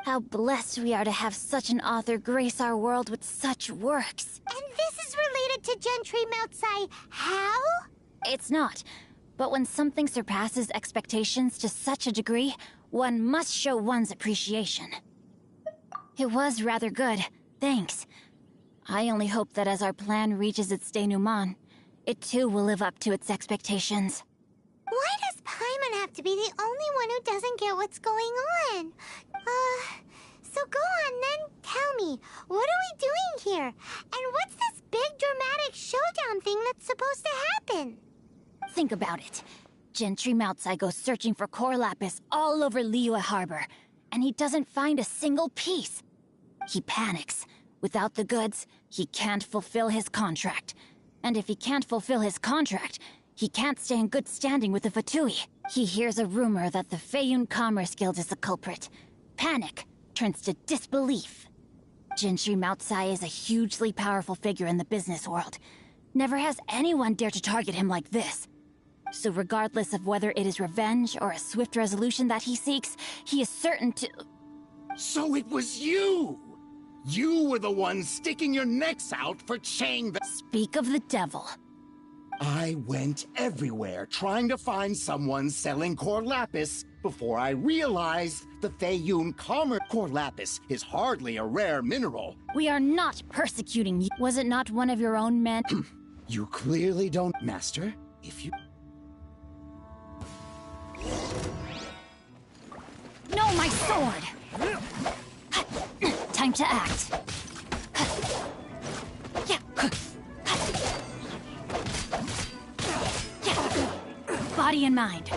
How blessed we are to have such an author grace our world with such works. And this is related to Gentry Moutsai. How? It's not. But when something surpasses expectations to such a degree, one must show one's appreciation. It was rather good. Thanks. I only hope that as our plan reaches its denouement, it too will live up to its expectations. Why does Paimon have to be the only one who doesn't get what's going on? So go on then, tell me, what are we doing here? And what's this big dramatic showdown thing that's supposed to happen? Think about it. Gentry Moutsai goes searching for core lapis all over Liyue Harbor, and he doesn't find a single piece. He panics. Without the goods, he can't fulfill his contract. And if he can't fulfill his contract, he can't stay in good standing with the Fatui. He hears a rumor that the Feiyun Commerce Guild is the culprit. Panic turns to disbelief. Gentry Moutsai is a hugely powerful figure in the business world. Never has anyone dared to target him like this. So regardless of whether it is revenge or a swift resolution that he seeks, he is certain to... So it was you! You were the one sticking your necks out for Chang the... Speak of the devil. I went everywhere trying to find someone selling core lapis before I realized the Feiyun Commerce core lapis is hardly a rare mineral. We are not persecuting you. Was it not one of your own men? You clearly don't, Master. If you... No, my sword! Time to act. Body and mind.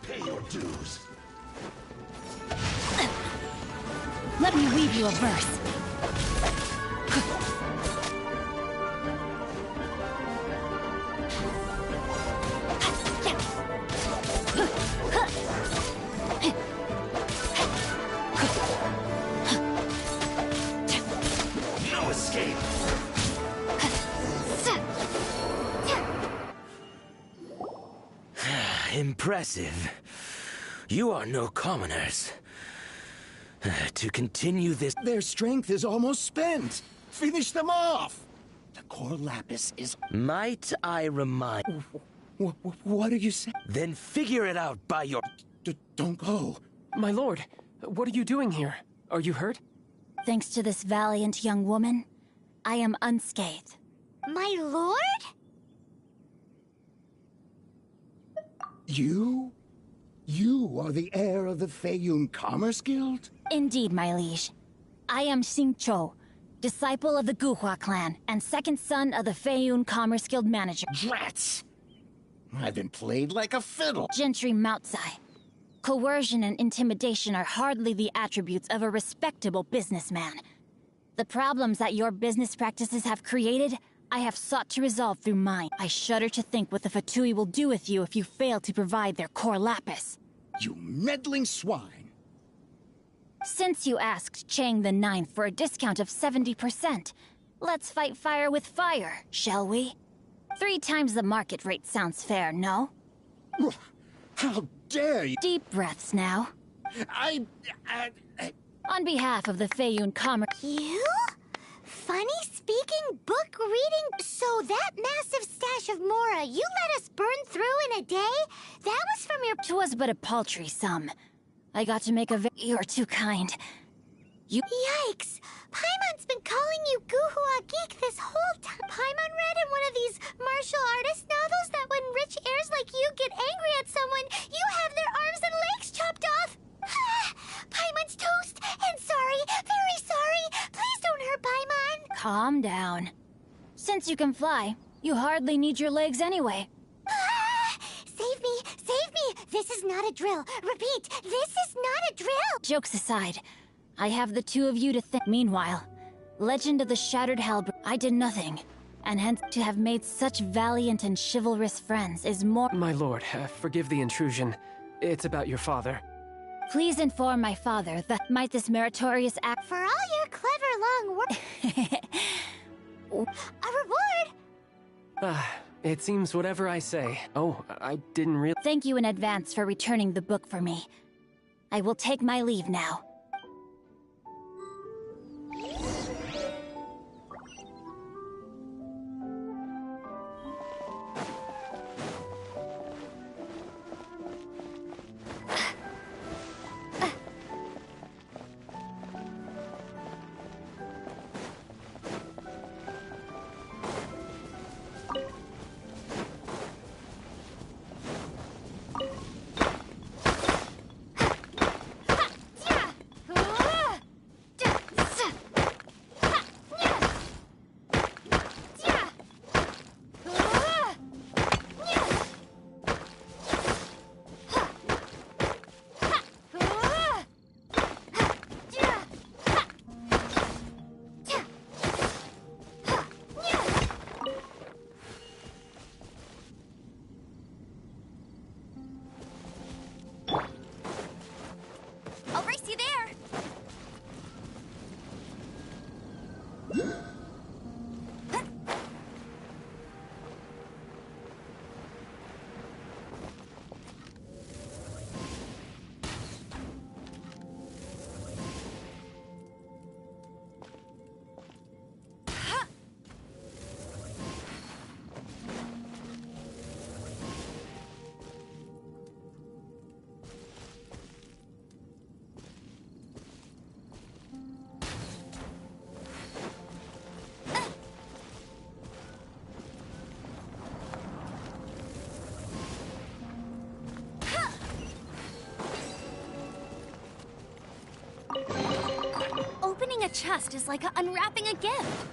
Pay your dues. Let me weave you a verse. No escape. Impressive. You are no commoners. To continue this... Their strength is almost spent. Finish them off. The core lapis is... Might I remind... What are you saying? Then figure it out by your... Don't go. My lord, what are you doing here? Are you hurt? Thanks to this valiant young woman, I am unscathed. My lord? You? You are the heir of the Feiyun Commerce Guild? Indeed, my liege. I am Xingqiu, disciple of the Guhua clan, and second son of the Feiyun Commerce Guild manager. Drats! I've been played like a fiddle. Gentry Moutsai. Coercion and intimidation are hardly the attributes of a respectable businessman. The problems that your business practices have created, I have sought to resolve through mine. I shudder to think what the Fatui will do with you if you fail to provide their core lapis. You meddling swine! Since you asked Chang the Ninth for a discount of 70%, let's fight fire with fire, shall we? 3 times the market rate sounds fair, no? How dare you? Deep breaths now. On behalf of the Feiyun Commerce... You? Funny speaking, book reading? So that massive stash of Mora you let us burn through in a day? That was from your... 'Twas but a paltry sum. I got to make a You're too kind. You... Yikes! Paimon's been calling you Guhua Geek this whole time. Paimon read in one of these martial artist novels that when rich heirs like you get angry at someone, you have their arms and legs chopped off. Paimon's toast, and sorry, very sorry. Please don't hurt Paimon. Calm down. Since you can fly, you hardly need your legs anyway. Save me, save me. This is not a drill. Repeat, this is not a drill. Jokes aside, I have the two of you to thank. Meanwhile, Legend of the Shattered Halberd, I did nothing. And hence, to have made such valiant and chivalrous friends is more... My lord, forgive the intrusion. It's about your father. Please inform my father that might this meritorious act... For all your clever long work... A reward? It seems whatever I say. Oh, I didn't really... Thank you in advance for returning the book for me. I will take my leave now. Opening a chest is like unwrapping a gift.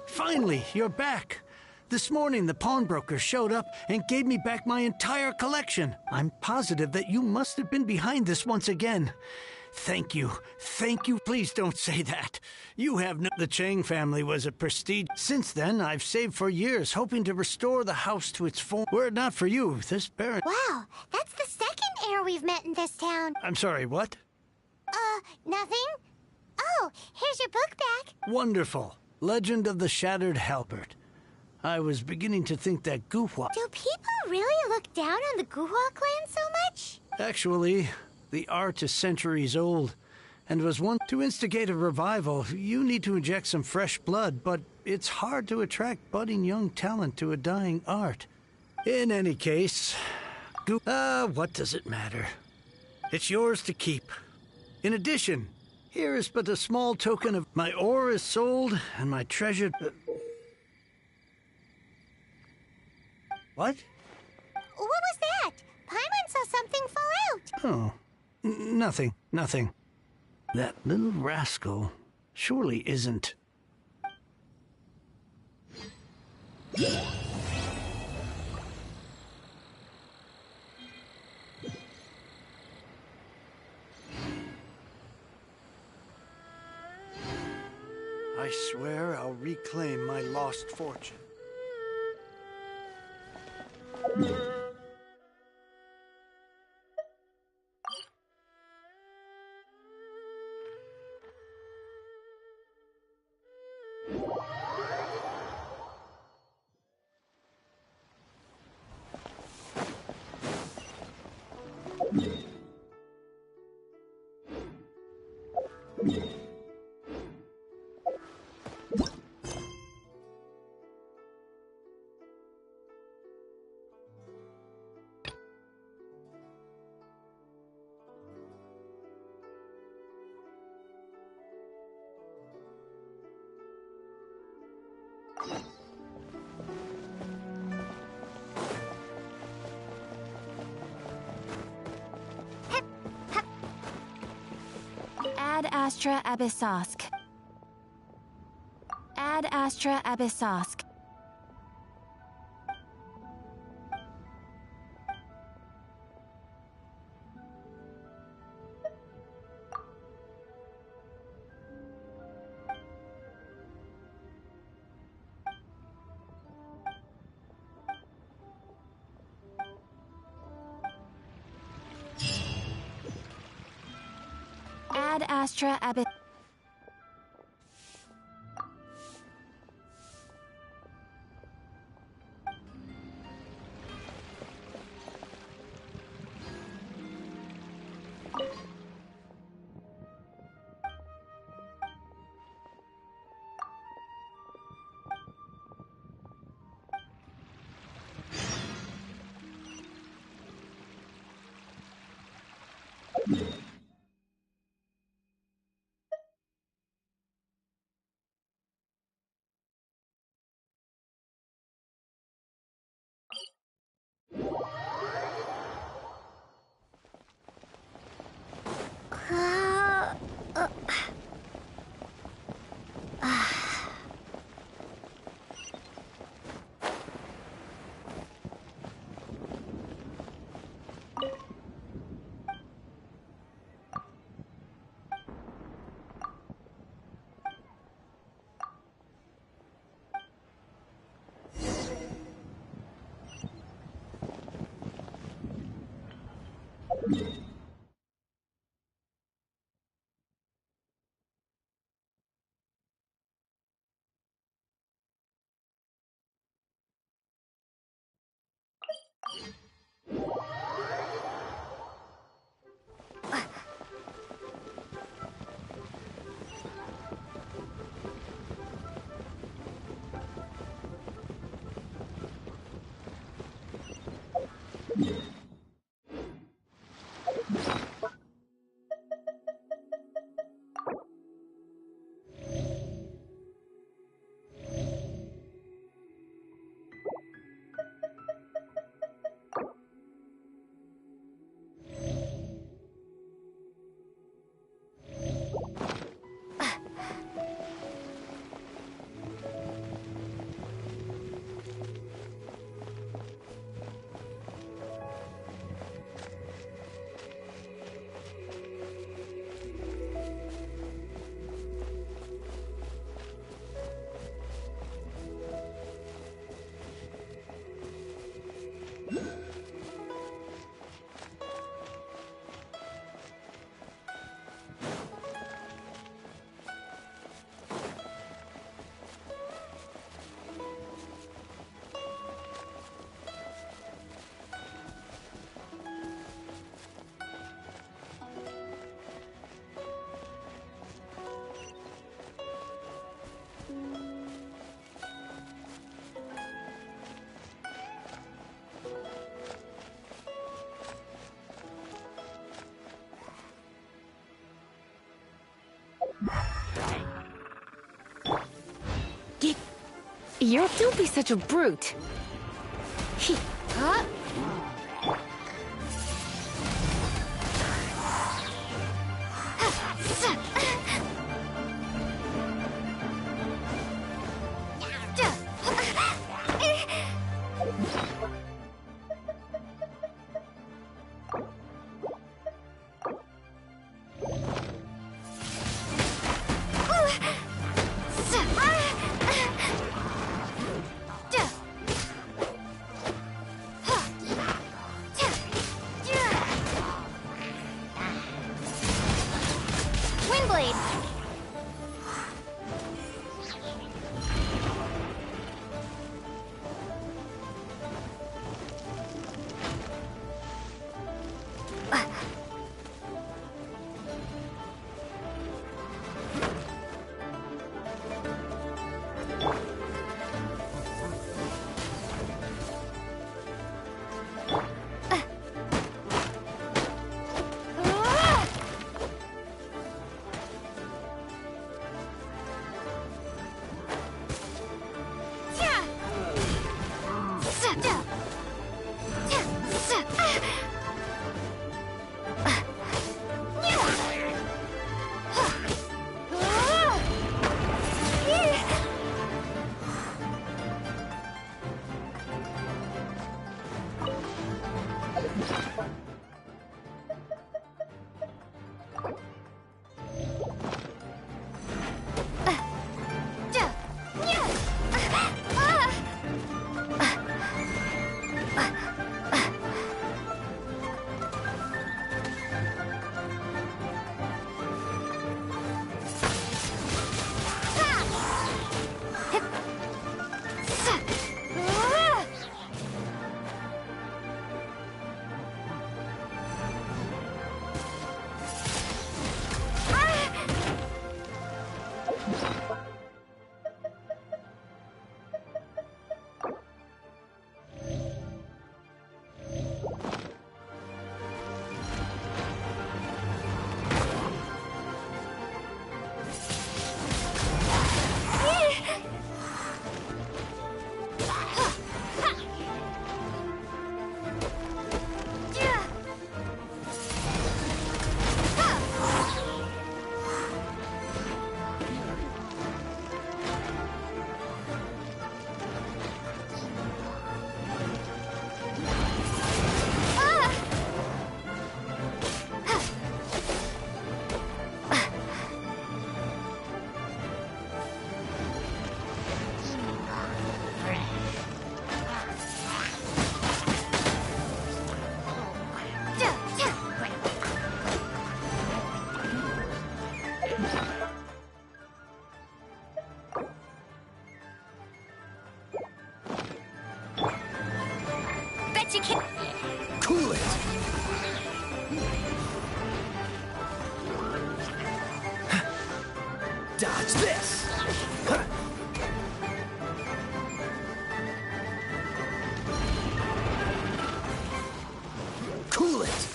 Finally, you're back. This morning, the pawnbroker showed up and gave me back my entire collection. I'm positive that you must have been behind this once again. Thank you. Thank you. Please don't say that. You have no... The Chang family was a prestige. Since then, I've saved for years, hoping to restore the house to its form. Were it not for you, this baron... Wow, that's the second heir we've met in this town. I'm sorry, what? Nothing? Oh, here's your book back. Wonderful. Legend of the Shattered Halberd. I was beginning to think that Guhua... Do people really look down on the Guhua clan so much? Actually, the art is centuries old, and was one... To instigate a revival, you need to inject some fresh blood, but it's hard to attract budding young talent to a dying art. In any case, what does it matter? It's yours to keep. In addition, here is but a small token of my ore is sold, and my treasured... What? What was that? Paimon saw something fall out. Oh, nothing. That little rascal surely isn't... I swear I'll reclaim my lost fortune. Ad Astra Abyssosk. Ad Astra Abyssosk. Ad Astra Abys... Don't be such a brute. Huh? Cool it! Dodge this! Cool it!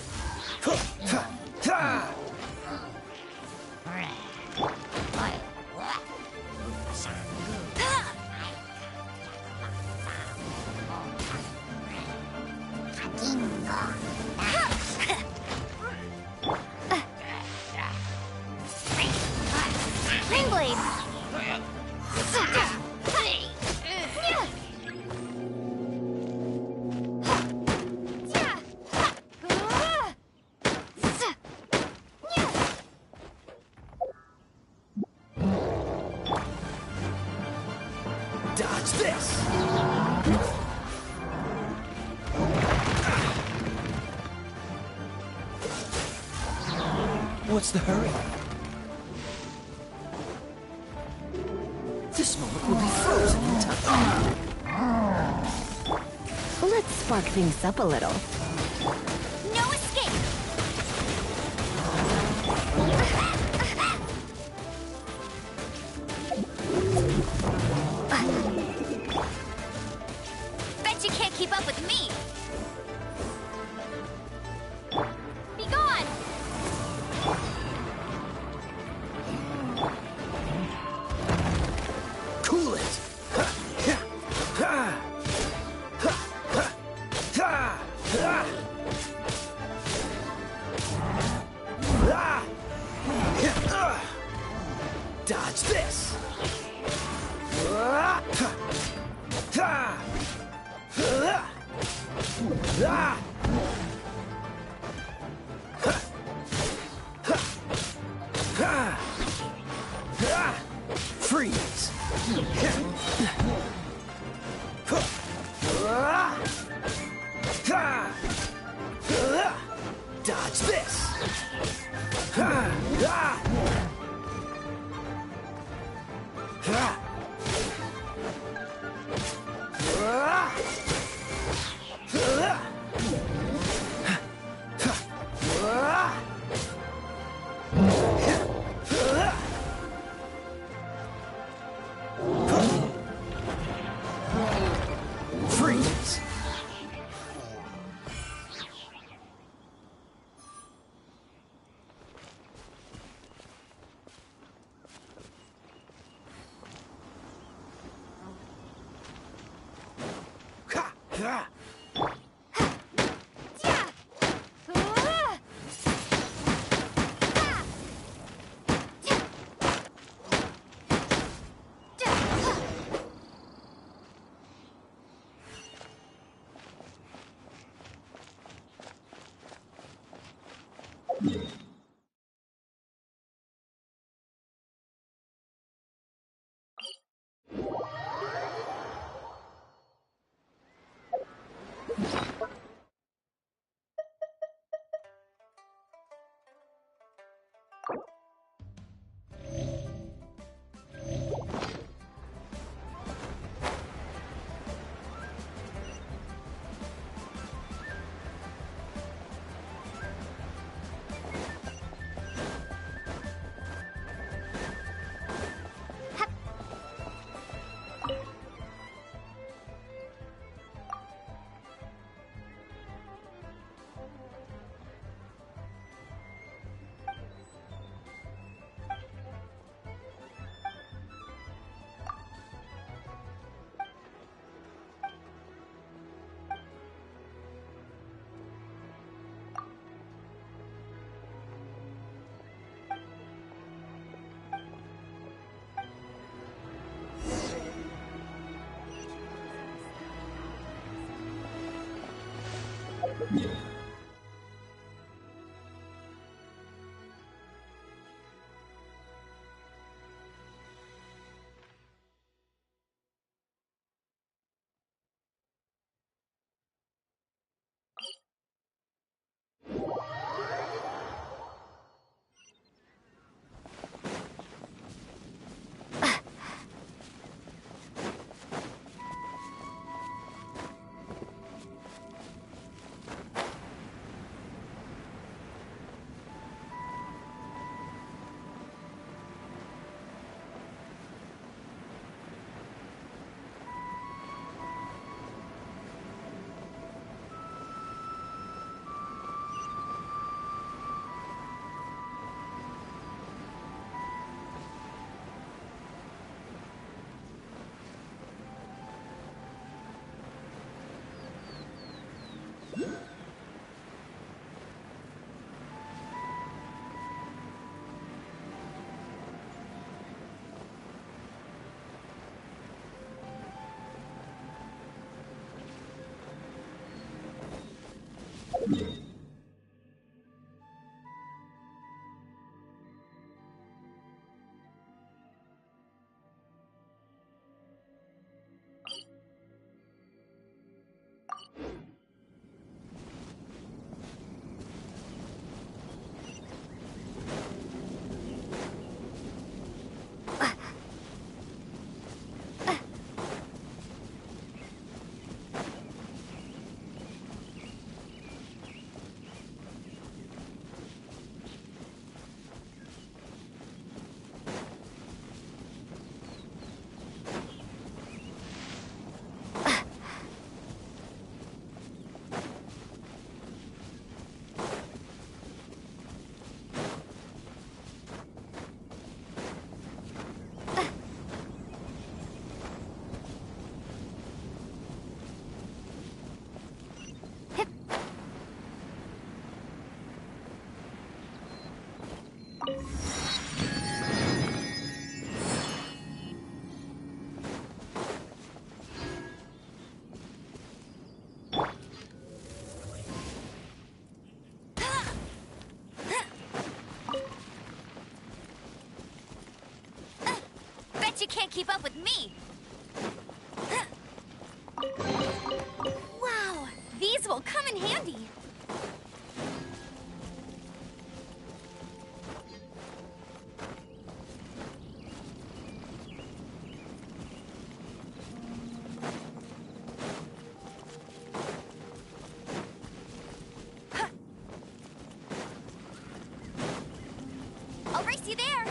Dodge this! What's the hurry? This moment will be frozen in time. Let's spark things up a little. No escape! Bet you can't keep up with me! Be gone! Cool it! Dodge this! Freeze! Dodge this! Freeze! you can't keep up with me. Wow, these will come in handy. I'll race you there.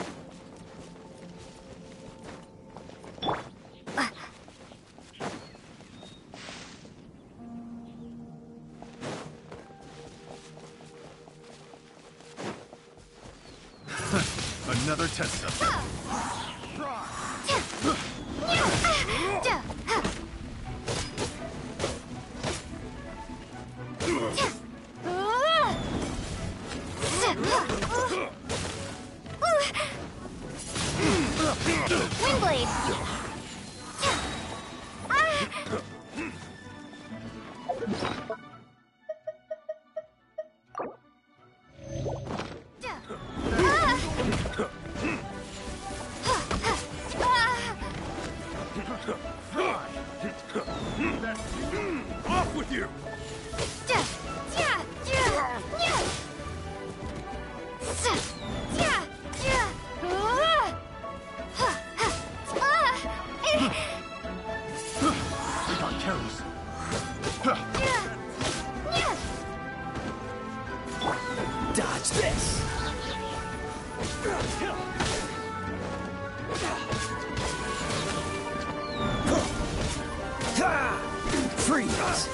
Another test subject. Windblade. Off with you! We got carries. Dodge this! Freeze!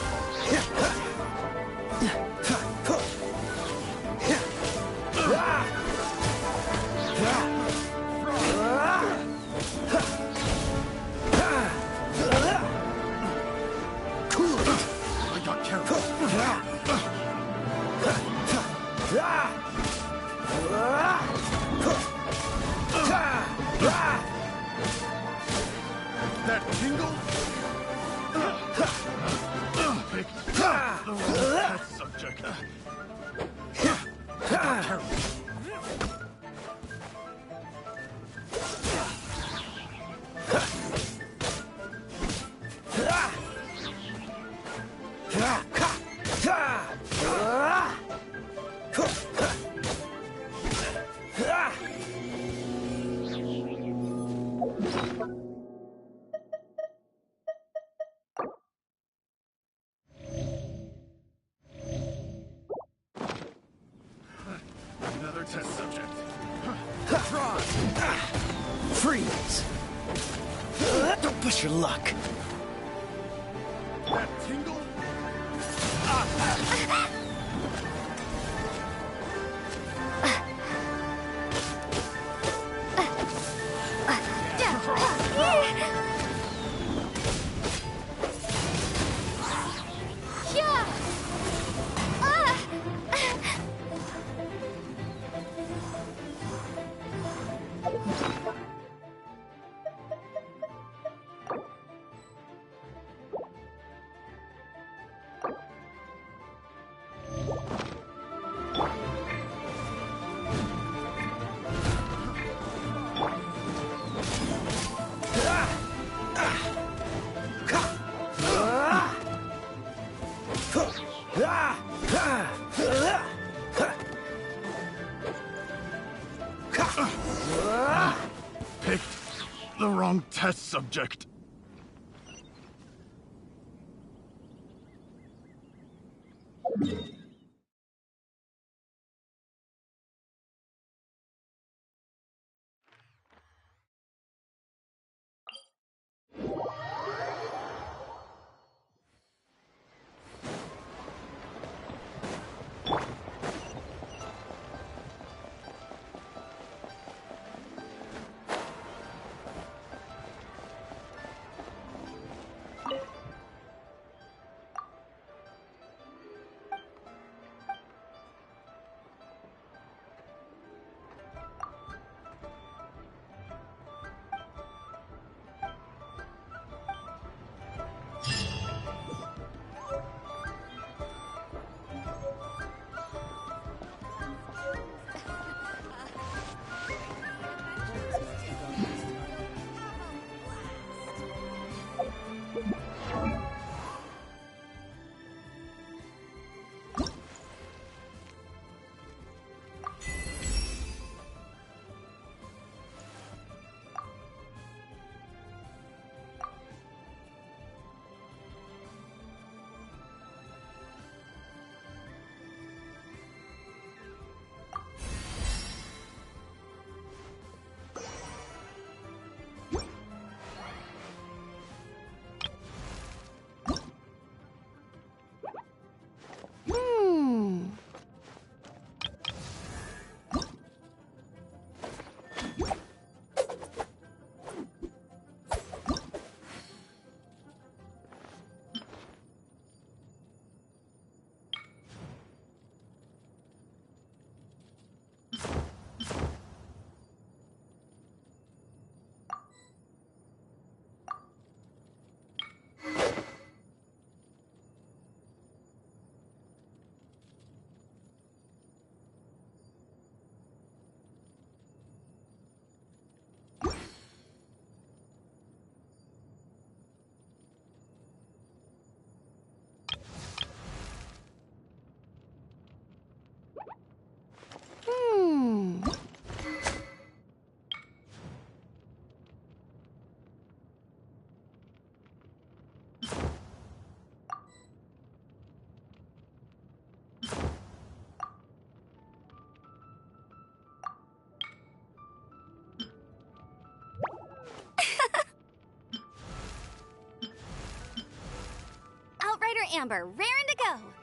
Cool it! I got carries. That tingle? Pick the wrong test subject. I got carries. Another test subject. Try! Freeze! Don't push your luck. That tingle? Picked the wrong test subject. amber, raring to go.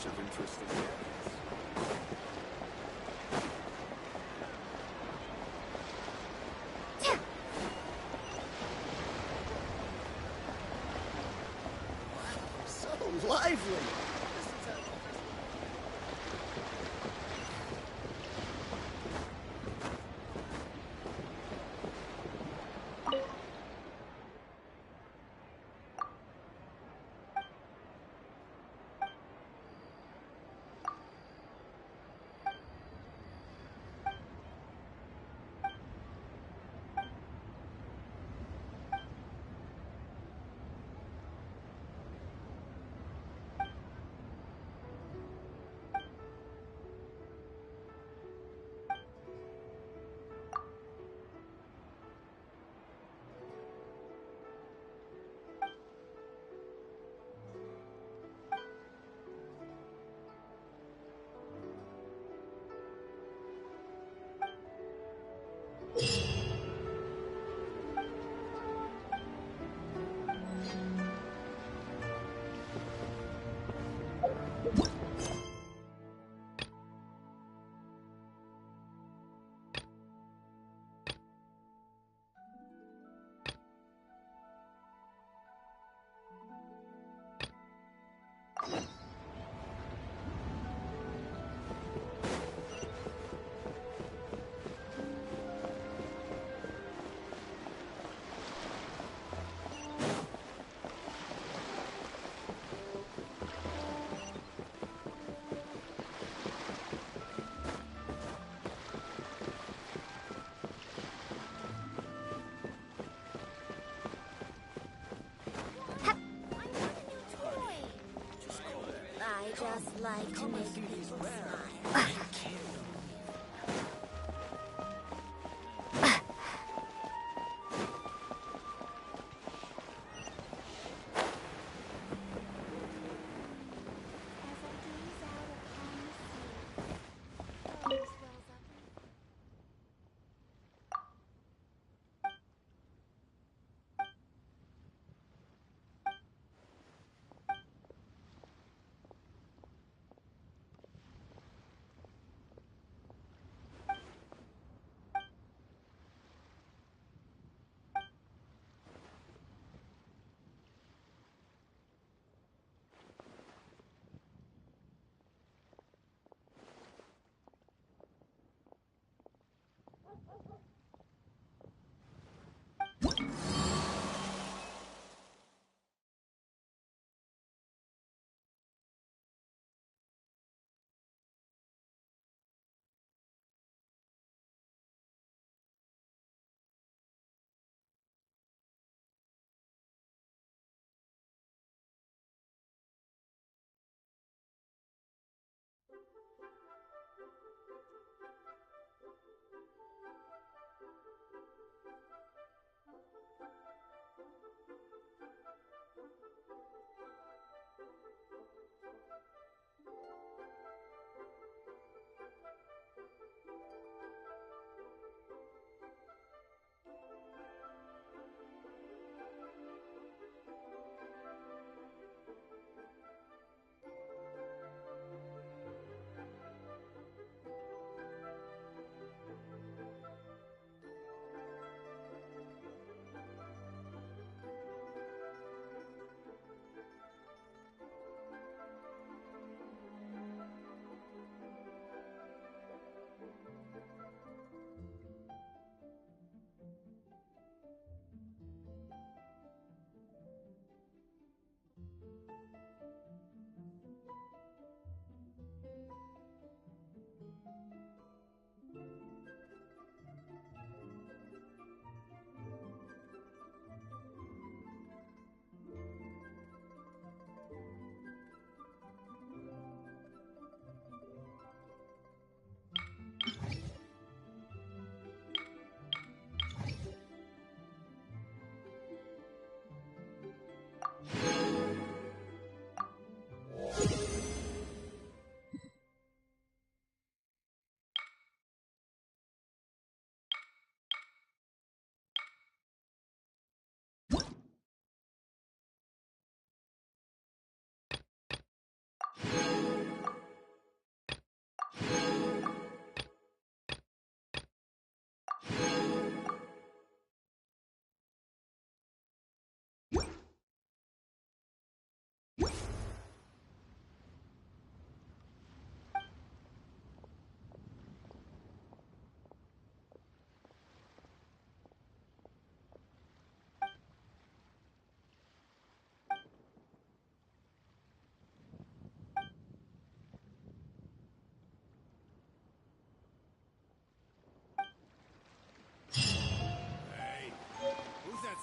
of interesting areas. So lively! just like to make people smile.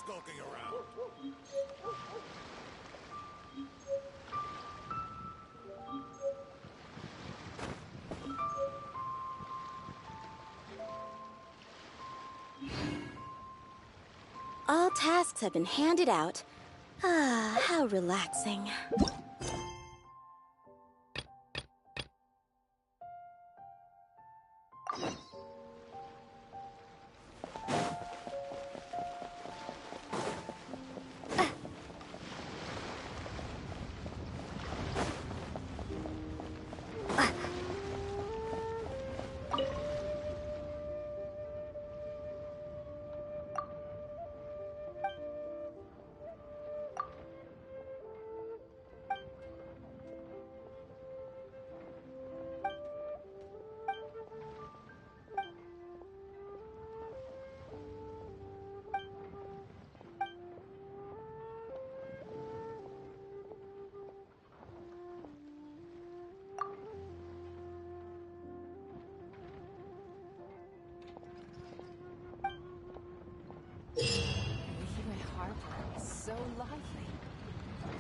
skulking around. All tasks have been handed out. Ah, how relaxing. Liyue Harbor is so lively.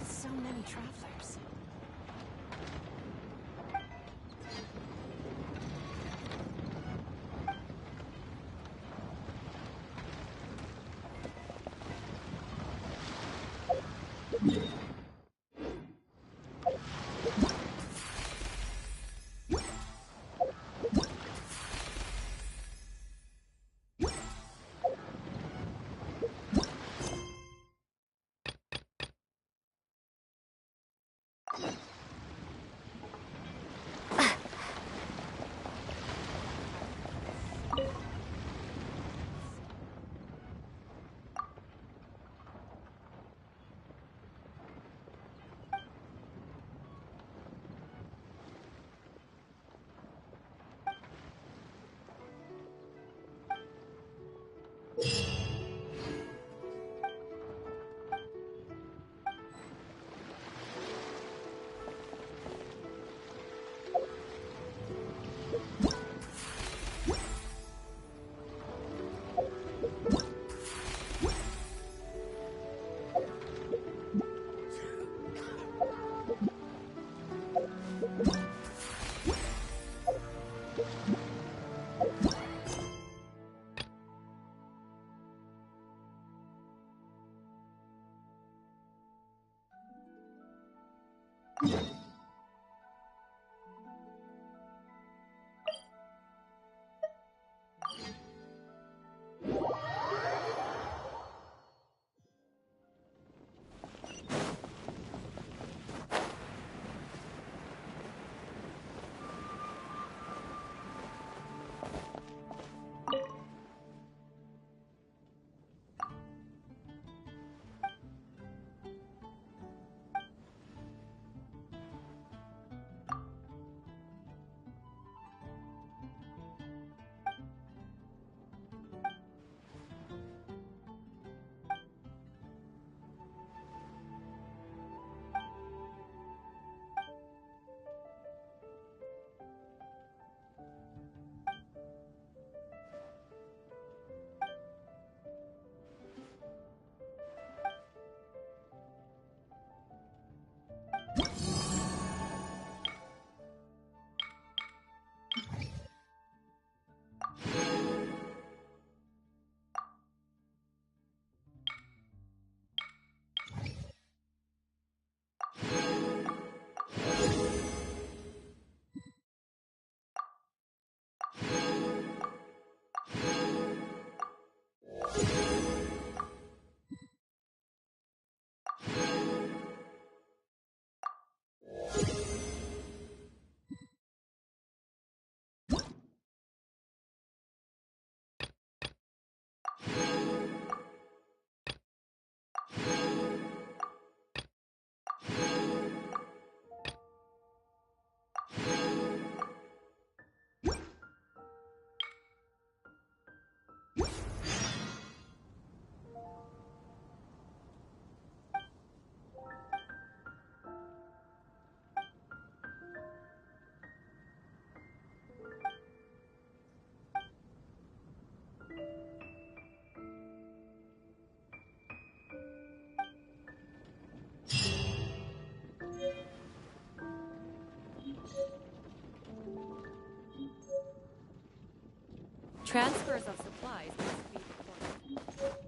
So many travelers. Transfers of supplies must be recorded.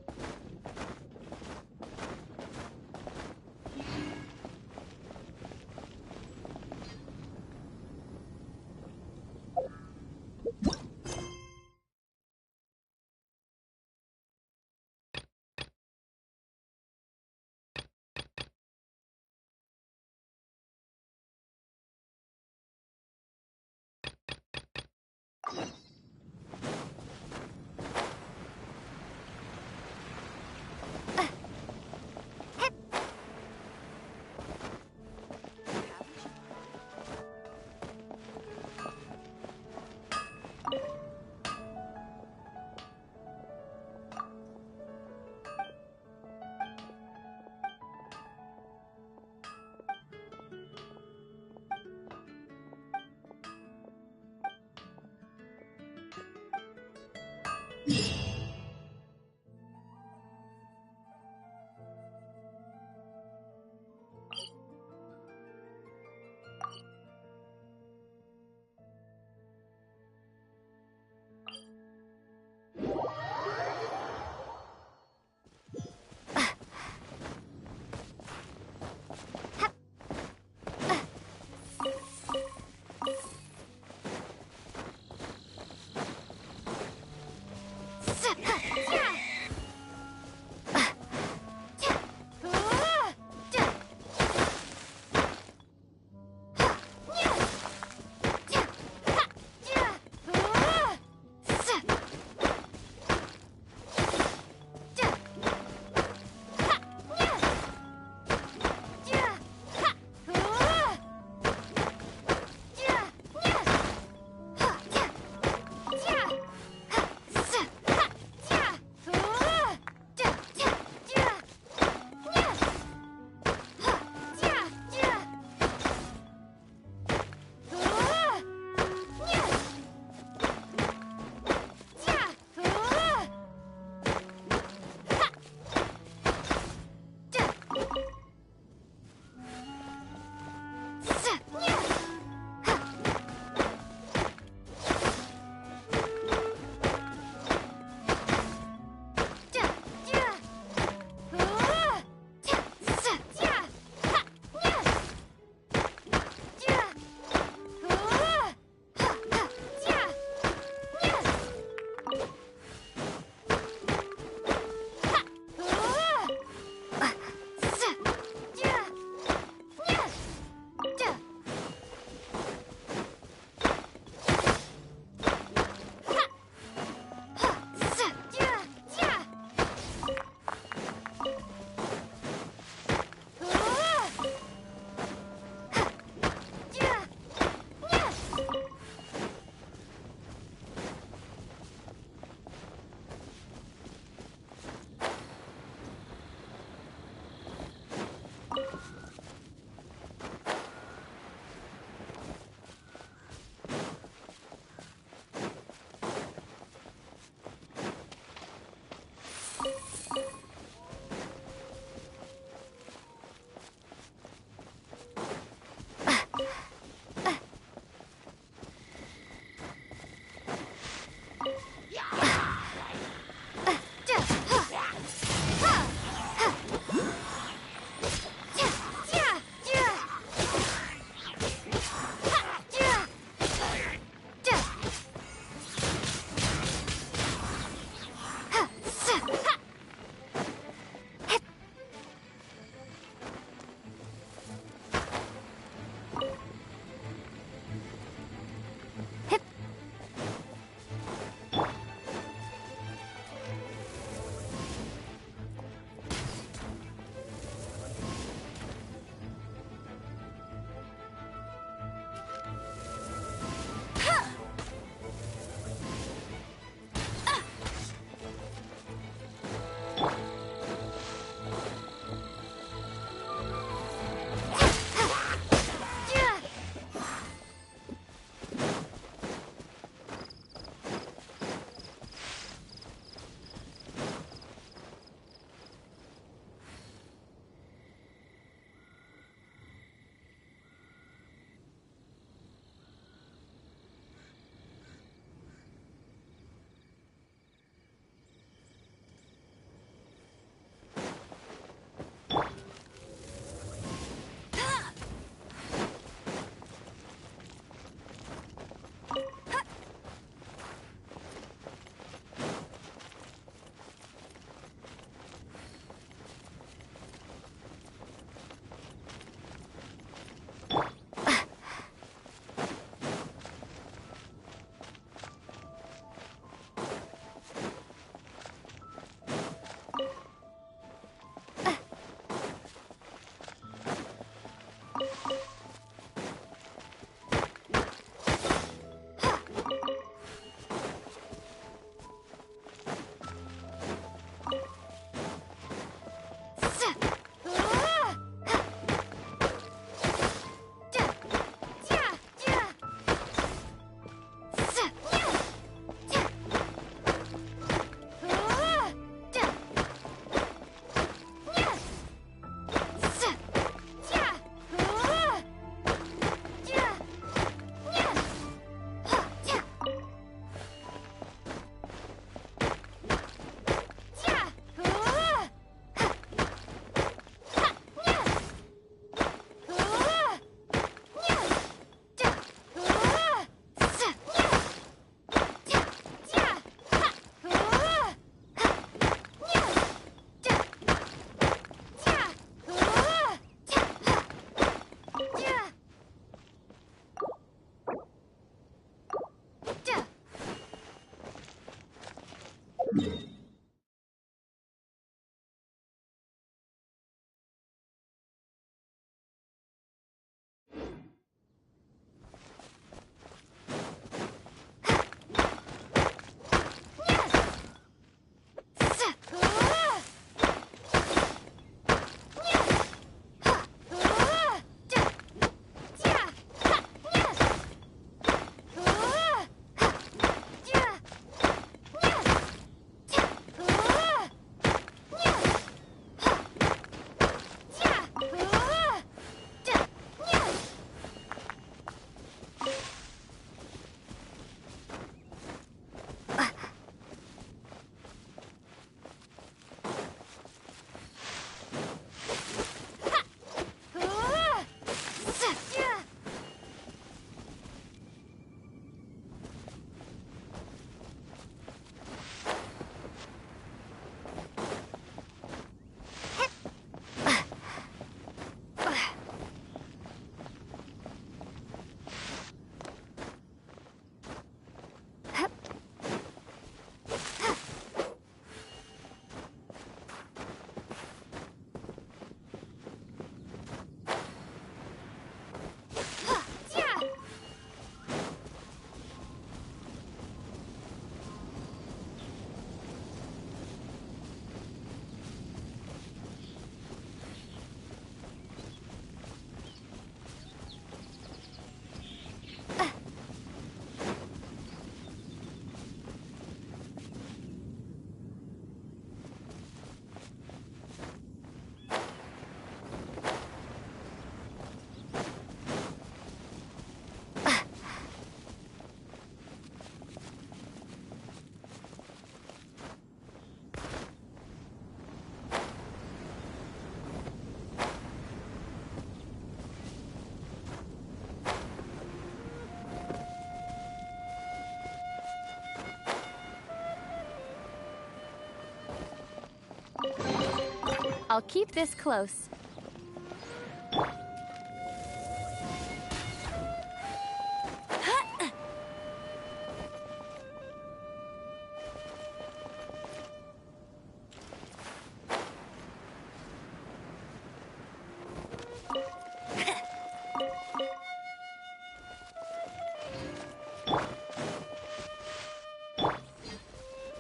I'll keep this close.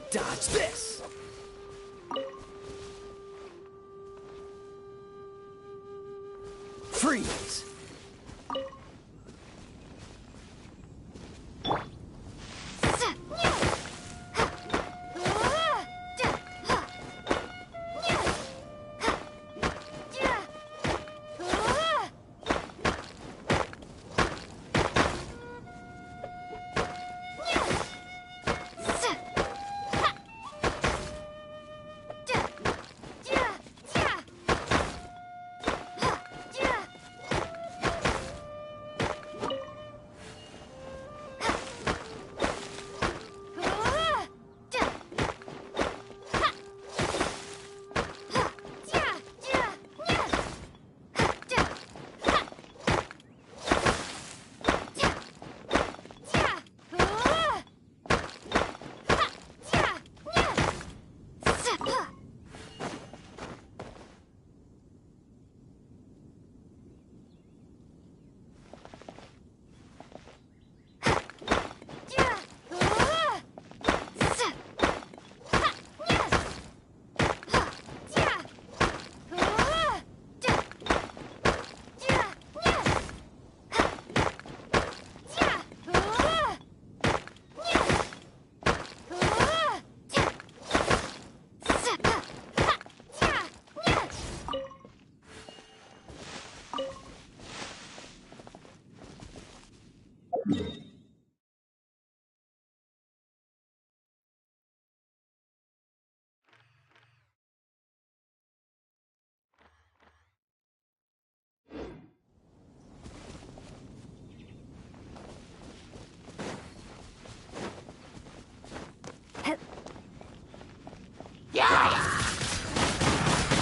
Dodge this! Freeze!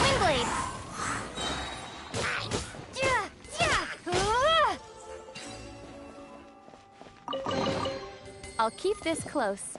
Windblade! I'll keep this close.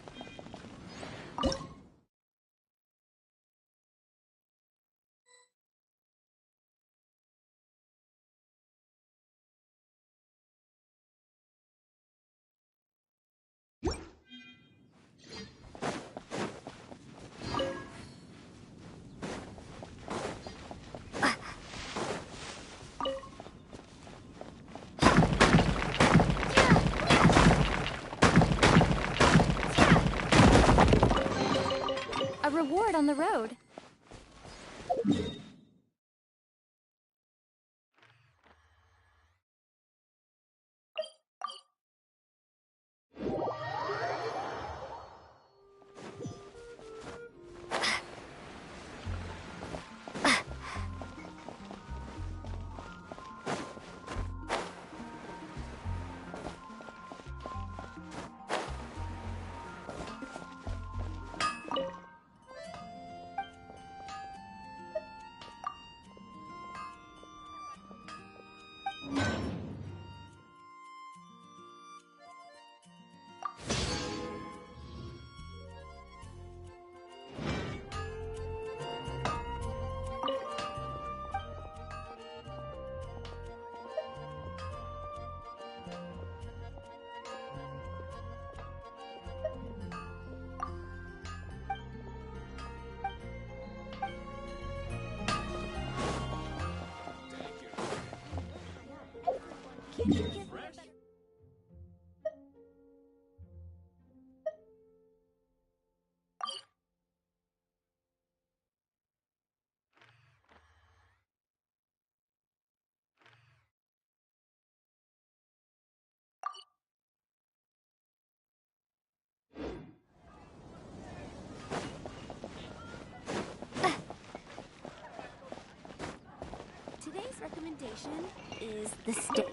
A reward on the road. Today's recommendation is the steak.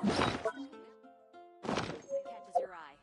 catches your eye.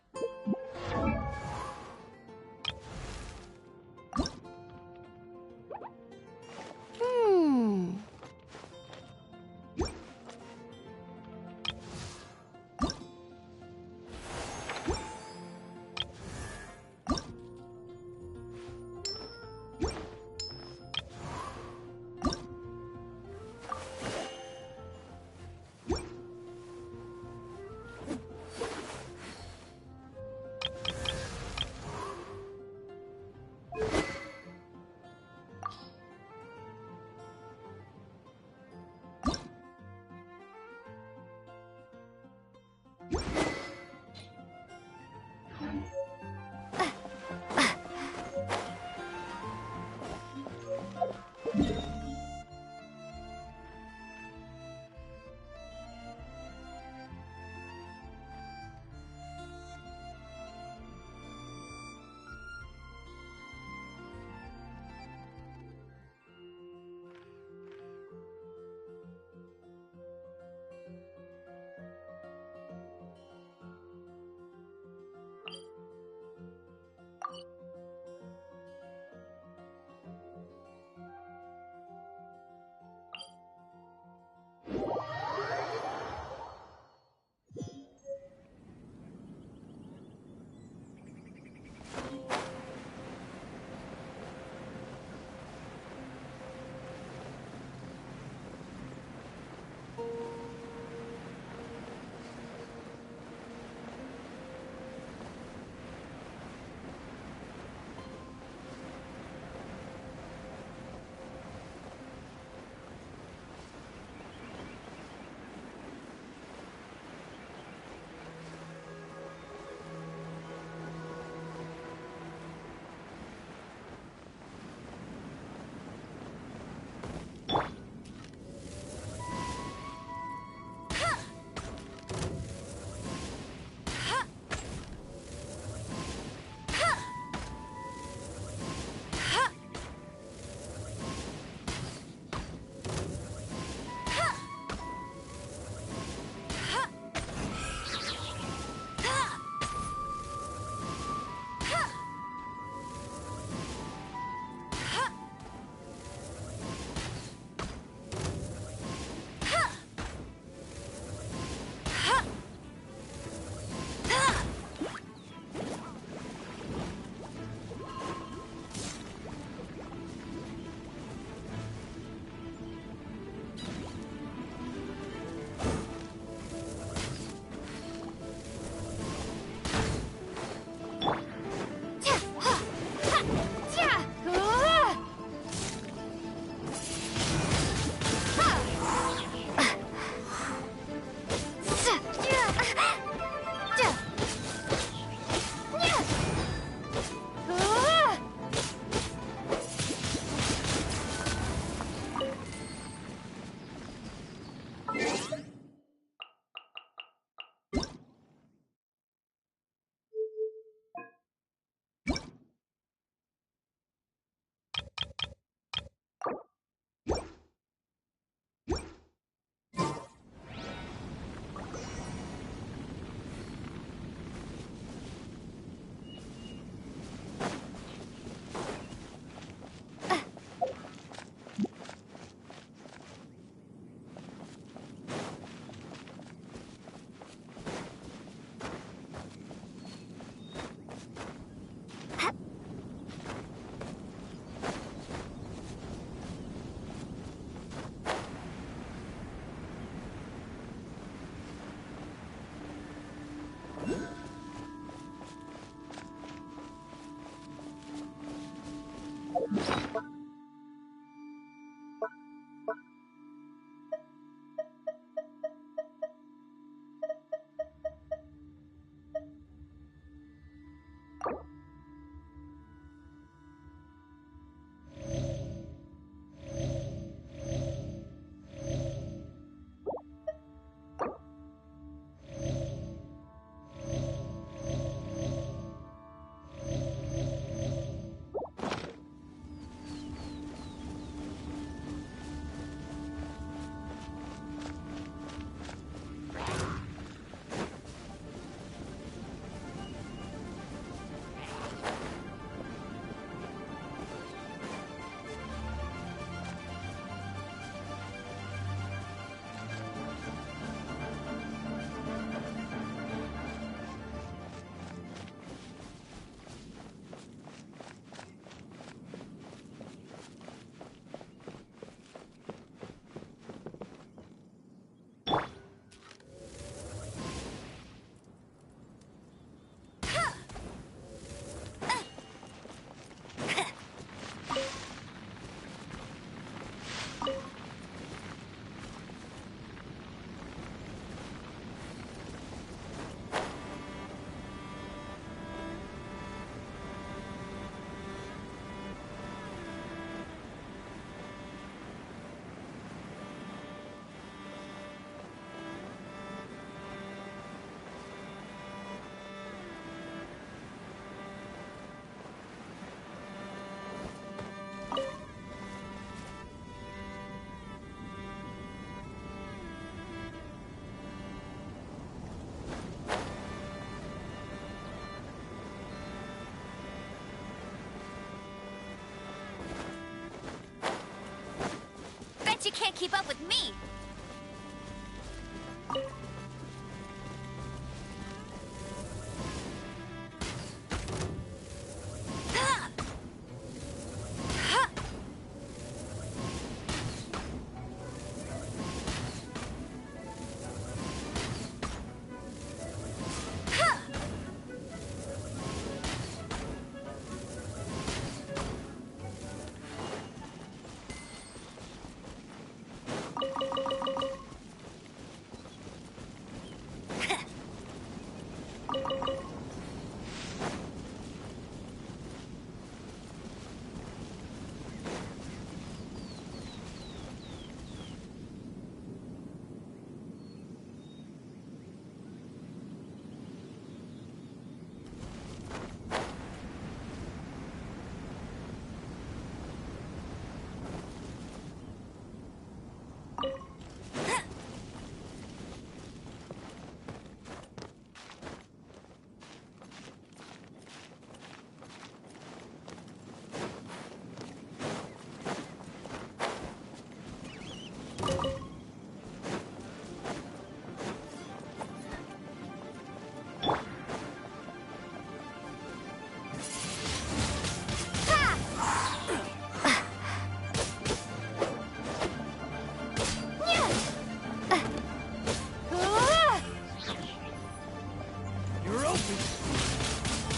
can't keep up with me!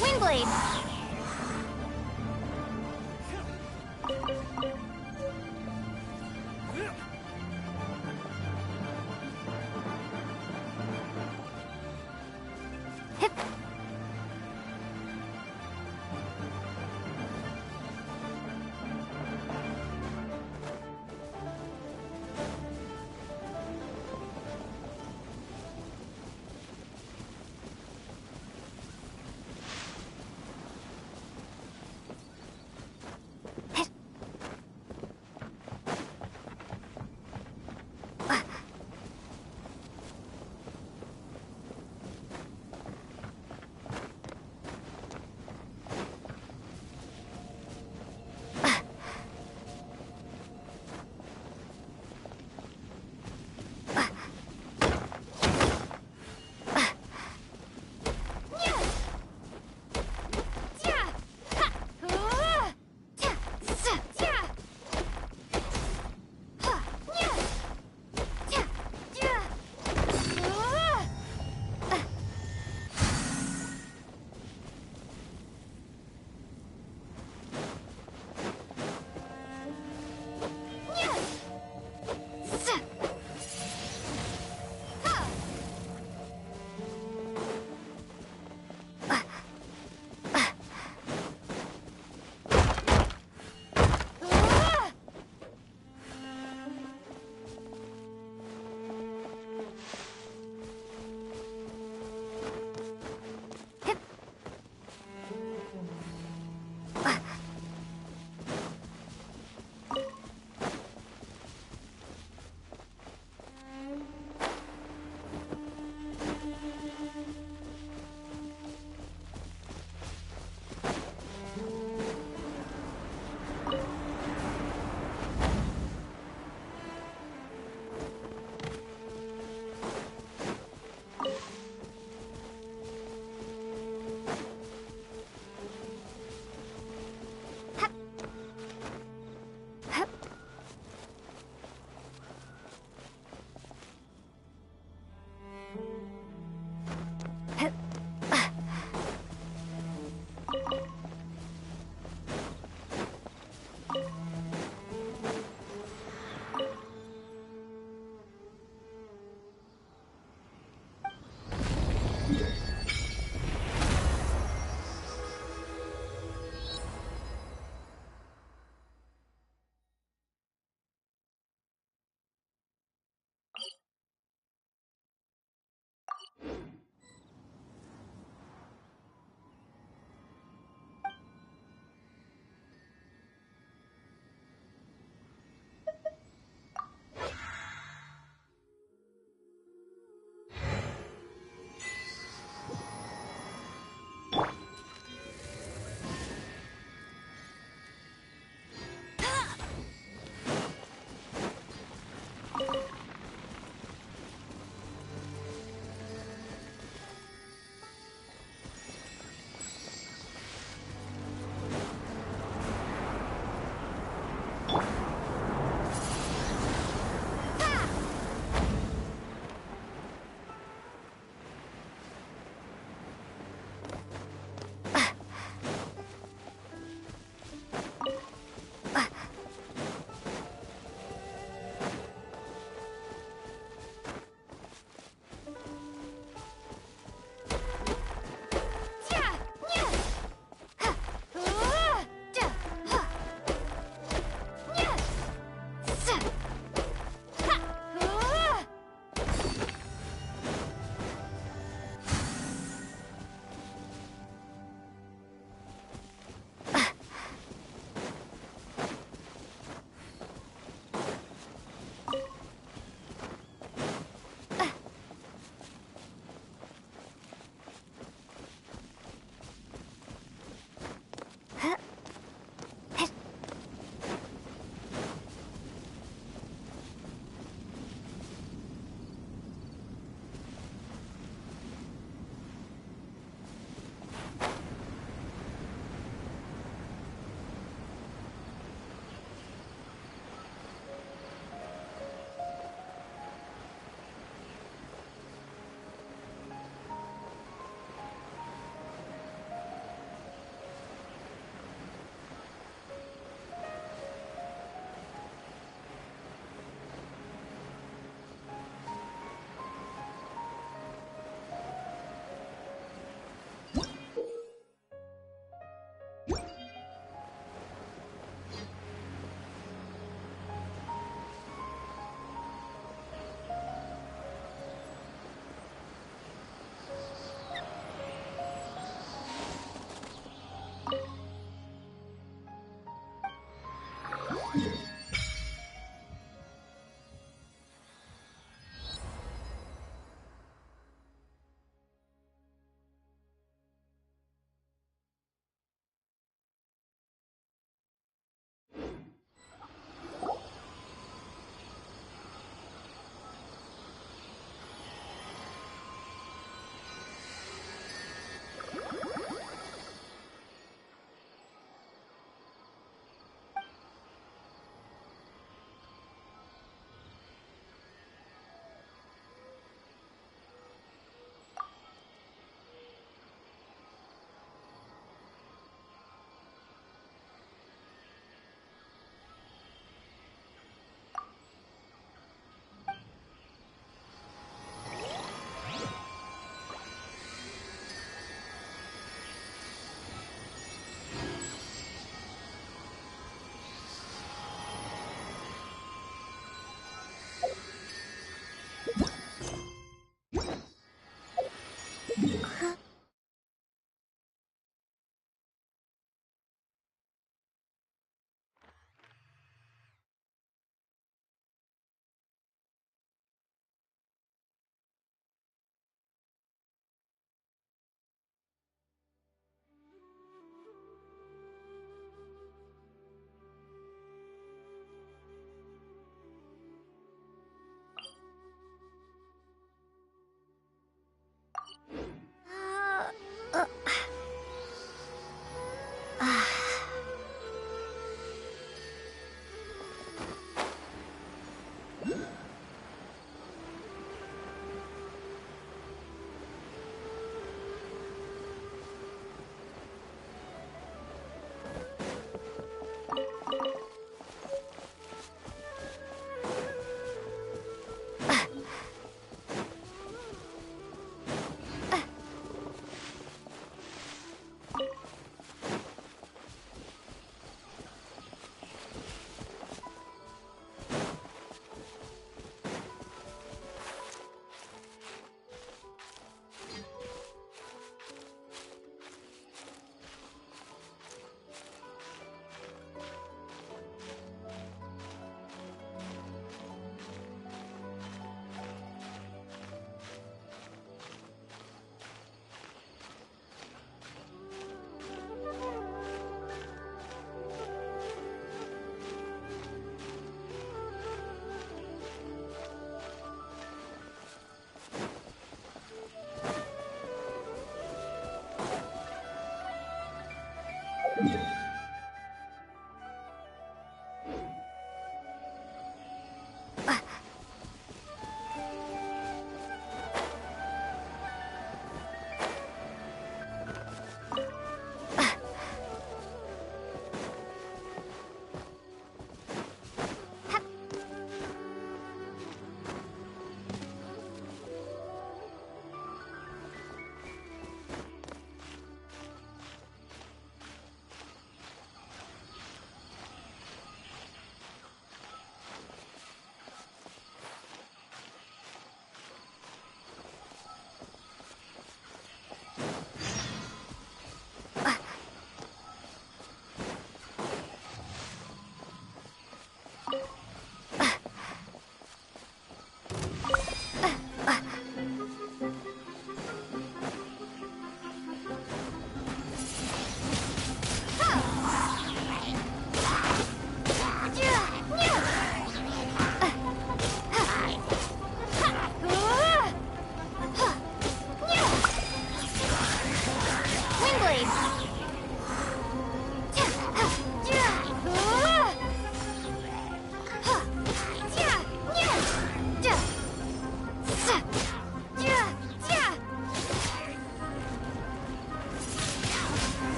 Windblade!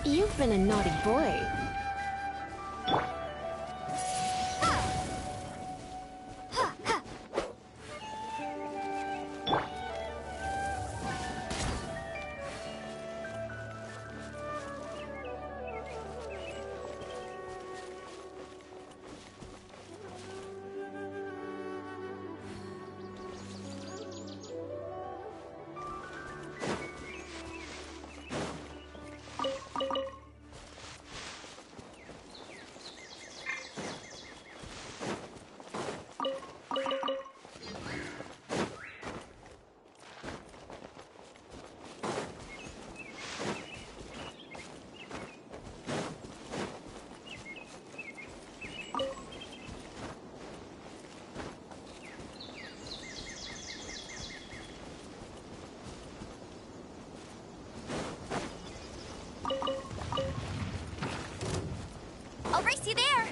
You've been a naughty boy. I'll race you there!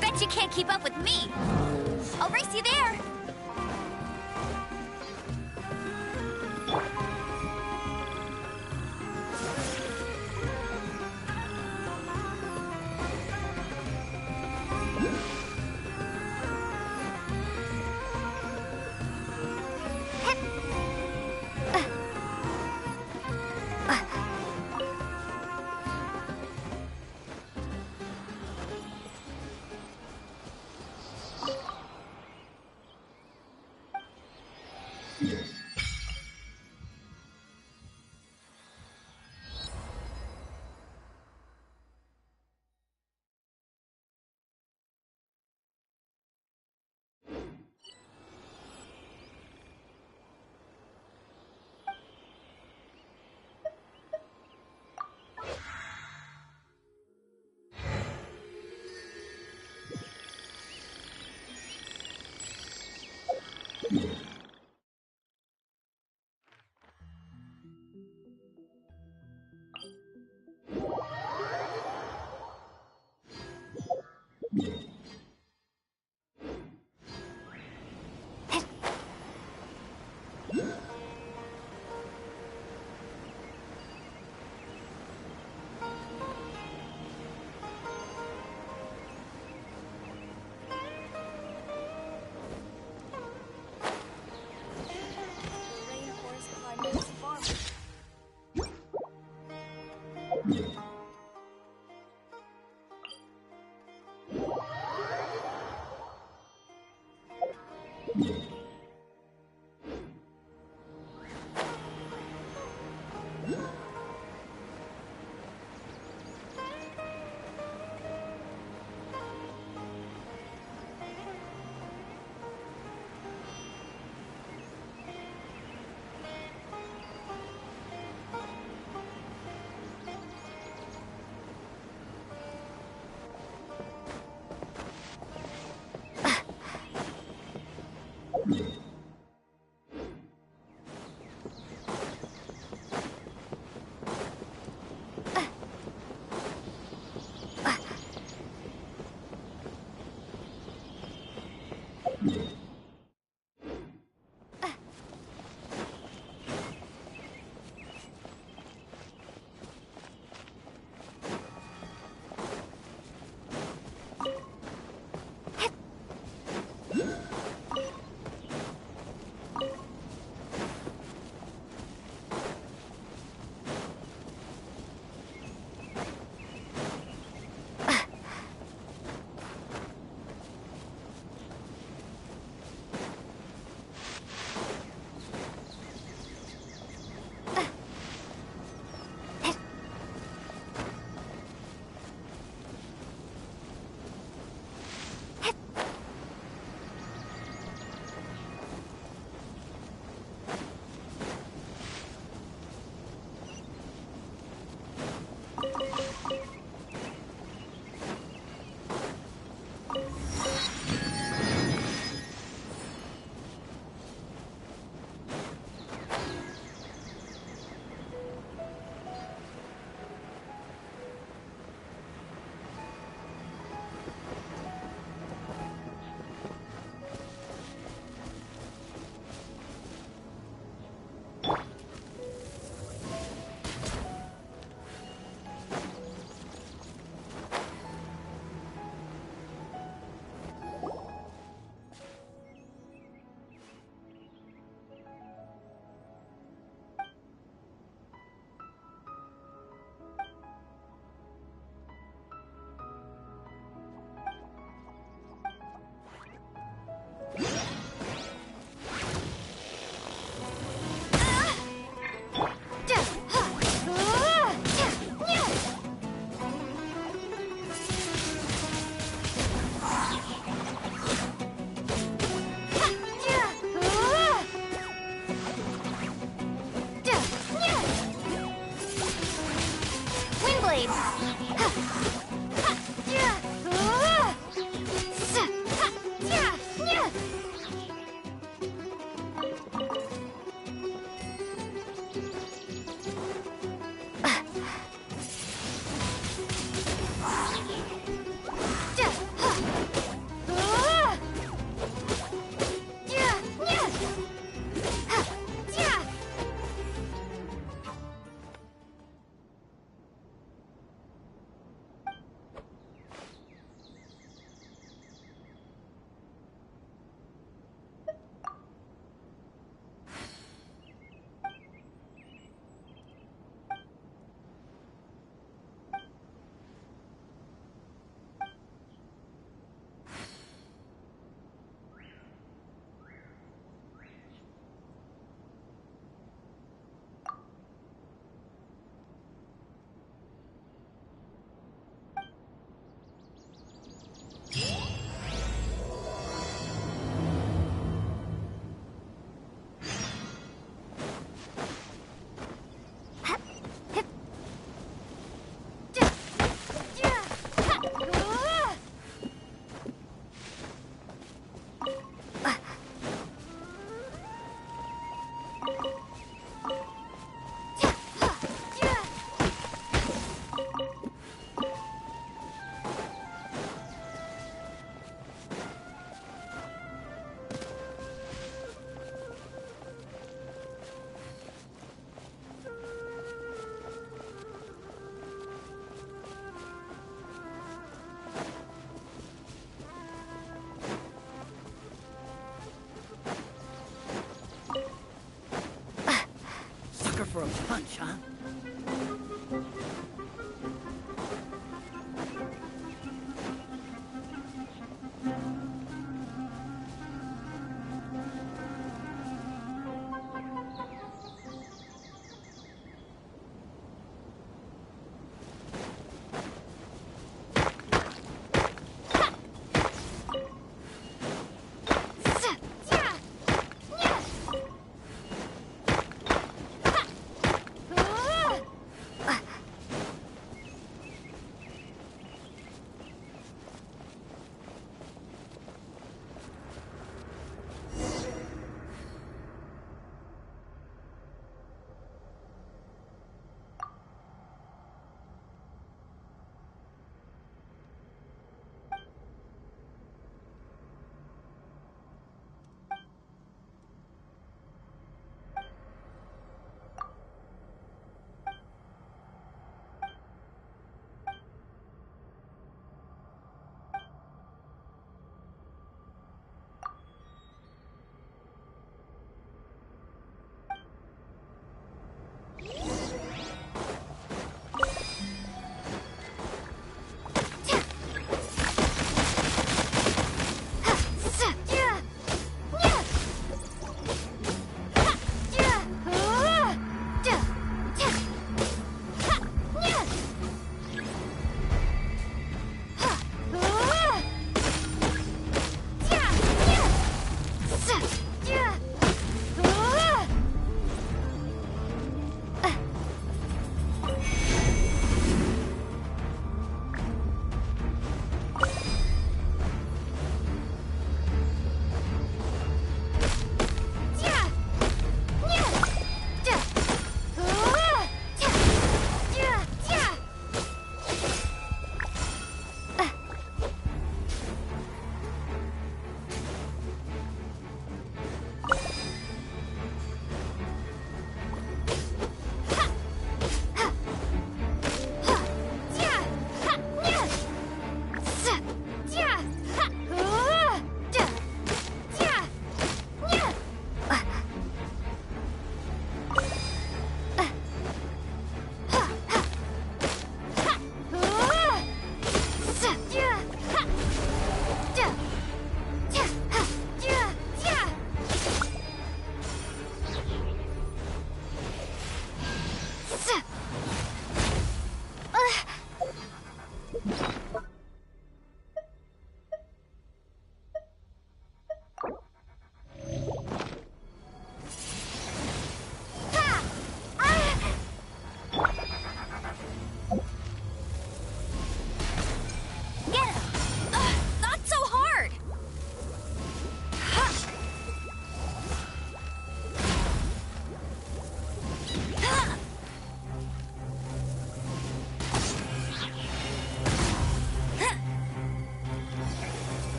Bet you can't keep up with me! I'll race you there! for a punch, huh?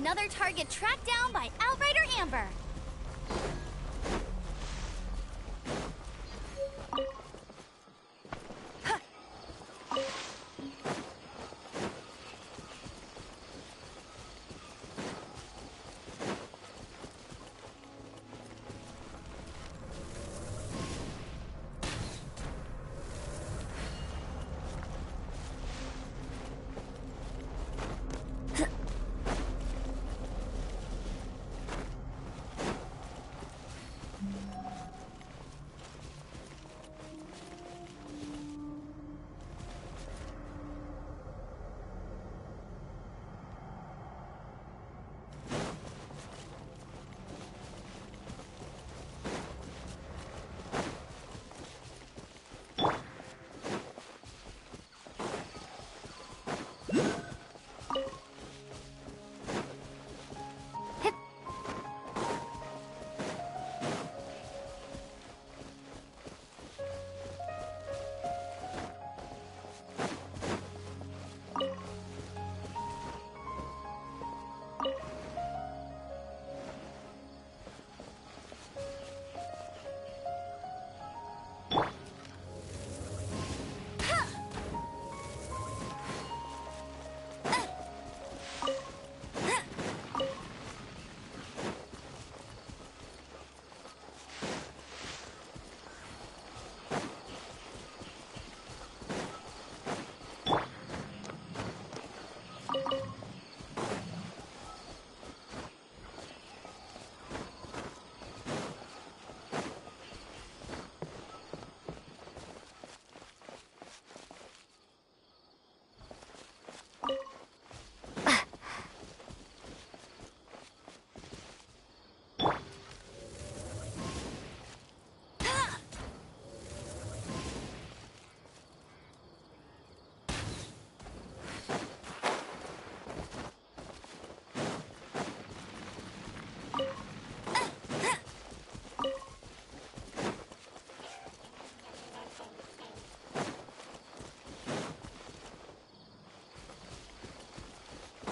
Another target tracked down by Outrider Amber.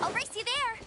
I'll race you there!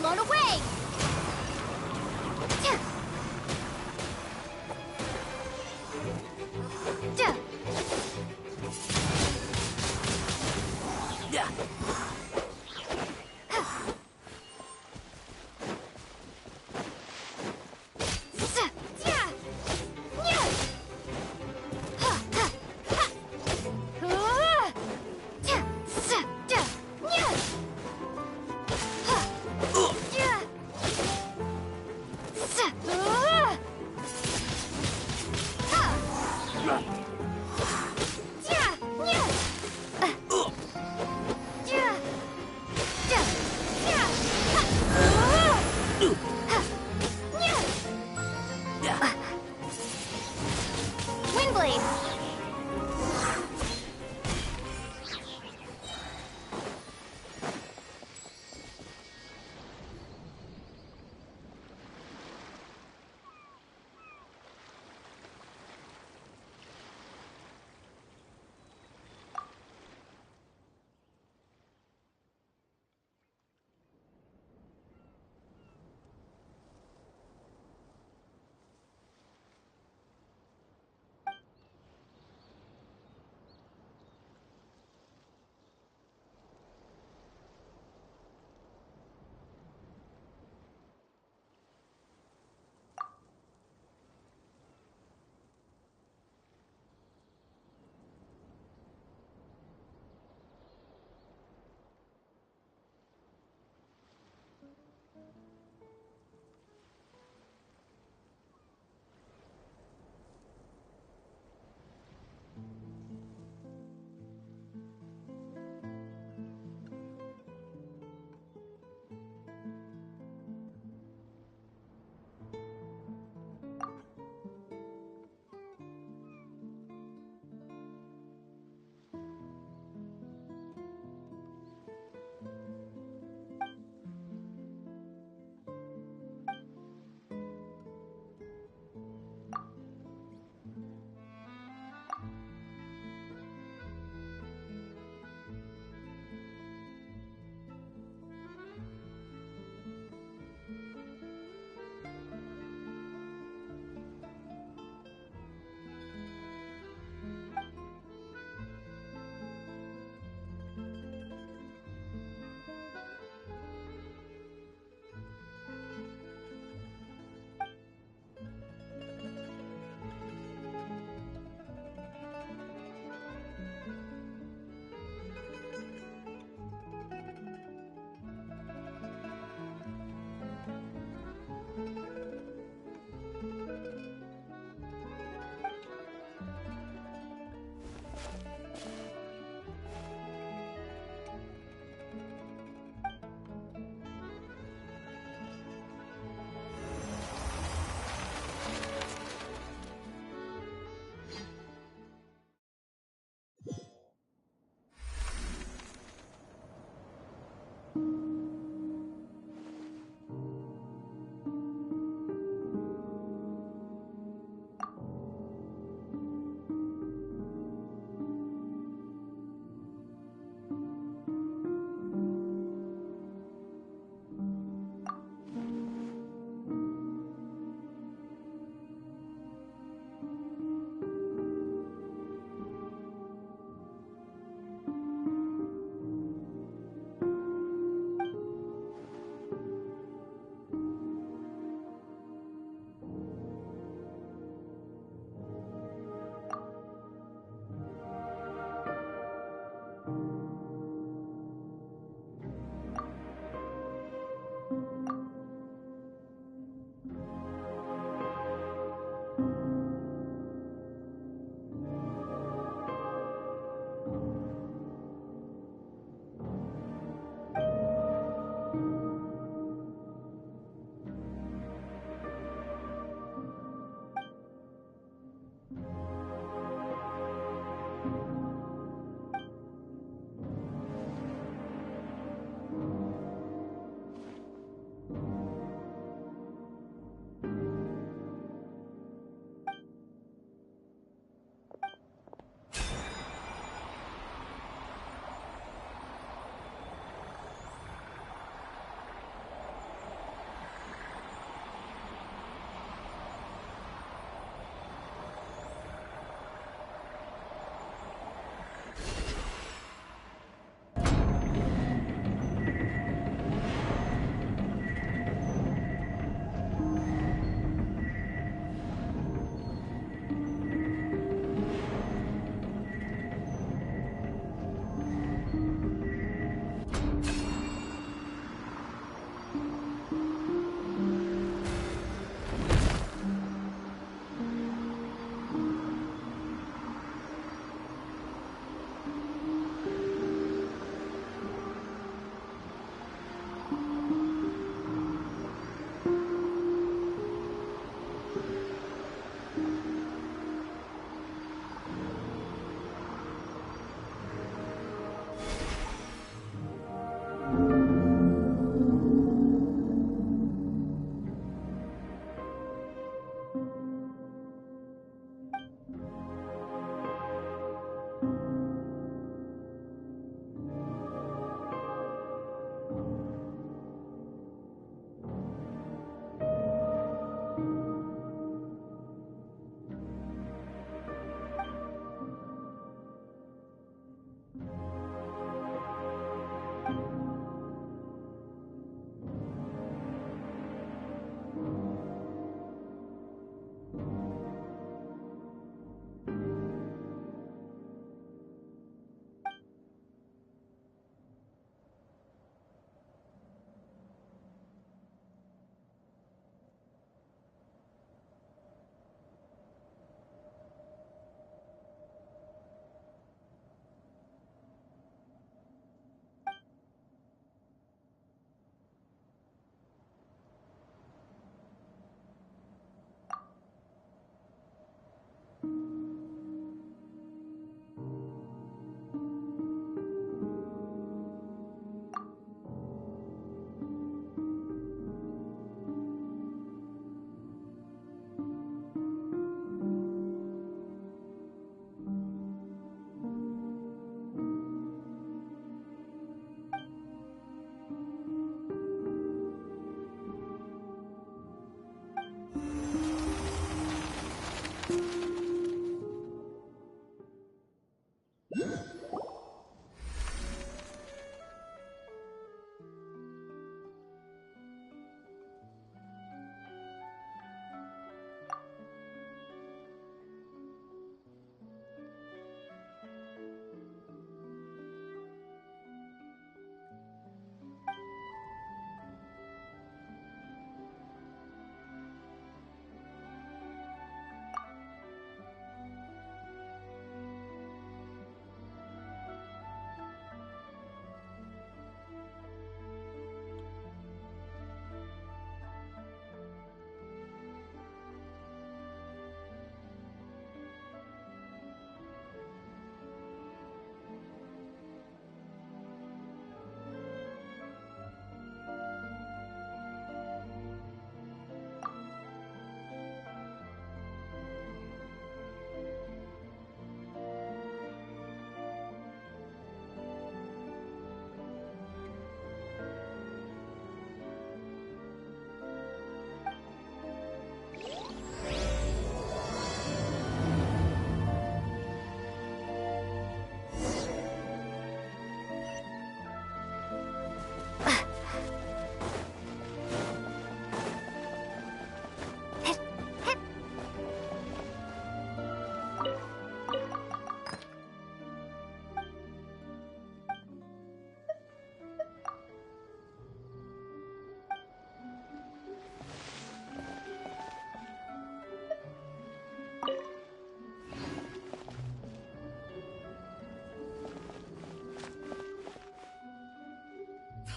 blown away!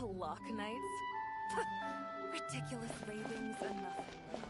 Clock nights? Ridiculous ravings and nothing more.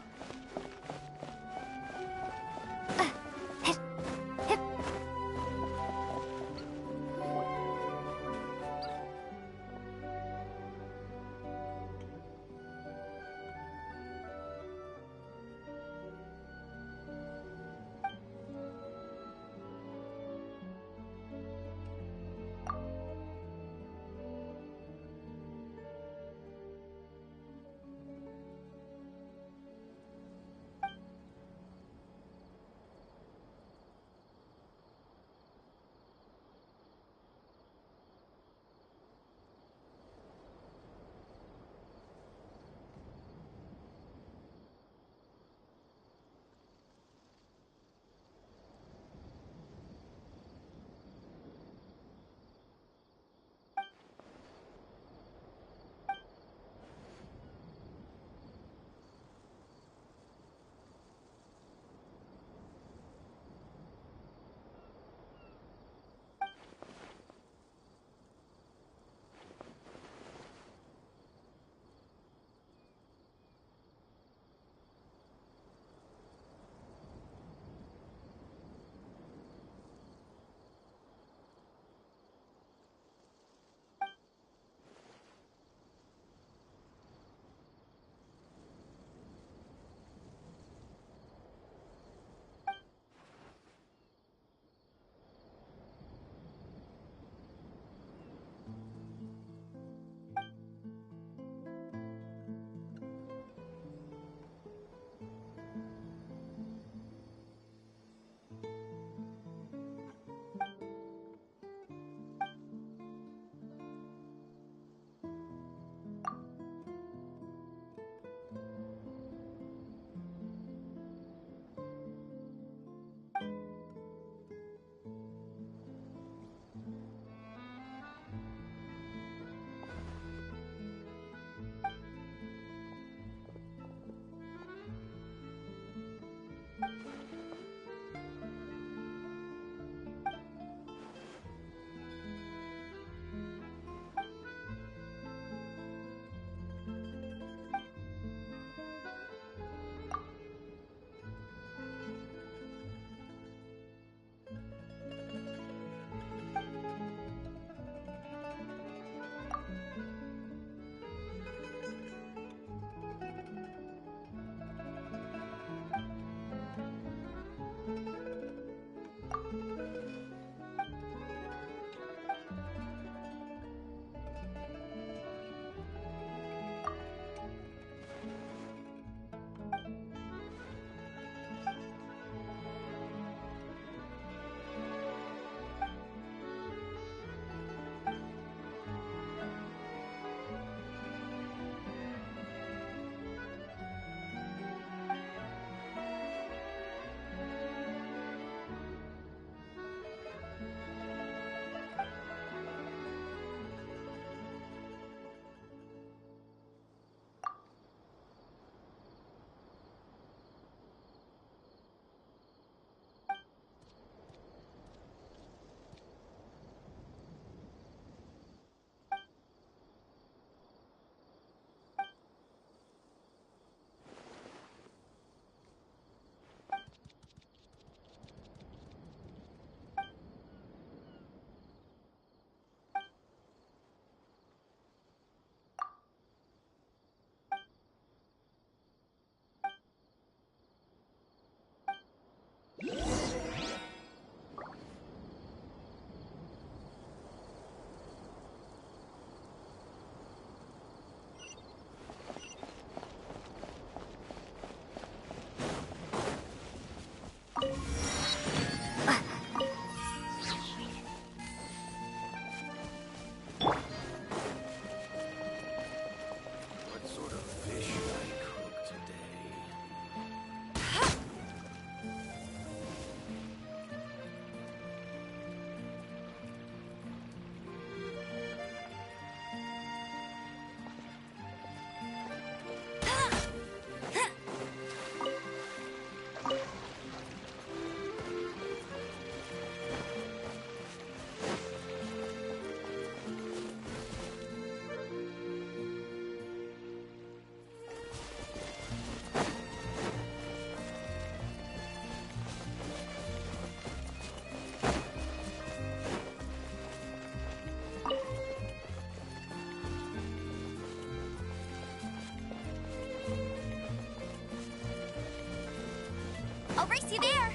race you there.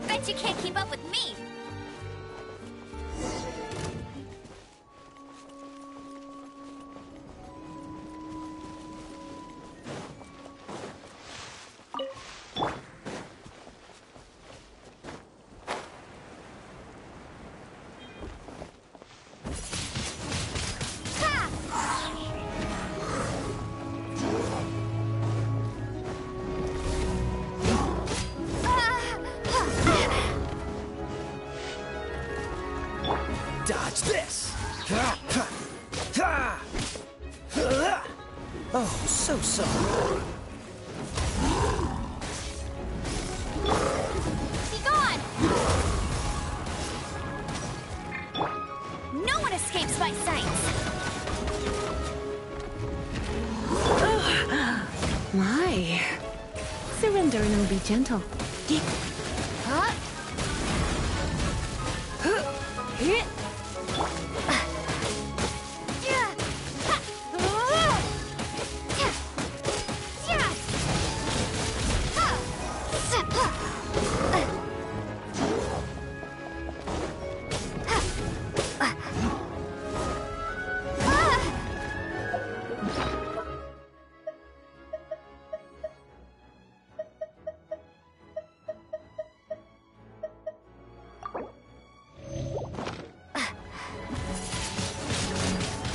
Bet you can't keep up with me. Dodge this! Oh, so sorry. Be gone! No one escapes my sights! My. Surrender and be gentle. Huh?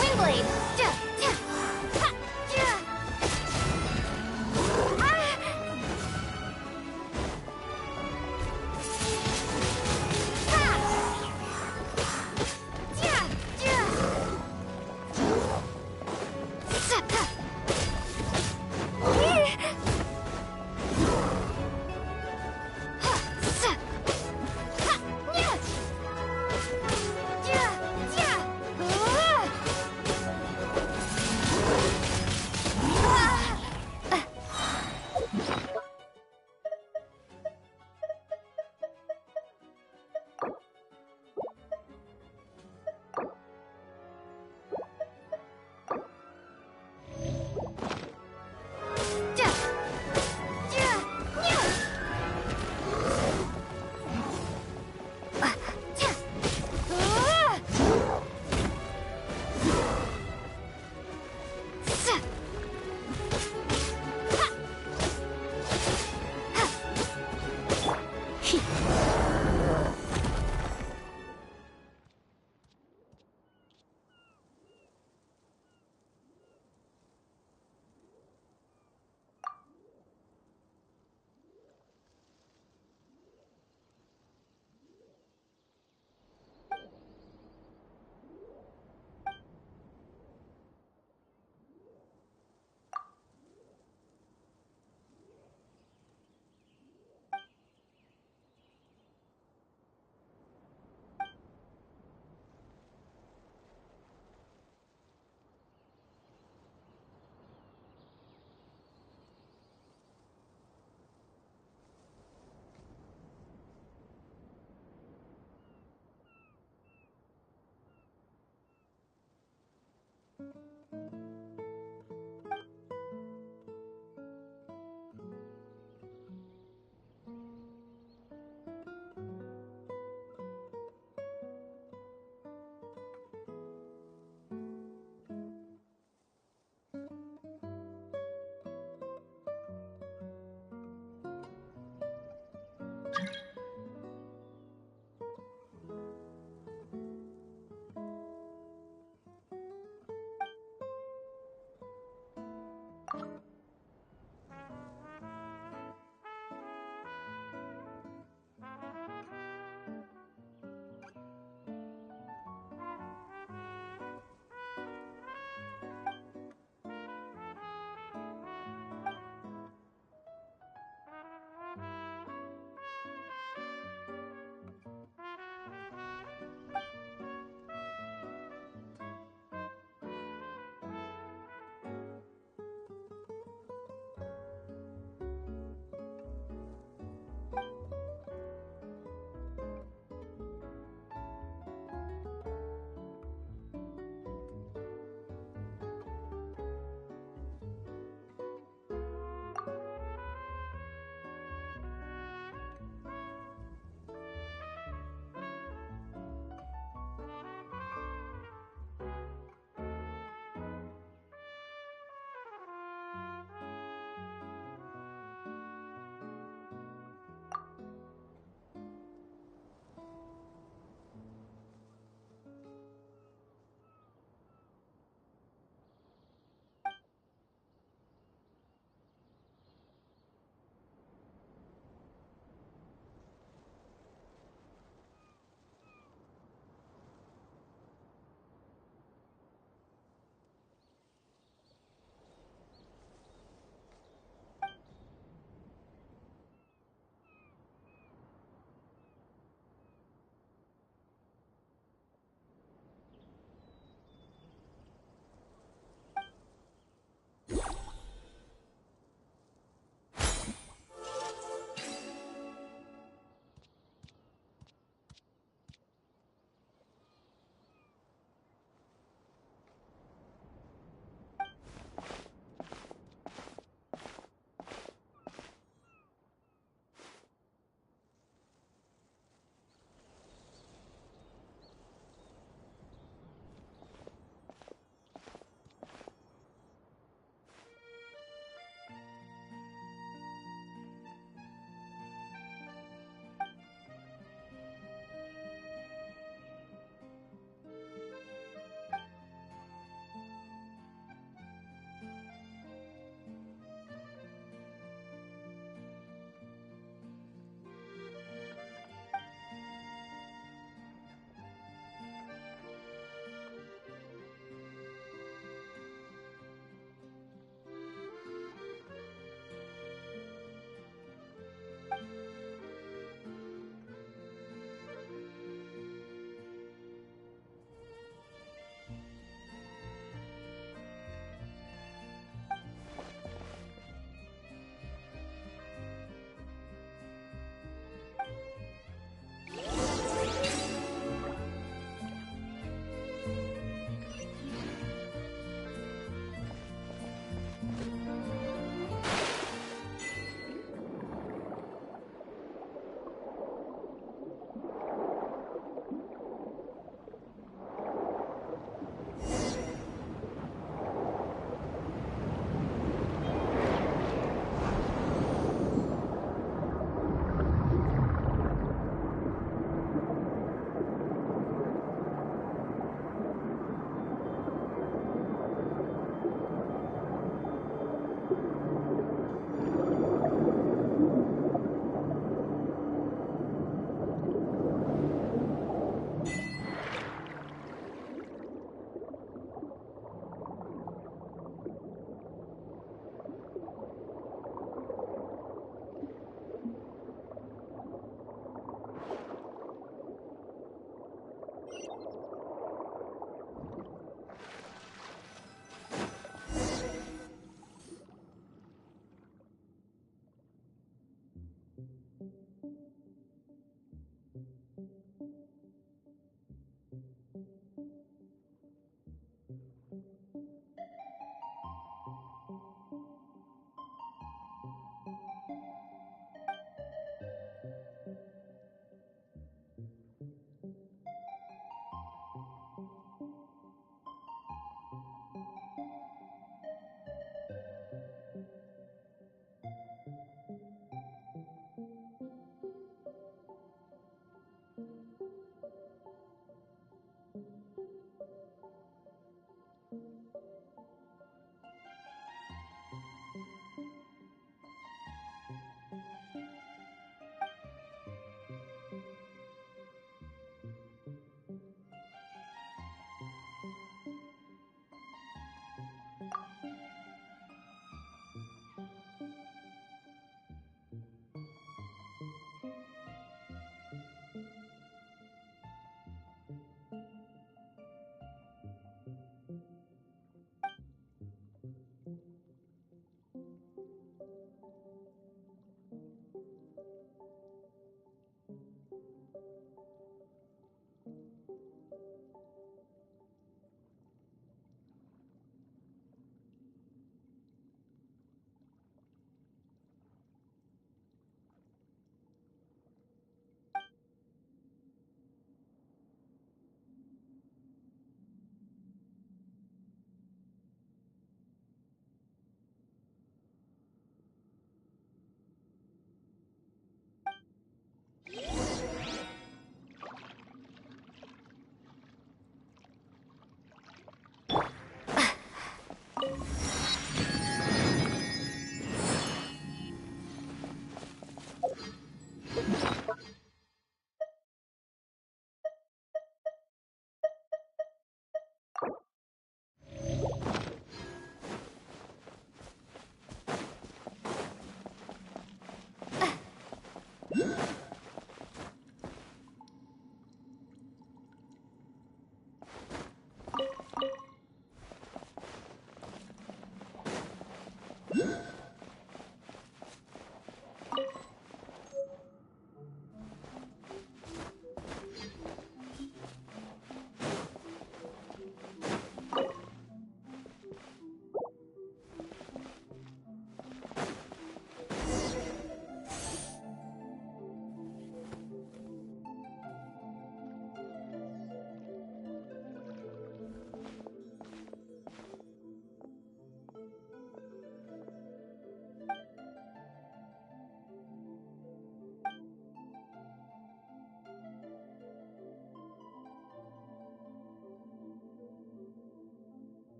Wingblade!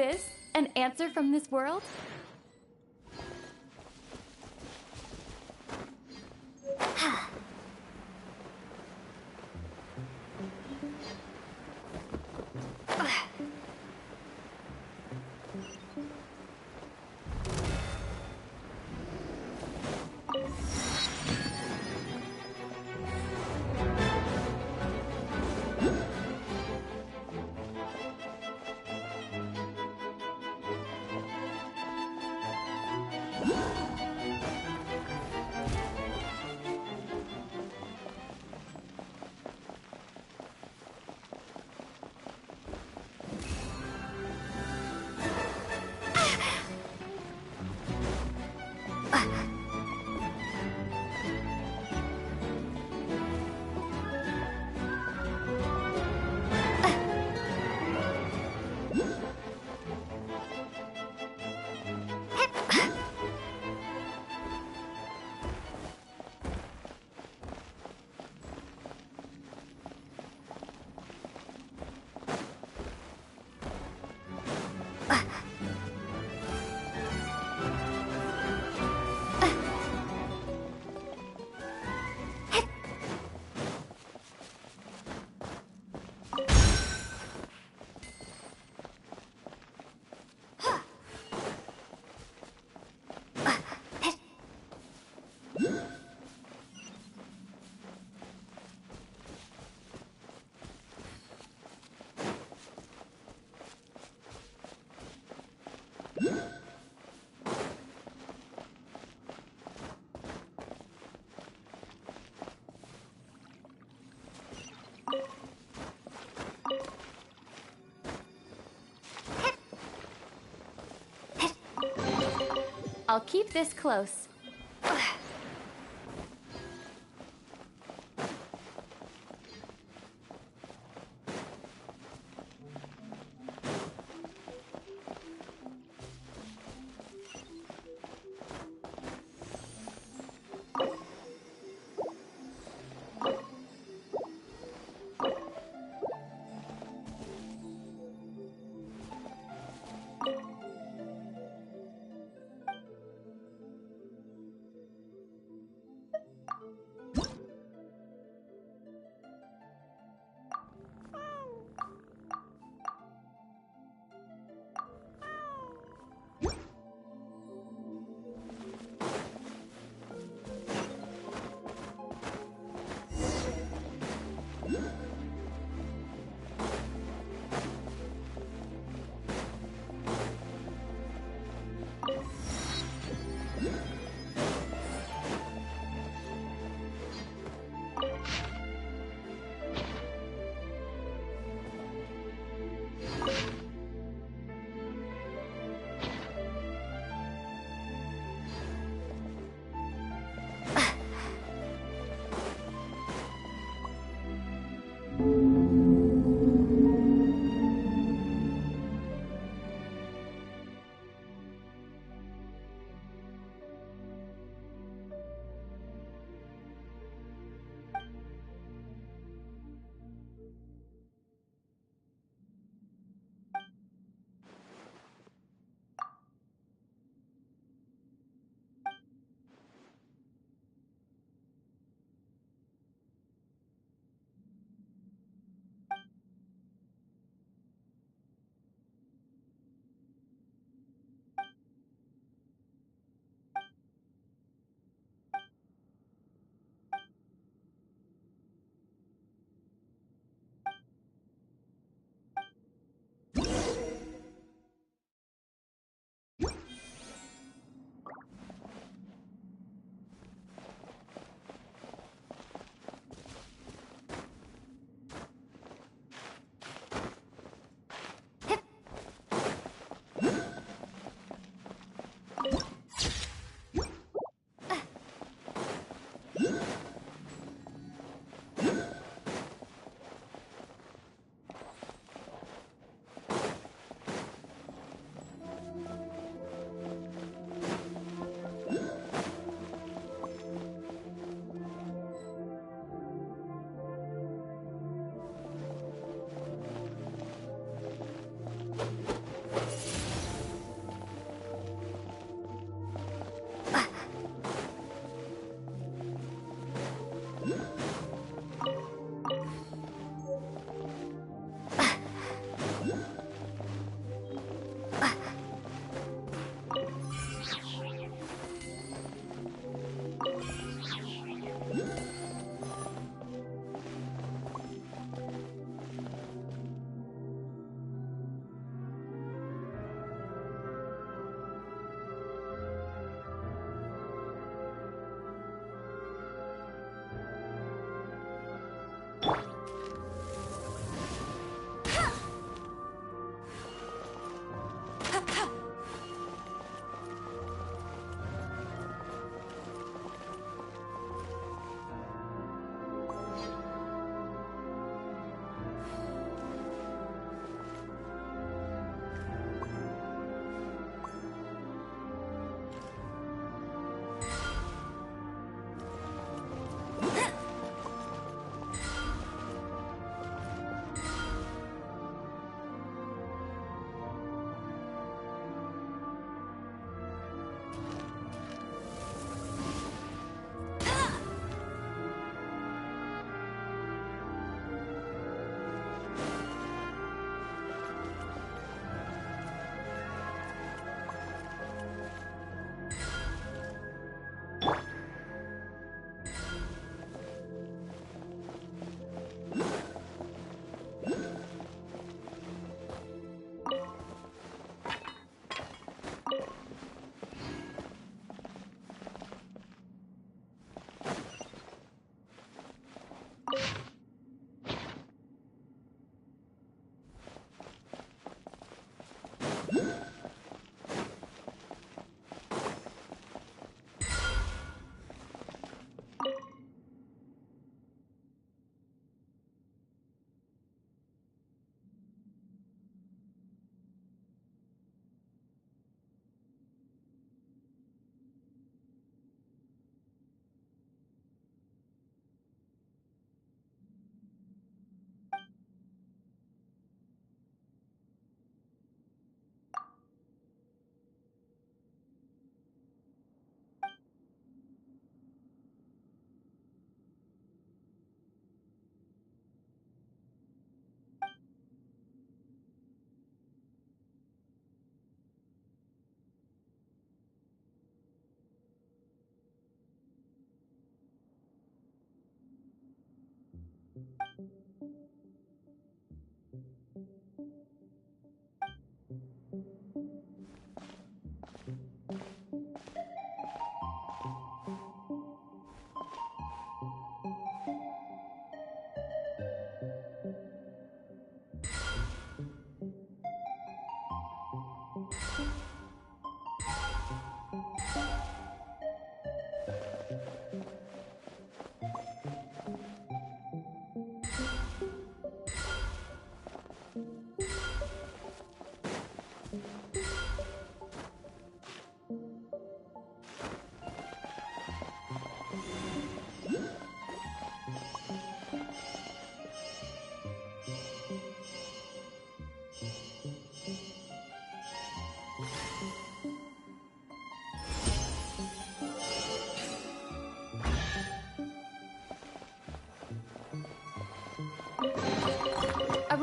this an answer from this world? I'll keep this close.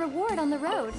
reward on the road.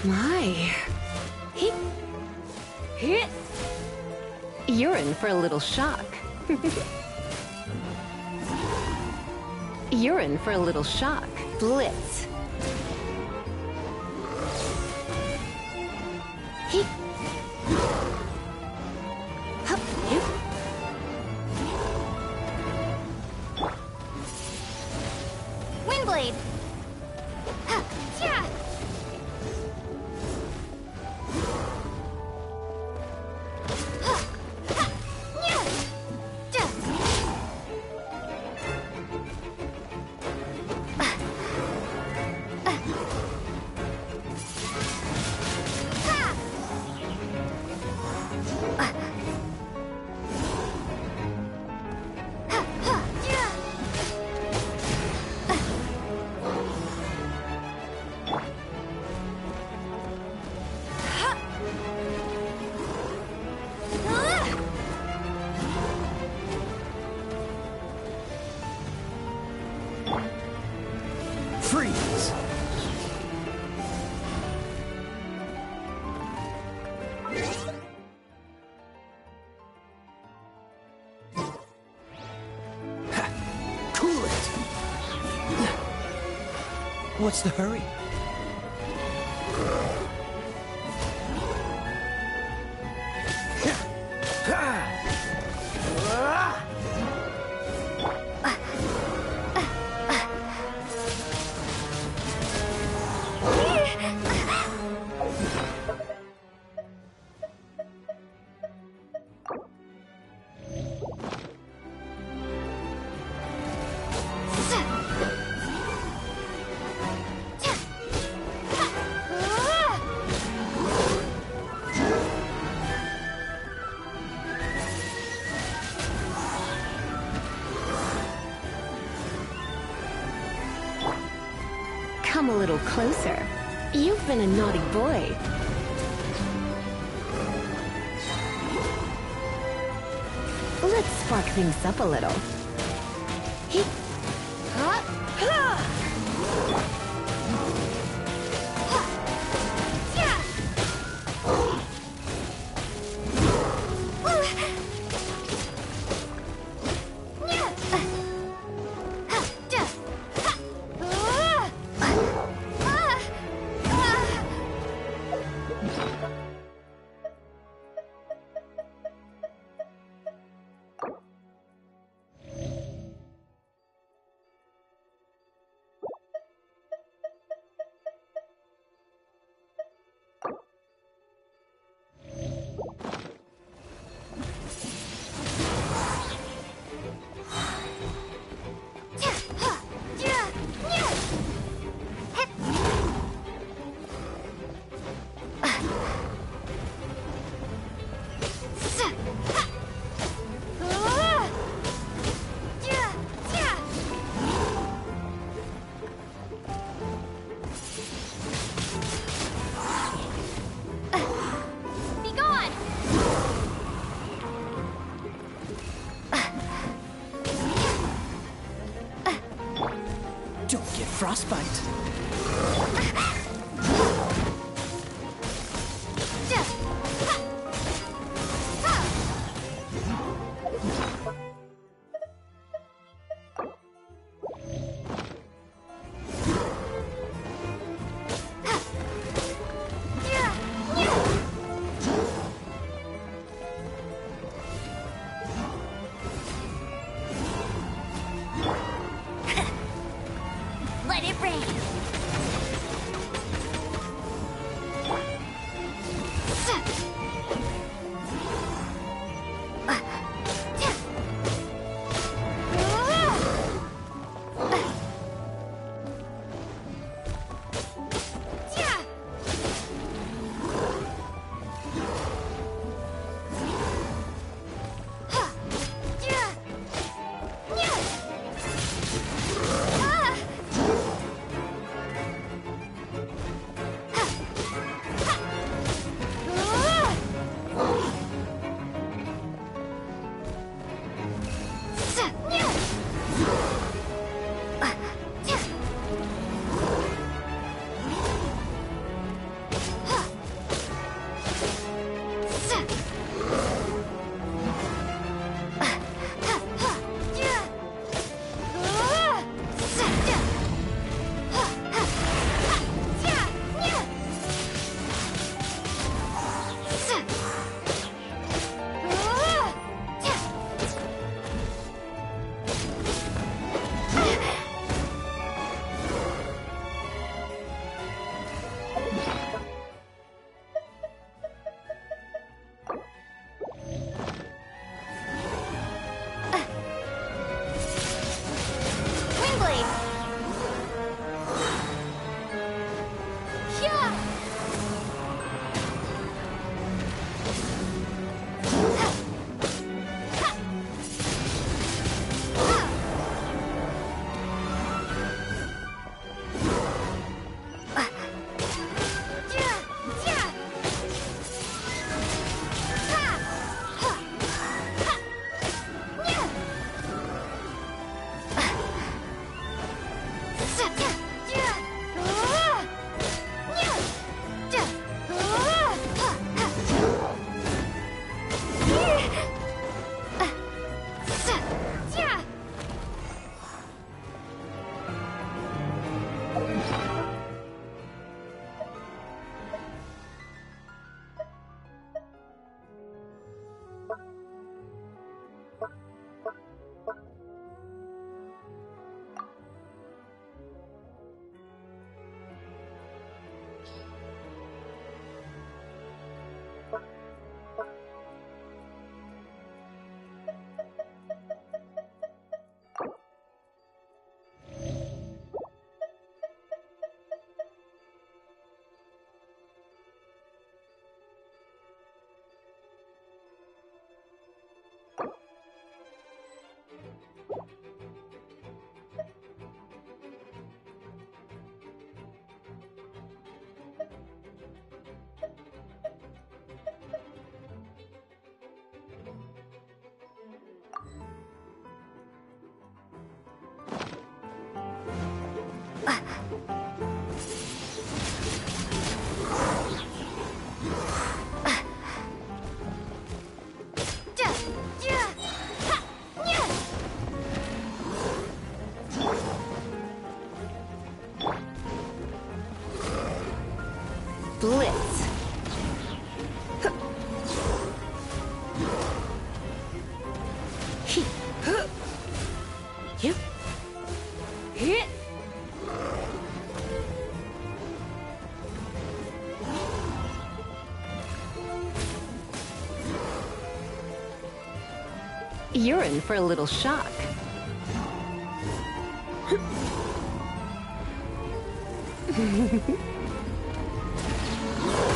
My. You're in for a little shock. You're in for a little shock. Blitz. Windblade! Freeze! Ha! Cool it! What's the hurry? Come a little closer. You've been a naughty boy. Let's spark things up a little. Don't get frostbite. Let it rain! Blitz. Yep. Hit. You're in for a little shock.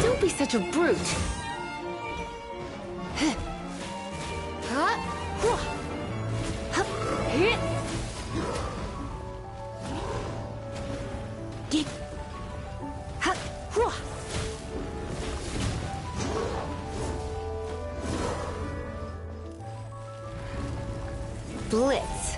Don't be such a brute. Blitz.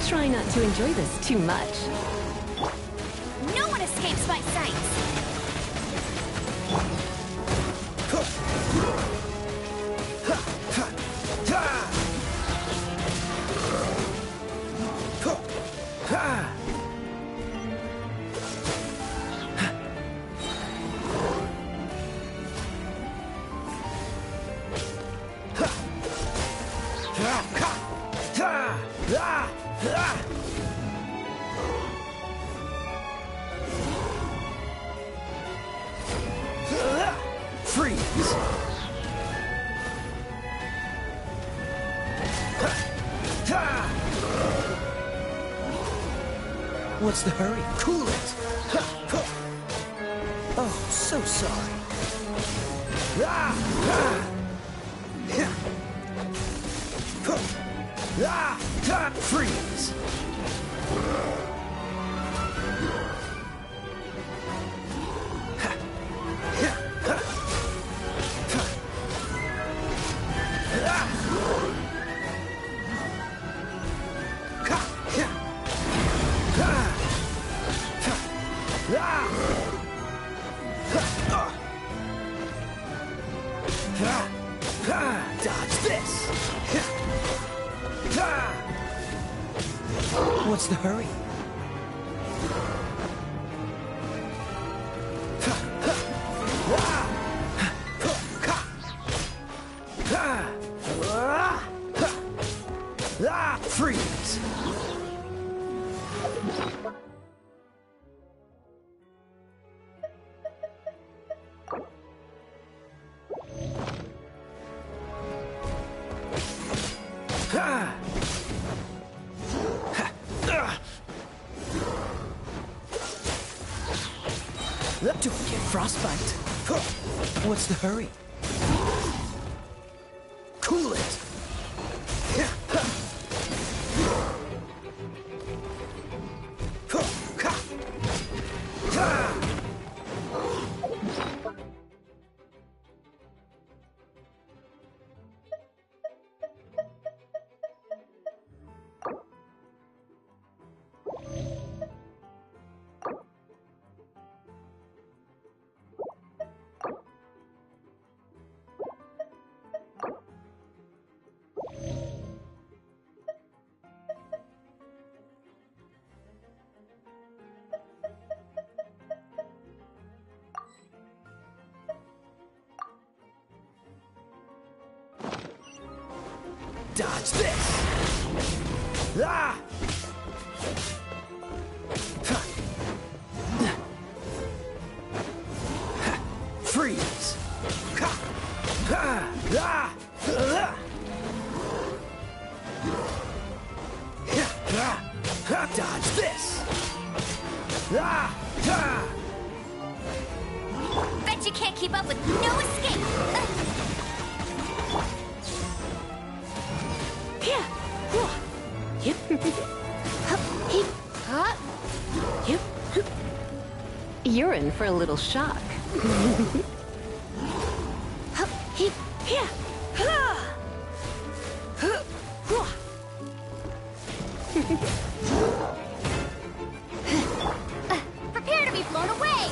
Try not to enjoy this too much. No one escapes my sights! Freeze! What's the hurry? Cool it! Oh, so sorry. Freeze! Dodge this! What's the hurry? Freeze! Don't get frostbite. What's the hurry? Cool it! Dodge this! Ah! Freeze! Dodge this! Bet you can't keep up with no escape! You're in for a little shock. Prepare to be blown away!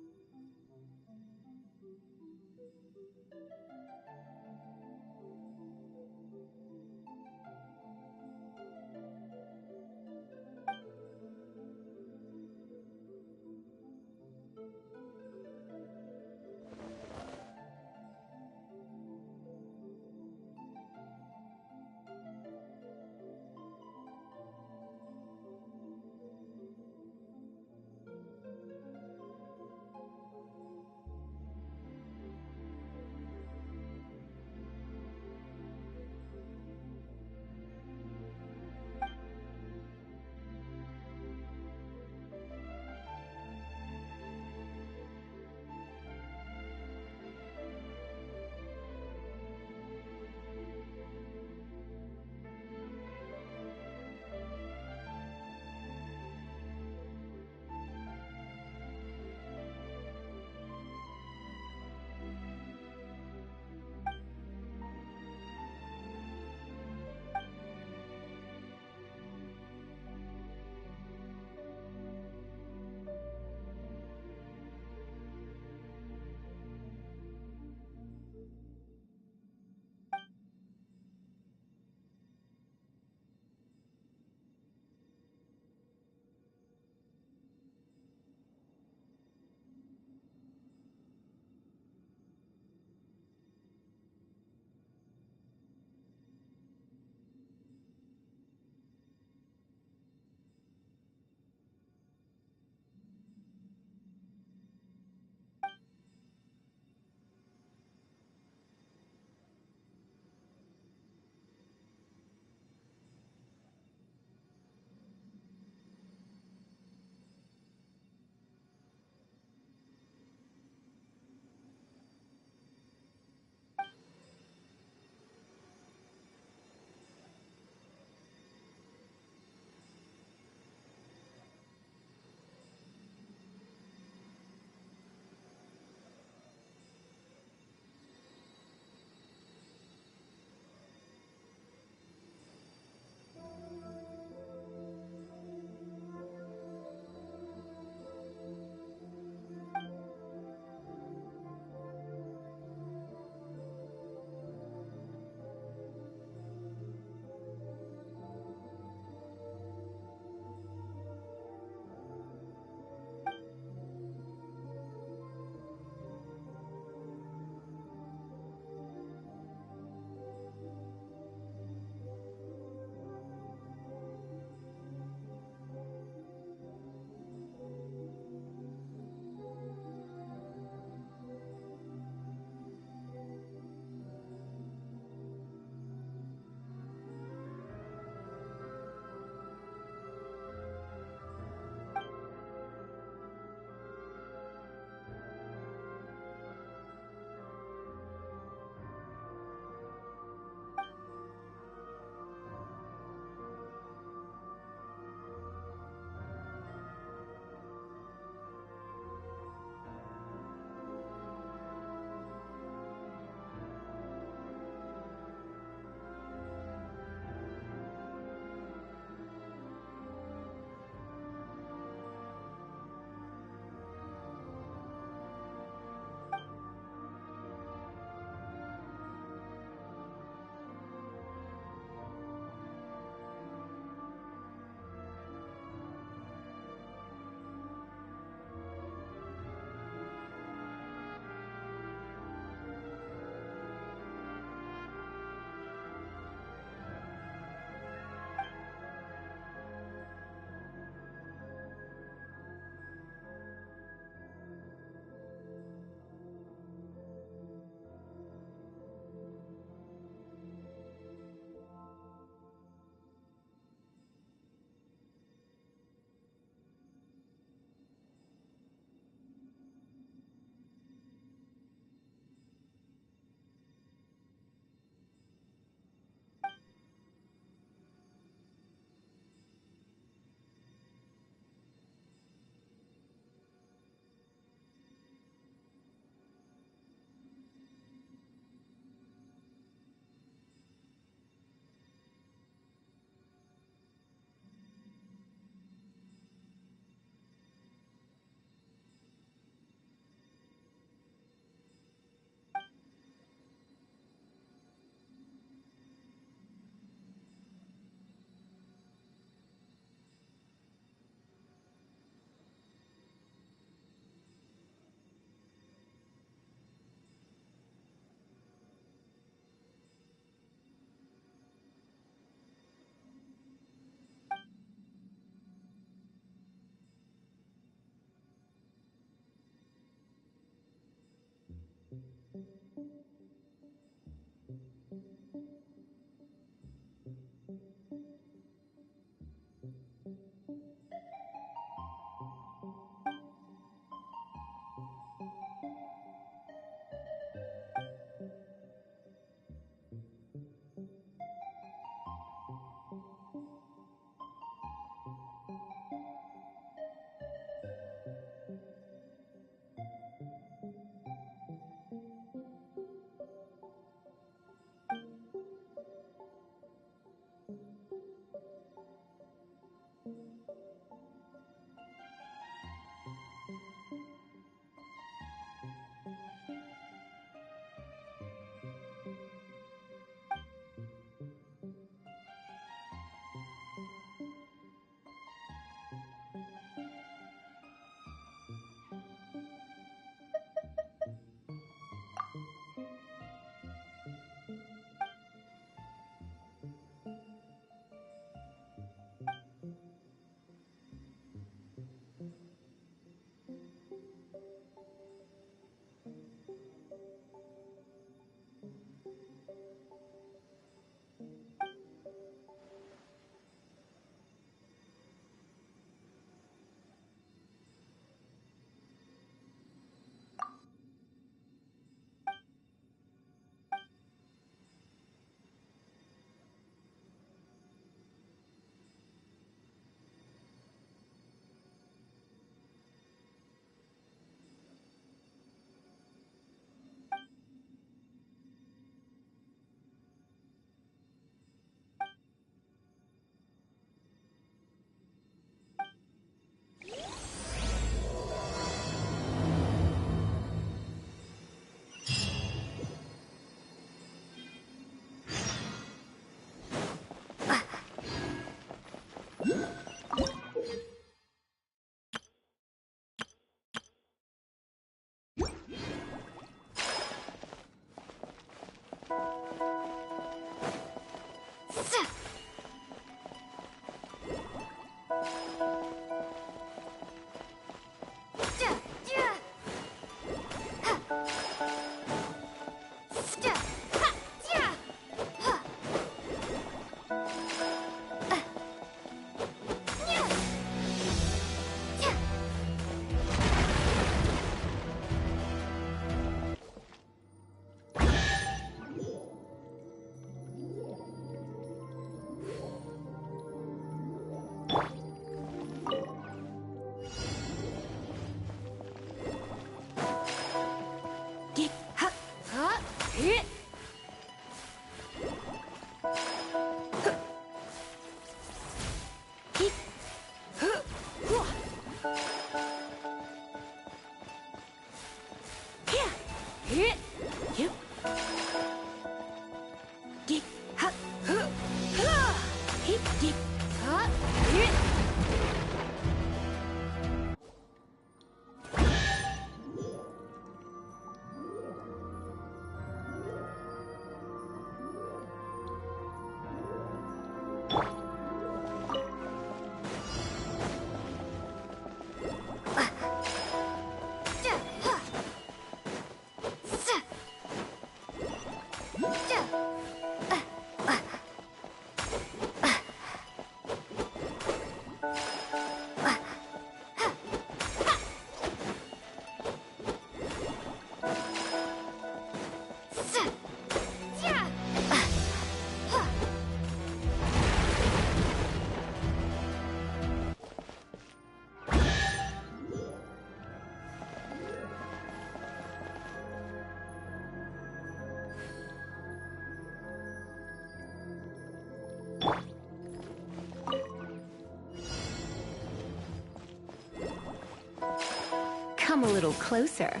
Come a little closer.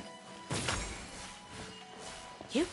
You?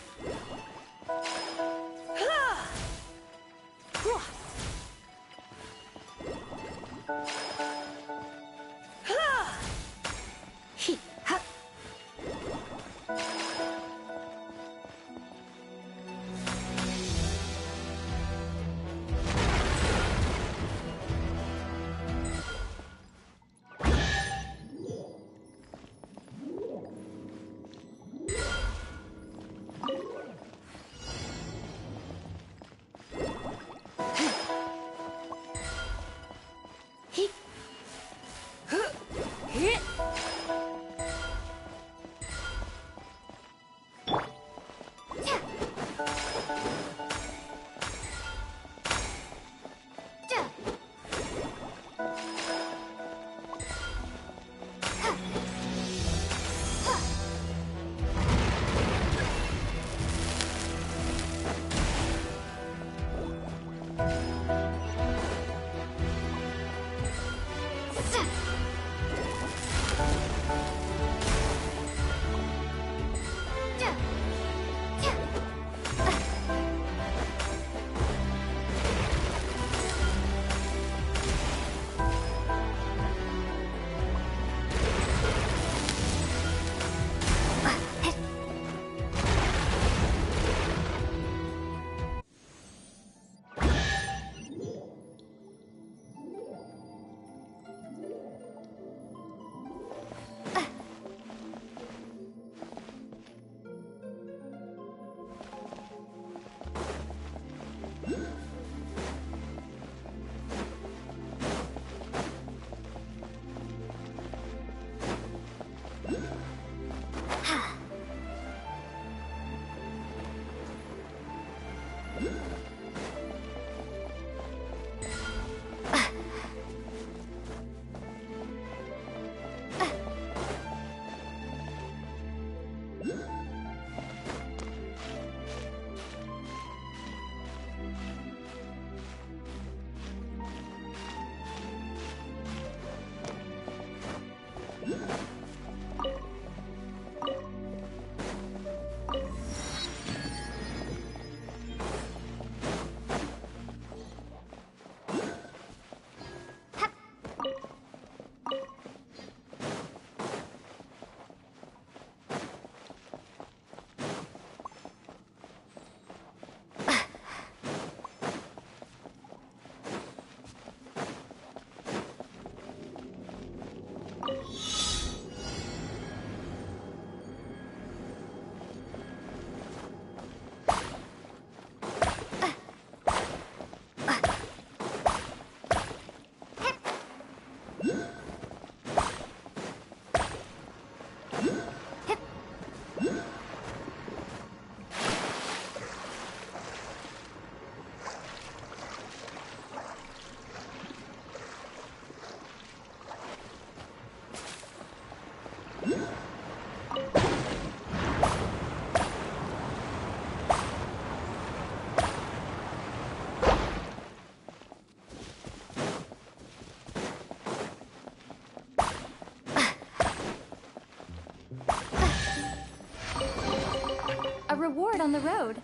reward on the road.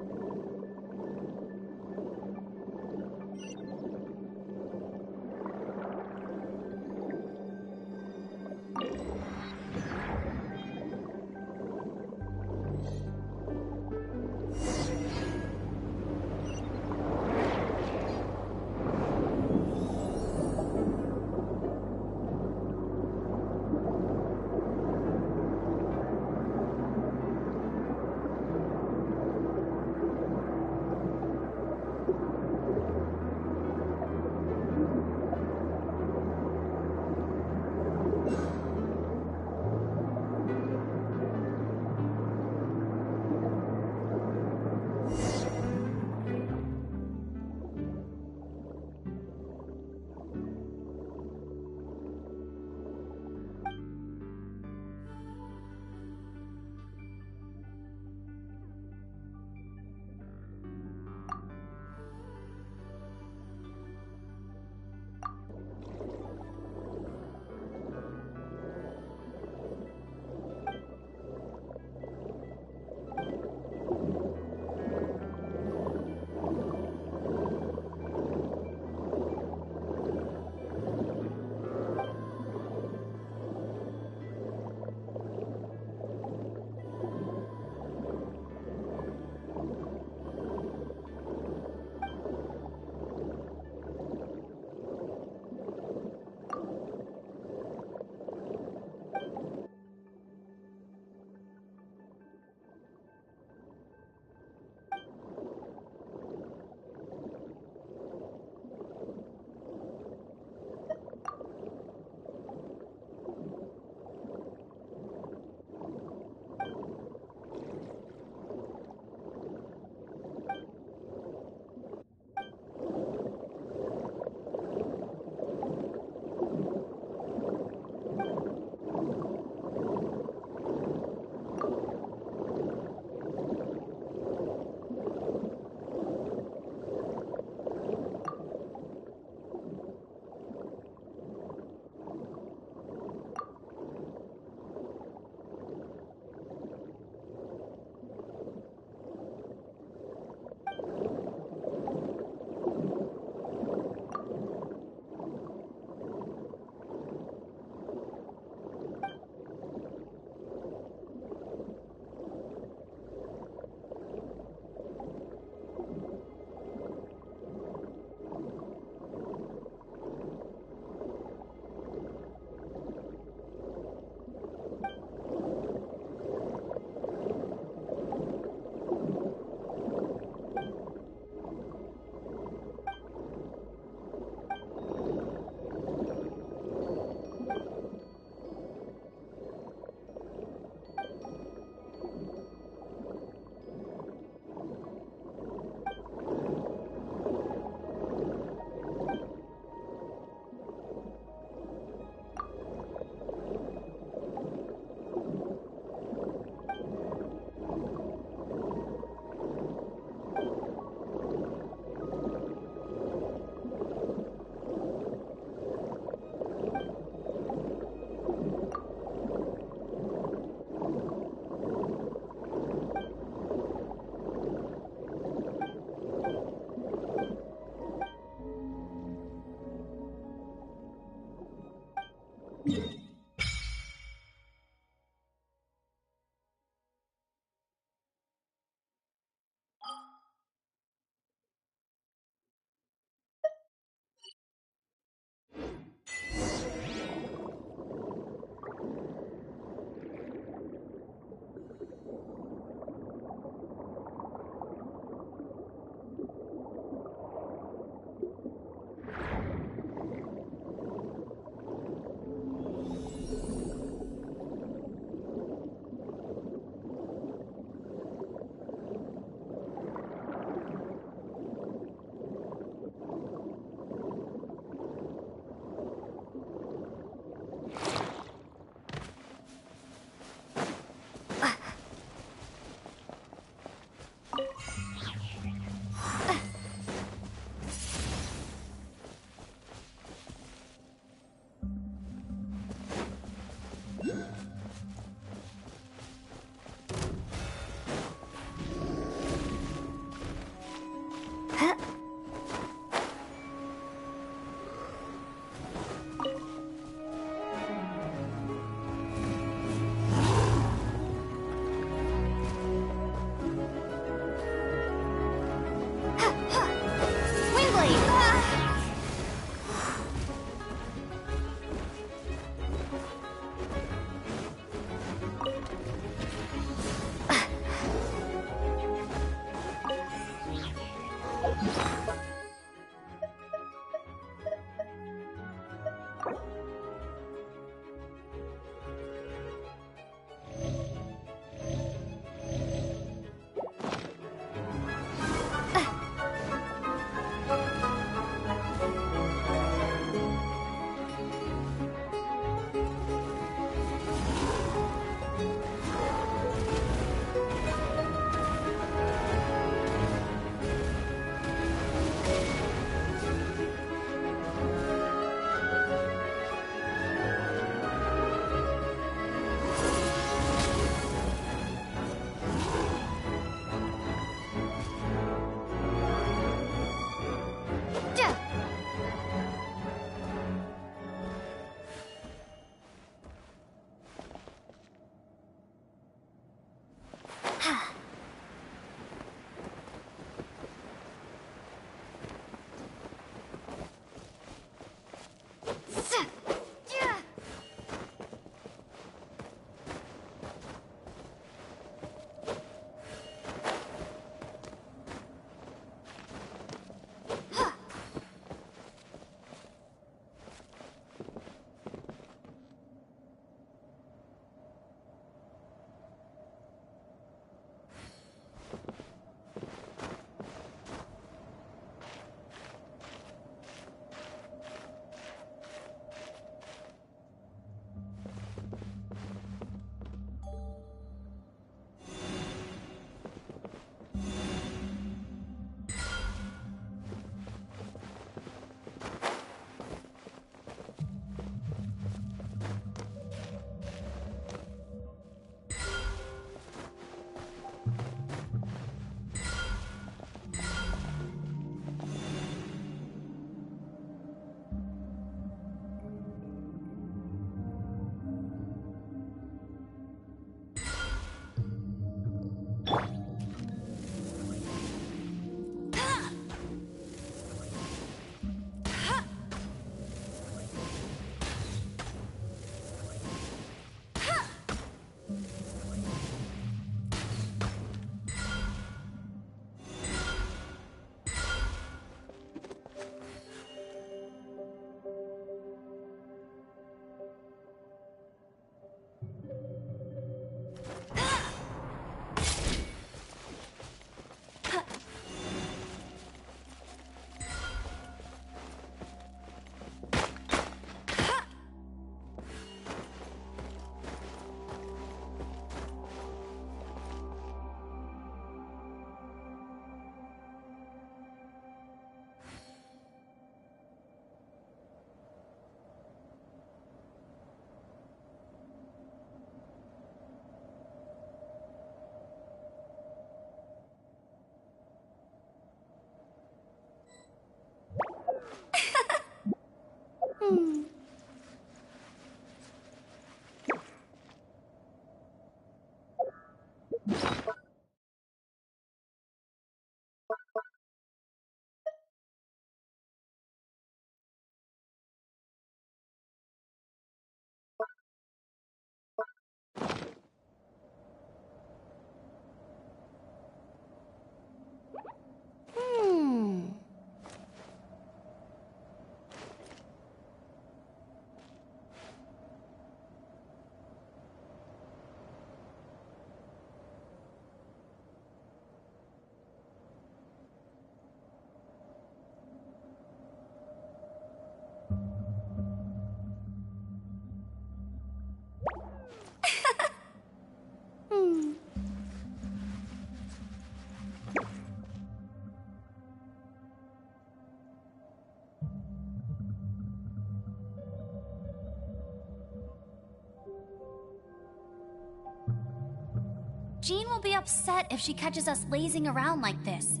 Jean will be upset if she catches us lazing around like this.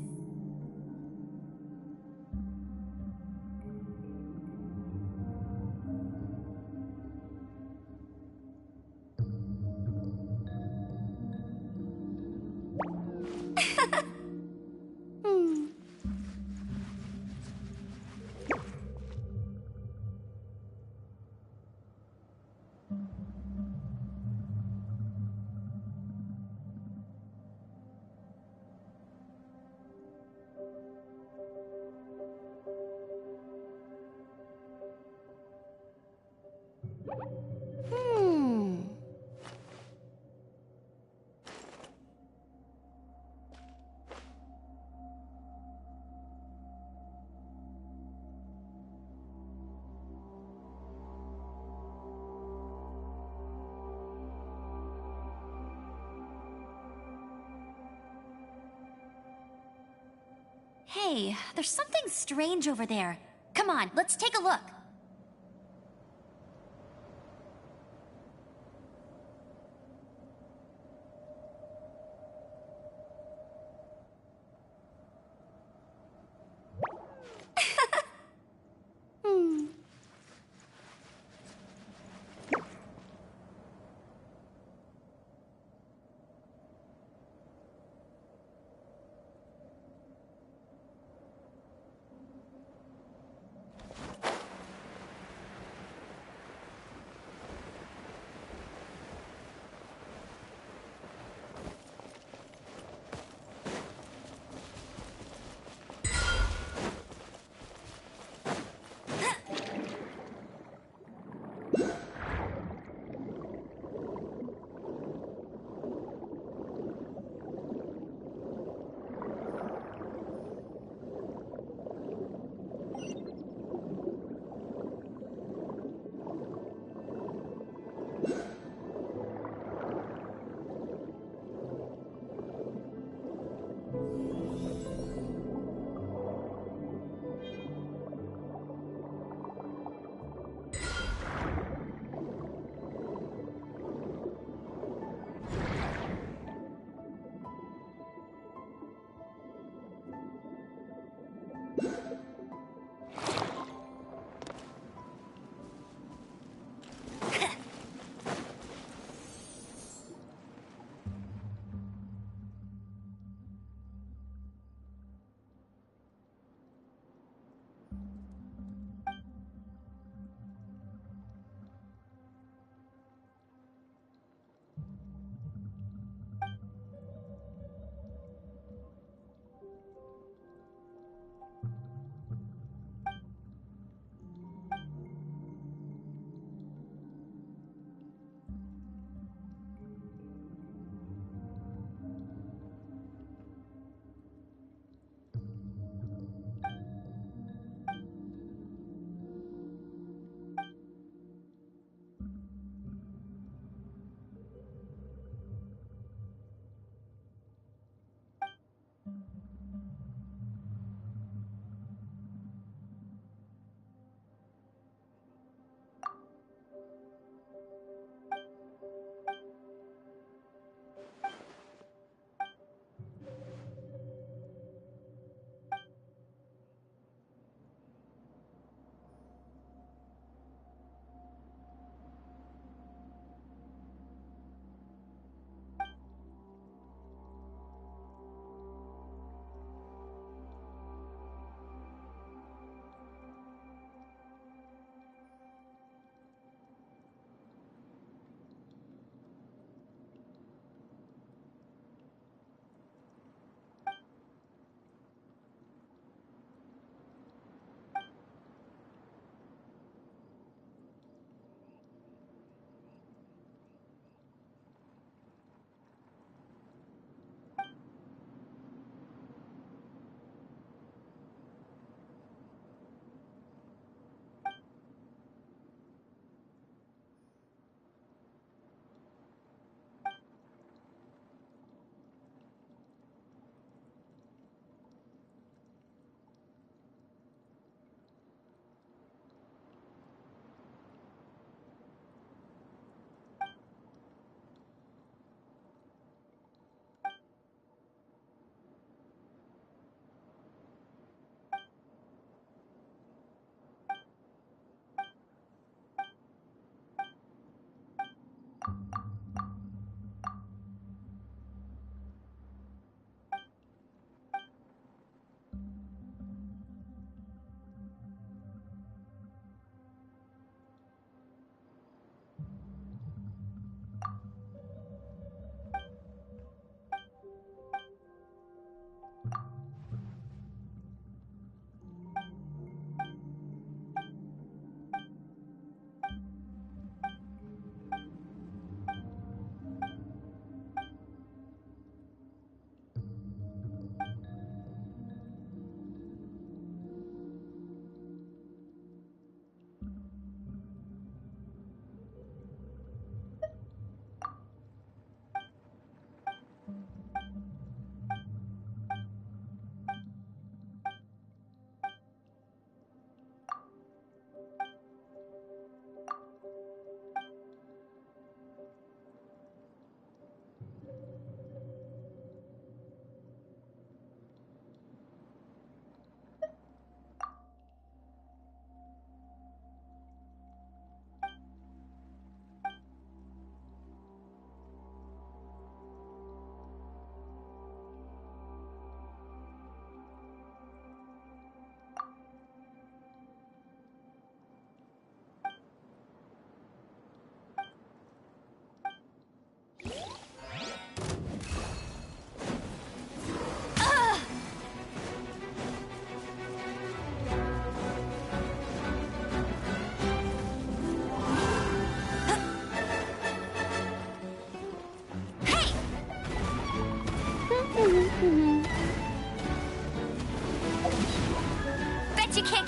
Hey, there's something strange over there. Come on, let's take a look.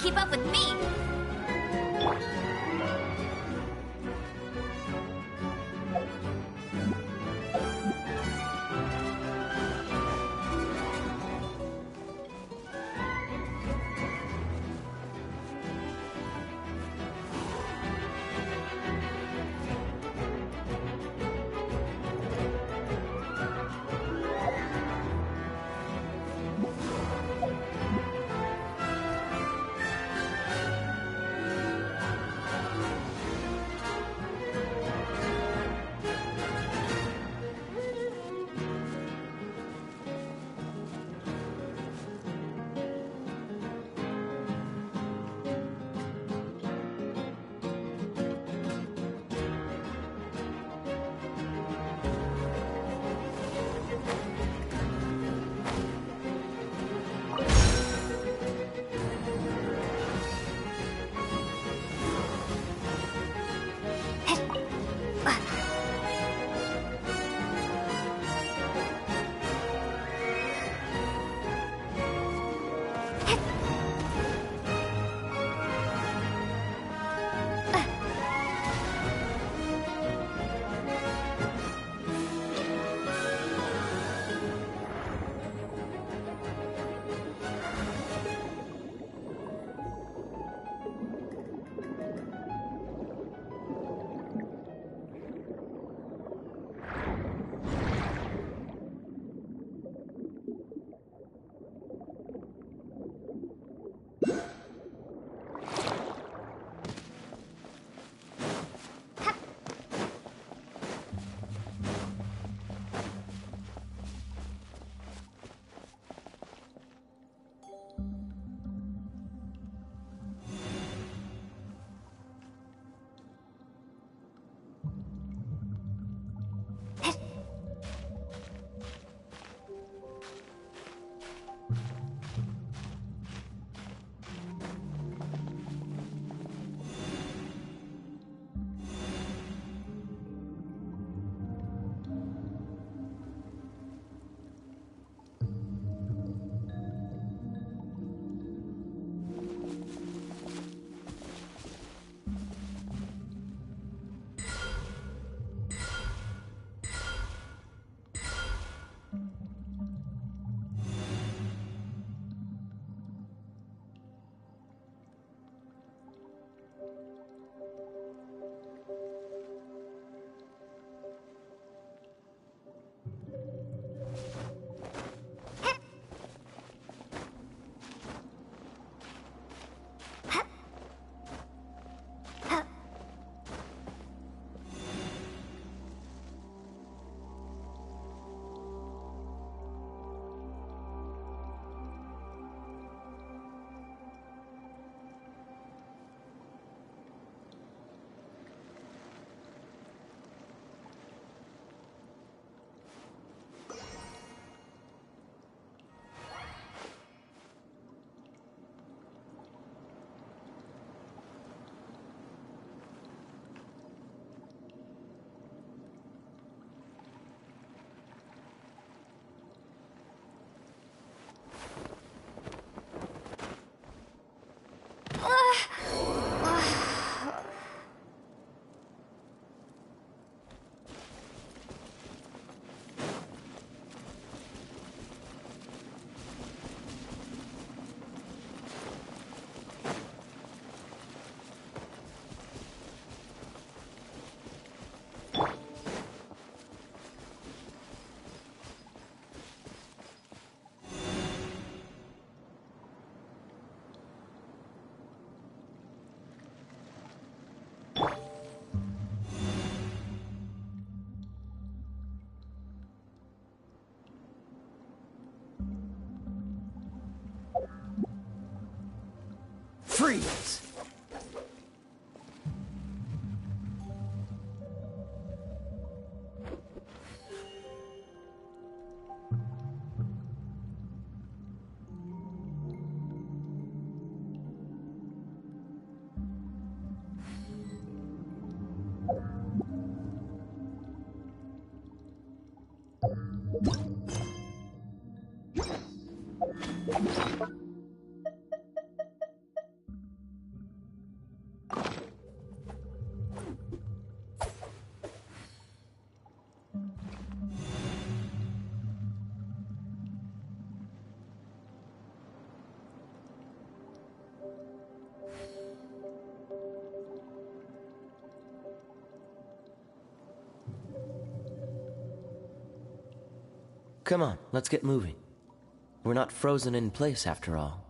keep up with me! Freeze! Come on, let's get moving. We're not frozen in place after all.